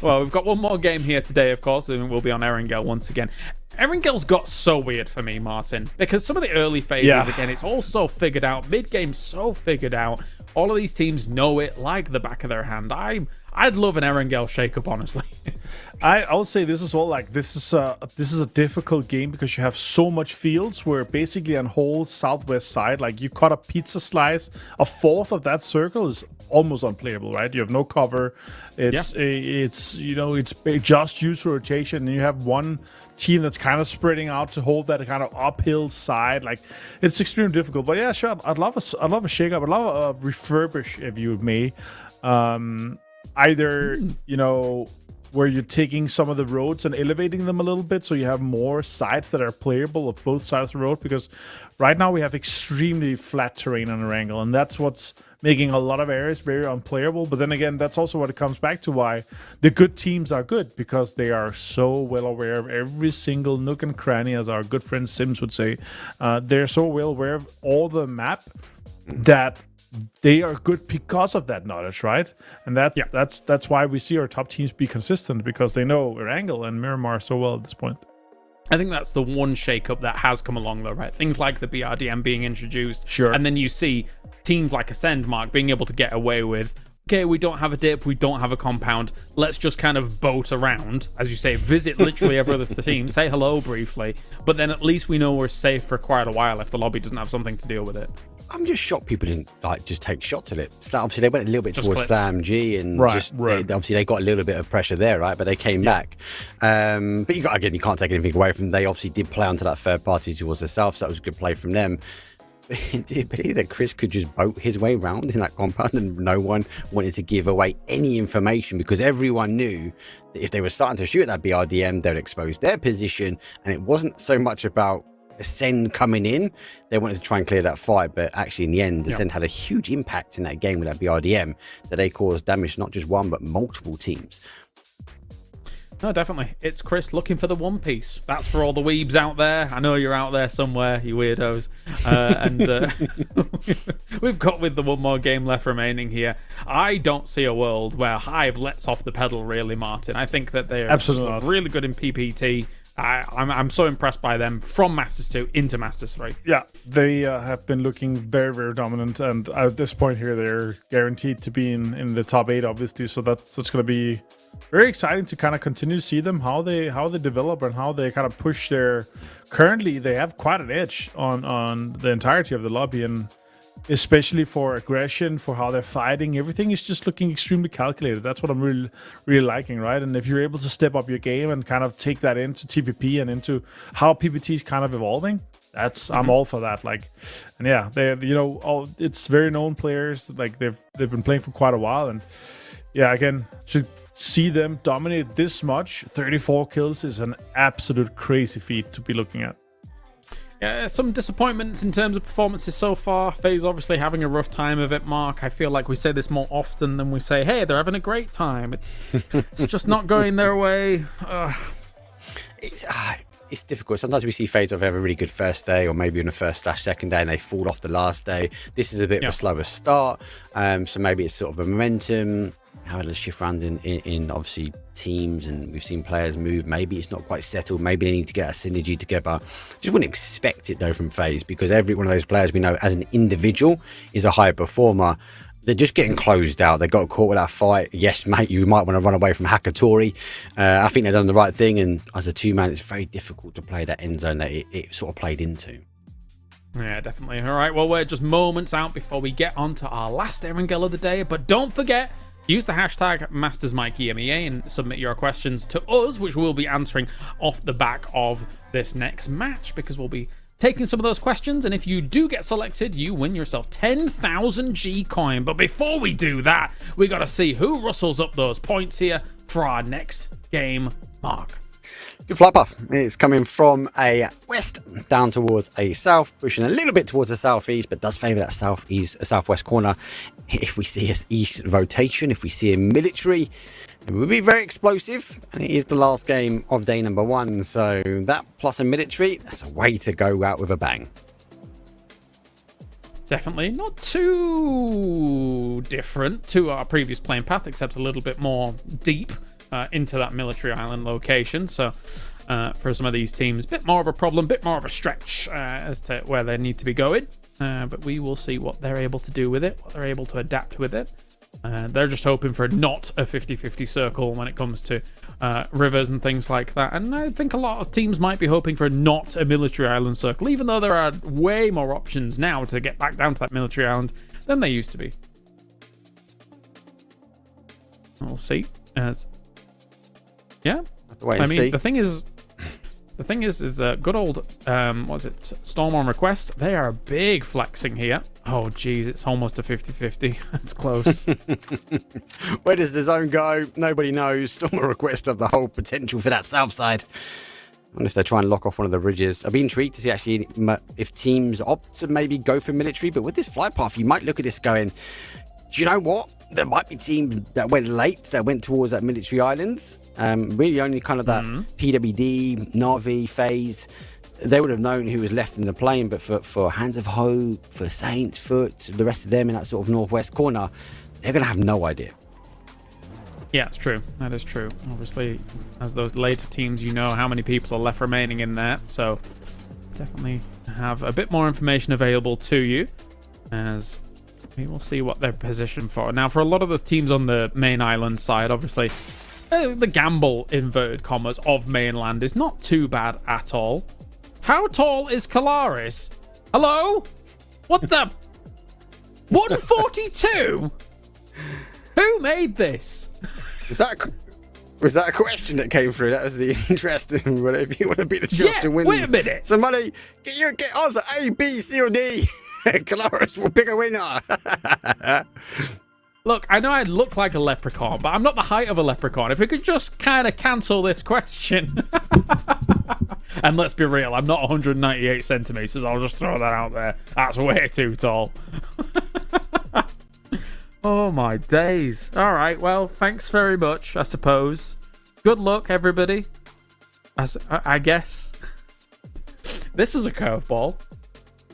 Well, we've got one more game here today, of course, and we'll be on Erangel once again. Erengel's got so weird for me, Martin, because some of the early phases, again, it's all so figured out. Mid-game so figured out. All of these teams know it like the back of their hand. I'd love an Erengel shake-up, honestly. I'll say this as well. Like this is a difficult game because you have so much fields where basically on whole southwest side, like you cut a pizza slice, a fourth of that circle is almost unplayable, right? You have no cover. It's just user rotation, and you have one team that's kind of spreading out to hold that kind of uphill side. Like it's extremely difficult. But yeah, sure, I'd love a shake up. I'd love a refurbish, if you may. Either where you're taking some of the roads and elevating them a little bit so you have more sides that are playable of both sides of the road, because right now we have extremely flat terrain on Erangel, and that's what's making a lot of areas very unplayable. But then again, that's also what it comes back to, why the good teams are good, because they are so well aware of every single nook and cranny, as our good friend Sims would say. They're so well aware of all the map that they are good because of that knowledge, right? And that's why we see our top teams be consistent, because they know Erangel and Miramar so well at this point. I think that's the one shake-up that has come along, though, right? Things like the BRDM being introduced. Sure. And then you see teams like Ascend, Mark, being able to get away with, okay, we don't have a dip, we don't have a compound, let's just kind of boat around, as you say, visit literally every other team, say hello briefly, but then at least we know we're safe for quite a while if the lobby doesn't have something to deal with it. I'm just shocked people didn't just take shots at it. So obviously, they went a little bit Just towards clips. SlamG, and obviously they got a little bit of pressure there, right? But they came back. But you can't take anything away from them. They obviously did play onto that third party towards the south, so that was a good play from them. But did you believe that Chris could just boat his way around in that compound, and no one wanted to give away any information, because everyone knew that if they were starting to shoot at that BRDM, they'd expose their position, and it wasn't so much about Ascend coming in. They wanted to try and clear that fight, but actually in the end, Ascend had a huge impact in that game with that BRDM, that they caused damage to not just one but multiple teams. No, definitely. It's Chris looking for the One Piece. That's for all the weebs out there. I know you're out there somewhere, you weirdos. We've got with the one more game left remaining here. I don't see a world where Hive lets off the pedal, really, Martin. I think that they're absolutely really good in PPT. I'm so impressed by them from Masters 2 into Masters 3. Yeah, they have been looking very, very dominant, and at this point here, they're guaranteed to be in the top 8, obviously. So that's going to be very exciting to kind of continue to see them, how they develop and how they kind of push their. Currently, they have quite an edge on the entirety of the lobby, and especially for aggression, for how they're fighting. Everything is just looking extremely calculated. That's what I'm really, really liking, right? And if you're able to step up your game and kind of take that into TPP and into how PPT is kind of evolving, I'm all for that. Like, and yeah, it's very known players. Like they've been playing for quite a while, and yeah, again, to see them dominate this much, 34 kills is an absolute crazy feat to be looking at. Yeah, some disappointments in terms of performances so far. FaZe obviously having a rough time of it, Mark. I feel like we say this more often than we say, hey, they're having a great time. It's just not going their way. It's difficult. Sometimes we see FaZe have a really good first day, or maybe in the first/second day, and they fall off the last day. This is a bit of a slower start, so maybe it's sort of a momentum. Having a shift around in obviously teams, and we've seen players move. Maybe it's not quite settled. Maybe they need to get a synergy together. Just wouldn't expect it though from FaZe, because every one of those players we know as an individual is a high performer. They're just getting closed out. They got caught with that fight. Yes, mate, you might want to run away from Hakatori. I think they've done the right thing, and as a two-man, it's very difficult to play that end zone that it sort of played into. Yeah, definitely. All right, well, we're just moments out before we get on to our last Erangel of the day, but don't forget, use the hashtag MastersMikeEMEA and submit your questions to us, which we'll be answering off the back of this next match, because we'll be taking some of those questions, and if you do get selected, you win yourself 10,000 G coin. But before we do that, we got to see who rustles up those points here for our next game, Mark. Good flight path. It's coming from a west down towards a south, pushing a little bit towards the southeast, but does favour that southwest corner. If we see an east rotation, if we see a military, it will be very explosive, and it is the last game of day number 1. So that plus a military, that's a way to go out with a bang. Definitely not too different to our previous playing path, except a little bit more deep into that military island location. So for some of these teams. Bit more of a problem, bit more of a stretch as to where they need to be going. But we will see what they're able to do with it, what they're able to adapt with it. They're just hoping for not a 50-50 circle when it comes to rivers and things like that. And I think a lot of teams might be hoping for not a military island circle, even though there are way more options now to get back down to that military island than there used to be. We'll see. Yeah. I mean, the thing is, good old, what's it, Storm on Request, they are big flexing here. Oh, geez, it's almost a 50-50. It's close. Where does the zone go? Nobody knows. Storm on Request have the whole potential for that south side. I wonder if they're trying to lock off one of the ridges. I'd be intrigued to see actually if teams opt to maybe go for military, but with this flight path, you might look at this going, do you know what? There might be teams that went late, that went towards that military islands. Really only kind of that PWD, Na'vi phase. They would have known who was left in the plane, but for Hands of Hope, for Saints, Foot, the rest of them in that sort of northwest corner, they're going to have no idea. Yeah, it's true. That is true. Obviously, as those later teams, you know how many people are left remaining in that, so definitely have a bit more information available to you as we will see what they're positioned for. Now, for a lot of the teams on the main island side, obviously, the gamble, inverted commas, of mainland is not too bad at all. How tall is Kalaris? Hello? What the? 142? Who made this? Was that a question that came through? That was the interesting one. If you want to beat the trust and win, wait a minute. Somebody get answer A, B, C, or D. Kalaris will pick a winner. Look, I know I look like a leprechaun, but I'm not the height of a leprechaun. If we could just kind of cancel this question. And let's be real, I'm not 198 centimeters. I'll just throw that out there. That's way too tall. Oh, my days. All right, well, thanks very much, I suppose. Good luck, everybody. I guess. This is a curveball.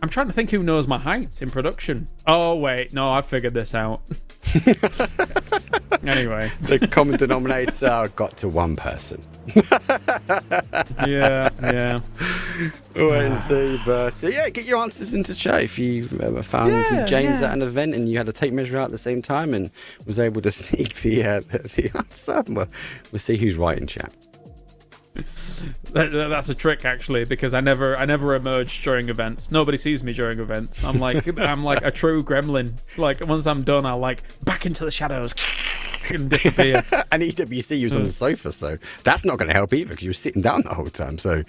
I'm trying to think who knows my height in production. Oh, wait. No, I figured this out. Anyway. The common denominator got to one person. Yeah. Wait and see. But yeah, get your answers into chat if you've ever found James at an event and you had a tape measure out at the same time and was able to sneak the answer. We'll see who's right in chat. That's a trick, actually, because I never emerge during events. Nobody sees me during events. I'm like a true gremlin. Like, once I'm done, I'll back into the shadows and disappear. And EWC was on the sofa, so that's not going to help either because you were sitting down the whole time. So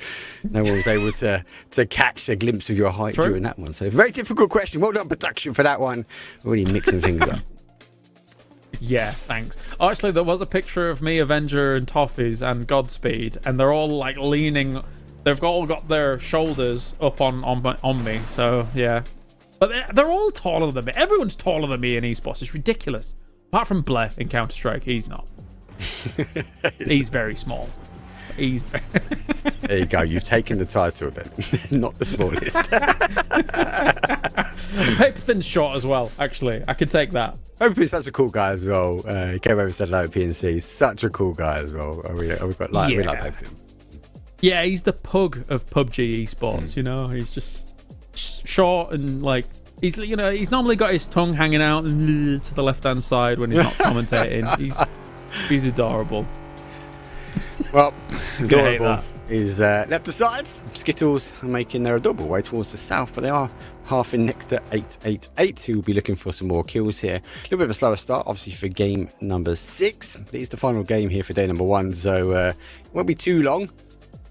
no one was able to catch a glimpse of your height during that one. So very difficult question. Well done, production, for that one. Really mixing things up. Yeah, thanks. Actually, there was a picture of me, Avenger, and Toffees, and Godspeed, and they're all leaning. They've all got their shoulders up on me. So yeah, but they're all taller than me. Everyone's taller than me in esports. It's ridiculous. Apart from Blair in Counter Strike, he's not. He's very small. There you go. You've taken the title then. Not the smallest. Paper Thin's short as well. Actually, I could take that. Paper's such a cool guy as well. He came over and said hello at PNC. Such a cool guy as well. We like Paper. Yeah, he's the pug of PUBG Esports. You know, he's just short and he's normally got his tongue hanging out to the left hand side when he's not commentating. He's adorable. Well, adorable is left aside. Skittles are making their adorable way towards the south, but they are halving next to 888, who will be looking for some more kills here. A little bit of a slower start, obviously, for game number 6. But it's the final game here for day number 1, so it won't be too long.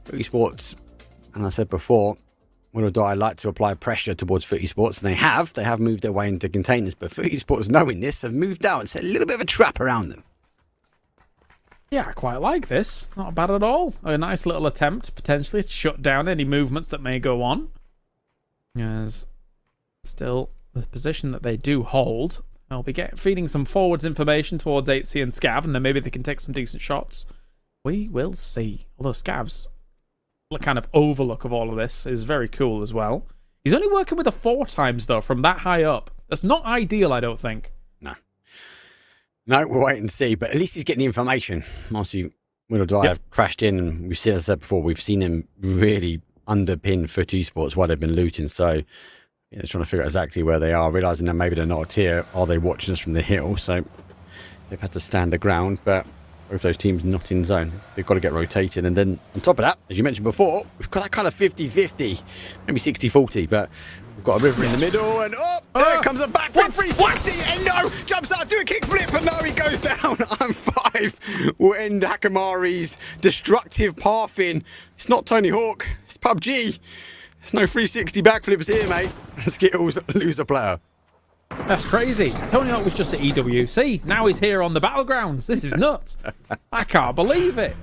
Esports, and I said before, when or die, like to apply pressure towards Esports, and they have moved their way into containers, but Esports, knowing this, have moved out and set a little bit of a trap around them. Yeah, I quite like this. Not bad at all. A nice little attempt, potentially, to shut down any movements that may go on. As still, the position that they do hold, they'll be feeding some forwards information towards 8C and Scav, and then maybe they can take some decent shots. We will see. Although Scav's kind of overlook of all of this is very cool as well. He's only working with a 4 times, though, from that high up. That's not ideal, I don't think. No, we'll wait and see, but at least he's getting the information. Obviously, Will Die have crashed in, and we've seen, as I said before, we've seen him really underpin for Esports while they've been looting. So, trying to figure out exactly where they are, realizing that maybe they're not a tier. Are they watching us from the hill? So they've had to stand their ground, but both those teams not in zone. They've got to get rotated. And then on top of that, as you mentioned before, we've got that kind of 50-50, maybe 60-40, but we've got a river in the middle, and there comes a backflip 360, and no, jumps out, do a kickflip, and no, he goes down. I'm 5 will end Hakamari's destructive pathing. It's not Tony Hawk, it's PUBG. There's no 360 backflips here, mate. Skittles lose a player. That's crazy. Tony Hawk was just at EWC. Now he's here on the Battlegrounds. This is nuts. I can't believe it.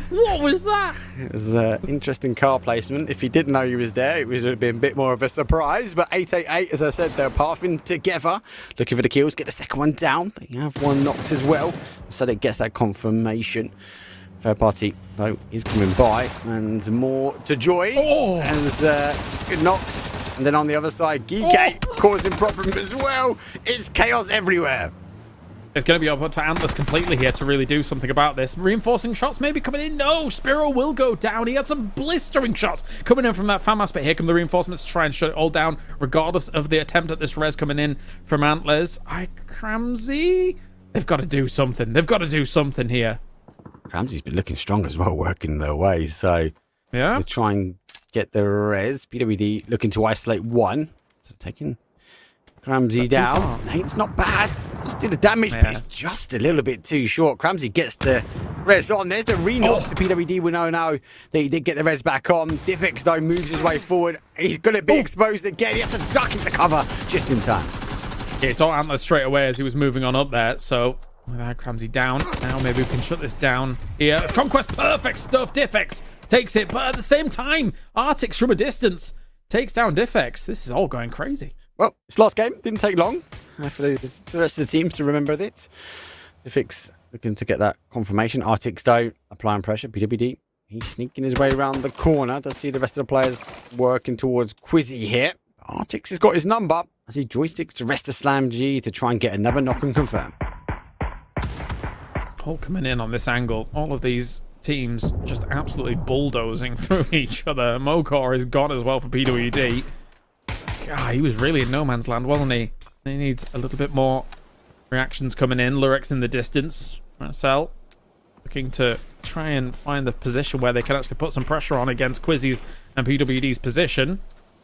What was that? It was an interesting car placement. If he didn't know he was there, it would have been a bit more of a surprise. But 888, as I said, they're pathing together, looking for the kills, get the second one down. They have one knocked as well, so it gets that confirmation. Third party, though, is coming by, and more to join. As good knocks. And then on the other side, Geekate causing problems as well. It's chaos everywhere. It's going to be up to Antlers completely here to really do something about this. Reinforcing shots maybe coming in. No, Spiro will go down. He had some blistering shots coming in from that FAMAS, but here come the reinforcements to try and shut it all down, regardless of the attempt at this res coming in from Antlers. Cramsey, they've got to do something. They've got to do something here. Cramsey's been looking strong as well, working their way. So yeah, they try and get the res. PWD looking to isolate one. So taking Cramsey down. Hey, it's not bad. Let's do the damage, but it's just a little bit too short. Cramsey gets the res on. There's the re-knocks. The PWD will know now they did get the res back on. Diffix, though, moves his way forward. He's going to be exposed again. He has to duck into cover just in time. Yeah, it's all Antlers straight away as he was moving on up there. So without Cramsey down, now maybe we can shut this down here. It's Conquest, perfect stuff. Diffix takes it, but at the same time, Artix from a distance takes down Diffix. This is all going crazy. Well, this last game didn't take long for the rest of the teams to remember it. Diffix looking to get that confirmation. Artix, though, applying pressure. PWD, he's sneaking his way around the corner. Does see the rest of the players working towards Quizzy here. Artix has got his number as he joysticks to rest of Slam G to try and get another knock and confirm. All coming in on this angle. All of these teams just absolutely bulldozing through each other. Mokor is gone as well for PWD. God, he was really in no man's land, wasn't he? He needs a little bit more reactions coming in. Lurex in the distance. Marcel looking to try and find the position where they can actually put some pressure on against Quizzy's and PWD's position.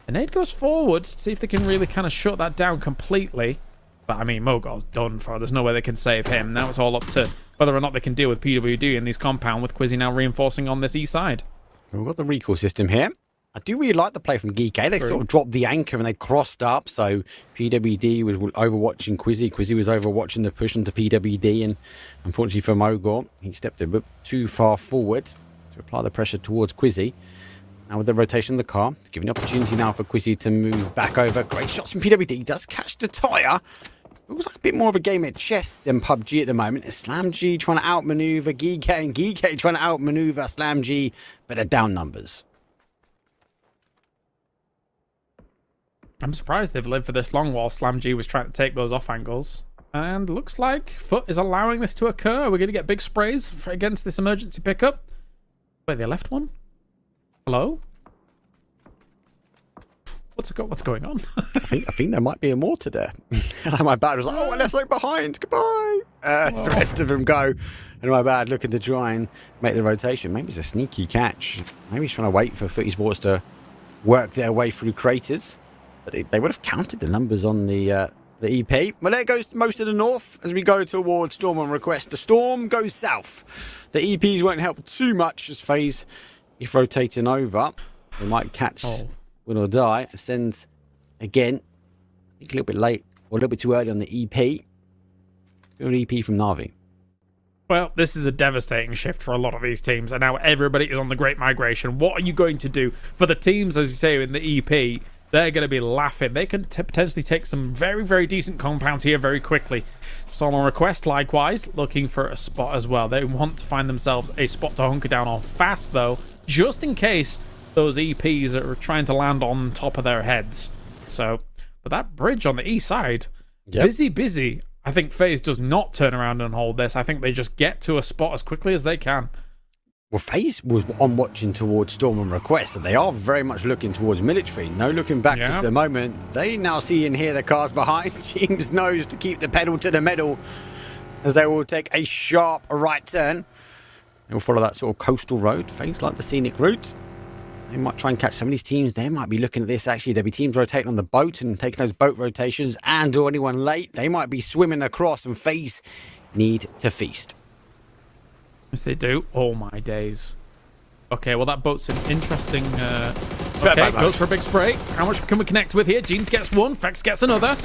And Nade goes forward to see if they can really kind of shut that down completely. But, I mean, Mogor's done for. There's no way they can save him. Now it's all up to whether or not they can deal with PWD in these compound, with Quizzy now reinforcing on this east side. We've got the recall system here. I do really like the play from Geekay. They sort of dropped the anchor and they crossed up. So PWD was overwatching Quizzy. Quizzy was overwatching the push onto PWD. And unfortunately for Mogor, he stepped a bit too far forward to apply the pressure towards Quizzy. Now with the rotation of the car, it's giving the opportunity now for Quizzy to move back over. Great shots from PWD. He does catch the tyre. It looks like a bit more of a game at chess than PUBG at the moment. It's Slam G trying to outmaneuver Geekay, and Geekay trying to outmaneuver Slam G, but they're down numbers. I'm surprised they've lived for this long while Slam G was trying to take those off angles. And looks like Foot is allowing this to occur. We're going to get big sprays against this emergency pickup. Wait, they left one? Hello? What's going on? I think there might be a mortar there. My bad was like, I left something behind. Goodbye. The rest of them go. And my bad looking to try and make the rotation. Maybe it's a sneaky catch. Maybe he's trying to wait for Footy Sports to work their way through craters. But they would have counted the numbers on the EP. Well, there goes most of the north as we go towards Storm on request. The Storm goes south. The EPs won't help too much as FaZe, if rotating over, they might catch Win or Die. Ascends again. I think a little bit late or a little bit too early on the EP. Good EP from Na'Vi. Well, this is a devastating shift for a lot of these teams, and now everybody is on the Great Migration. What are you going to do for the teams, as you say, in the EP? They're going to be laughing. They can potentially take some very, very decent compounds here very quickly. Storm on request, likewise, looking for a spot as well. They want to find themselves a spot to hunker down on fast, though, just in case those EPs are trying to land on top of their heads. So, but that bridge on the east side, busy. I think FaZe does not turn around and hold this. I think they just get to a spot as quickly as they can. Well, FaZe was on watching towards Storm and Request, so they are very much looking towards military. No looking back just at the moment. They now see and hear the cars behind. Teams knows to keep the pedal to the metal as they will take a sharp right turn. They will follow that sort of coastal road. FaZe like the scenic route. They might try and catch some of these teams. They might be looking at this. Actually, there'll be teams rotating on the boat and taking those boat rotations, and or anyone late. They might be swimming across, and FaZe need to feast. Yes, they do. Oh, my days. Okay, well, that boat's an interesting... okay, goes for a big spray. How much can we connect with here? Jeans gets one. Fex gets another.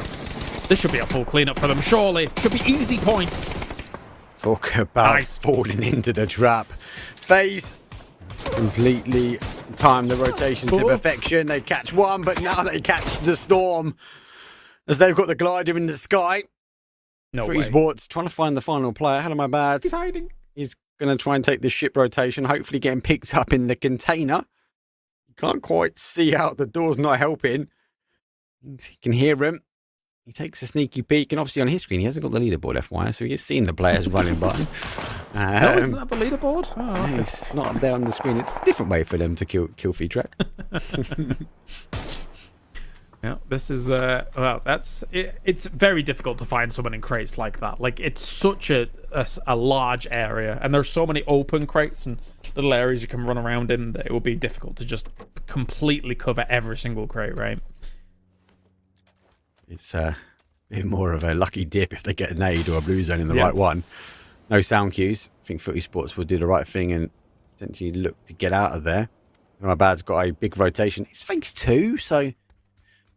This should be a full cleanup for them, surely. Should be easy points. Talk about falling into the trap. FaZe completely time the rotation to perfection. They catch one, but now they catch the Storm as they've got the glider in the sky. No way. Esports trying to find the final player. How am I bad? He's hiding. He's going to try and take the ship rotation, hopefully getting picked up in the container. You can't quite see out. The door's not helping. You can hear him. He takes a sneaky peek, and obviously on his screen, he hasn't got the leaderboard, FYI, so he's seen the players running by. No, it doesn't have the leaderboard? Oh, okay. It's not up there on the screen. It's a different way for them to kill feedtrack. Yeah, this is well, that's it, it's very difficult to find someone in crates like that. Like, it's such a large area, and there's so many open crates and little areas you can run around in that it will be difficult to just completely cover every single crate, right? It's a bit more of a lucky dip if they get a nade or a blue zone in the right one. No sound cues. I think Footy Sports will do the right thing and potentially look to get out of there. My bad's got a big rotation. It's phase 2, so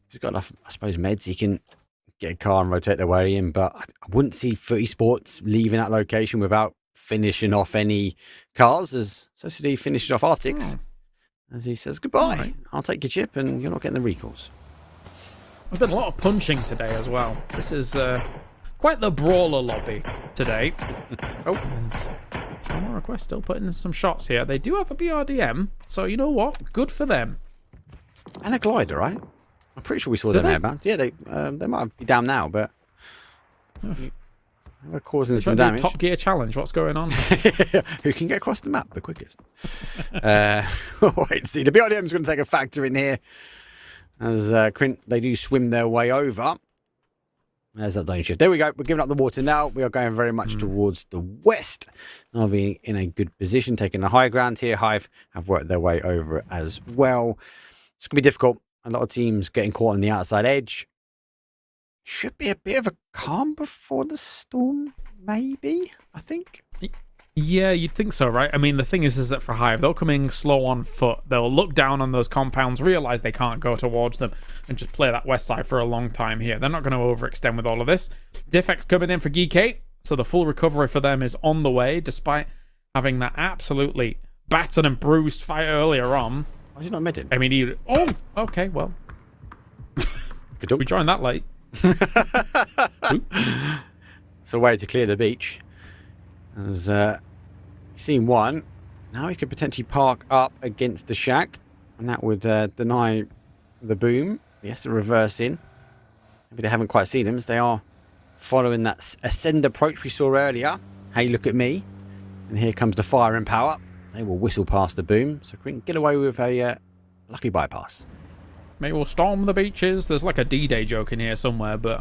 he's got enough, I suppose, meds. He can get a car and rotate their way in, but I wouldn't see Footy Sports leaving that location without finishing off any cars, as Society finished off Arctics. As he says, goodbye, right. I'll take your chip and you're not getting the recalls. There's been a lot of punching today as well. This is quite the brawler lobby today. Someone Request still putting in some shots here. They do have a BRDM, so you know what? Good for them. And a glider, right? I'm pretty sure we saw them airbound. Yeah, they might be down now, but they're causing some damage. Top Gear challenge. What's going on? Who can get across the map the quickest? Wait, see, the BRDM is going to take a factor in here. As they do swim their way over. There's that zone shift. There we go. We're giving up the water now. We are going very much towards the west. I'll be in a good position, taking the high ground here. Hive have worked their way over as well. It's going to be difficult. A lot of teams getting caught on the outside edge. Should be a bit of a calm before the storm, maybe, I think. Yeah, you'd think so, right? I mean, the thing is that for Hive, they'll come in slow on foot. They'll look down on those compounds, realize they can't go towards them, and just play that west side for a long time here. They're not going to overextend with all of this. Diffx coming in for Geek8, so the full recovery for them is on the way, despite having that absolutely battered and bruised fight earlier on. Why is he not mid-in? I mean, oh, okay, well. We joined that late. It's a way to clear the beach. As seen one, now he could potentially park up against the shack, and that would deny the boom. He has to reverse in. Maybe they haven't quite seen him, as they are following that ascend approach we saw earlier. Hey, look at me. And here comes the fire and power. They will whistle past the boom, so we can get away with a lucky bypass. Maybe we'll storm the beaches. There's like a D-Day joke in here somewhere, but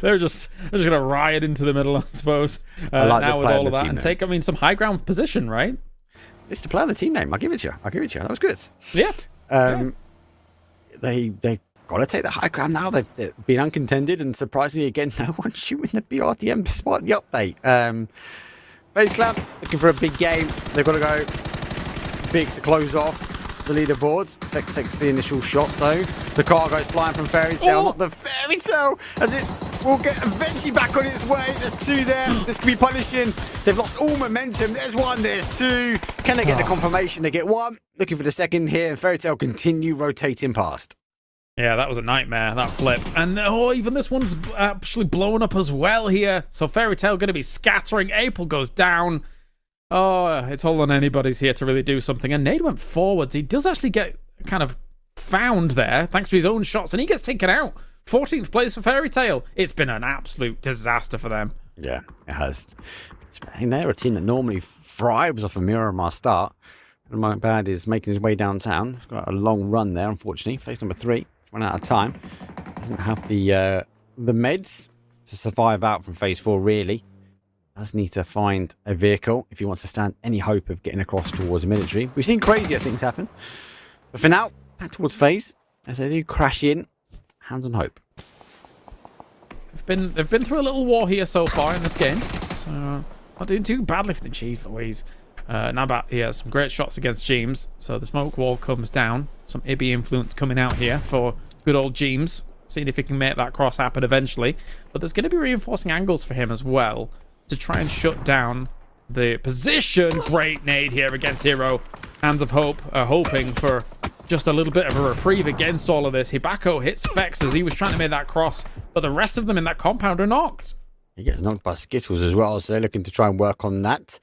they're just gonna riot into the middle, I suppose. I like now the with all of that and name. Take, I mean, some high ground position, right? It's the play on the team name. I'll give it to you. That was good. Yeah. They got to take the high ground now. They've been uncontended, and surprisingly, again, no one's shooting the BRDM despite the update. FaZe Clan looking for a big game. They've got to go big to close off the leaderboard. Effect takes the initial shots though. The car goes flying from Fairy Tale, not the Fairy Tale, as it will get eventually back on its way. There's two there. This could be punishing. They've lost all momentum. There's one, there's two. Can they get the confirmation? They get one. Looking for the second here, and Fairy Tale continue rotating past. Yeah, that was a nightmare, that flip. And even this one's actually blowing up as well here. So Fairy Tale going to be scattering. April goes down. Oh, it's all on anybody's here to really do something. And Nade went forwards. He does actually get kind of found there, thanks to his own shots, and he gets taken out 14th place for Fairy Tail. It's been an absolute disaster for them. Yeah, it has. They're a team that normally thrives off a Miramar start. And my bad is making his way downtown. He's got a long run there, unfortunately. Phase number 3. Run out of time. Doesn't have the meds to survive out from phase 4, really. Does need to find a vehicle if he wants to stand any hope of getting across towards the military. We've seen crazier things happen. But for now, back towards phase. As they do crash in, hands on hope. They've been through a little war here so far in this game. So not doing too badly for the Cheese Louise. Nabat here, some great shots against James. So the smoke wall comes down. Some Ibby influence coming out here for good old James. Seeing if he can make that cross happen eventually. But there's going to be reinforcing angles for him as well to try and shut down the position. Great nade here against Hero. Hands of Hope are hoping for just a little bit of a reprieve against all of this. Hibako hits Fex as he was trying to make that cross, but the rest of them in that compound are knocked. He gets knocked by Skittles as well, so they're looking to try and work on that.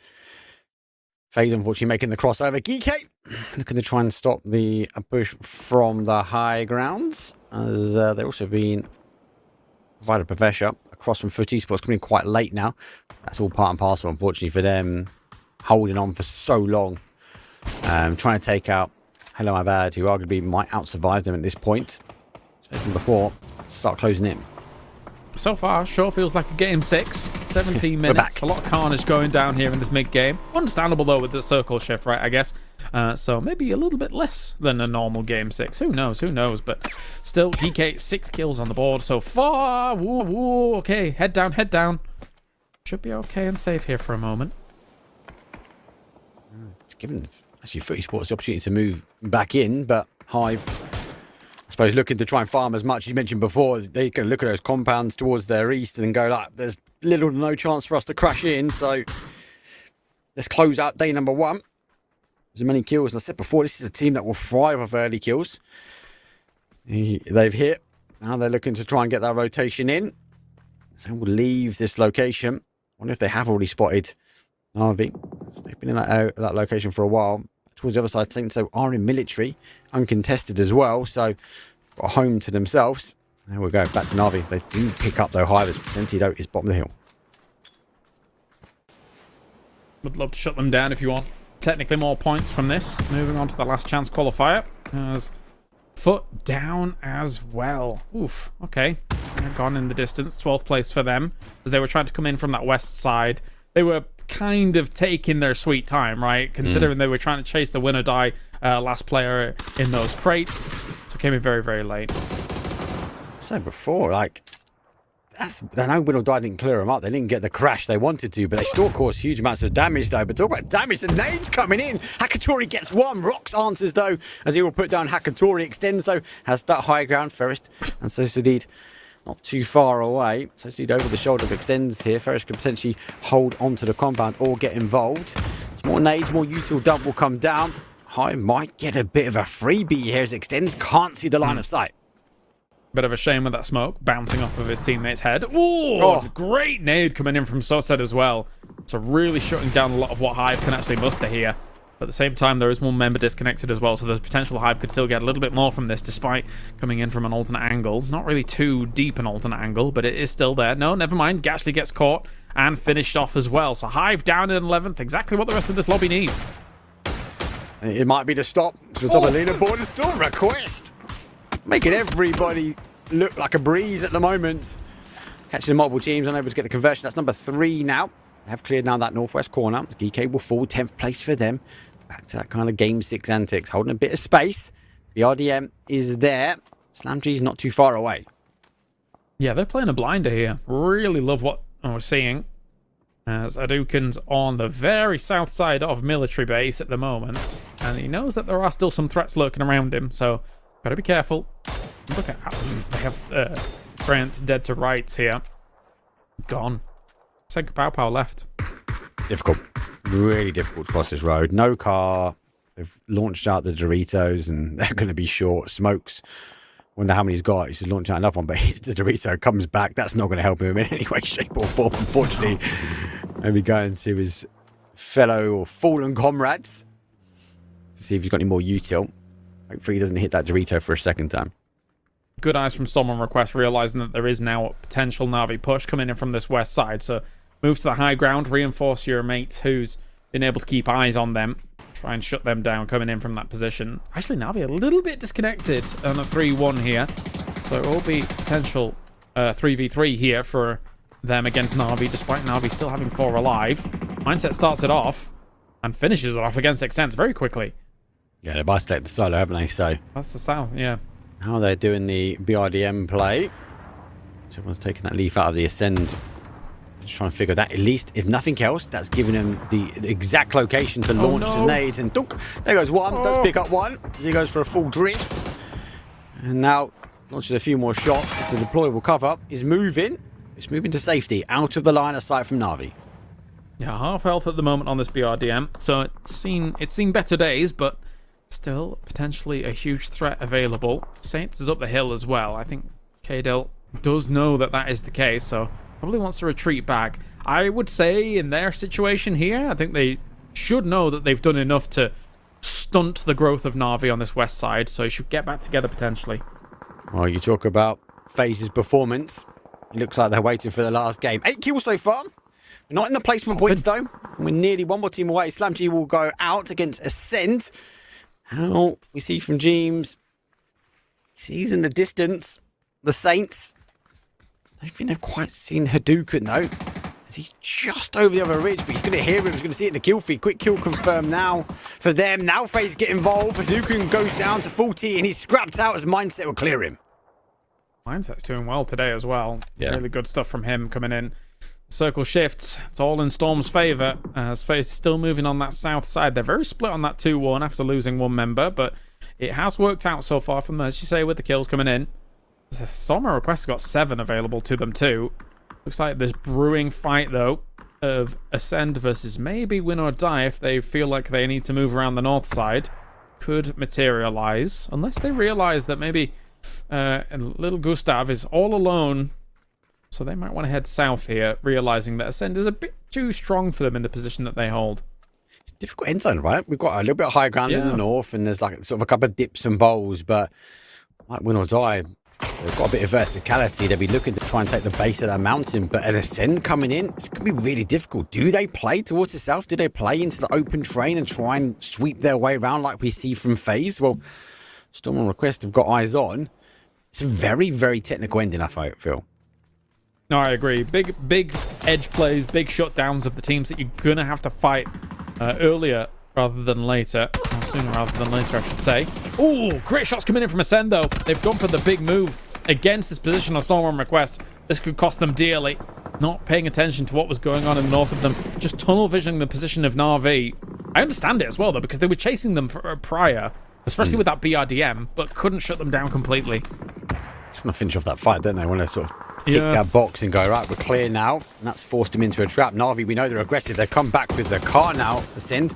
FaZe unfortunately making the crossover. Geekate looking to try and stop the push from the high grounds, as they're also being provided Professor across from Foot Esports coming in quite late now. That's all part and parcel, unfortunately, for them holding on for so long. Trying to take out Hello My Bad, who arguably might out-survive them at this point. Especially before, start closing in. So far, sure feels like a game 6. 17 minutes. A lot of carnage going down here in this mid-game. Understandable, though, with the circle shift, right, I guess. So maybe a little bit less than a normal game 6. Who knows? Who knows? But still, DK, 6 kills on the board so far. Woo, woo. Okay, head down, head down. Should be okay and safe here for a moment. It's given, actually, Foot Esports the opportunity to move back in, but Hive, I suppose, looking to try and farm as much as you mentioned before. They can look at those compounds towards their east and go like, there's little to no chance for us to crash in, so let's close out day number 1. As many kills, and I said before, this is a team that will thrive off early kills. They've hit. Now they're looking to try and get that rotation in. So we'll leave this location. Wonder if they have already spotted Navi. They've been in that location for a while. Towards the other side, Saints are in military, uncontested as well, so got a home to themselves. There we go, back to Navi. They do pick up though high. This antidote is bottom of the hill. Would love to shut them down if you want. Technically more points from this. Moving on to the last chance qualifier. As Foot down as well. Oof, okay. They're gone in the distance. 12th place for them. As they were trying to come in from that west side. They were kind of taking their sweet time, right? Considering they were trying to chase the winner die last player in those crates. So it came in very, very late. So before, like, I know Win or Die didn't clear them up. They didn't get the crash they wanted to, but they still caused huge amounts of damage, though. But talk about damage, the nades coming in. Hakatori gets one. Rox answers, though, as he will put down Hakatori. Extends, though, has that high ground. Ferris and Sosadid not too far away. Sosadid over the shoulder of Extends here. Ferris could potentially hold onto the compound or get involved. It's more nades, more util dump will come down. High might get a bit of a freebie here as Extends can't see the line of sight. Bit of a shame with that smoke bouncing off of his teammate's head. Ooh, great nade coming in from Sosed as well. So really shutting down a lot of what Hive can actually muster here. But at the same time, there is one member disconnected as well, so there's potential Hive could still get a little bit more from this, despite coming in from an alternate angle. Not really too deep an alternate angle, but it is still there. No, never mind. Gashley gets caught and finished off as well. So Hive down in 11th, exactly what the rest of this lobby needs. It might be the stop to the top of the leaderboard and still request. Making everybody look like a breeze at the moment. Catching the multiple teams, unable to get the conversion. That's number 3 now. They have cleared now that northwest corner. DK will fall, 10th place for them. Back to that kind of game 6 antics. Holding a bit of space. The RDM is there. Slam G's not too far away. Yeah, they're playing a blinder here. Really love what we're seeing. As Hadouken's on the very south side of military base at the moment. And he knows that there are still some threats lurking around him. So, gotta be careful. Look at how they have Grant dead to rights here. Gone. Senka Pow Pow left. Difficult. Really difficult to cross this road. No car. They've launched out the Doritos and they're going to be short. Smokes. Wonder how many he's got. He's just launched out another one, but the Dorito comes back. That's not going to help him in any way, shape or form, unfortunately. Maybe going to his fellow or fallen comrades to see if he's got any more util. Hopefully he doesn't hit that Dorito for a second time. good eyes from Storm on Request, realizing that there is now a potential Na'Vi push coming in from this west side. So move to the high ground, reinforce your mate who's been able to keep eyes on them. Try and shut them down coming in from that position. Actually, Na'Vi a little bit disconnected on a 3-1 here. So it will be potential 3v3 here for them against Na'Vi, despite Na'Vi still having 4 alive. Mindset starts it off and finishes it off against Extents very quickly. Yeah, they've isolated the solo, haven't they? So That's the south, yeah. how they're doing the BRDM play. So everyone's taking that leaf out of the Ascend. Just trying to figure that, at least, if nothing else, that's giving them the exact location to launch grenades. And dunk, there goes one, does pick up one. He goes for a full drift. And now launches a few more shots. The deployable cover is moving. It's moving to safety, out of the line of sight from Na'Vi. Yeah, half health at the moment on this BRDM. So it's seen better days, but still potentially a huge threat available. Saints is up the hill as well. I think KDL does know that that is the case, so probably wants to retreat back. I would say in their situation here, I think they should know that they've done enough to stunt the growth of Na'Vi on this west side, so you should get back together potentially. Well, you talk about FaZe's performance. It looks like they're waiting for the last game. 8 kills so far. We're not in the placement points, though. We're nearly one more team away. SlamG will go out against Ascend. How we see from James. He's in the distance. The Saints. I don't think they've quite seen Hadouken, though. As he's just over the other ridge, but he's going to hear him. He's going to see it in the kill feed. Quick kill confirmed now for them. Now FaZe get involved. Hadouken goes down to 40, and he's scrapped out as Mindset will clear him. Mindset's doing well today as well. Yeah. Really good stuff from him coming in. Circle shifts. It's all in Storm's favor as FaZe is still moving on that south side. They're very split on that 2-1 after losing one member, but it has worked out so far from, as you say, with the kills coming in. Storm Request got 7 available to them too. Looks like this brewing fight, though, of Ascend versus maybe win or die if they feel like they need to move around the north side could materialize, unless they realize that maybe little Gustav is all alone, so they might want to head south here, realizing that Ascend is a bit too strong for them in the position that they hold. It's a difficult end zone, right? We've got a little bit of high ground in the north, and there's like sort of a couple of dips and bowls, but like win or die, they've got a bit of verticality. They'll be looking to try and take the base of that mountain, but an Ascend coming in, it's going to be really difficult. Do they play towards the south? Do they play into the open terrain and try and sweep their way around like we see from FaZe? Well, Storm on Request have got eyes on. It's a very, very technical ending, I feel. No, I agree. Big edge plays, big shutdowns of the teams that you're going to have to fight earlier rather than later. Or sooner rather than later, I should say. Oh, great shots coming in from Ascend, though. They've gone for the big move against this position on Storm on Request. This could cost them dearly. Not paying attention to what was going on in the north of them. Just tunnel visioning the position of Na'Vi. I understand it as well, though, because they were chasing them prior, especially with that BRDM, but couldn't shut them down completely. Just want to finish off that fight, don't they? Want to sort of kick that box and go, right, we're clear now. And that's forced him into a trap. Na'Vi, we know they're aggressive. They come back with the car now, Ascend.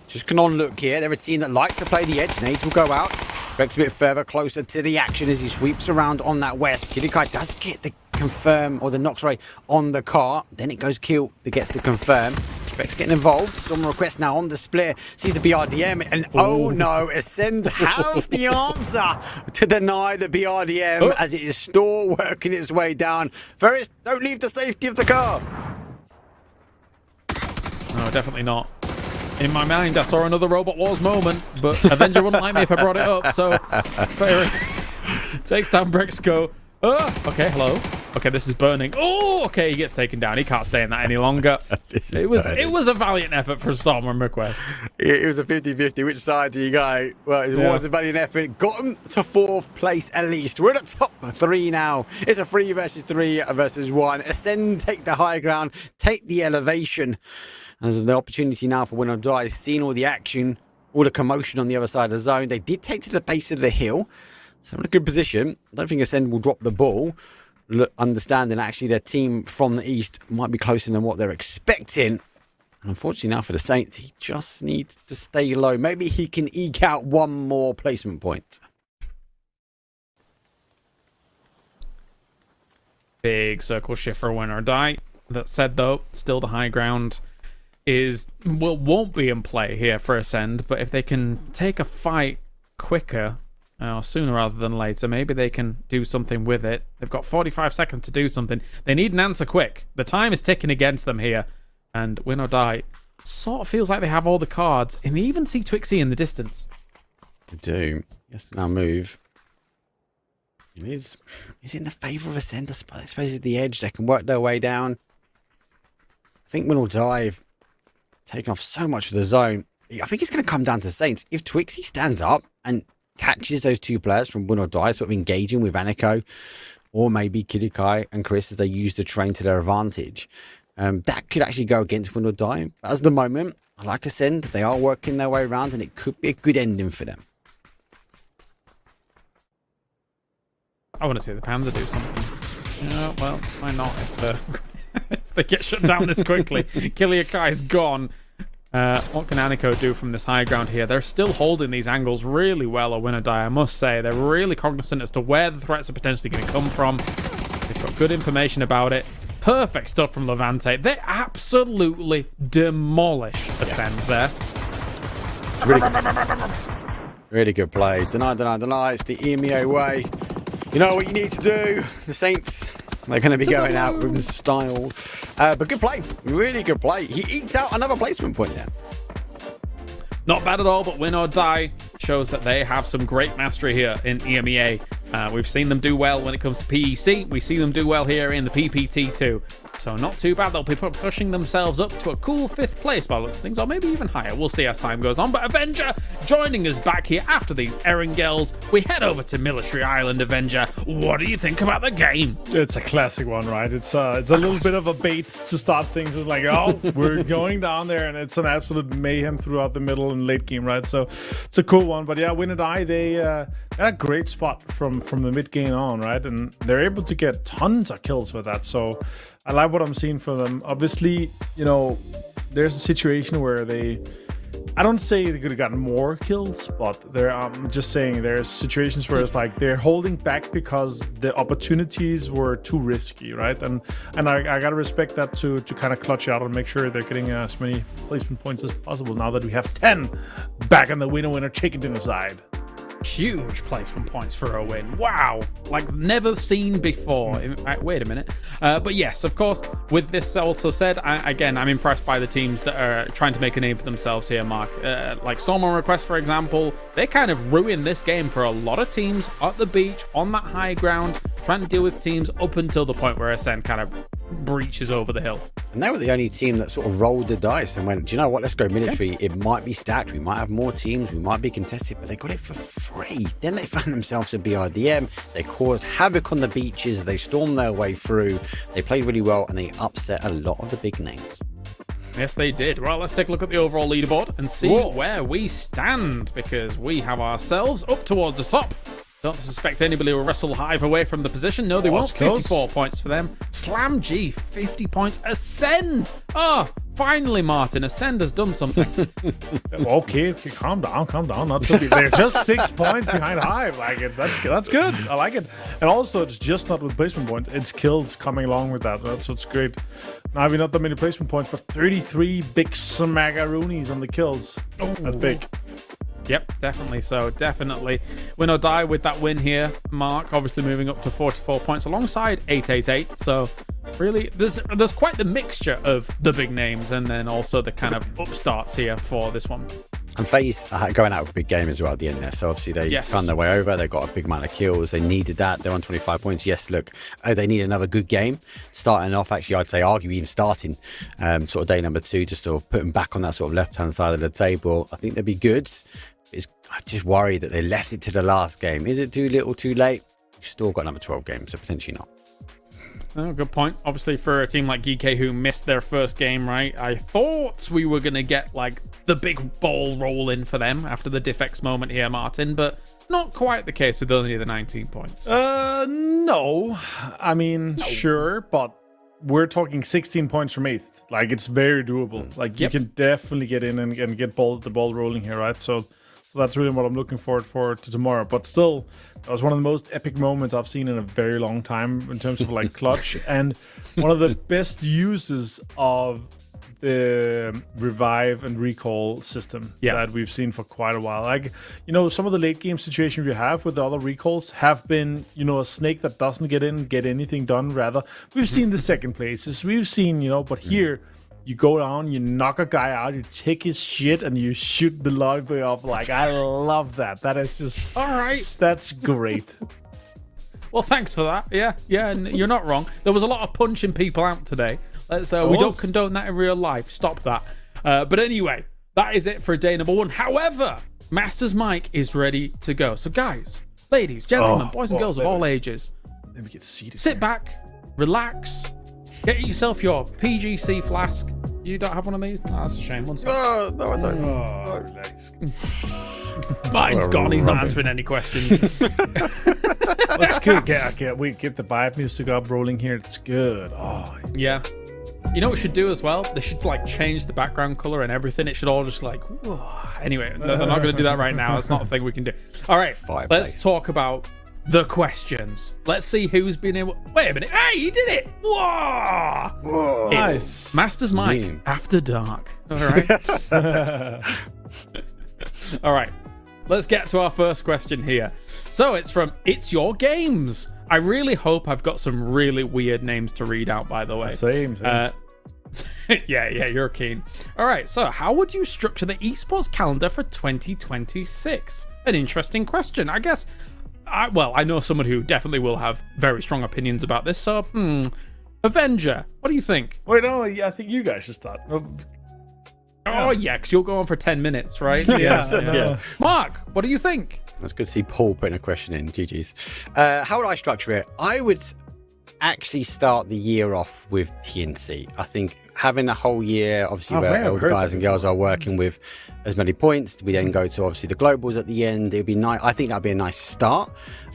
Just can on look here. They're a team that like to play the edge. Nades will go out. Breaks a bit further, closer to the action as he sweeps around on that west. Kidikai does get the confirm, or the knocks ray on the car. Then it goes kill that gets the confirm. Specs getting involved. Some request now on the split. Sees the BRDM, and oh no, Ascend have the answer to deny the BRDM as it is still working its way down. Ferris, don't leave the safety of the car. No, definitely not. In my mind, I saw another Robot Wars moment, but Avenger wouldn't like me if I brought it up, so takes down Brexco. Oh, okay, hello. Okay, this is burning. Oh, okay, he gets taken down. He can't stay in that any longer. It was a valiant effort for Storm on Request. It was a 50-50. Which side do you go? Well, it was a valiant effort. Got him to 4th place at least. We're at the top 3 now. It's a 3 versus 3 versus 1. Ascend, take the high ground, take the elevation. And there's an opportunity now for Win or Die. Seeing all the action, all the commotion on the other side of the zone. They did take to the base of the hill. So in a good position. I don't think Ascend will drop the ball. Understanding actually their team from the east might be closer than what they're expecting. And unfortunately now for the Saints, he just needs to stay low. Maybe he can eke out one more placement point. Big circle shift for Win or Die. That said, though, still the high ground won't be in play here for Ascend. But if they can take a fight quicker sooner rather than later. Maybe they can do something with it. They've got 45 seconds to do something. They need an answer quick. The time is ticking against them here. And win or die sort of feels like they have all the cards. And they even see Twixie in the distance. They do. Yes, now move. It is in the favour of Ascend. I suppose it's the edge. They can work their way down. I think win or die, taking off so much of the zone. I think it's going to come down to Saints. If Twixie stands up and catches those two players from win or die, sort of engaging with Aniko, or maybe Kidukai and Chris as they use the train to their advantage, that could actually go against win or die. But as the moment, I like Ascend. They are working their way around, and it could be a good ending for them. I want to see the Panda do something. Yeah, well, why not if they get shut down this quickly? Kiliakai's gone. What can Aniko do from this high ground here? They're still holding these angles really well at win or die, I must say. They're really cognizant as to where the threats are potentially going to come from. They've got good information about it. Perfect stuff from Levante. They absolutely demolish Ascend there. Really good play. Deny. It's the EMEA way. You know what you need to do. The Saints, they're going to be going out with style. But good play. Really good play. He eats out another placement point there. Not bad at all, but win or die shows that they have some great mastery here in EMEA. We've seen them do well when it comes to PEC. We see them do well here in the PPT too. So not too bad. They'll be pushing themselves up to a cool 5th place by the looks of things, or maybe even higher. We'll see as time goes on. But Avenger joining us back here after these Erangels. We head over to Military Island. Avenger, what do you think about the game? It's a classic one, right? It's a little bit of a bait to start things. It's like, oh, we're going down there, and it's an absolute mayhem throughout the middle and late game, right? So it's a cool one. But yeah, win or die, they got a great spot from the mid game on, right? And they're able to get tons of kills with that. So I like what I'm seeing from them. Obviously, you know, there's a situation where I don't say they could have gotten more kills, but I'm just saying there's situations where it's like they're holding back because the opportunities were too risky, right? And I gotta respect that to kind of clutch out and make sure they're getting as many placement points as possible now that we have 10 back on the winner chicken dinner side. Huge placement points for a win. Wow. Like never seen before. Wait a minute. But yes, of course, with this also said, I'm impressed by the teams that are trying to make a name for themselves here, Mark. Like Storm on Request, for example, they kind of ruined this game for a lot of teams at the beach, on that high ground, trying to deal with teams up until the point where Ascend kind of breaches over the hill. And they were the only team that sort of rolled the dice and went, do you know what, let's go military. Okay. It might be stacked, we might have more teams, we might be contested, but they got it for free. Then they found themselves a BRDM. They caused havoc on the beaches. They stormed their way through. They played really well, and they upset a lot of the big names. Yes, they did. Well, let's take a look at the overall leaderboard and see where we stand, because we have ourselves up towards the top. Don't suspect anybody will wrestle Hive away from the position. No, they won't. 54 points for them. Slam G, 50 points. Ascend! Oh, finally, Martin. Ascend has done something. Okay, calm down. Not to be, they're just 6 points behind Hive. Like that's good. I like it. And also, it's just not with placement points. It's kills coming along with that. That's what's great. Now, we not that many placement points, but 33 big smagaroonies on the kills. That's big. Yep, definitely so. Definitely. Win or die with that win here. Mark obviously moving up to 44 points alongside 888. So really, there's quite the mixture of the big names and then also the kind of upstarts here for this one. And FaZe going out with a big game as well at the end there. So obviously they found their way over. They got a big amount of kills. They needed that. They're on 25 points. Yes, look, they need another good game. Starting off, actually, I'd say arguably even starting sort of day number 2, just sort of putting back on that sort of left-hand side of the table. I think they'd be good. I just worry that they left it to the last game. Is it too little, too late? We've still got another 12 games, so potentially not. Oh, good point. Obviously, for a team like Geek who missed their first game, right? I thought we were going to get like the big ball rolling for them after the Diffex moment here, Martin, but not quite the case with only the 19 points. No. I mean, sure, but we're talking 16 points from 8th. Like, it's very doable. Like, you can definitely get in and get the ball rolling here, right? So that's really what I'm looking forward for to tomorrow. But still, that was one of the most epic moments I've seen in a very long time in terms of like clutch, and one of the best uses of the revive and recall system that we've seen for quite a while. Like, some of the late game situations we have with the other recalls have been, a snake that doesn't get anything done. Rather, we've seen the second places. We've seen, but here you go down, you knock a guy out, you take his shit, and you shoot the lobby off. Like, I love that. That is just all right. That's great. Well, thanks for that. Yeah, and you're not wrong. There was a lot of punching people out today. We don't condone that in real life. Stop that. But anyway, that is it for day number 1. However, Master's mic is ready to go. So guys, ladies, gentlemen, boys and girls of all ages, let me get seated. Sit back, relax, get yourself your PGC flask. You don't have one of these? No, that's a shame. One second. No, I don't. Relax. Mine's gone. He's not answering any questions. Let's go. We get the vibe music up rolling here. It's good. Oh, yeah. You know what we should do as well? They should change the background color and everything. It should all just whoa. Anyway, they're not going to do that right now. It's not a thing we can do. All right, let's talk about the questions. Let's see who's been in. Wait a minute. Hey, he did it. Whoa. Nice. Master's mic after dark. All right. All right. Let's get to our first question here. So it's from It's Your Games. I really hope I've got some really weird names to read out, by the way. Same. Yeah, you're keen. All right, so how would you structure the esports calendar for 2026? An interesting question. I guess, I know someone who definitely will have very strong opinions about this. So, Avenger, what do you think? Wait, no, I think you guys should start. Oh, yeah, because you'll go on for 10 minutes, right? Yeah. Mark, what do you think? It's good to see Paul putting a question in. GG's. How would I structure it? I would actually start the year off with PNC. I think having a whole year, obviously, where all the guys and girls are working with as many points, we then go to obviously the globals at the end. It'd be nice. I think that'd be a nice start.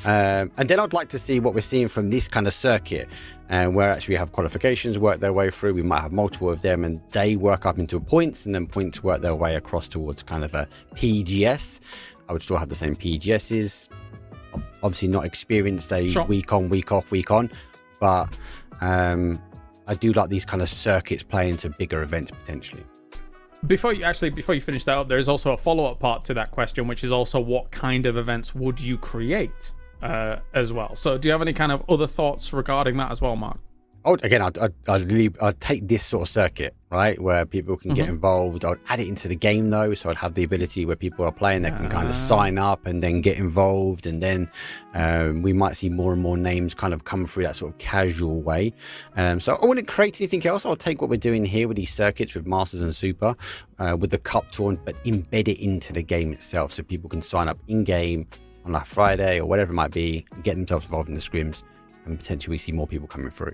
And then I'd like to see what we're seeing from this kind of circuit, where actually we have qualifications work their way through. We might have multiple of them, and they work up into points, and then points work their way across towards kind of a PGS. I would still have the same PGSs. Obviously, not experienced week on, week off, week on. But I do like these kind of circuits playing into bigger events potentially. Before you finish that up, there's also a follow-up part to that question, which is also what kind of events would you create as well. So do you have any kind of other thoughts regarding that as well, Mark? Oh, again, I'd take this sort of circuit, right, where people can get involved. I'd add it into the game, though, so I'd have the ability where people are playing, they can kind of sign up and then get involved, and then we might see more and more names kind of come through that sort of casual way. So I wouldn't create anything else. I'll take what we're doing here with these circuits with Masters and Super, with the Cup Tour, but embed it into the game itself so people can sign up in-game on like Friday or whatever it might be, get themselves involved in the scrims, and potentially we see more people coming through.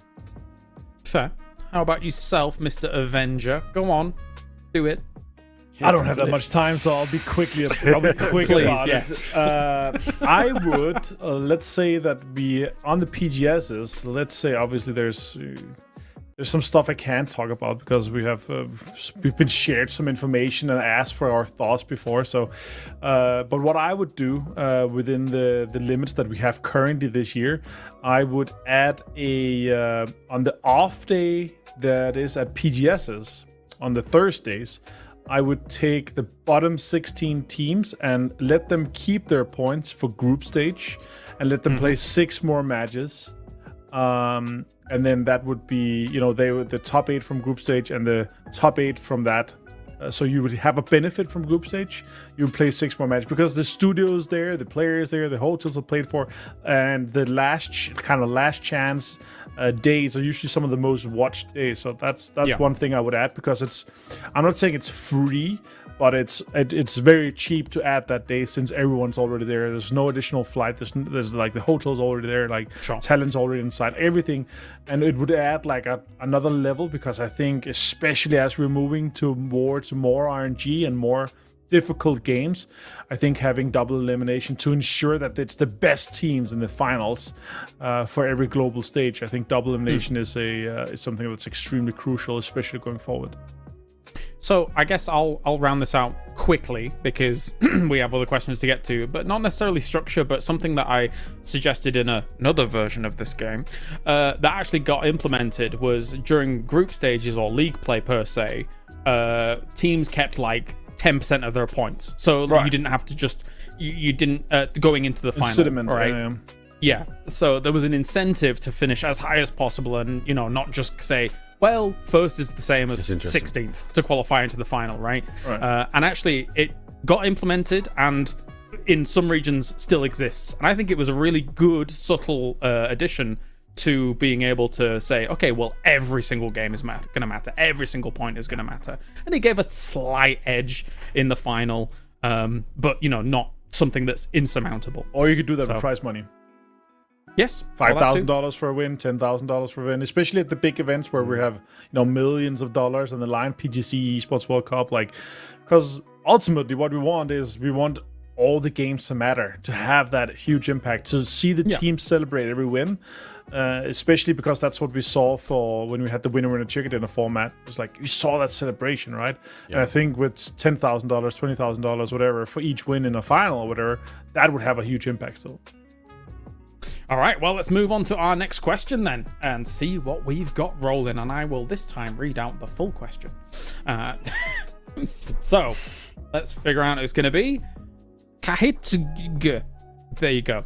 Fair. How about yourself, Mr. Avenger? Go on, do it. I don't have that much time, so I'll be quickly about yes. it. I would, let's say that we, on the PGSs, let's say obviously there's some stuff I can't talk about because we've been shared some information and asked for our thoughts before. So, but what I would do within the limits that we have currently this year, I would add on the off day that is at PGSs on the Thursdays, I would take the bottom 16 teams and let them keep their points for group stage and let them play 6 more matches. And then that would be, they were the top 8 from group stage and the top 8 from that. So you would have a benefit from group stage. You would play 6 more matches because the studio's there, the players there, the hotels are played for, and the last chance days are usually some of the most watched days. So that's one thing I would add because I'm not saying it's free, but it's very cheap to add that day since everyone's already there. There's no additional flight. There's like the hotel's already there, like talent's already inside, everything, and it would add like another level because I think especially as we're moving towards more RNG and more difficult games, I think having double elimination to ensure that it's the best teams in the finals for every global stage. I think double elimination is something that's extremely crucial, especially going forward. So I guess I'll round this out quickly because we have other questions to get to, but not necessarily structure, but something that I suggested in another version of this game that actually got implemented was during group stages or league play per se. teams kept like 10% of their points, so Right. you didn't have to just you didn't going into the final, Cinnamon, right? Yeah, so there was an incentive to finish as high as possible, and not just say, well, first is the same as 16th to qualify into the final, right? And actually, it got implemented, and in some regions still exists. And I think it was a really good, subtle addition to being able to say, okay, well, every single game is going to matter. Every single point is going to matter. And it gave a slight edge in the final, but, not something that's insurmountable. Or you could do that with prize money. Yes. $5,000 for a win, $10,000 for a win, especially at the big events where we have, millions of dollars on the line, PGC, Esports World Cup, because ultimately what we want is all the games to matter, to have that huge impact, to see the team celebrate every win, especially because that's what we saw for when we had the winner chicken dinner format. It was like you saw that celebration, right? Yeah. And I think with $10,000, $20,000, whatever, for each win in a final or whatever, that would have a huge impact still. All right, well, let's move on to our next question then and see what we've got rolling. And I will this time read out the full question. So let's figure out who it's going to be. Kahitg. There you go.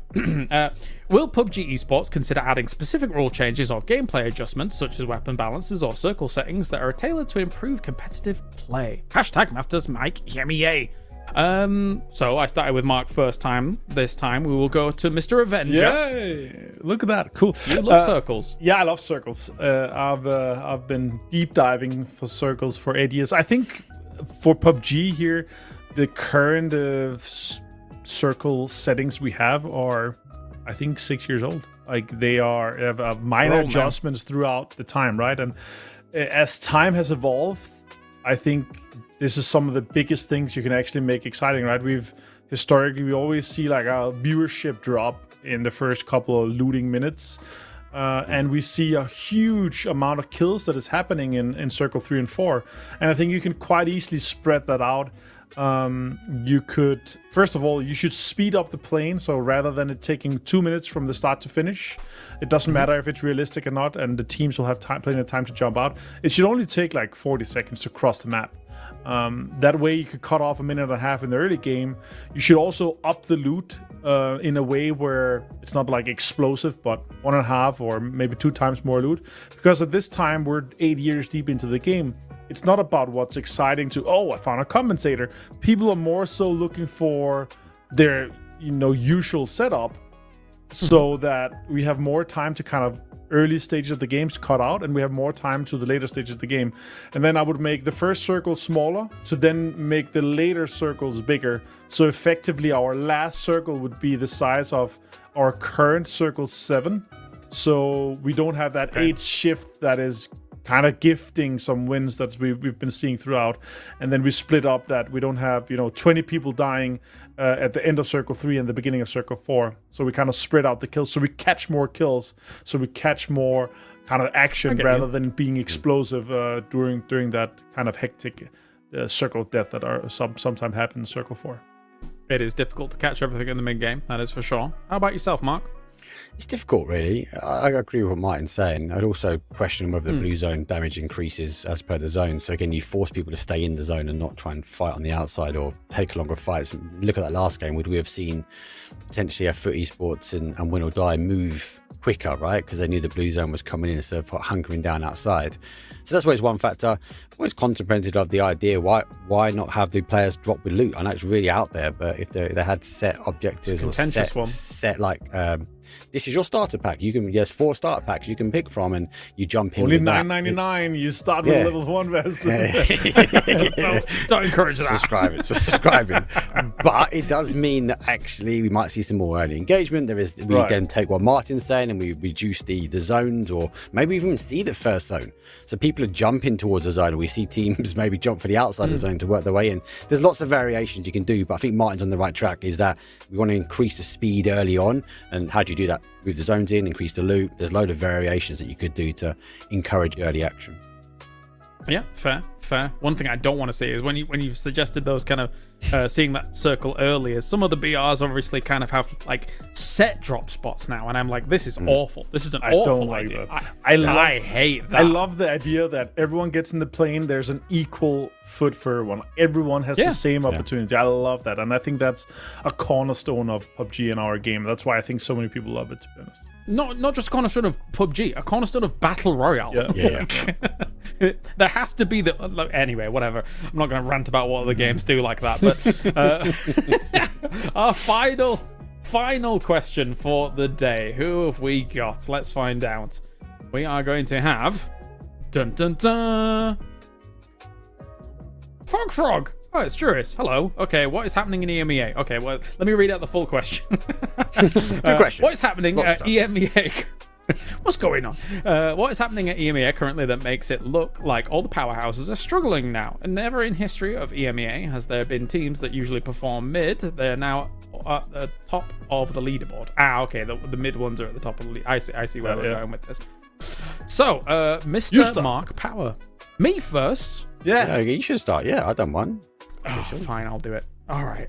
Will PUBG Esports consider adding specific rule changes or gameplay adjustments, such as weapon balances or circle settings, that are tailored to improve competitive play? Hashtag Masters Mike EMEA. So I started with Mark first time. This time we will go to Mr. Avenger. Yay! Look at that. Cool. You love circles. Yeah, I love circles. I've been deep diving for circles for 8 years. I think for PUBG here, the current circle settings we have are, I think, 6 years old. Like they have minor adjustments throughout the time, right? And as time has evolved, I think this is some of the biggest things you can actually make exciting, right? We always see like a viewership drop in the first couple of looting minutes. And we see a huge amount of kills that is happening in Circle 3 and 4. And I think you can quite easily spread that out. You could, first of all, you should speed up the plane. So rather than it taking 2 minutes from the start to finish, it doesn't matter if it's realistic or not, and the teams will have plenty of time to jump out. It should only take like 40 seconds to cross the map. That way you could cut off a minute and a half in the early game. You should also up the loot in a way where it's not like explosive, but 1.5 or maybe 2 times more loot. Because at this time, we're 8 years deep into the game. It's not about what's exciting to, I found a compensator. People are more so looking for their, usual setup so that we have more time to kind of early stages of the game to cut out, and we have more time to the later stages of the game. And then I would make the first circle smaller to then make the later circles bigger. So effectively our last circle would be the size of our current circle 7. So we don't have that age shift that is kind of gifting some wins that we've been seeing throughout. And then we split up that we don't have 20 people dying at the end of Circle 3 and the beginning of Circle 4. So we kind of spread out the kills, so we catch more kills, so we catch more kind of action rather than being explosive during that kind of hectic circle death that are sometimes happen in Circle 4. It is difficult to catch everything in the mid game, that is for sure. How about yourself, Mark? It's difficult, really. I agree with what Martin's saying. I'd also question whether the blue zone damage increases as per the zone. So again, you force people to stay in the zone and not try and fight on the outside or take longer fights. Look at that last game. Would we have seen potentially a Foot Esports and Win or Die move quicker, right? Because they knew the blue zone was coming in instead of hunkering down outside. So that's always one factor. I've always contemplated of the idea, why not have the players drop with loot? I know it's really out there, but if they had set objectives or set like this is your starter pack. There's 4 starter packs you can pick from, and you jump in. Only $9.99. You start with a level 1 vest. Don't encourage that. Subscribing. But it does mean that actually we might see some more early engagement. We then take what Martin's saying and we reduce the zones, or maybe even see the first zone. So people are jumping towards the zone, and we see teams maybe jump for the outside of the zone to work their way in. There's lots of variations you can do, but I think Martin's on the right track. Is that we want to increase the speed early on, and how do you do that? Move the zones in, increase the loot. There's a load of variations that you could do to encourage early action. Yeah, fair. Fair. One thing I don't want to see is when you've suggested those kind of seeing that circle earlier, some of the BRs obviously kind of have like set drop spots now, and I'm like, this is awful. This is an awful idea. I hate that. I love the idea that everyone gets in the plane. There's an equal foot for everyone. Everyone has the same opportunity. I love that, and I think that's a cornerstone of PUBG in our game. That's why I think so many people love it, to be honest. Not just a cornerstone of PUBG, a cornerstone of Battle Royale. Yeah. There has to be anyway, whatever. I'm not going to rant about what other games do like that, but our final question for the day. Who have we got? Let's find out. We are going to have dun dun dun Frog. Oh, it's Juris. Hello. Okay, what is happening in EMEA? Okay, well, let me read out the full question. Good question. What is happening at EMEA? What's going on? What is happening at EMEA currently that makes it look like all the powerhouses are struggling now? And never in history of EMEA has there been teams that usually perform mid. They're now at the top of the leaderboard. Okay, the mid ones are at the top of the lead. I see where we're going with this. So, Mr. Mark Power. Me first. Yeah, you should start. Yeah, I've done one. Oh, fine, I'll do it. All right.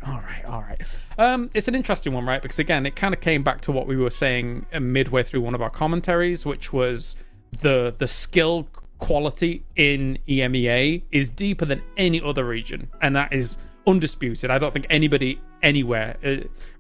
It's an interesting one, right? Because again, it kind of came back to what we were saying midway through one of our commentaries, which was the skill quality in EMEA is deeper than any other region, and that is undisputed. I don't think anybody anywhere,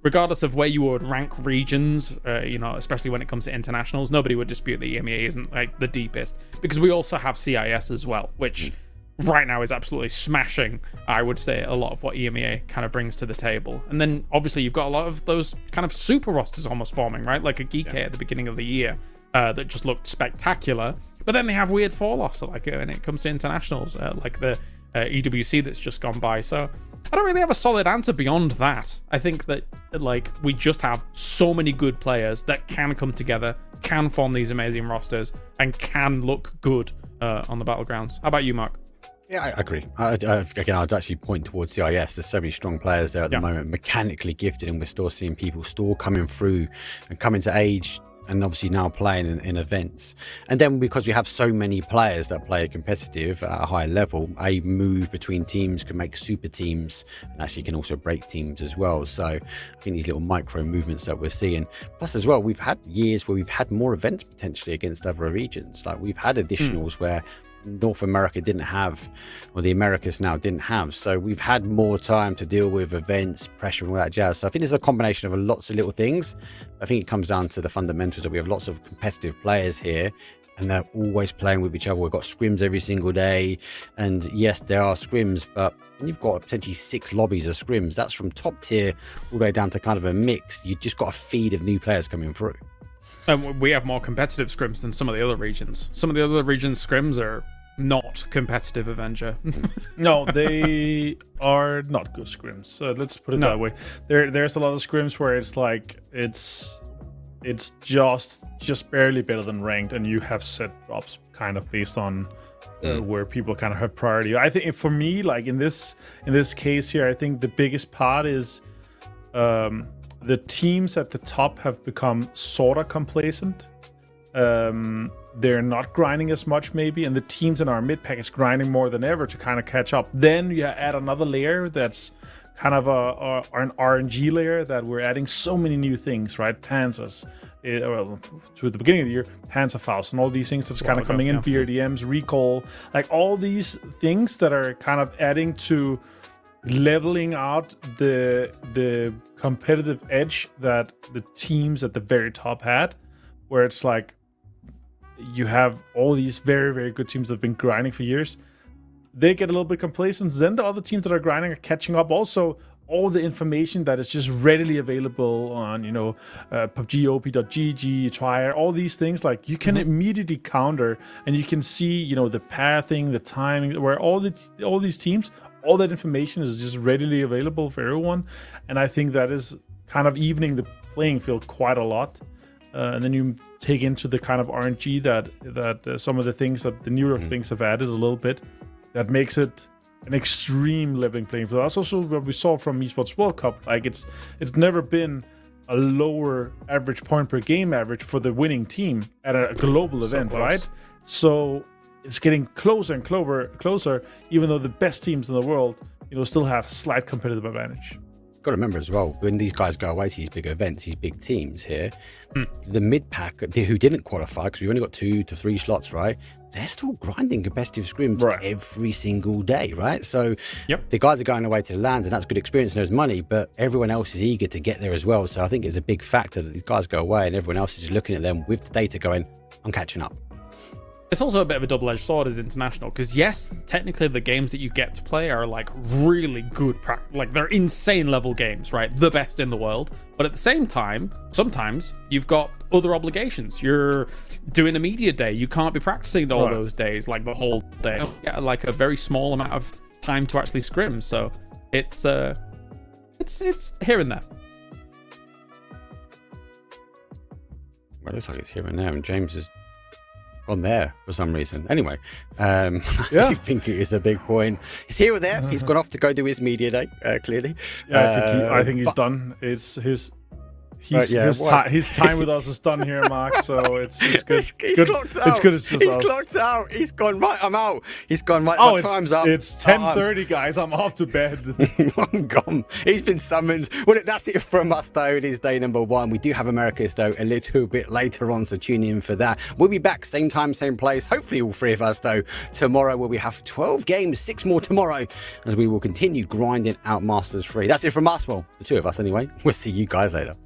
regardless of where you would rank regions, especially when it comes to internationals, nobody would dispute that EMEA isn't like the deepest, because we also have CIS as well, which right now is absolutely smashing, I would say, a lot of what EMEA kind of brings to the table. And then obviously you've got a lot of those kind of super rosters almost forming, right? Like a Geek at the beginning of the year that just looked spectacular. But then they have weird fall-offs, like when it comes to internationals, like the EWC that's just gone by. So I don't really have a solid answer beyond that. I think that like we just have so many good players that can come together, can form these amazing rosters, and can look good on the Battlegrounds. How about you, Mark? Yeah, I agree. Again, I'd actually point towards CIS. There's so many strong players there at the moment, mechanically gifted, and we're still seeing people still coming through and coming to age, and obviously now playing in events. And then because we have so many players that play competitive at a high level, a move between teams can make super teams, and actually can also break teams as well. So I think these little micro movements that we're seeing, plus as well, we've had years where we've had more events potentially against other regions. Like we've had additionals where North America didn't have, or the Americas now didn't have. So we've had more time to deal with events, pressure, and all that jazz. So I think it's a combination of lots of little things. I think it comes down to the fundamentals that we have lots of competitive players here, and they're always playing with each other. We've got scrims every single day, and yes, there are scrims, but when you've got potentially 6 lobbies of scrims, that's from top tier all the way down to kind of a mix. You just got a feed of new players coming through. And we have more competitive scrims than some of the other regions. Some of the other regions' scrims are not competitive, Avenger. No, they are not good scrims. Let's put it that way. There's a lot of scrims where it's like it's just barely better than ranked, and you have set drops kind of based on where people kind of have priority. I think for me, like in this case here, I think the biggest part is the teams at the top have become sort of complacent. They're not grinding as much maybe, and the teams in our mid-pack is grinding more than ever to kind of catch up. Then you add another layer that's kind of an RNG layer that we're adding so many new things, right? Panzers, to the beginning of the year, Panzerfaust, and all these things that's kind of coming in, BRDMs, Recall, like all these things that are kind of adding to leveling out the competitive edge that the teams at the very top had, where it's like, you have all these very, very good teams that have been grinding for years. They get a little bit complacent. Then the other teams that are grinding are catching up. Also, all the information that is just readily available on, PUBG, Twire, all these things, like you can immediately counter, and you can see, the pathing, the timing, where all these teams, all that information is just readily available for everyone. And I think that is kind of evening the playing field quite a lot. And then you take into the kind of RNG that some of the things that the newer things have added a little bit, that makes it an extreme leveling playing field. That's also what we saw from Esports World Cup. Like it's never been a lower average point per game average for the winning team at a global event, right? So it's getting closer and closer, even though the best teams in the world, still have slight competitive advantage. Got to remember as well, when these guys go away to these big events, these big teams here, the mid pack who didn't qualify, because we only got 2 to 3 slots, right? They're still grinding competitive scrims every single day, right? So the guys are going away to the lands, and that's good experience and there's money, but everyone else is eager to get there as well. So I think it's a big factor that these guys go away and everyone else is just looking at them with the data going, I'm catching up. It's also a bit of a double-edged sword as international, because yes, technically the games that you get to play are like really good, like they're insane level games, right? The best in the world. But at the same time, sometimes you've got other obligations. You're doing a media day. You can't be practicing all those days, like the whole day. Yeah, like a very small amount of time to actually scrim. So it's here and there. Well, it looks like it's here and there, and James is on there for some reason. Anyway, I do think it is a big point. He's here or there. He's gone off to go do his media day, clearly. Yeah, I think he's done. It's his time with us is done here, Mark. So it's good. He's good. clocked out. It's good. It's just he's us. clocked out. He's gone right. I'm out. He's gone right. Oh, my time's up. It's 10:30, guys. I'm off to bed. I'm gone. He's been summoned. Well, that's it from us, though. It is day number 1. We do have Americas, though, a little bit later on, so tune in for that. We'll be back same time, same place. Hopefully, all 3 of us, though, tomorrow, where we have 12 games, 6 more tomorrow, as we will continue grinding out Masters 3. That's it from us. Well, the 2 of us, anyway. We'll see you guys later.